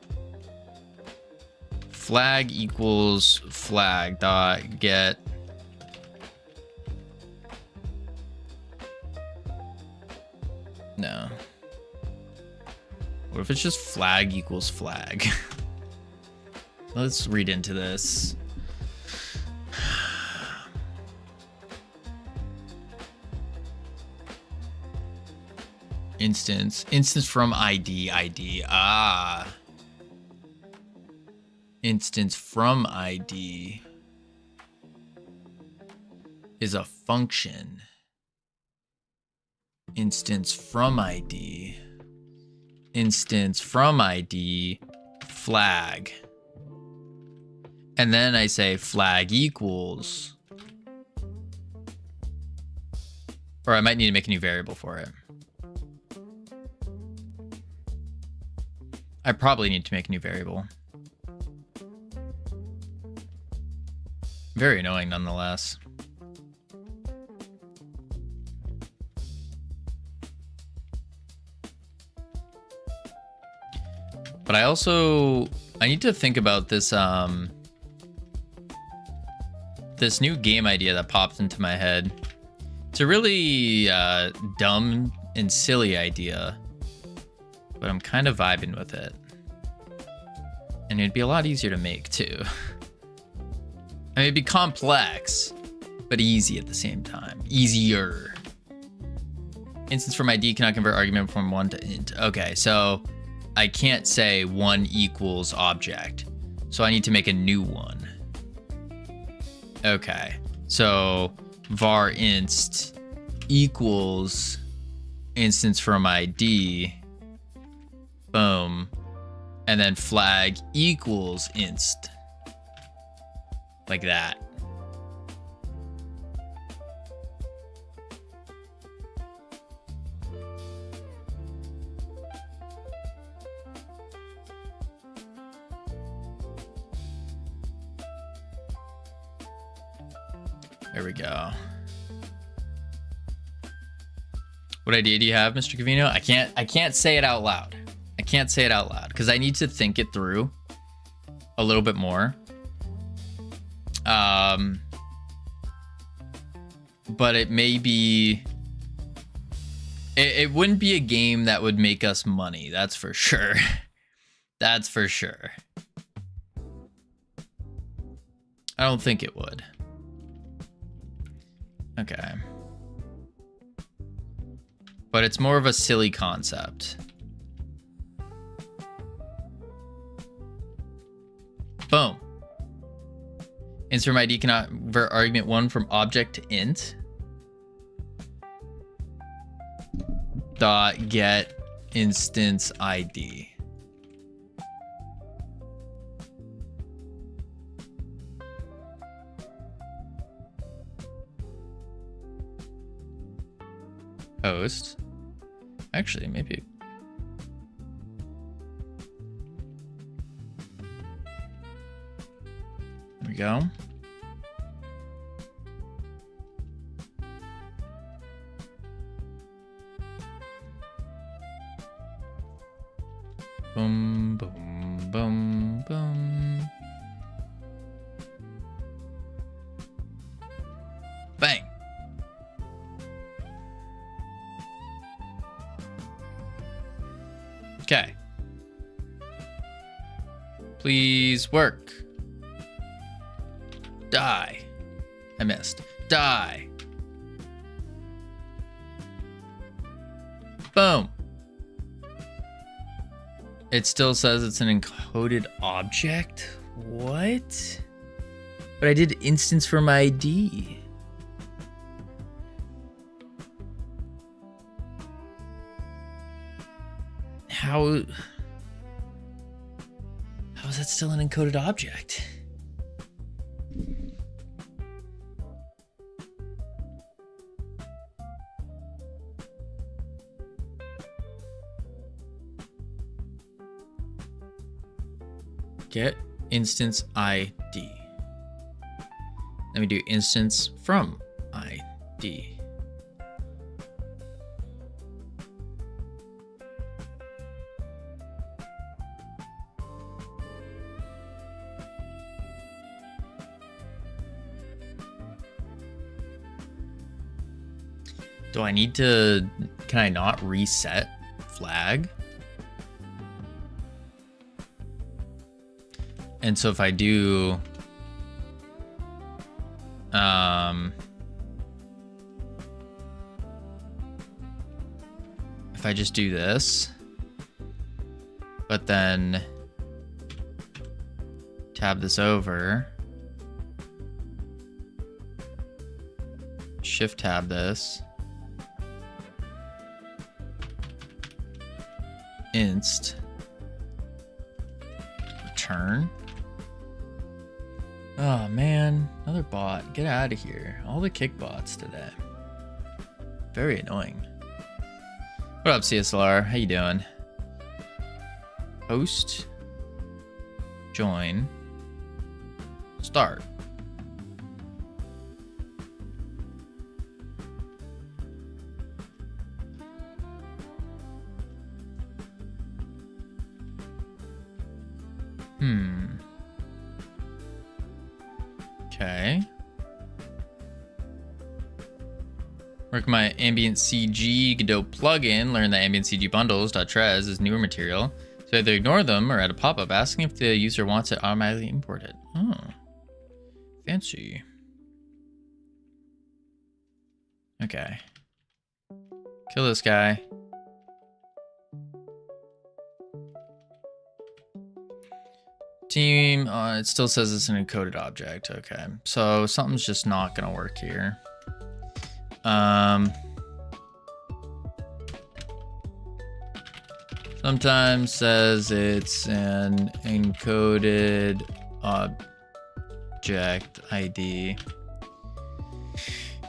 Flag equals flag dot get. No. What if it's just flag equals flag? Let's read into this. Instance from ID. Instance from ID is a function. Instance from ID instance from ID flag. And then I say flag equals. Or I might need to make a new variable for it. I probably need to make a new variable. Very annoying nonetheless. But I need to think about this this new game idea that popped into my head. It's a really dumb and silly idea, but I'm kind of vibing with it. And it'd be a lot easier to make too. I mean, it'd be complex, but easy at the same time. Easier. Instance from ID cannot convert argument from 1 to int. Okay, so I can't say 1 equals object. So I need to make a new one. Okay, so var inst equals instance from ID. Boom. And then flag equals inst. Like that. There we go. What idea do you have, Mr. Cavino? I can't say it out loud. I can't say it out loud because I need to think it through a little bit more. But it may be... It wouldn't be a game that would make us money. That's for sure. That's for sure. I don't think it would. Okay. But it's more of a silly concept. Boom. Instance from ID cannot convert argument 1 from object to int. Dot get instance ID. Host. Actually, maybe. There we go. Boom, boom, boom, boom. Bang. Okay. Please work. Die. I missed. Die. Boom. It still says it's an encoded object? What? But I did instance from ID. How is that still an encoded object? Get instance ID. Let me do instance from ID. Do I need to, can I not reset flag? And so if I do, if I just do this, but then tab this over, shift tab this, inst return. Oh man, another bot. Get out of here. All the kick bots today. Very annoying. What up, CSLR? How you doing? Host. Join. Start. Okay. Work my ambient CG Godot plugin. Learn that ambient CG bundles.trez is newer material. So either ignore them or add a pop-up asking if the user wants it automatically imported. Oh, fancy. Okay. Kill this guy. Team, it still says it's an encoded object. Okay, so something's just not gonna work here. Sometimes says it's an encoded object ID.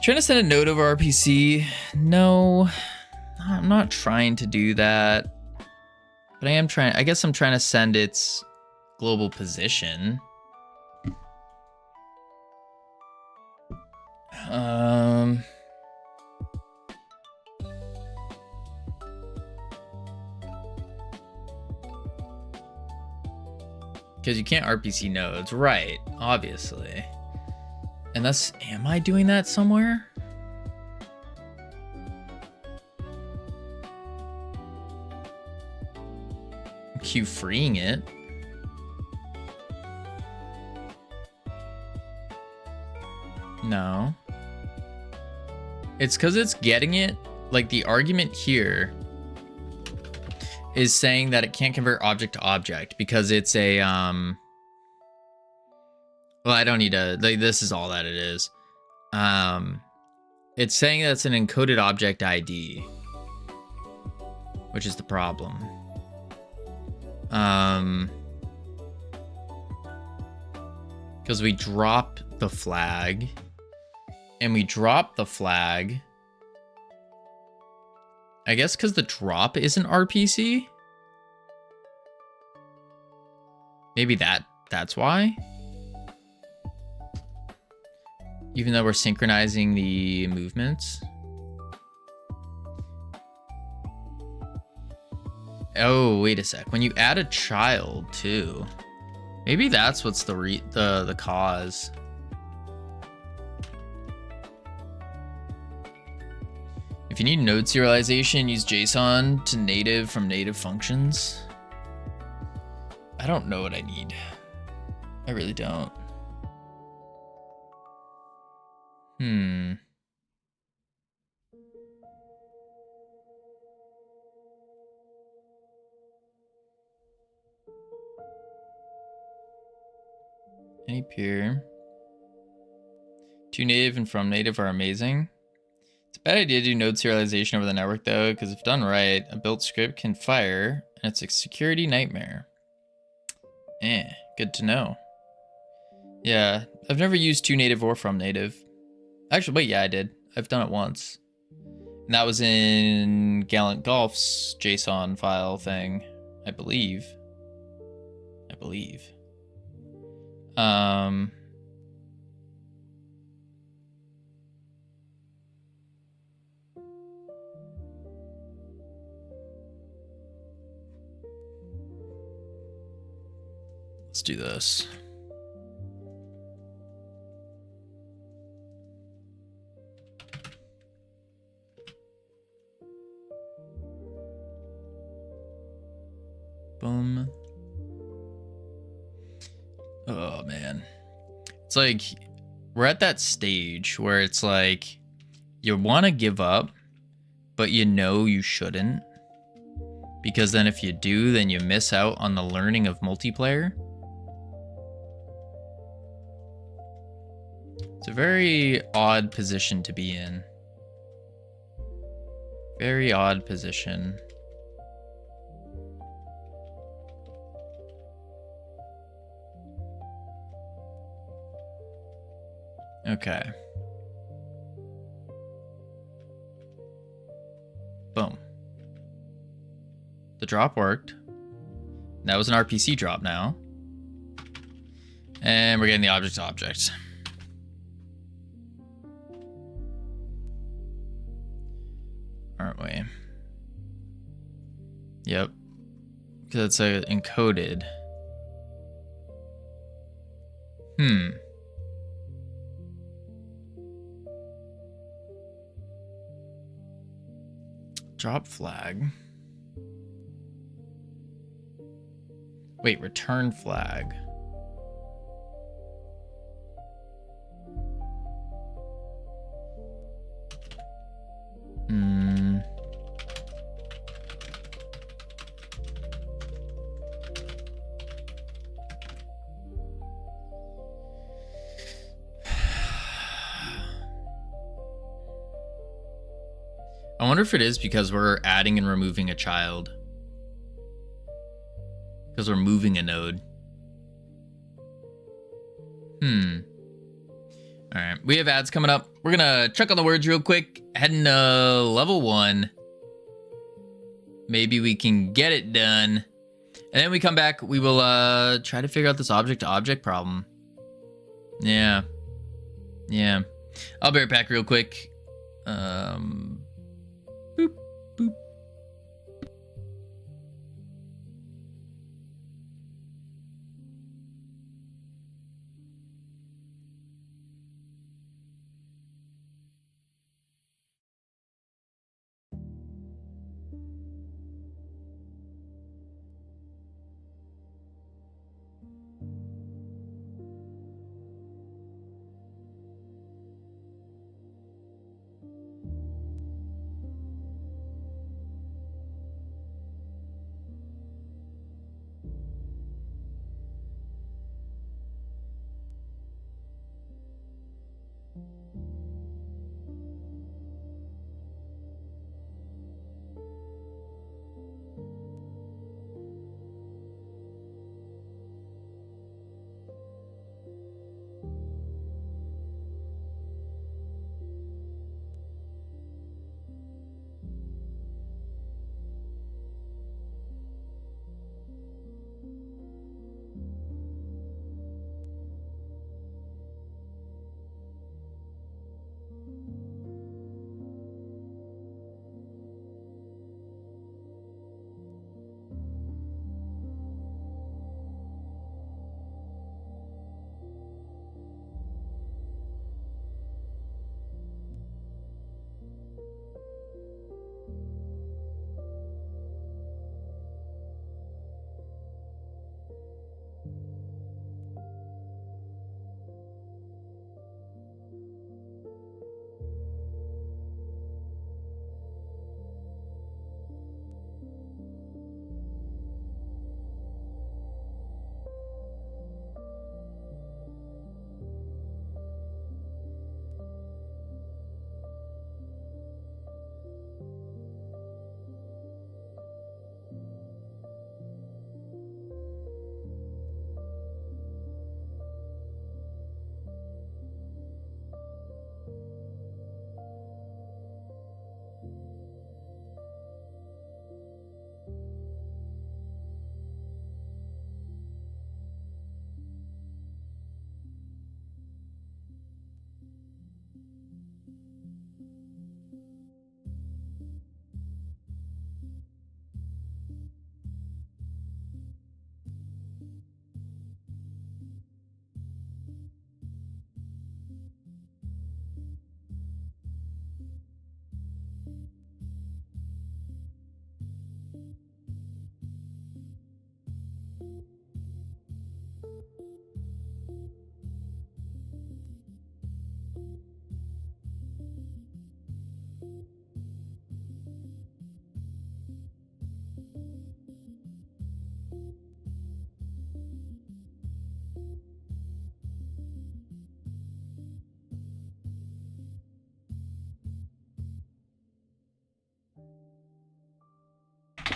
Trying to send a node over RPC. No, I'm not trying to do that, but I guess I'm trying to send its global position. Because you can't RPC nodes, right? Obviously. Unless, am I doing that somewhere? Q freeing it. No. It's because it's getting it. Like the argument here is saying that it can't convert object to object because it's a well, I don't need to, like, this is all that it is. It's saying that it's an encoded object ID, which is the problem. Because we drop the flag and we drop the flag, I guess because the drop isn't RPC. Maybe that's why. Even though we're synchronizing the movements. Oh, wait a sec. When you add a child too, maybe that's what's the cause. If you need node serialization, use JSON to native from native functions. I don't know what I need. I really don't. Any peer. To native and from native are amazing. It's a bad idea to do node serialization over the network though, because if done right, a built script can fire and it's a security nightmare. Good to know. Yeah, I've never used to native or from native. Actually, wait, yeah, I did. I've done it once. And that was in Gallant Golf's JSON file thing, I believe. Let's do this. Boom. Oh man. It's like we're at that stage where it's like you want to give up, but you know you shouldn't. Because then if you do, then you miss out on the learning of multiplayer. It's a very odd position to be in. Very odd position. Okay. Boom. The drop worked. That was an RPC drop now. And we're getting the object to object. Aren't we? Yep. Because it's encoded. Drop flag. Wait, return flag. I wonder if it is because we're adding and removing a child. Because we're moving a node. Alright, we have ads coming up. We're gonna check on the words real quick. Heading to level 1. Maybe we can get it done. And then we come back, we will try to figure out this object to object problem. Yeah. I'll be right back real quick. Boop, boop.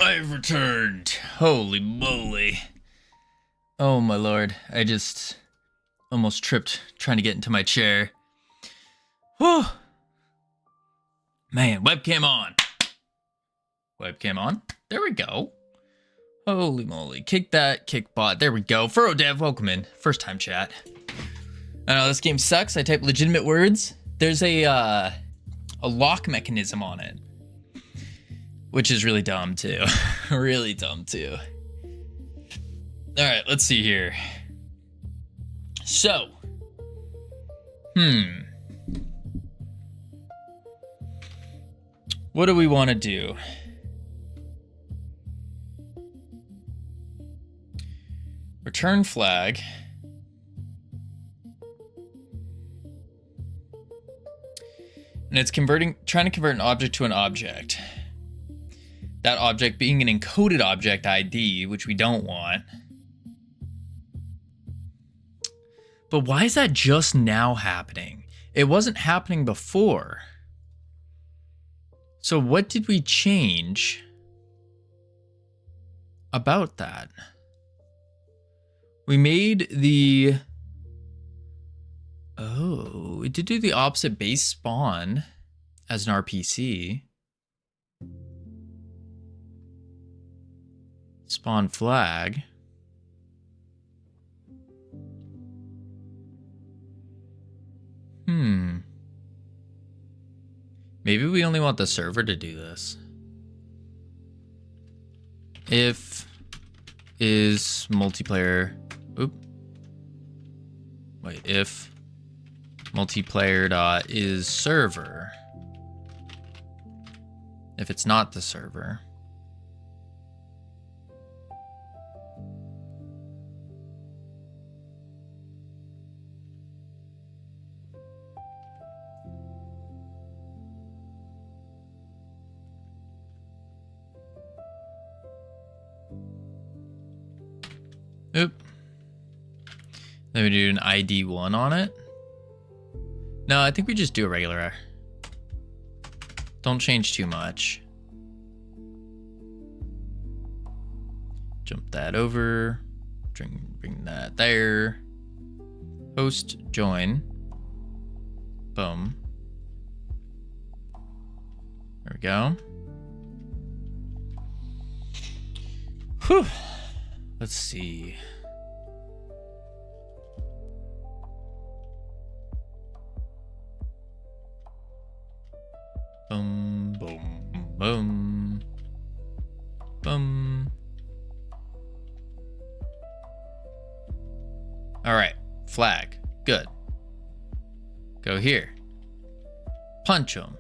I've returned. Holy moly. Oh my lord. I just almost tripped trying to get into my chair. Whew. Man, webcam on. Webcam on. There we go. Holy moly. Kick that, kick bot. There we go. Furrow Dev, welcome in. First time chat. I know this game sucks. I type legitimate words. There's a lock mechanism on it, which is really dumb too. Really dumb too. All right, let's see here. So, what do we want to do? Return flag. And it's trying to convert an object to an object. That object being an encoded object ID, which we don't want. But why is that just now happening? It wasn't happening before. So what did we change about that? We made the... Oh, we did do the opposite base spawn as an RPC. Spawn flag. Maybe we only want the server to do this. If is multiplayer. Oop. Wait, if multiplayer dot is server. If it's not the server. Oop. Then we do an ID1 on it. No, I think we just do a regular. Don't change too much. Jump that over. Bring that there. Host join. Boom. There we go. Whew. Let's see. Boom, boom, boom, boom. All right, flag, good. Go here. Punch him.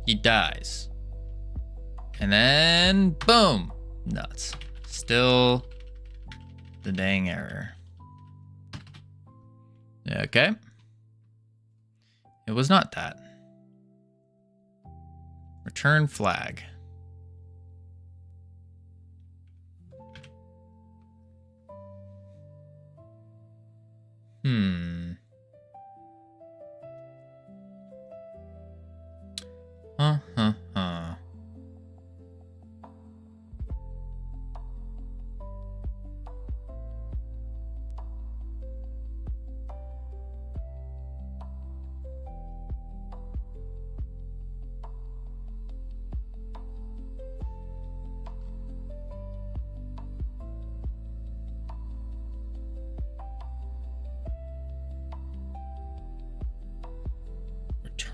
He dies. And then, boom. Nuts. Still the dang error. Okay. It was not that. Return flag.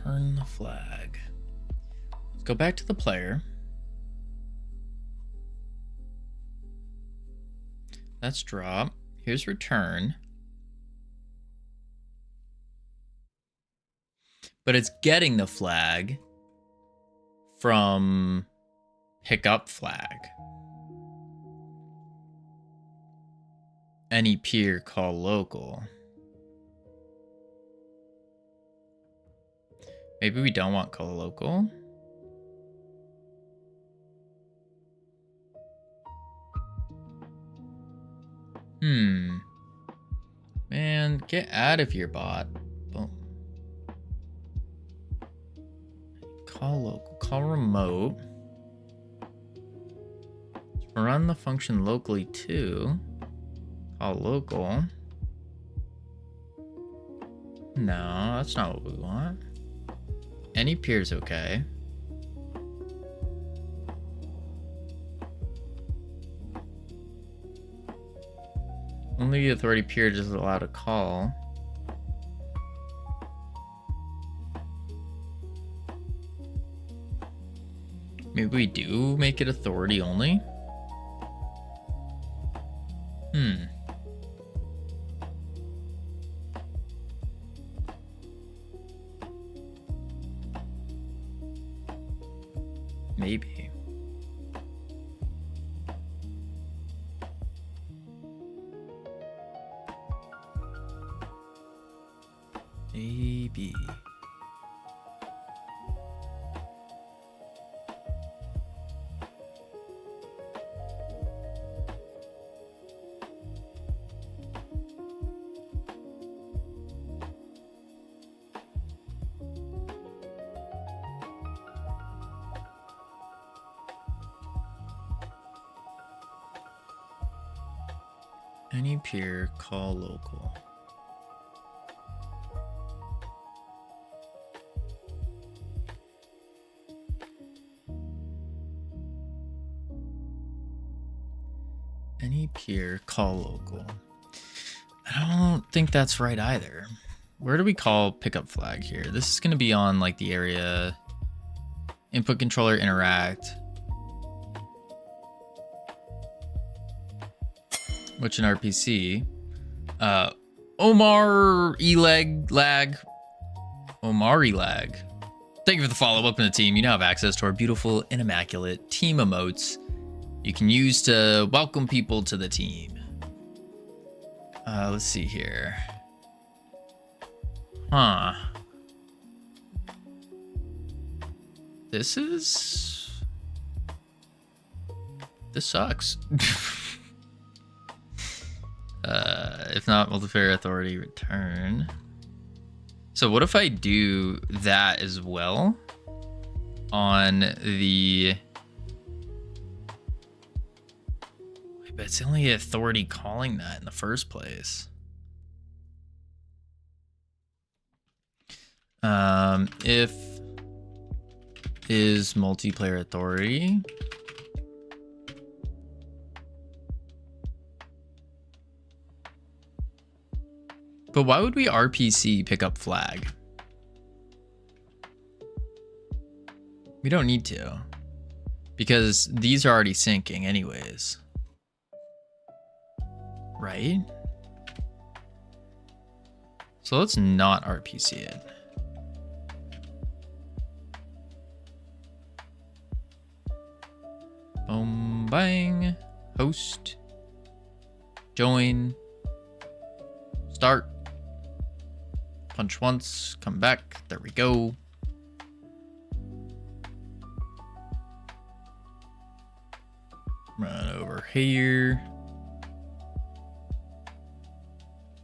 Return the flag. Let's go back to the player. Let's drop. Here's return. But it's getting the flag from pickup flag. Any peer call local. Maybe we don't want call local. Man, get out of here, bot. Boom. Call local. Call remote. Run the function locally too. Call local. No, that's not what we want. Any peer's okay. Only the authority peer is allowed to call. Maybe we do make it authority only? Maybe. Maybe. Any peer, call local. Any peer, call local. I don't think that's right either. Where do we call pickup flag here? This is going to be on like the area input controller interact. Which in RPC, Omar Elag. Thank you for the follow. Welcome to the team. You now have access to our beautiful and immaculate team emotes you can use to welcome people to the team. Let's see here. This sucks. If not, multiplayer authority return. So what if I do that as well on the... Wait, but it's only authority calling that in the first place. If is multiplayer authority. But why would we RPC pick up flag? We don't need to. Because these are already syncing anyways. Right? So let's not RPC it. Boom, bang. Host. Join. Start. Punch once, come back. There we go. Run over here.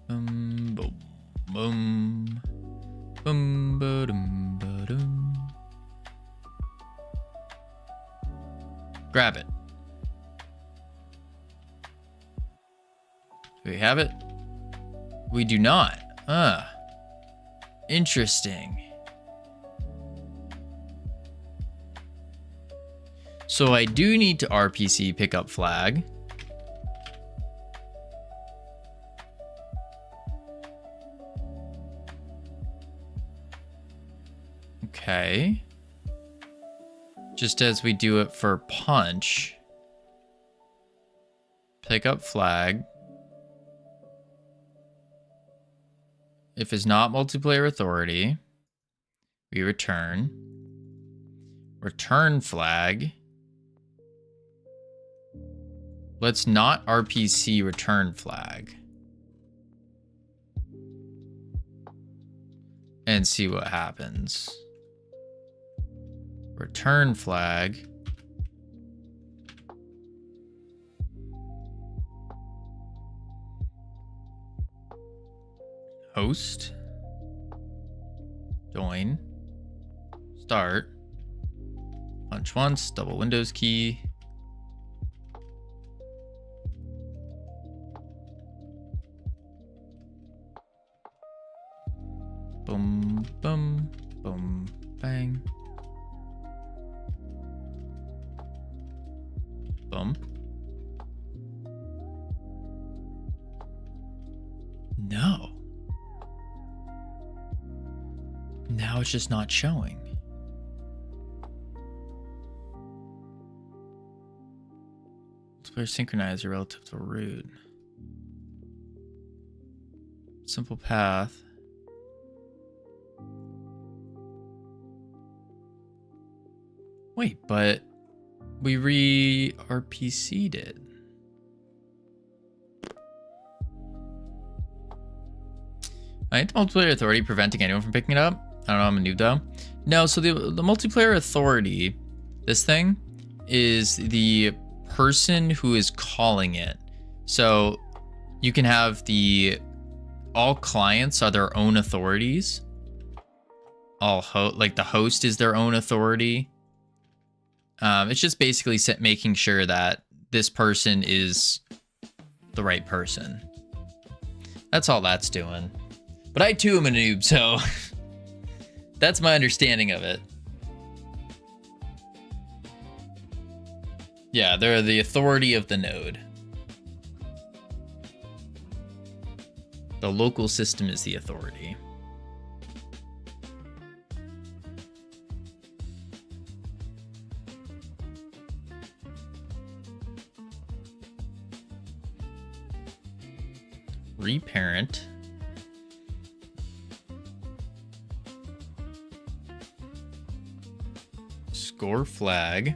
Boom, boom. Boom, ba-dum, ba-dum. Grab it. Do we have it? We do not. Interesting. So I do need to RPC pick up flag. Okay. Just as we do it for punch. Pick up flag. If it's not multiplayer authority, we return. Return flag. Let's not RPC return flag. And see what happens. Return flag. Host. Join. Start. Punch once, double Windows key. Boom, boom, boom, Bang. Boom. No. Now it's just not showing. Multiplayer synchronizer relative to root. Simple path. Wait, but we re-RPC'd it. I think the multiplayer authority preventing anyone from picking it up. I don't know, I'm a noob though. No, so the multiplayer authority, this thing, is the person who is calling it. So you can have all clients are their own authorities. Like the host is their own authority. It's just basically making sure that this person is the right person. That's all that's doing. But I too am a noob, so that's my understanding of it. Yeah, they're the authority of the node. The local system is the authority. Reparent. Score flag.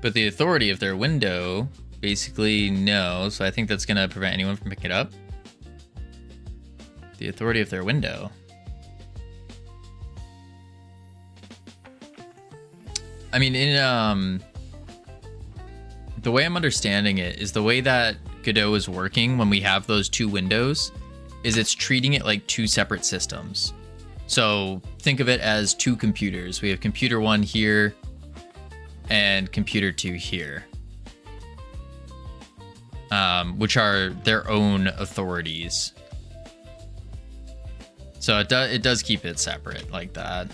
But the authority of their window, basically no. So I think that's going to prevent anyone from picking it up. The authority of their window. I mean, in the way I'm understanding it is the way that Godot is working when we have those two windows is it's treating it like two separate systems. So think of it as two computers. We have computer 1 here and computer 2 here, which are their own authorities. So it does keep it separate like that.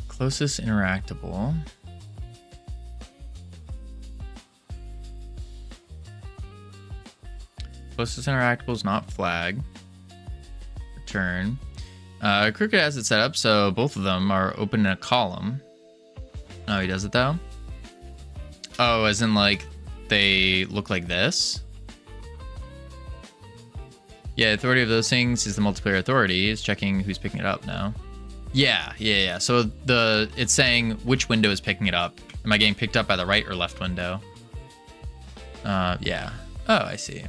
Closest interactable. Closest interactable is not flag. Return. Cricket has it set up so both of them are open in a column. Oh, he does it though? Oh, as in like they look like this? Yeah, authority of those things is the multiplayer authority. It's checking who's picking it up now. Yeah. So it's saying which window is picking it up. Am I getting picked up by the right or left window? Yeah. Oh, I see.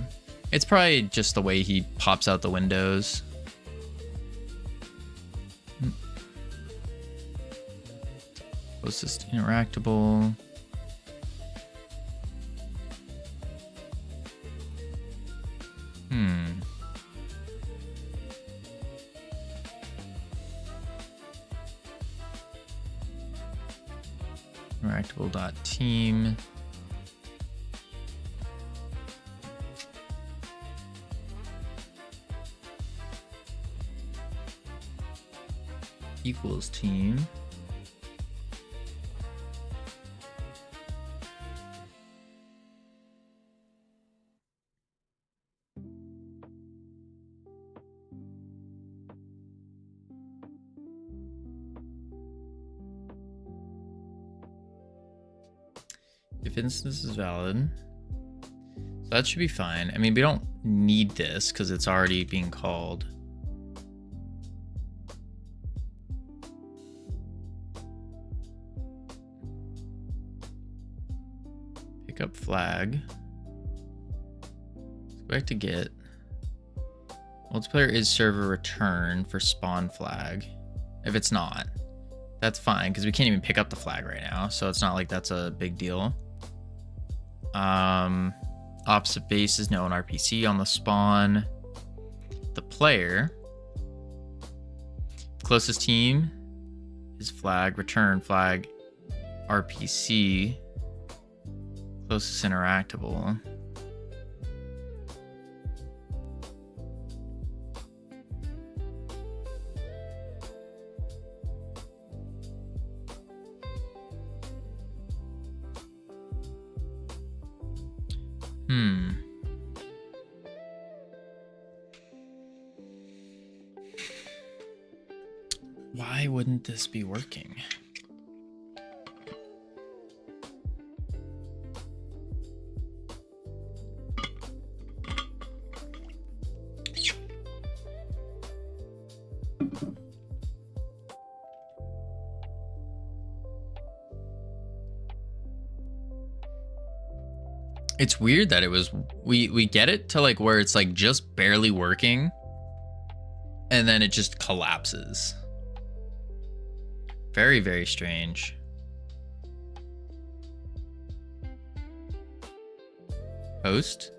It's probably just the way he pops out the windows. Closest interactable. Interactable.team. Equals team. If instance is valid. So that should be fine. I mean, we don't need this because it's already being called. Pick up flag. Let's go back to get. Multiplayer is server return for spawn flag. If it's not, that's fine because we can't even pick up the flag right now. So it's not like that's a big deal. Opposite base is no an RPC on the spawn. The player. Closest team is flag, return flag, RPC. Closest interactable. Why wouldn't this be working? It's weird that it was we get it to like where it's like just barely working and then it just collapses. Very, very strange. Host.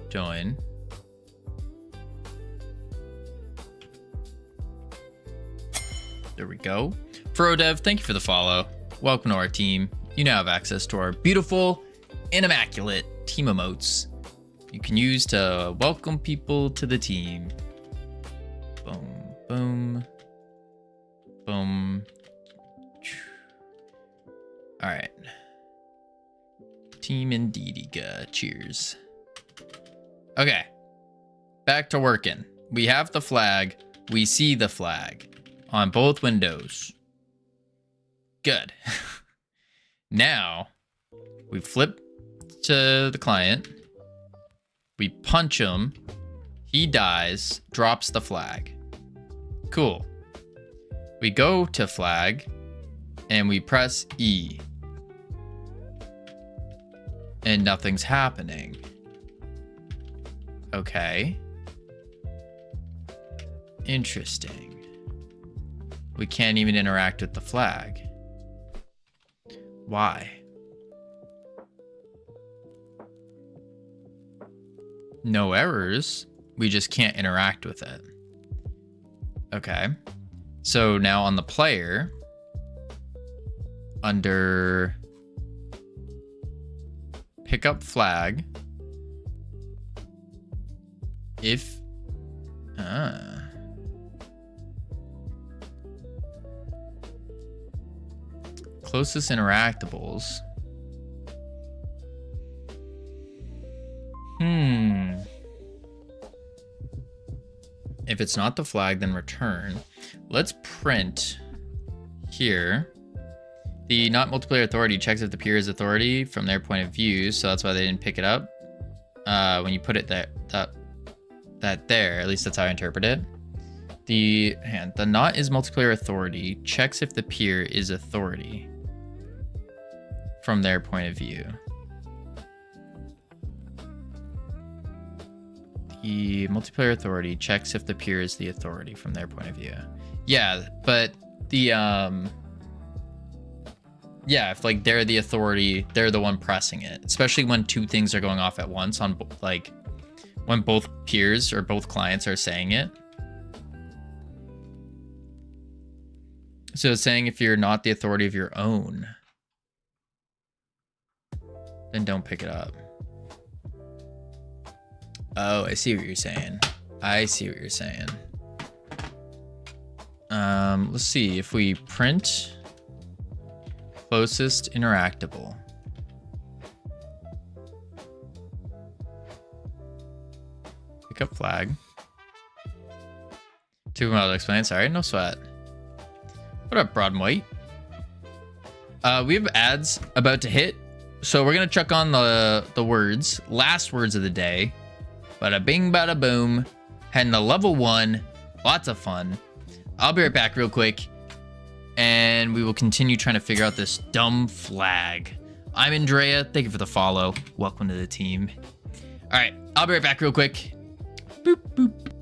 Join. There we go. Frodev, thank you for the follow. Welcome to our team. You now have access to our beautiful and immaculate team emotes you can use to welcome people to the team. Boom, boom, boom. All right. Team Indeediga. Cheers. Okay. Back to working. We have the flag. We see the flag on both windows. Good. Now we flip to the client. We punch him. He dies, drops the flag. Cool. We go to flag and we press E. And nothing's happening. Okay. Interesting. We can't even interact with the flag. Why? No errors. We just can't interact with it. Okay. So now on the player, under pick up flag, if closest interactables. If it's not the flag, then return. Let's print here. The not multiplayer authority checks if the peer is authority from their point of view, so that's why they didn't pick it up. When you put it there, that there, at least that's how I interpret it. The not is multiplayer authority checks if the peer is authority from their point of view. The multiplayer authority checks if the peer is the authority from their point of view. Yeah, but the yeah, if like they're the authority, they're the one pressing it, especially when two things are going off at once on like when both peers or both clients are saying it. So it's saying if you're not the authority of your own, then don't pick it up. Oh, I see what you're saying. I see what you're saying. Let's see if we print closest interactable. Pick up flag. Too much to explain. Sorry, no sweat. What up, Broad and White? We have ads about to hit, so we're gonna chuck on the words, last words of the day. Bada bing, bada boom. Heading to level 1. Lots of fun. I'll be right back real quick, and we will continue trying to figure out this dumb flag. I'm Andrea. Thank you for the follow. Welcome to the team. All right, I'll be right back real quick. Boop, boop.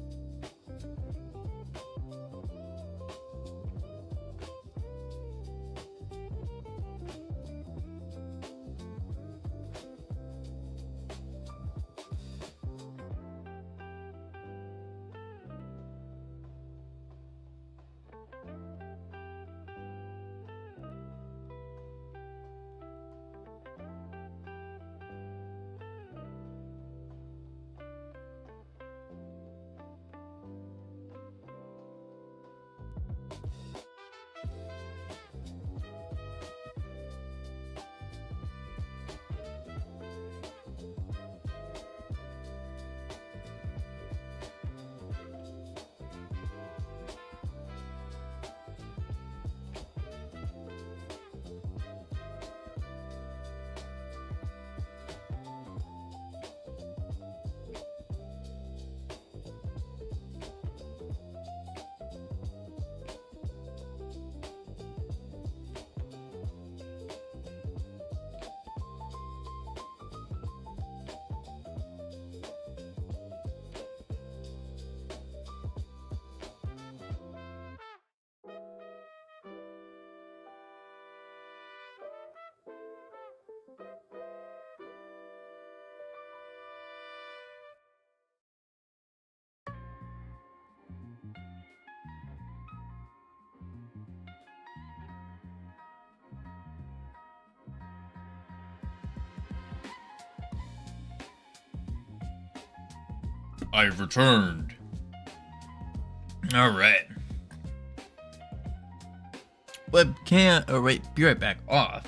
I've returned. All right. Webcam. Oh, wait. Be right back. Off.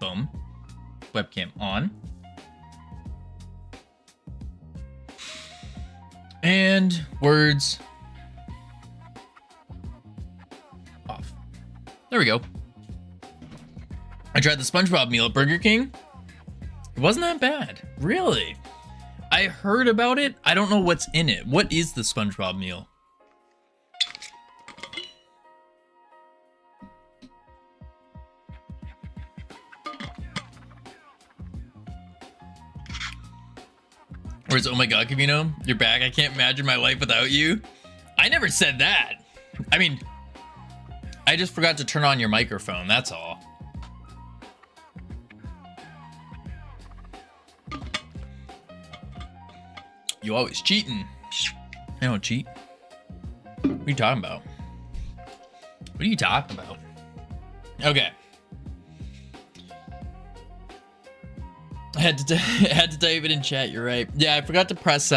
Boom. Webcam on. And words off. There we go. I tried the SpongeBob meal at Burger King. It wasn't that bad. Really? I heard about it. I don't know what's in it. What is the SpongeBob meal? Where's oh my god, Kavino? You're back. I can't imagine my life without you. I never said that. I mean, I just forgot to turn on your microphone. That's all. You always cheating. I don't cheat. What are you talking about? What are you talking about? Okay. I had to type it in chat. You're right. Yeah, I forgot to press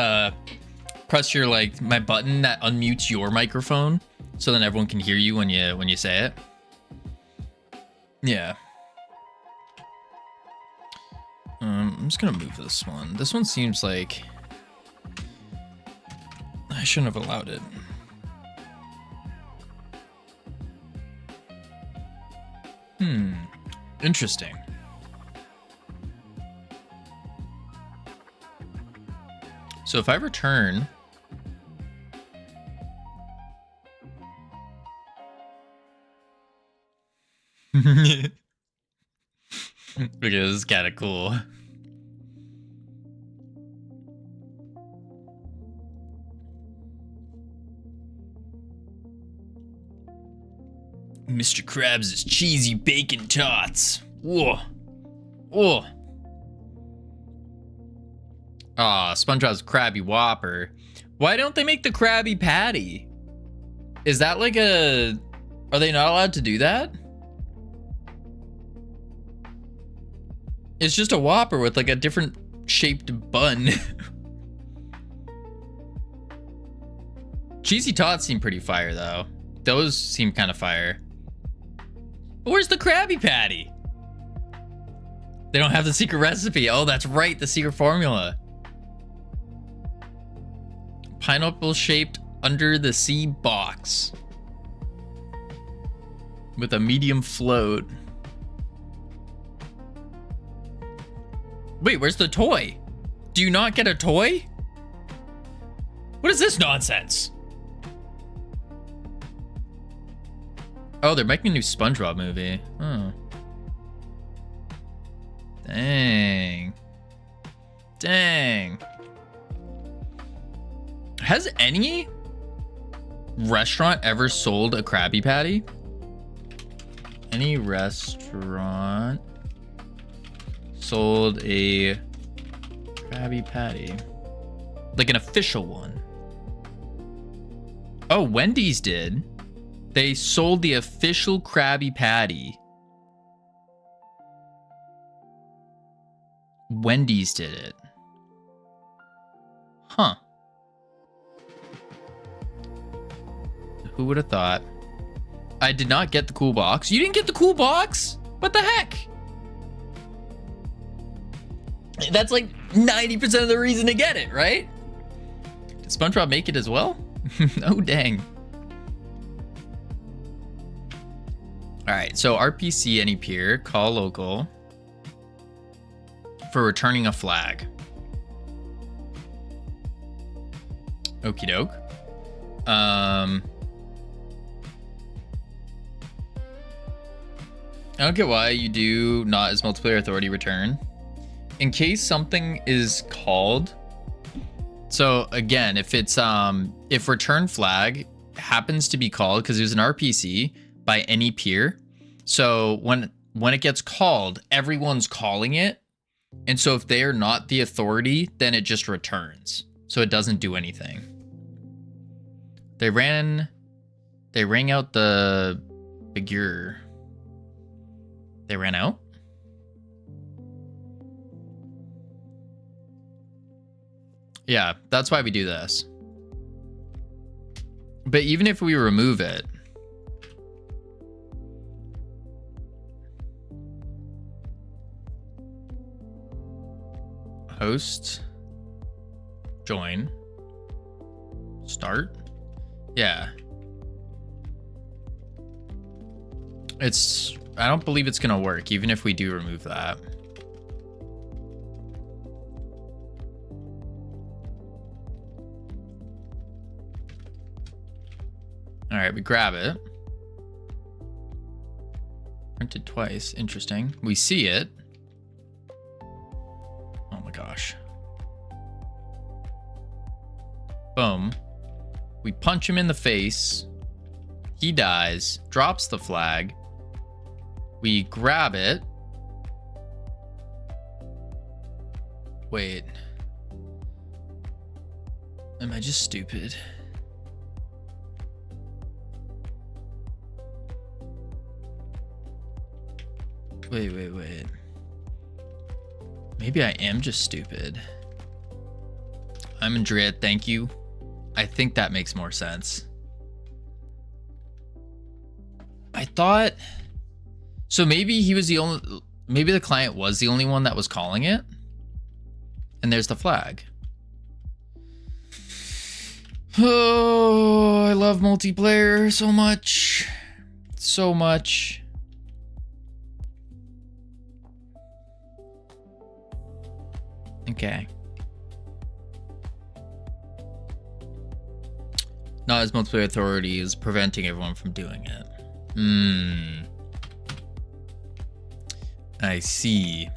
your like my button that unmutes your microphone, so then everyone can hear you when you say it. Yeah. I'm just gonna move this one. This one seems like I shouldn't have allowed it. Interesting. So if I return, okay, this is kind of cool. Mr. Krabs' cheesy bacon tots. Whoa. Whoa. Aw, SpongeBob's Krabby Whopper. Why don't they make the Krabby Patty? Is that like a... Are they not allowed to do that? It's just a Whopper with like a different shaped bun. Cheesy Tots seem pretty fire though. Those seem kind of fire. But where's the Krabby Patty? They don't have the secret recipe. Oh, that's right, the secret formula. Pineapple shaped under the sea box with a medium float. Wait, where's the toy? Do you not get a toy? What is this nonsense? Oh, they're making a new SpongeBob movie. Oh. Dang. Dang. Has any restaurant ever sold a Krabby Patty? Any restaurant sold a Krabby Patty? Like an official one? Oh, Wendy's did. They sold the official Krabby Patty. Wendy's did it. Huh. Who would have thought? I did not get the cool box. You didn't get the cool box? What the heck? That's like 90% of the reason to get it, right? Did SpongeBob make it as well? Oh, dang. All right, so RPC any peer, call local for returning a flag. Okie doke. I don't get why you do not as multiplayer authority return. In case something is called. So again, if it's if return flag happens to be called because it was an RPC by any peer. So when it gets called, everyone's calling it. And so if they are not the authority, then it just returns. So it doesn't do anything. They rang out the figure. They ran out? Yeah, that's why we do this. But even if we remove it, host, join, start. Yeah. I don't believe it's gonna work, even if we do remove that. All right, we grab it. Printed twice, interesting. We see it. Oh my gosh. Boom. We punch him in the face. He dies, drops the flag. We grab it. Wait. Am I just stupid? Wait. Maybe I am just stupid. I'm Andrea, thank you. I think that makes more sense. I thought... So maybe he was the only... Maybe the client was the only one that was calling it. And there's the flag. Oh, I love multiplayer so much. So much. Okay. Not as multiplayer authority is preventing everyone from doing it. I see.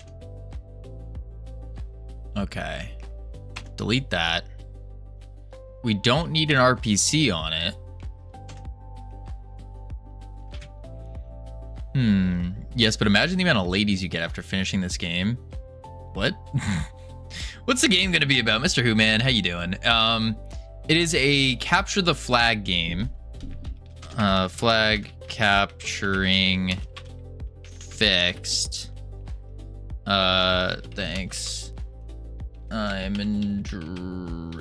Okay. Delete that. We don't need an RPC on it. Yes, but imagine the amount of ladies you get after finishing this game. What? What's the game gonna be about? Mr. Who Man, how you doing? It is a capture the flag game. Flag capturing fixed. Thanks. I'm Andrea.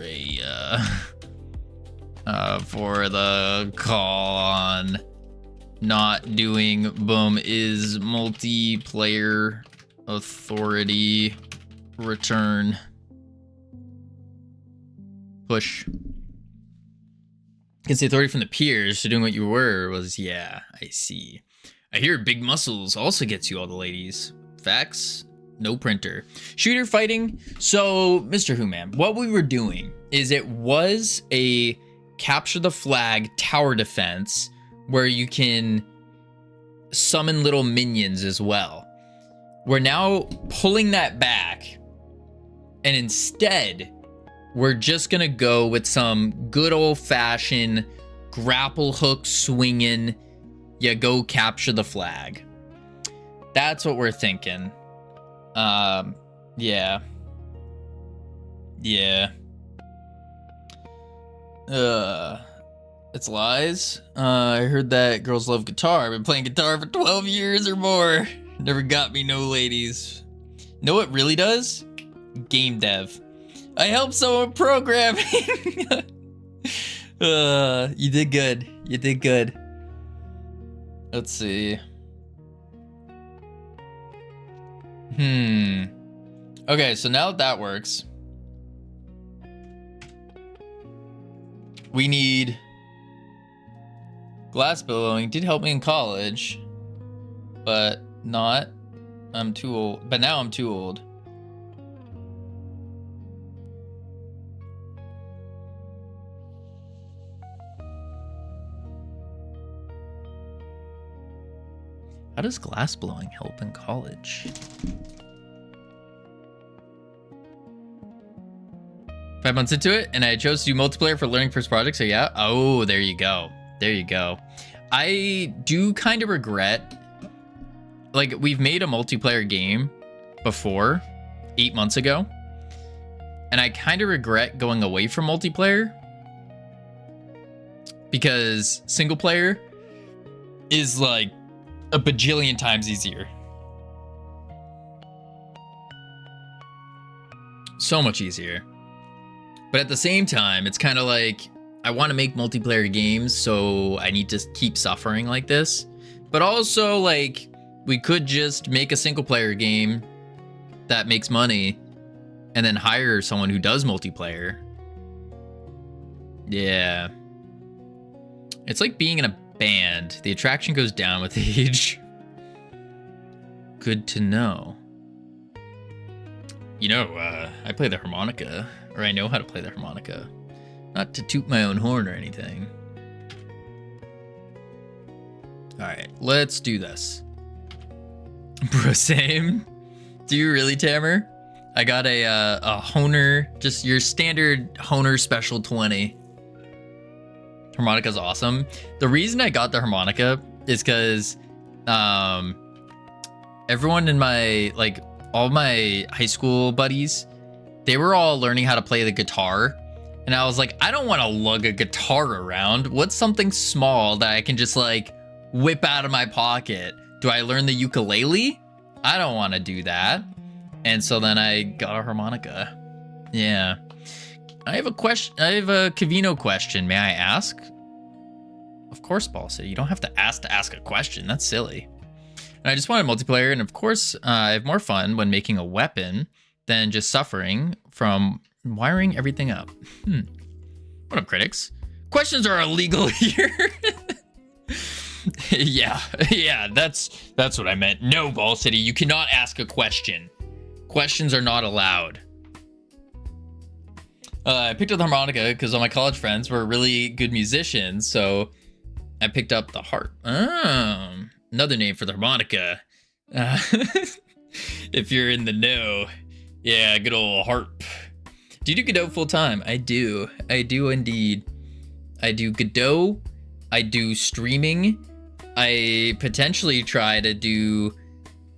For the call on not doing boom is multiplayer authority return push. Gets the authority from the peers, so doing what you were was, yeah, I see. I hear big muscles also gets you all the ladies. Facts, no printer. Shooter fighting. So, Mr. Who Man, what we were doing is it was a capture the flag tower defense where you can summon little minions as well. We're now pulling that back, and instead, we're just gonna go with some good old-fashioned grapple hook swinging, you go capture the flag. That's what we're thinking. Yeah. It's lies. I heard that girls love guitar. I've been playing guitar for 12 years or more. Never got me no ladies. Know what really does? Game dev. I helped someone programming. You did good. You did good. Let's see. Okay, so now that works, we need glass billowing. Did help me in college, but not. I'm too old. But now I'm too old. How does glass blowing help in college? 5 months into it, and I chose to do multiplayer for learning first project, so yeah. Oh, there you go. There you go. I do kind of regret, like, we've made a multiplayer game before, 8 months ago, and I kind of regret going away from multiplayer because single player is like a bajillion times easier. So much easier. But at the same time, it's kind of like I want to make multiplayer games, so I need to keep suffering like this. But also, like, we could just make a single player game that makes money and then hire someone who does multiplayer. Yeah. It's like being in a band. The attraction goes down with age. Good to know. You know, I play the harmonica, or I know how to play the harmonica. Not to toot my own horn or anything. All right, let's do this. Bro, same. Do you really, Tamer? I got a Honer, just your standard Honer Special 20. Harmonica's awesome. The reason I got the harmonica is because everyone in my, like, all my high school buddies, they were all learning how to play the guitar. And I was like, I don't want to lug a guitar around. What's something small that I can just, like, whip out of my pocket? Do I learn the ukulele? I don't want to do that. And so then I got a harmonica. Yeah. I have a question. I have a Kavino question. May I ask? Of course, Ball City. You don't have to ask a question. That's silly. And I just wanted multiplayer. And of course, I have more fun when making a weapon than just suffering from wiring everything up. What up, critics? Questions are illegal here. Yeah, that's what I meant. No, Ball City, you cannot ask a question. Questions are not allowed. I picked up the harmonica because all my college friends were really good musicians, so I picked up the harp. Another name for the harmonica. If you're in the know. Yeah, good old harp. Do you do Godot full time? I do indeed. I do Godot. I do streaming. I potentially try to do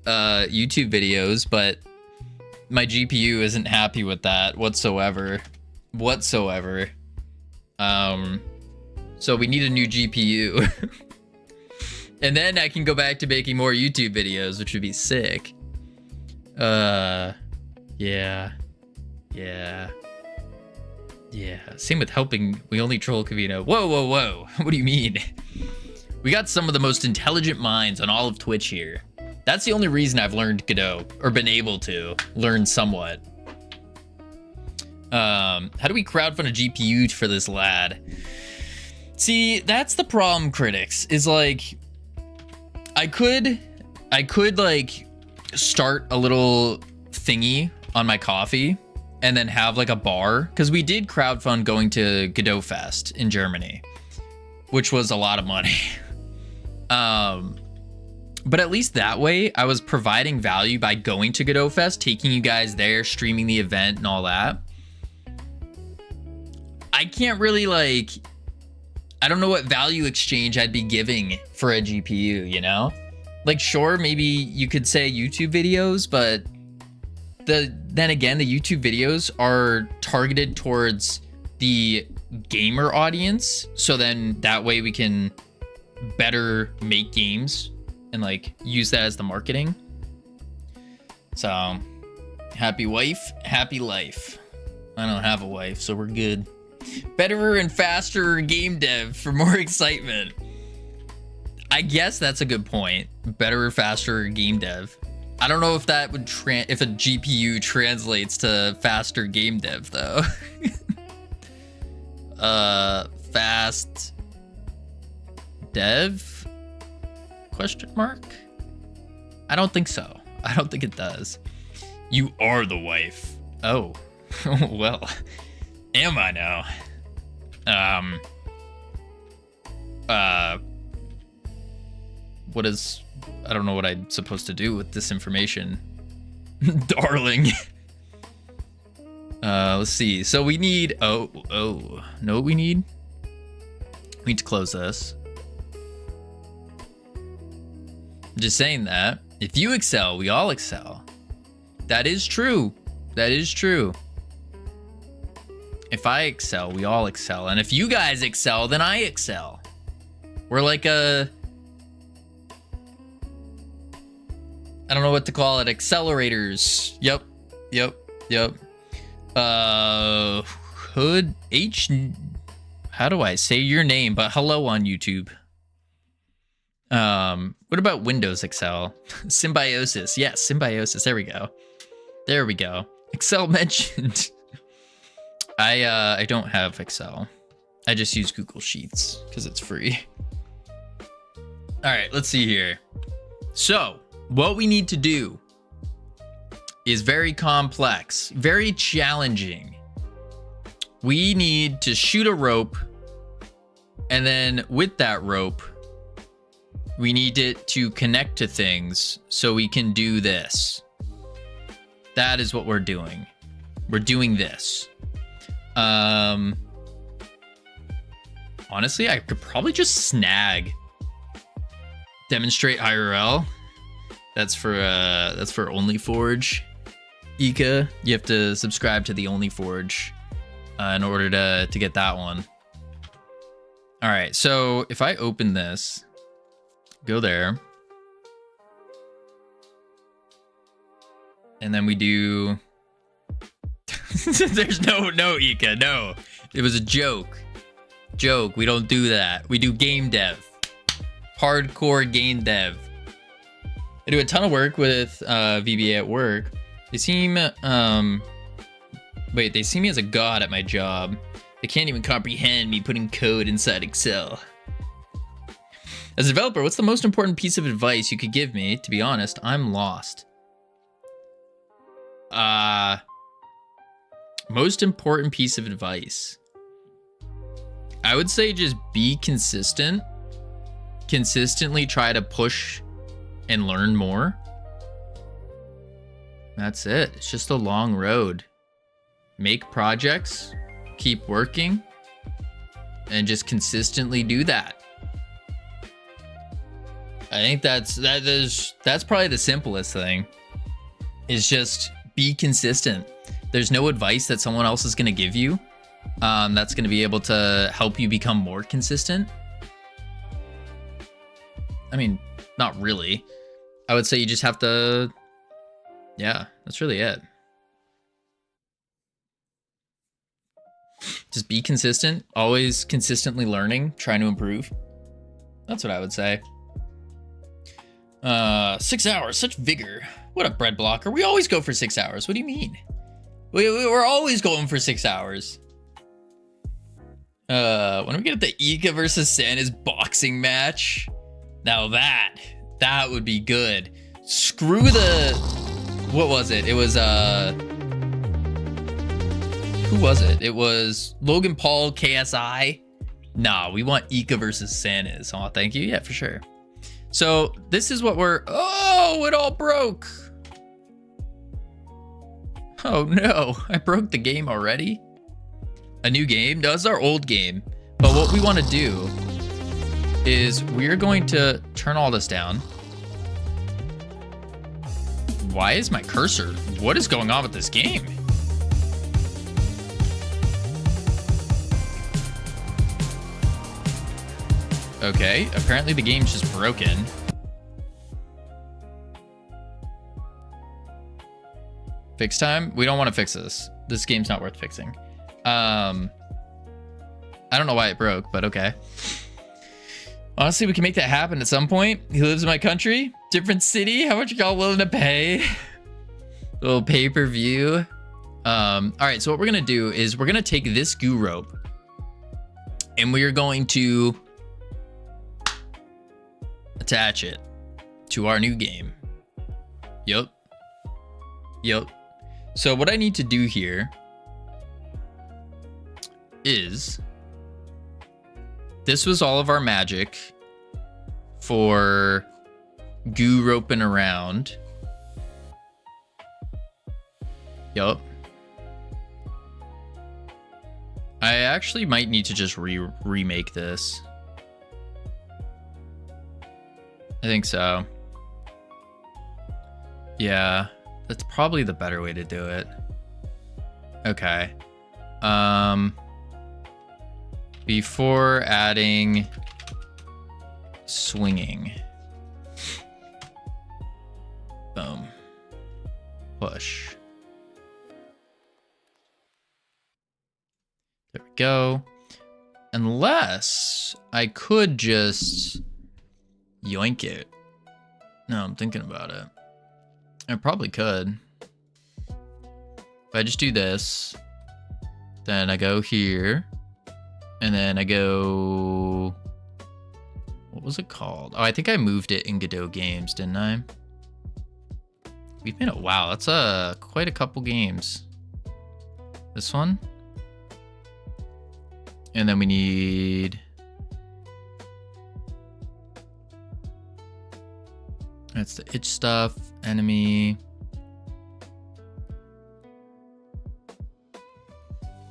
YouTube videos, but my GPU isn't happy with that whatsoever. So we need a new GPU. And then I can go back to making more YouTube videos, which would be sick. Yeah. Same with helping. We only troll Kavino. Whoa. What do you mean? We got some of the most intelligent minds on all of Twitch here. That's the only reason I've learned Godot, or been able to learn somewhat. How do we crowdfund a GPU for this lad? See, that's the problem, critics, is like, I could like start a little thingy on my coffee and then have like a bar, because we did crowdfund going to Godot Fest in Germany, which was a lot of money. But at least that way I was providing value by going to Godot Fest, taking you guys there, streaming the event and all that. I can't really, like, I don't know what value exchange I'd be giving for a GPU, you know? Like, sure, maybe you could say YouTube videos, but then again, the YouTube videos are targeted towards the gamer audience. So then that way we can better make games and like use that as the marketing. So happy wife, happy life. I don't have a wife, so we're good. Better and faster game dev for more excitement. I guess that's a good point. Better, faster game dev. I don't know if that would if a GPU translates to faster game dev though. Fast dev? Question mark? I don't think so. I don't think it does. You are the wife. Oh, well, am I now? What is, I don't know what I'm supposed to do with this information. Darling. Let's see. So we need, know what we need? We need to close this. I'm just saying that. If you excel, we all excel. That is true. That is true. If I excel, we all excel. And if you guys excel, then I excel. We're like a, I don't know what to call it. Accelerators. Yep. Hood H. How do I say your name? But hello on YouTube. What about Windows Excel? Symbiosis. Yes, Symbiosis. There we go. There we go. Excel mentioned. I don't have Excel. I just use Google Sheets because it's free. All right, let's see here. So, what we need to do is very complex, very challenging. We need to shoot a rope, and then with that rope, we need it to connect to things so we can do this. That is what we're doing. We're doing this. Honestly, I could probably just snag demonstrate IRL. That's for OnlyForge. Ika, you have to subscribe to the OnlyForge in order to get that one. All right, so if I open this, go there, and then we do. There's no Ika, no. It was a joke. We don't do that. We do game dev. Hardcore game dev. I do a ton of work with VBA at work. They seem they see me as a god at my job. They can't even comprehend me putting code inside Excel. As a developer, what's the most important piece of advice you could give me? To be honest, I'm lost. Most important piece of advice. I would say just be consistent. Consistently try to push and learn more. That's it. It's just a long road. Make projects, keep working, and just consistently do that. I think that's probably the simplest thing. Is just be consistent. There's no advice that someone else is going to give you that's going to be able to help you become more consistent. I mean, not really. I would say you just have to, yeah, that's really it. Just be consistent, always consistently learning, trying to improve. That's what I would say. 6 hours, such vigor. What a bread blocker. We always go for 6 hours. What do you mean? We're always going for 6 hours. When we get the Ika versus Santa's boxing match, now that would be good. Screw the, what was it? It was who was it? It was Logan Paul, KSI. Nah, we want Ika versus Santa's. Oh, thank you. Yeah, for sure. So this is what we're, oh, it all broke. Oh no, I broke the game already. A new game? No, it's our old game. But what we want to do is we're going to turn all this down. Why is my cursor? What is going on with this game? Okay, apparently the game's just broken. Fix time? We don't want to fix this. This game's not worth fixing. I don't know why it broke, but okay. Honestly, we can make that happen at some point. He lives in my country, different city. How much y'all willing to pay? A little pay-per-view. All right, so what we're gonna do is we're gonna take this goo rope and we are going to attach it to our new game. Yup. So what I need to do here is, this was all of our magic for goo roping around. Yup. I actually might need to just remake this. I think so. Yeah, that's probably the better way to do it. Okay. Before adding swinging. Boom. Push. go. Unless I could just yoink it. No, I'm thinking about it. I probably could. If I just do this, then I go here, and then I go... What was it called? Oh, I think I moved it in Godot Games, didn't I? We've been... Wow, that's quite a couple games. This one. And then we need... That's the itch stuff, enemy.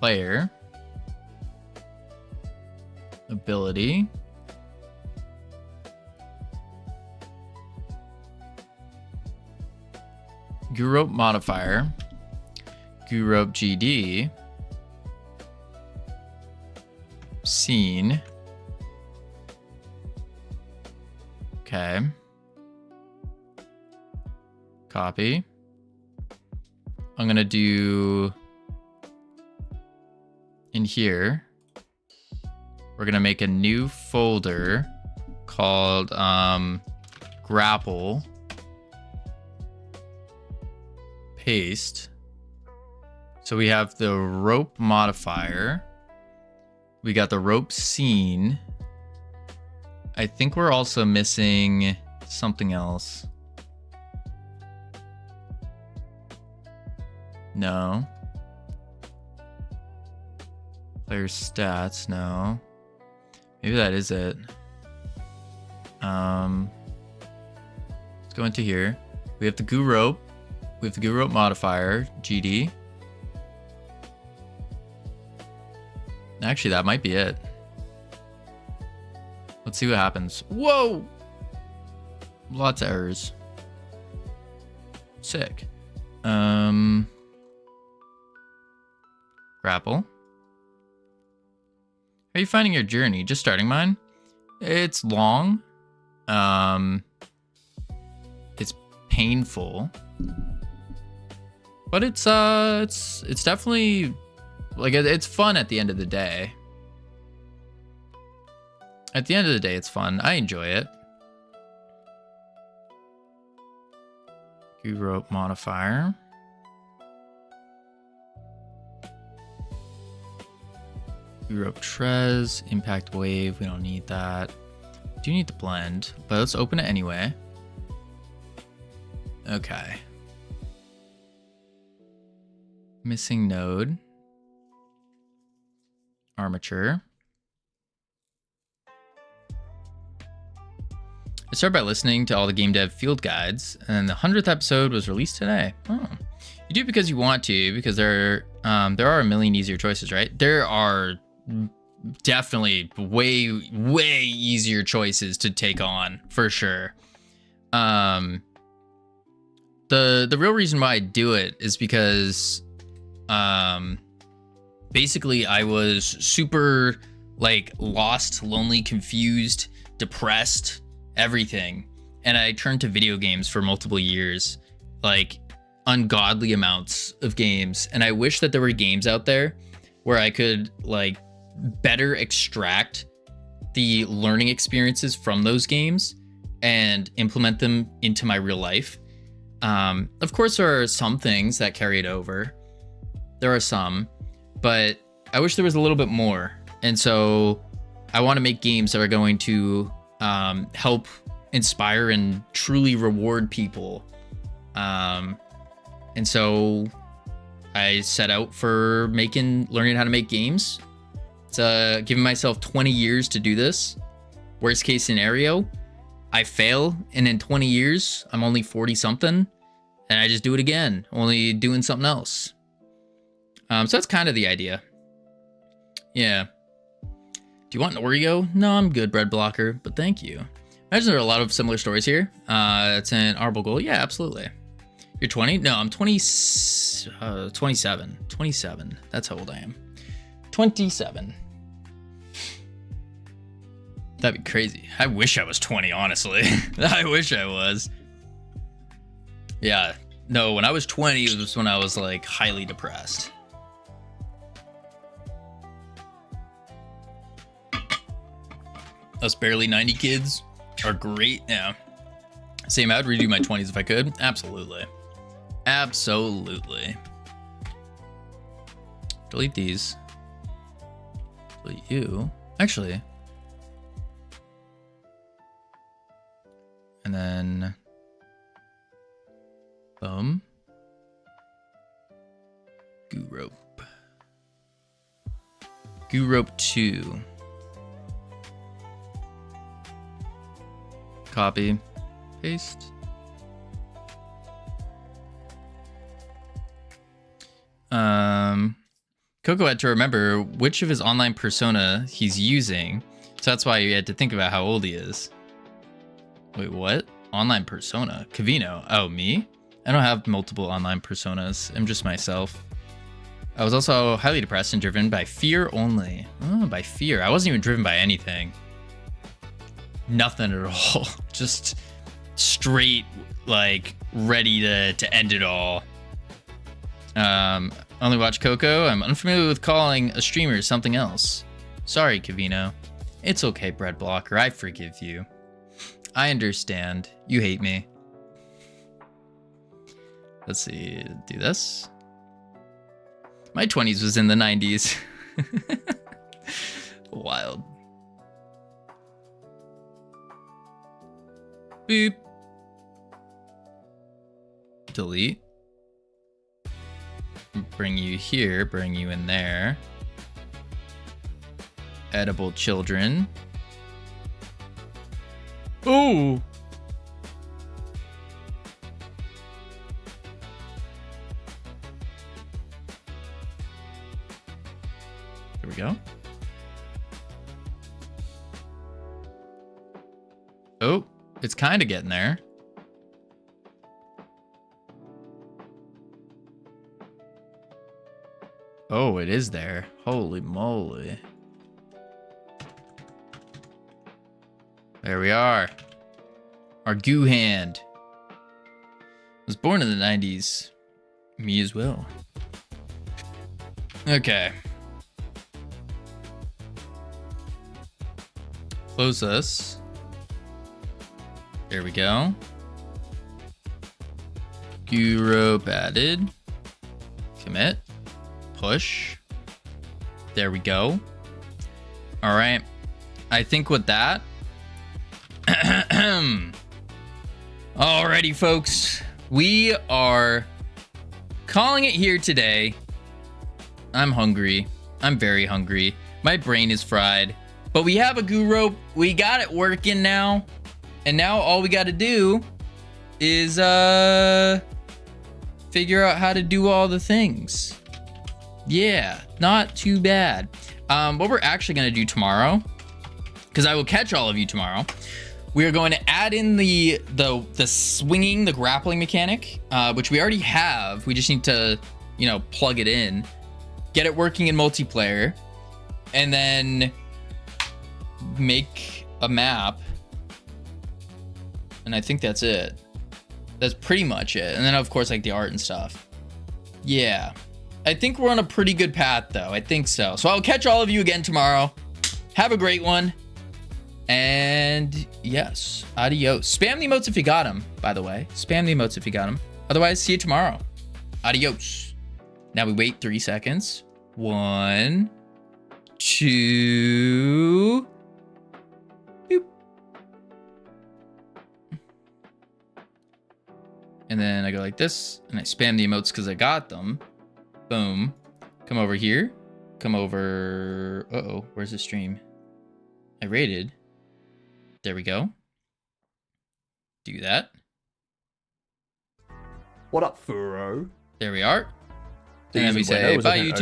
Player. Ability. GUROPE modifier. GUROPE GD. Scene. Okay. Copy. I'm gonna do in here. We're gonna make a new folder called grapple. Paste. So we have the rope modifier. We got the rope scene. I think we're also missing something else. No. Player stats, no. Maybe that is it. Let's go into here. We have the GUROPE. We have the GUROPE modifier, GD. Actually, that might be it. Let's see what happens. Whoa! Lots of errors. Sick. Grapple. How are you finding your journey? Just starting mine? It's long. It's painful. But it's definitely like it's fun at the end of the day. At the end of the day, it's fun. I enjoy it. GUROPE modifier. GUROPE Trez, Impact Wave. We don't need that. Do need the blend, but let's open it anyway. Okay. Missing node. Armature. I started by listening to all the game dev field guides, and the 100th episode was released today. Oh. You do it because you want to, because there are a million easier choices, right? There are definitely way easier choices to take on, for sure. The real reason why I do it is because basically I was super like lost, lonely, confused, depressed, everything, and I turned to video games for multiple years, like ungodly amounts of games, and I wish that there were games out there where I could like better extract the learning experiences from those games and implement them into my real life. Of course, there are some things that carry it over. There are some, but I wish there was a little bit more. And so I want to make games that are going to help inspire and truly reward people. And so I set out for learning how to make games. It's giving myself 20 years to do this. Worst case scenario, I fail, and in 20 years, I'm only 40 something, and I just do it again, only doing something else. So that's kind of the idea. Yeah. Do you want an Oreo? No, I'm good, Bread Blocker, but thank you. Imagine there are a lot of similar stories here. It's an honorable goal. Yeah, absolutely. You're 20? No, I'm 27. 27. That's how old I am. 27. That'd be crazy. I wish I was 20, honestly. I wish I was. Yeah. No, when I was 20, it was when I was like highly depressed. Us barely 90 kids are great. Yeah. Same, I would redo my 20s if I could. Absolutely. Absolutely. Delete these. Delete you. Actually. And then... boom. Goo rope. Goo rope 2. Copy. Paste. Coco had to remember which of his online persona he's using, so that's why he had to think about how old he is. Wait, what? Online persona? Kavino. Oh, me? I don't have multiple online personas. I'm just myself. I was also highly depressed and driven by fear only. Oh, by fear. I wasn't even driven by anything. Nothing at all. Just straight, like, ready to end it all. Only watch Coco. I'm unfamiliar with calling a streamer something else. Sorry, Kavino. It's okay, Bread Blocker. I forgive you. I understand. You hate me. Let's see. Do this. My 20s was in the 90s. Wild. Beep. Delete. Bring you here, bring you in there. Edible children. Oh! There we go. Oh, it's kind of getting there. Oh, it is there. Holy moly. There we are. Our goo hand. Was born in the 90s. Me as well. Okay. Close this. There we go. Goo rope added. Commit. Push. There we go. All right. I think with that. Alrighty, folks. We are calling it here today. I'm hungry. I'm very hungry. My brain is fried. But we have a goo rope. We got it working now. And now all we got to do is figure out how to do all the things. Yeah, not too bad. What we're actually going to do tomorrow, because I will catch all of you tomorrow, we are going to add in the swinging, the grappling mechanic, which we already have. We just need to, you know, plug it in, get it working in multiplayer, and then make a map. And I think that's it. That's pretty much it. And then, of course, like the art and stuff. Yeah. I think we're on a pretty good path, though. I think so. So I'll catch all of you again tomorrow. Have a great one. And yes, adios. Spam the emotes if you got them, by the way. Spam the emotes if you got them. Otherwise, see you tomorrow. Adios. Now we wait 3 seconds. 1, 2. Boop. And then I go like this, and I spam the emotes because I got them. Boom. Come over here. Come over. Uh-oh. Where's the stream? I rated. There we go. Do that. What up, Furo? There we are. So And we using say Windows, bye, I think YouTube.